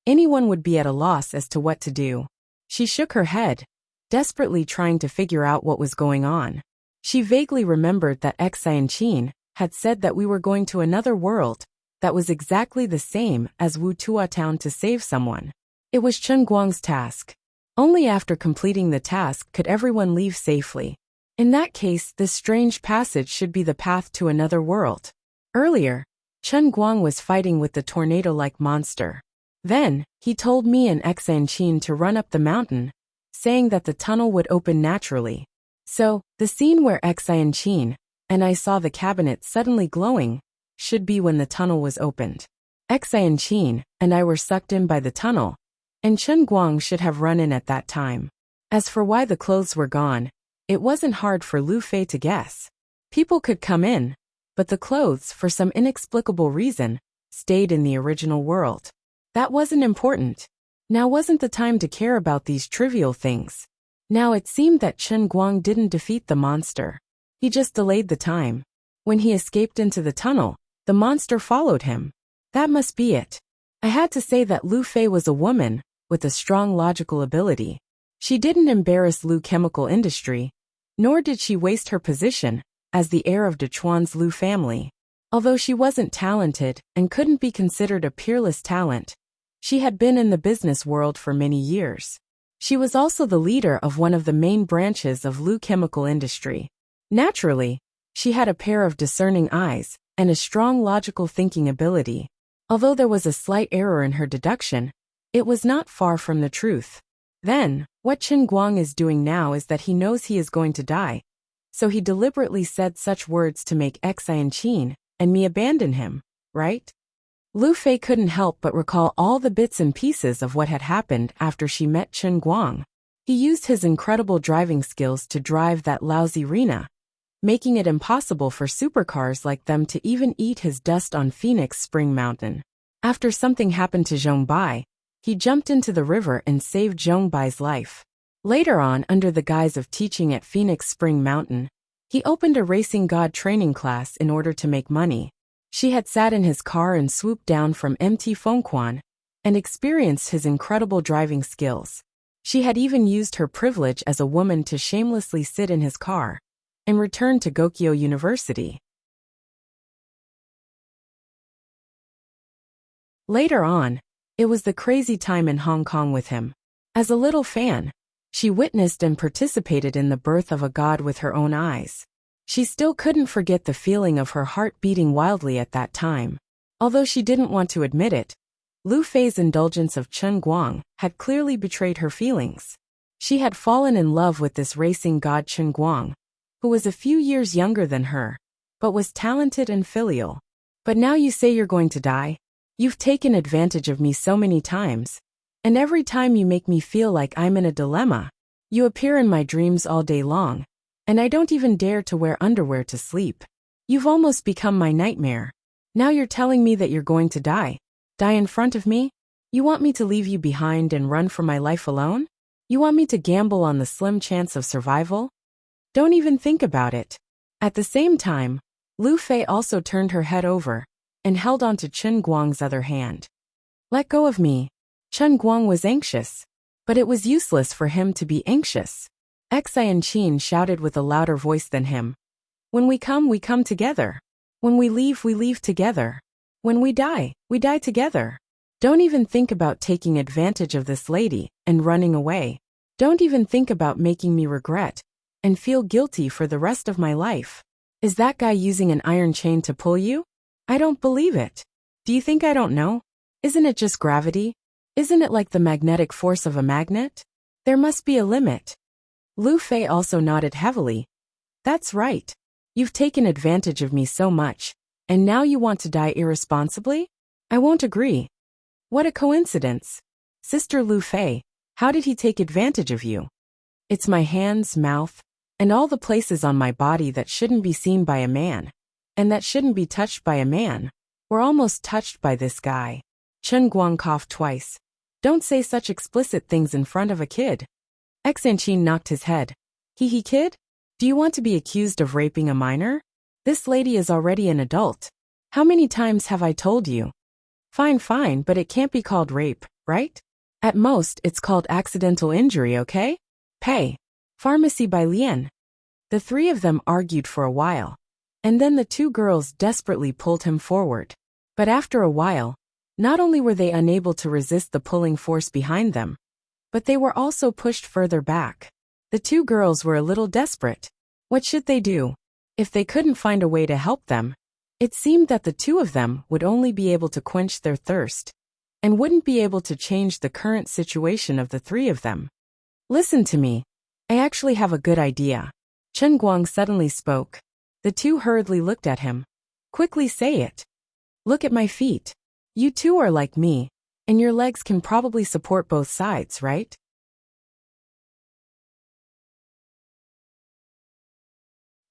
Anyone would be at a loss as to what to do. She shook her head, desperately trying to figure out what was going on. She vaguely remembered that Xian Qin had said that we were going to another world that was exactly the same as Wuxia town to save someone. It was Chen Guang's task. Only after completing the task could everyone leave safely. In that case, this strange passage should be the path to another world. Earlier, Chen Guang was fighting with the tornado-like monster. Then, he told me and Xian Qin to run up the mountain, saying that the tunnel would open naturally. So, the scene where Xian Qin and I saw the cabinet suddenly glowing should be when the tunnel was opened. Xian Qin and I were sucked in by the tunnel, and Chen Guang should have run in at that time. As for why the clothes were gone, it wasn't hard for Lu Fei to guess. People could come in, but the clothes, for some inexplicable reason, stayed in the original world. That wasn't important. Now wasn't the time to care about these trivial things. Now it seemed that Chen Guang didn't defeat the monster. He just delayed the time. When he escaped into the tunnel, the monster followed him. That must be it. I had to say that Lu Fei was a woman with a strong logical ability. She didn't embarrass Lu chemical industry, nor did she waste her position as the heir of Dechuan's Lu family. Although she wasn't talented and couldn't be considered a peerless talent, she had been in the business world for many years. She was also the leader of one of the main branches of Lu chemical industry. Naturally, she had a pair of discerning eyes and a strong logical thinking ability. Although there was a slight error in her deduction, it was not far from the truth. Then, what Chen Guang is doing now is that he knows he is going to die, so he deliberately said such words to make Xian Qin and me abandon him, right? Lu Fei couldn't help but recall all the bits and pieces of what had happened after she met Chen Guang. He used his incredible driving skills to drive that lousy Rena, making it impossible for supercars like them to even eat his dust on Phoenix Spring Mountain. After something happened to Zhong Bai, he jumped into the river and saved Zhong Bai's life. Later on, under the guise of teaching at Phoenix Spring Mountain, he opened a racing god training class in order to make money. She had sat in his car and swooped down from MT Fengquan and experienced his incredible driving skills. She had even used her privilege as a woman to shamelessly sit in his car and return to Gokyo University. Later on, it was the crazy time in Hong Kong with him. As a little fan, she witnessed and participated in the birth of a god with her own eyes. She still couldn't forget the feeling of her heart beating wildly at that time. Although she didn't want to admit it, Lu Fei's indulgence of Chen Guang had clearly betrayed her feelings. She had fallen in love with this racing god Chen Guang, who was a few years younger than her, but was talented and filial. But now you say you're going to die? You've taken advantage of me so many times, and every time you make me feel like I'm in a dilemma. You appear in my dreams all day long, and I don't even dare to wear underwear to sleep. You've almost become my nightmare. Now you're telling me that you're going to die. Die in front of me? You want me to leave you behind and run for my life alone? You want me to gamble on the slim chance of survival? Don't even think about it. At the same time, Lu Fei also turned her head over and held onto Chen Guang's other hand. Let go of me. Chen Guang was anxious, but it was useless for him to be anxious. Xian Qin shouted with a louder voice than him. When we come together. When we leave together. When we die together. Don't even think about taking advantage of this lady and running away. Don't even think about making me regret and feel guilty for the rest of my life. Is that guy using an iron chain to pull you? I don't believe it. Do you think I don't know? Isn't it just gravity? Isn't it like the magnetic force of a magnet? There must be a limit. Lu Fei also nodded heavily. That's right. You've taken advantage of me so much, and now you want to die irresponsibly? I won't agree. What a coincidence. Sister Lu Fei, how did he take advantage of you? It's my hands, mouth, and all the places on my body that shouldn't be seen by a man, and that shouldn't be touched by a man, were almost touched by this guy. Chen Guang coughed twice. Don't say such explicit things in front of a kid. Xian Qin knocked his head. He kid? Do you want to be accused of raping a minor? This lady is already an adult. How many times have I told you? Fine, but it can't be called rape, right? At most, it's called accidental injury, okay? Pay. Pharmacy by Lian. The three of them argued for a while, and then the two girls desperately pulled him forward. But after a while, not only were they unable to resist the pulling force behind them, but they were also pushed further back. The two girls were a little desperate. What should they do? If they couldn't find a way to help them, it seemed that the two of them would only be able to quench their thirst, and wouldn't be able to change the current situation of the three of them. Listen to me. I actually have a good idea. Chen Guang suddenly spoke. The two hurriedly looked at him. Quickly say it. Look at my feet. You two are like me, and your legs can probably support both sides, right?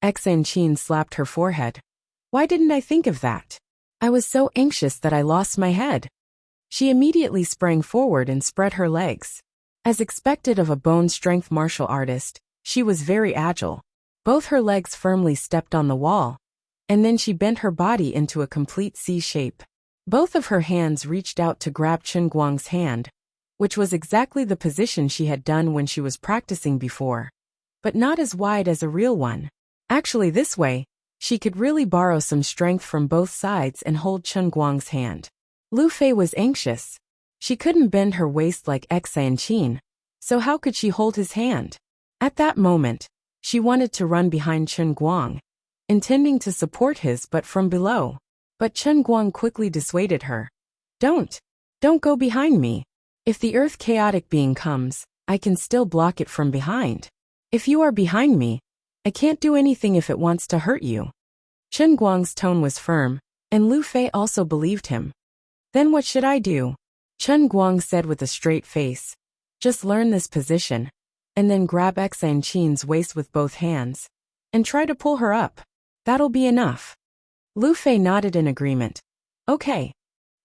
Xian Qin slapped her forehead. Why didn't I think of that? I was so anxious that I lost my head. She immediately sprang forward and spread her legs. As expected of a bone-strength martial artist, she was very agile. Both her legs firmly stepped on the wall, and then she bent her body into a complete C shape. Both of her hands reached out to grab Chen Guang's hand, which was exactly the position she had done when she was practicing before, but not as wide as a real one. Actually, this way, she could really borrow some strength from both sides and hold Chen Guang's hand. Lu Fei was anxious. She couldn't bend her waist like Xian Qin, so how could she hold his hand? At that moment, she wanted to run behind Chen Guang, intending to support his but from below. But Chen Guang quickly dissuaded her. Don't go behind me. If the earth chaotic being comes, I can still block it from behind. If you are behind me, I can't do anything if it wants to hurt you. Chen Guang's tone was firm, and Lu Fei also believed him. Then what should I do? Chen Guang said with a straight face. Just learn this position, and then grab Xianqin's waist with both hands, and try to pull her up. That'll be enough. Lu Fei nodded in agreement. Okay.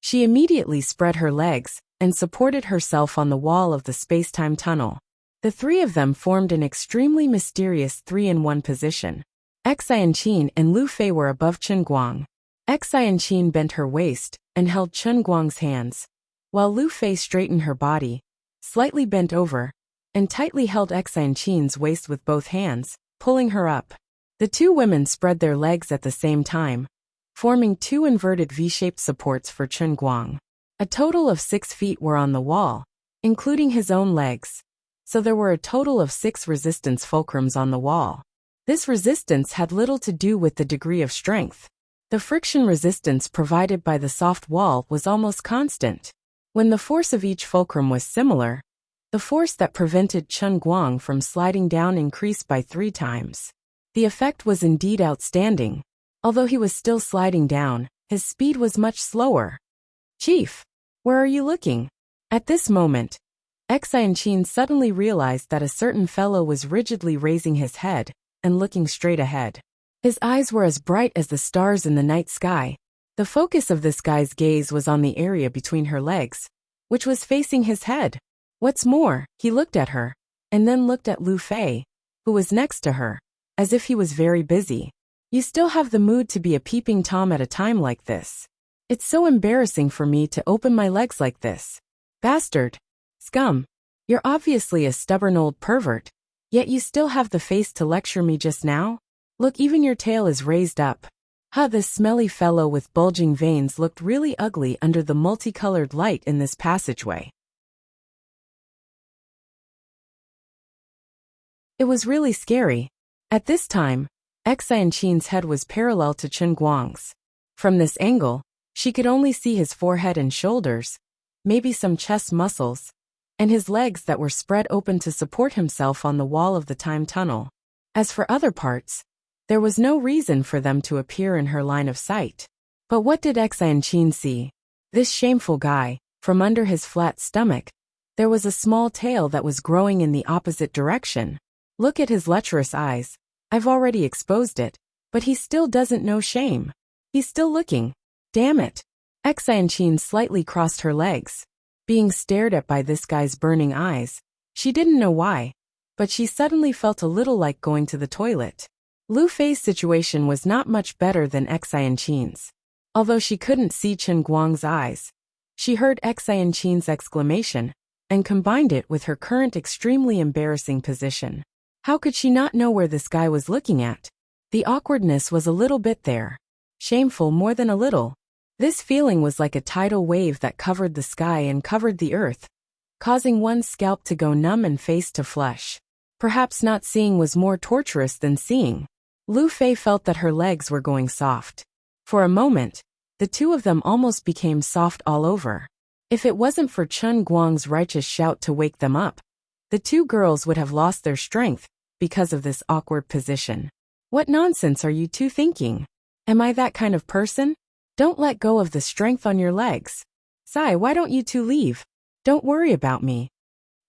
She immediately spread her legs and supported herself on the wall of the space-time tunnel. The three of them formed an extremely mysterious 3-in-1 position. Xianqin and Lu Fei were above Chen Guang. Xianqin bent her waist and held Chen Guang's hands, while Lu Fei straightened her body, slightly bent over, and tightly held Xianqin's waist with both hands, pulling her up. The two women spread their legs at the same time, forming two inverted V-shaped supports for Chen Guang. A total of 6 feet were on the wall, including his own legs, so there were a total of 6 resistance fulcrums on the wall. This resistance had little to do with the degree of strength. The friction resistance provided by the soft wall was almost constant. When the force of each fulcrum was similar, the force that prevented Chen Guang from sliding down increased by 3 times. The effect was indeed outstanding. Although he was still sliding down, his speed was much slower. Chief, where are you looking? At this moment, Xianqin suddenly realized that a certain fellow was rigidly raising his head and looking straight ahead. His eyes were as bright as the stars in the night sky. The focus of this guy's gaze was on the area between her legs, which was facing his head. What's more, he looked at her, and then looked at Lu Fei, who was next to her, as if he was very busy. You still have the mood to be a peeping Tom at a time like this. It's so embarrassing for me to open my legs like this. Bastard. Scum. You're obviously a stubborn old pervert, yet you still have the face to lecture me just now? Look, even your tail is raised up. This smelly fellow with bulging veins looked really ugly under the multicolored light in this passageway. It was really scary. At this time, Xianqin's head was parallel to Chen Guang's. From this angle, she could only see his forehead and shoulders, maybe some chest muscles, and his legs that were spread open to support himself on the wall of the time tunnel. As for other parts, there was no reason for them to appear in her line of sight. But what did Xianqin see? This shameful guy, from under his flat stomach, there was a small tail that was growing in the opposite direction. Look at his lecherous eyes. I've already exposed it, but he still doesn't know shame. He's still looking. Damn it. Xianqin slightly crossed her legs. Being stared at by this guy's burning eyes, she didn't know why, but she suddenly felt a little like going to the toilet. Lu Fei's situation was not much better than Xianqin's. Although she couldn't see Chen Guang's eyes, she heard Xianqin's exclamation and combined it with her current extremely embarrassing position. How could she not know where this guy was looking at? The awkwardness was a little bit there. Shameful more than a little. This feeling was like a tidal wave that covered the sky and covered the earth, causing one's scalp to go numb and face to flush. Perhaps not seeing was more torturous than seeing. Lu Fei felt that her legs were going soft. For a moment, the two of them almost became soft all over. If it wasn't for Chen Guang's righteous shout to wake them up, the two girls would have lost their strength because of this awkward position. What nonsense are you two thinking? Am I that kind of person? Don't let go of the strength on your legs. Sai, why don't you two leave? Don't worry about me.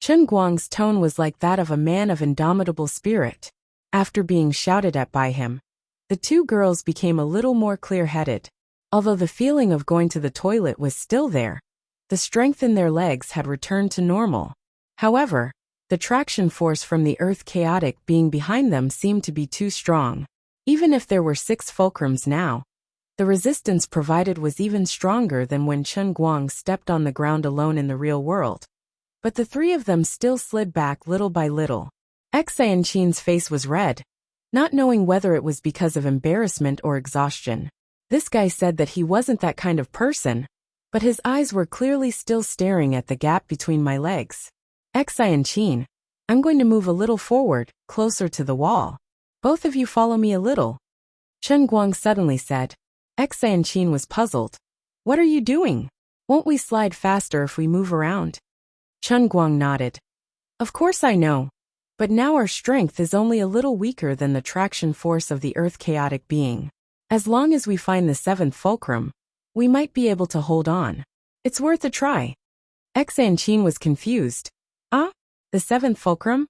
Chen Guang's tone was like that of a man of indomitable spirit. After being shouted at by him, the two girls became a little more clear-headed. Although the feeling of going to the toilet was still there, the strength in their legs had returned to normal. However, the traction force from the earth chaotic being behind them seemed to be too strong. Even if there were 6 fulcrums now, the resistance provided was even stronger than when Chen Guang stepped on the ground alone in the real world. But the three of them still slid back little by little. Xianqin's face was red, not knowing whether it was because of embarrassment or exhaustion. This guy said that he wasn't that kind of person, but his eyes were clearly still staring at the gap between my legs. Xianqin, I'm going to move a little forward, closer to the wall. Both of you follow me a little. Chen Guang suddenly said. Xianqin was puzzled. What are you doing? Won't we slide faster if we move around? Chen Guang nodded. Of course I know. But now our strength is only a little weaker than the traction force of the earth chaotic being. As long as we find the 7th fulcrum, we might be able to hold on. It's worth a try. Xanqin was confused. Ah? The seventh fulcrum?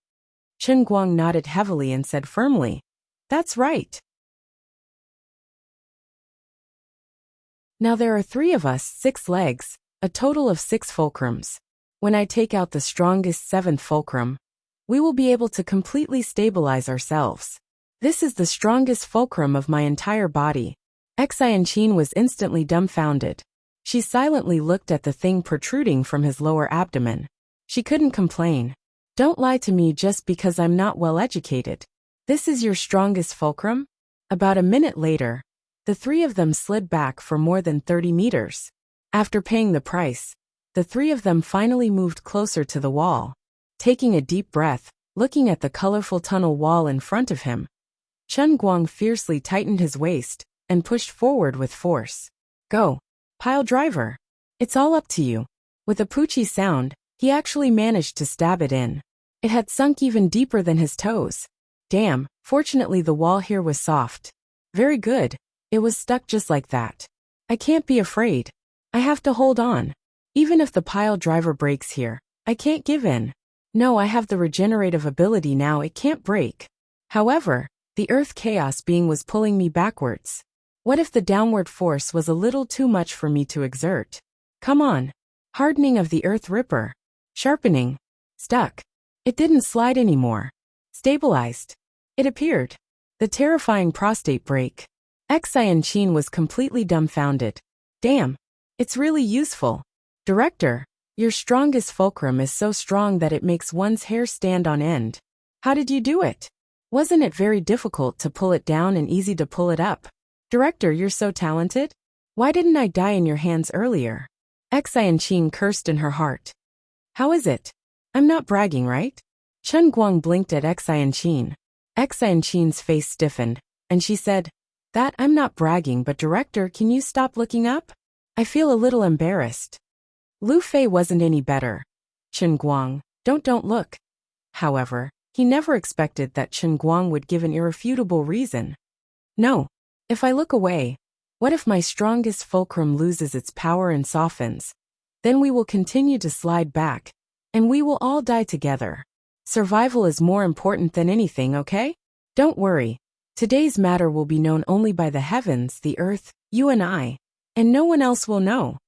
Chen Guang nodded heavily and said firmly, "That's right. Now there are 3 of us, 6 legs, a total of 6 fulcrums. When I take out the strongest 7th fulcrum, we will be able to completely stabilize ourselves. This is the strongest fulcrum of my entire body." Xanqin was instantly dumbfounded. She silently looked at the thing protruding from his lower abdomen. She couldn't complain. "Don't lie to me just because I'm not well educated. This is your strongest fulcrum?" About a minute later, the 3 of them slid back for more than 30 meters. After paying the price, the 3 of them finally moved closer to the wall. Taking a deep breath, looking at the colorful tunnel wall in front of him, Chen Guang fiercely tightened his waist and pushed forward with force. "Go, pile driver. It's all up to you." With a poochy sound, he actually managed to stab it in. It had sunk even deeper than his toes. Damn, fortunately the wall here was soft. Very good, it was stuck just like that. I can't be afraid. I have to hold on. Even if the pile driver breaks here, I can't give in. No, I have the regenerative ability now, it can't break. However, the earth chaos being was pulling me backwards. What if the downward force was a little too much for me to exert? Come on. Hardening of the earth ripper. Sharpening. Stuck. It didn't slide anymore. Stabilized. It appeared. The terrifying prostate break. Xanqin was completely dumbfounded. Damn. It's really useful. Director, your strongest fulcrum is so strong that it makes one's hair stand on end. How did you do it? Wasn't it very difficult to pull it down and easy to pull it up? Director, you're so talented. Why didn't I die in your hands earlier? Xanqin cursed in her heart. How is it? I'm not bragging, right? Chen Guang blinked at Xanqin. Xanqin's face stiffened, and she said, "That I'm not bragging, but director, can you stop looking up? I feel a little embarrassed." Lu Fei wasn't any better. Chen Guang, don't look. However, he never expected that Chen Guang would give an irrefutable reason. No. If I look away, what if my strongest fulcrum loses its power and softens? Then we will continue to slide back, and we will all die together. Survival is more important than anything, okay? Don't worry. Today's matter will be known only by the heavens, the earth, you and I, and no one else will know.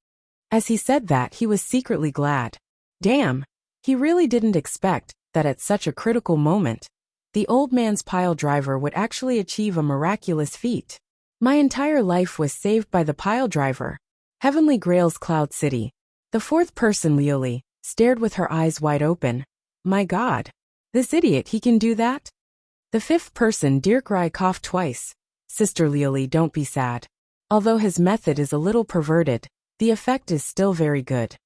As he said that, he was secretly glad. Damn, he really didn't expect that at such a critical moment, the old man's pile driver would actually achieve a miraculous feat. My entire life was saved by the pile driver. Heavenly Grail's Cloud City. The 4th person, Liuli, stared with her eyes wide open. My God. This idiot, he can do that? The 5th person, Dirkrai, coughed twice. Sister Liuli, don't be sad. Although his method is a little perverted, the effect is still very good.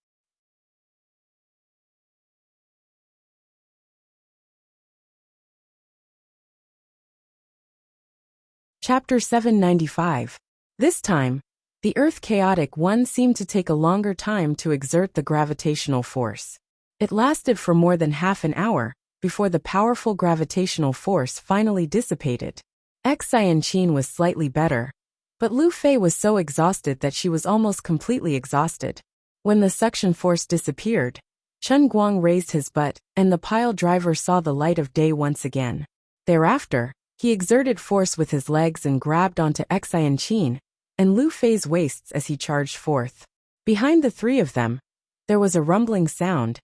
Chapter 795. This time, the Earth Chaotic One seemed to take a longer time to exert the gravitational force. It lasted for more than half an hour, before the powerful gravitational force finally dissipated. Xanqin was slightly better, but Lu Fei was so exhausted that she was almost completely exhausted. When the suction force disappeared, Chen Guang raised his butt, and the pile driver saw the light of day once again. Thereafter, he exerted force with his legs and grabbed onto Xanqin and Lu Fei's waists as he charged forth. Behind the 3 of them, there was a rumbling sound,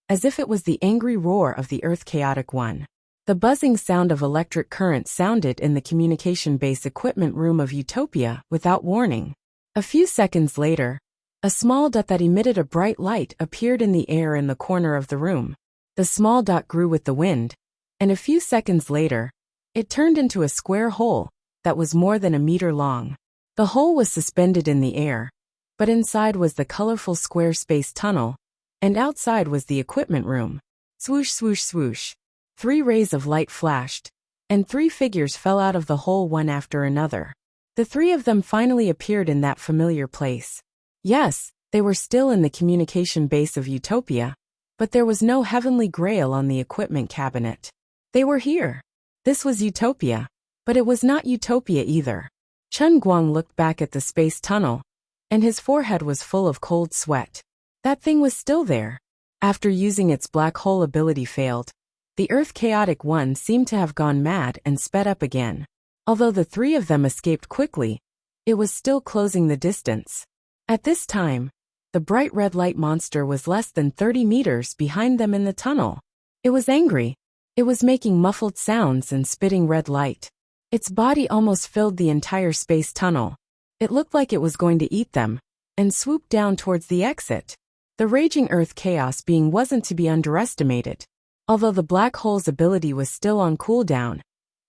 as if it was the angry roar of the Earth Chaotic One. The buzzing sound of electric current sounded in the communication base equipment room of Utopia without warning. A few seconds later, a small dot that emitted a bright light appeared in the air in the corner of the room. The small dot grew with the wind, and a few seconds later, it turned into a square hole that was more than a meter long. The hole was suspended in the air, but inside was the colorful square space tunnel, and outside was the equipment room. Swoosh, swoosh, swoosh. 3 rays of light flashed, and 3 figures fell out of the hole one after another. The 3 of them finally appeared in that familiar place. Yes, they were still in the communication base of Utopia, but there was no heavenly grail on the equipment cabinet. They were here. This was Utopia, but it was not Utopia either. Chen Guang looked back at the space tunnel, and his forehead was full of cold sweat. That thing was still there. After using its black hole ability failed, the Earth Chaotic One seemed to have gone mad and sped up again. Although the three of them escaped quickly, it was still closing the distance. At this time, the bright red light monster was less than 30 meters behind them in the tunnel. It was angry. It was making muffled sounds and spitting red light. Its body almost filled the entire space tunnel. It looked like it was going to eat them, and swooped down towards the exit. The raging Earth chaos being wasn't to be underestimated. Although the black hole's ability was still on cooldown,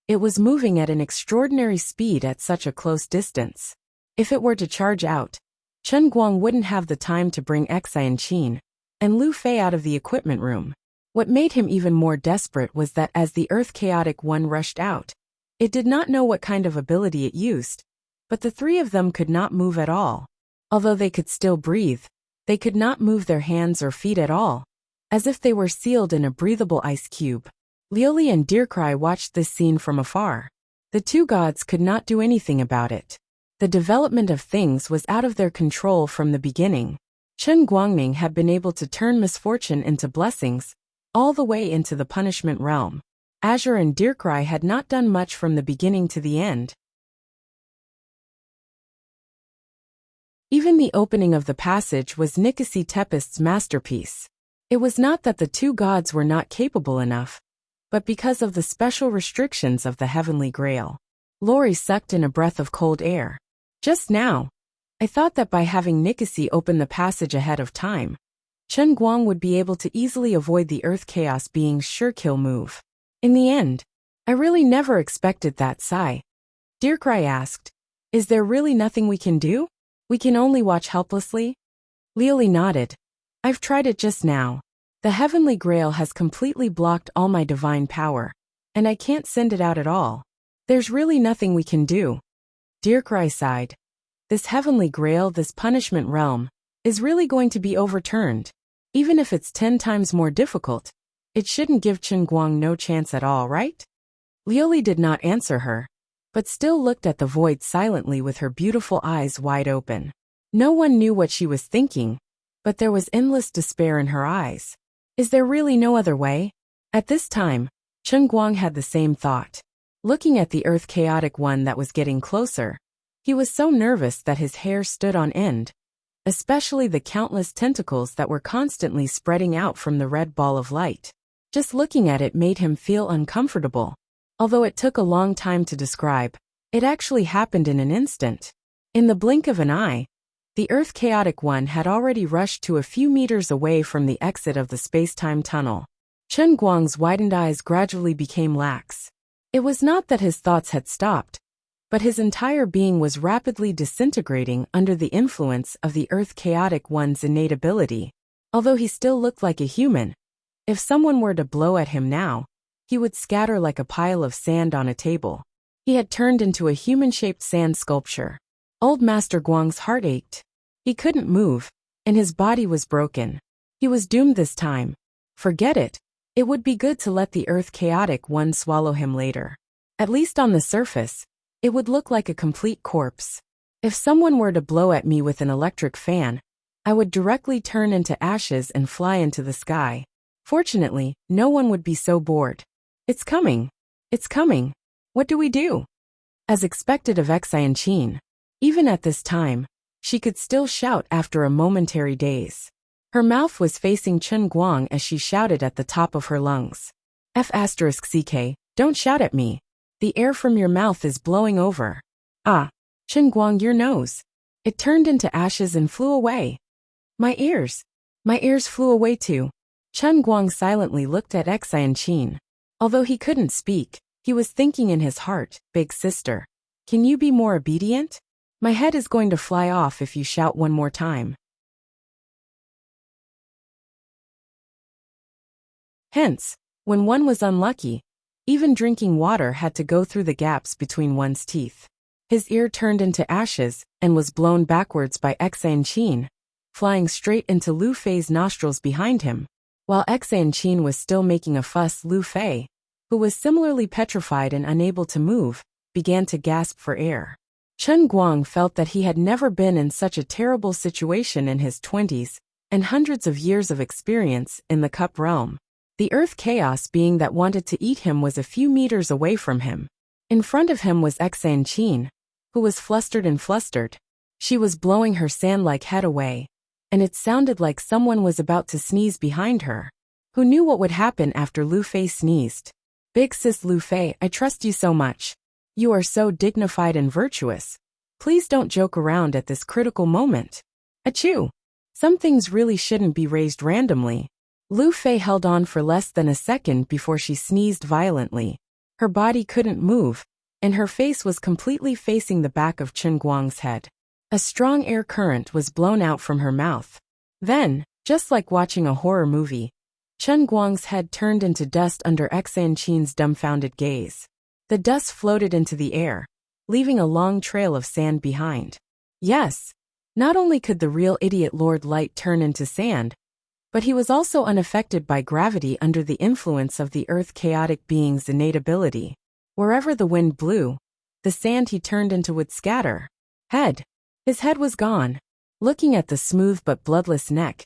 it was moving at an extraordinary speed at such a close distance. If it were to charge out, Chen Guang wouldn't have the time to bring Xianqin and Lu Fei out of the equipment room. What made him even more desperate was that as the Earth Chaotic One rushed out, it did not know what kind of ability it used, but the three of them could not move at all. Although they could still breathe, they could not move their hands or feet at all, as if they were sealed in a breathable ice cube. Liuli and Dirkrai watched this scene from afar. The two gods could not do anything about it. The development of things was out of their control from the beginning. Chen Guangming had been able to turn misfortune into blessings, all the way into the punishment realm. Azure and Dirkrai had not done much from the beginning to the end. Even the opening of the passage was Nicosi Tepist's masterpiece. It was not that the two gods were not capable enough, but because of the special restrictions of the Heavenly Grail. Lori sucked in a breath of cold air. Just now, I thought that by having Nicosi open the passage ahead of time, Chen Guang would be able to easily avoid the Earth Chaos Being's sure-kill move. In the end, I really never expected that. Sigh. Dirkrai asked, "Is there really nothing we can do? We can only watch helplessly?" Liuli nodded. "I've tried it just now. The Heavenly Grail has completely blocked all my divine power, and I can't send it out at all. There's really nothing we can do." Dirkrai sighed. This Heavenly Grail, this punishment realm, is really going to be overturned. Even if it's 10 times more difficult, it shouldn't give Chen Guang no chance at all, right? Liuli did not answer her, but still looked at the void silently with her beautiful eyes wide open. No one knew what she was thinking, but there was endless despair in her eyes. Is there really no other way? At this time, Chen Guang had the same thought. Looking at the Earth Chaotic One that was getting closer, he was so nervous that his hair stood on end, especially the countless tentacles that were constantly spreading out from the red ball of light. Just looking at it made him feel uncomfortable. Although it took a long time to describe, it actually happened in an instant. In the blink of an eye, the Earth Chaotic One had already rushed to a few meters away from the exit of the space-time tunnel. Chen Guang's widened eyes gradually became lax. It was not that his thoughts had stopped, but his entire being was rapidly disintegrating under the influence of the Earth Chaotic One's innate ability. Although he still looked like a human, if someone were to blow at him now, he would scatter like a pile of sand on a table. He had turned into a human-shaped sand sculpture. Old Master Guang's heart ached. He couldn't move, and his body was broken. He was doomed this time. Forget it. It would be good to let the Earth Chaotic One swallow him later. At least on the surface, it would look like a complete corpse. If someone were to blow at me with an electric fan, I would directly turn into ashes and fly into the sky. Fortunately, no one would be so bored. It's coming. It's coming. What do we do? As expected of Xianqin, even at this time, she could still shout after a momentary daze. Her mouth was facing Chen Guang as she shouted at the top of her lungs. F***CK, don't shout at me. The air from your mouth is blowing over. Ah, Chen Guang, your nose. It turned into ashes and flew away. My ears flew away too. Chen Guang silently looked at Xianqin. Although he couldn't speak, he was thinking in his heart, "Big sister, can you be more obedient? My head is going to fly off if you shout one more time." Hence, when one was unlucky, even drinking water had to go through the gaps between one's teeth. His ear turned into ashes and was blown backwards by Xianqin, flying straight into Lu Fei's nostrils behind him. While Xianqin was still making a fuss, Lu Fei, who was similarly petrified and unable to move, began to gasp for air. Chen Guang felt that he had never been in such a terrible situation in his 20s, and hundreds of years of experience in the cup realm. The earth chaos being that wanted to eat him was a few meters away from him. In front of him was Chin, who was flustered and flustered. She was blowing her sand-like head away, and it sounded like someone was about to sneeze behind her. Who knew what would happen after Lu Fei sneezed? Big sis Lu Fei, I trust you so much. You are so dignified and virtuous. Please don't joke around at this critical moment. Achoo! Some things really shouldn't be raised randomly. Lu Fei held on for less than a second before she sneezed violently. Her body couldn't move, and her face was completely facing the back of Chen Guang's head. A strong air current was blown out from her mouth. Then, just like watching a horror movie, Chen Guang's head turned into dust under Chin's dumbfounded gaze. The dust floated into the air, leaving a long trail of sand behind. Yes, not only could the real idiot Lord Light turn into sand, but he was also unaffected by gravity under the influence of the earth chaotic being's innate ability. Wherever the wind blew, the sand he turned into would scatter. His head was gone. Looking at the smooth but bloodless neck,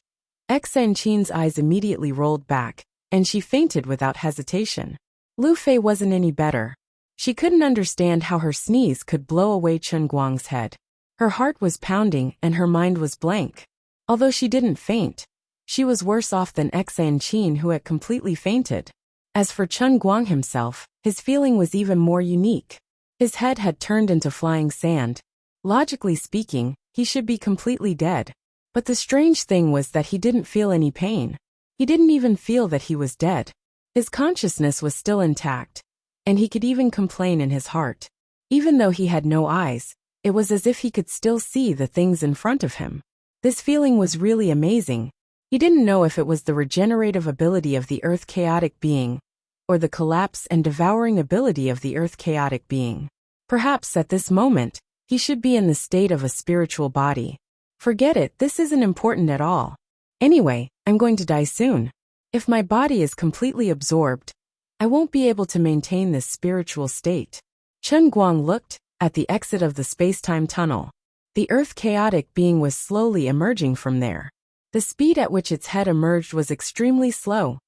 Chin's eyes immediately rolled back, and she fainted without hesitation. Lu Fei wasn't any better. She couldn't understand how her sneeze could blow away Chen Guang's head. Her heart was pounding and her mind was blank. Although she didn't faint, she was worse off than Chin, who had completely fainted. As for Chen Guang himself, his feeling was even more unique. His head had turned into flying sand. Logically speaking, he should be completely dead. But the strange thing was that he didn't feel any pain. He didn't even feel that he was dead. His consciousness was still intact, and he could even complain in his heart. Even though he had no eyes, it was as if he could still see the things in front of him. This feeling was really amazing. He didn't know if it was the regenerative ability of the earth chaotic being, or the collapse and devouring ability of the earth chaotic being. Perhaps at this moment, he should be in the state of a spiritual body. Forget it, this isn't important at all. Anyway, I'm going to die soon. If my body is completely absorbed, I won't be able to maintain this spiritual state. Chen Guang looked at the exit of the space-time tunnel. The earth chaotic being was slowly emerging from there. The speed at which its head emerged was extremely slow,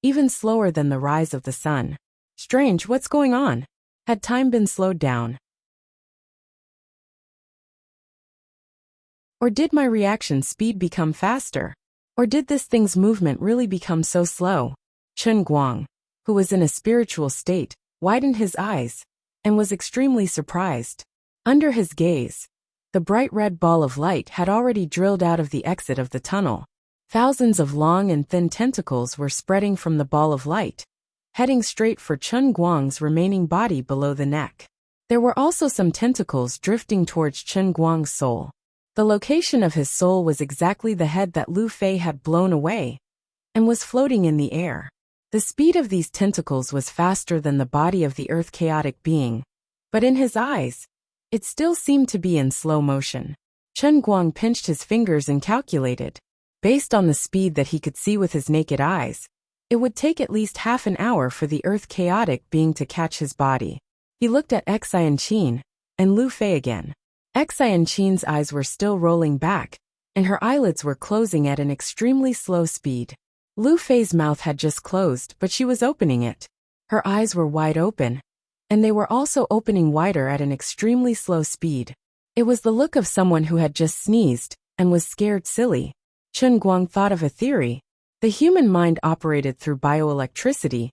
even slower than the rise of the sun. Strange, what's going on? Had time been slowed down? Or did my reaction speed become faster? Or did this thing's movement really become so slow? Chen Guang, who was in a spiritual state, widened his eyes, and was extremely surprised. Under his gaze, the bright red ball of light had already drilled out of the exit of the tunnel. Thousands of long and thin tentacles were spreading from the ball of light, heading straight for Chen Guang's remaining body below the neck. There were also some tentacles drifting towards Chen Guang's soul. The location of his soul was exactly the head that Lu Fei had blown away, and was floating in the air. The speed of these tentacles was faster than the body of the earth chaotic being, but in his eyes, it still seemed to be in slow motion. Chen Guang pinched his fingers and calculated. Based on the speed that he could see with his naked eyes, it would take at least half an hour for the earth chaotic being to catch his body. He looked at Chin and Lu Fei again. Chin's eyes were still rolling back, and her eyelids were closing at an extremely slow speed. Lu Fei's mouth had just closed, but she was opening it. Her eyes were wide open, and they were also opening wider at an extremely slow speed. It was the look of someone who had just sneezed and was scared silly. Chen Guang thought of a theory. The human mind operated through bioelectricity,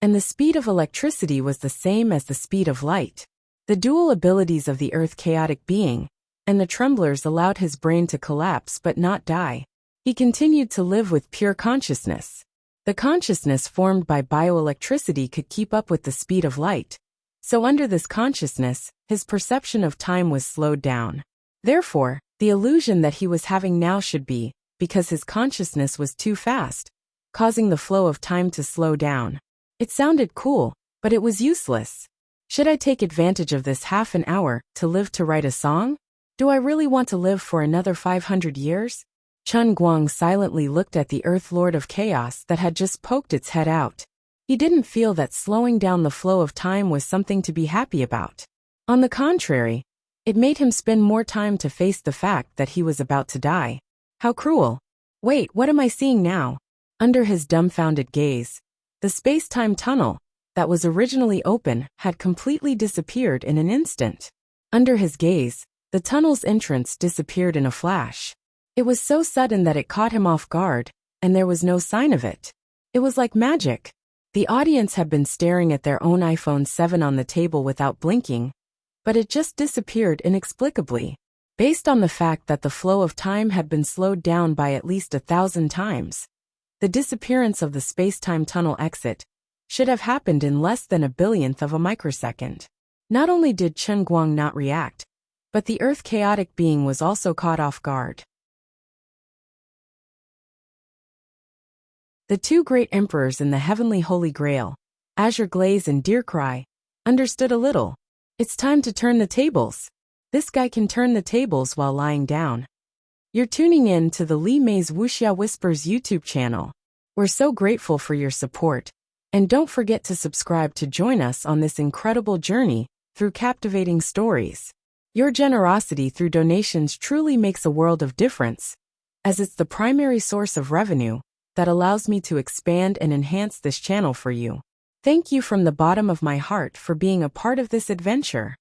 and the speed of electricity was the same as the speed of light. The dual abilities of the earth chaotic being and the tremblers allowed his brain to collapse but not die. He continued to live with pure consciousness. The consciousness formed by bioelectricity could keep up with the speed of light. So under this consciousness, his perception of time was slowed down. Therefore, the illusion that he was having now should be, because his consciousness was too fast, causing the flow of time to slow down. It sounded cool, but it was useless. Should I take advantage of this half an hour to live to write a song? Do I really want to live for another 500 years? Chen Guang silently looked at the Earth Lord of Chaos that had just poked its head out. He didn't feel that slowing down the flow of time was something to be happy about. On the contrary, it made him spend more time to face the fact that he was about to die. How cruel. Wait, what am I seeing now? Under his dumbfounded gaze, the space-time tunnel that was originally open had completely disappeared in an instant. Under his gaze, the tunnel's entrance disappeared in a flash. It was so sudden that it caught him off guard, and there was no sign of it. It was like magic. The audience had been staring at their own iPhone 7 on the table without blinking, but it just disappeared inexplicably. Based on the fact that the flow of time had been slowed down by at least 1,000 times, the disappearance of the space-time tunnel exit should have happened in less than a billionth of a microsecond. Not only did Chen Guang not react, but the Earth chaotic being was also caught off guard. The two great emperors in the heavenly Holy Grail, Azure Glaze and Deercry, understood a little. It's time to turn the tables. This guy can turn the tables while lying down. You're tuning in to the Li Mei's Wuxia Whispers YouTube channel. We're so grateful for your support, and don't forget to subscribe to join us on this incredible journey through captivating stories. Your generosity through donations truly makes a world of difference, as it's the primary source of revenue that allows me to expand and enhance this channel for you. Thank you from the bottom of my heart for being a part of this adventure.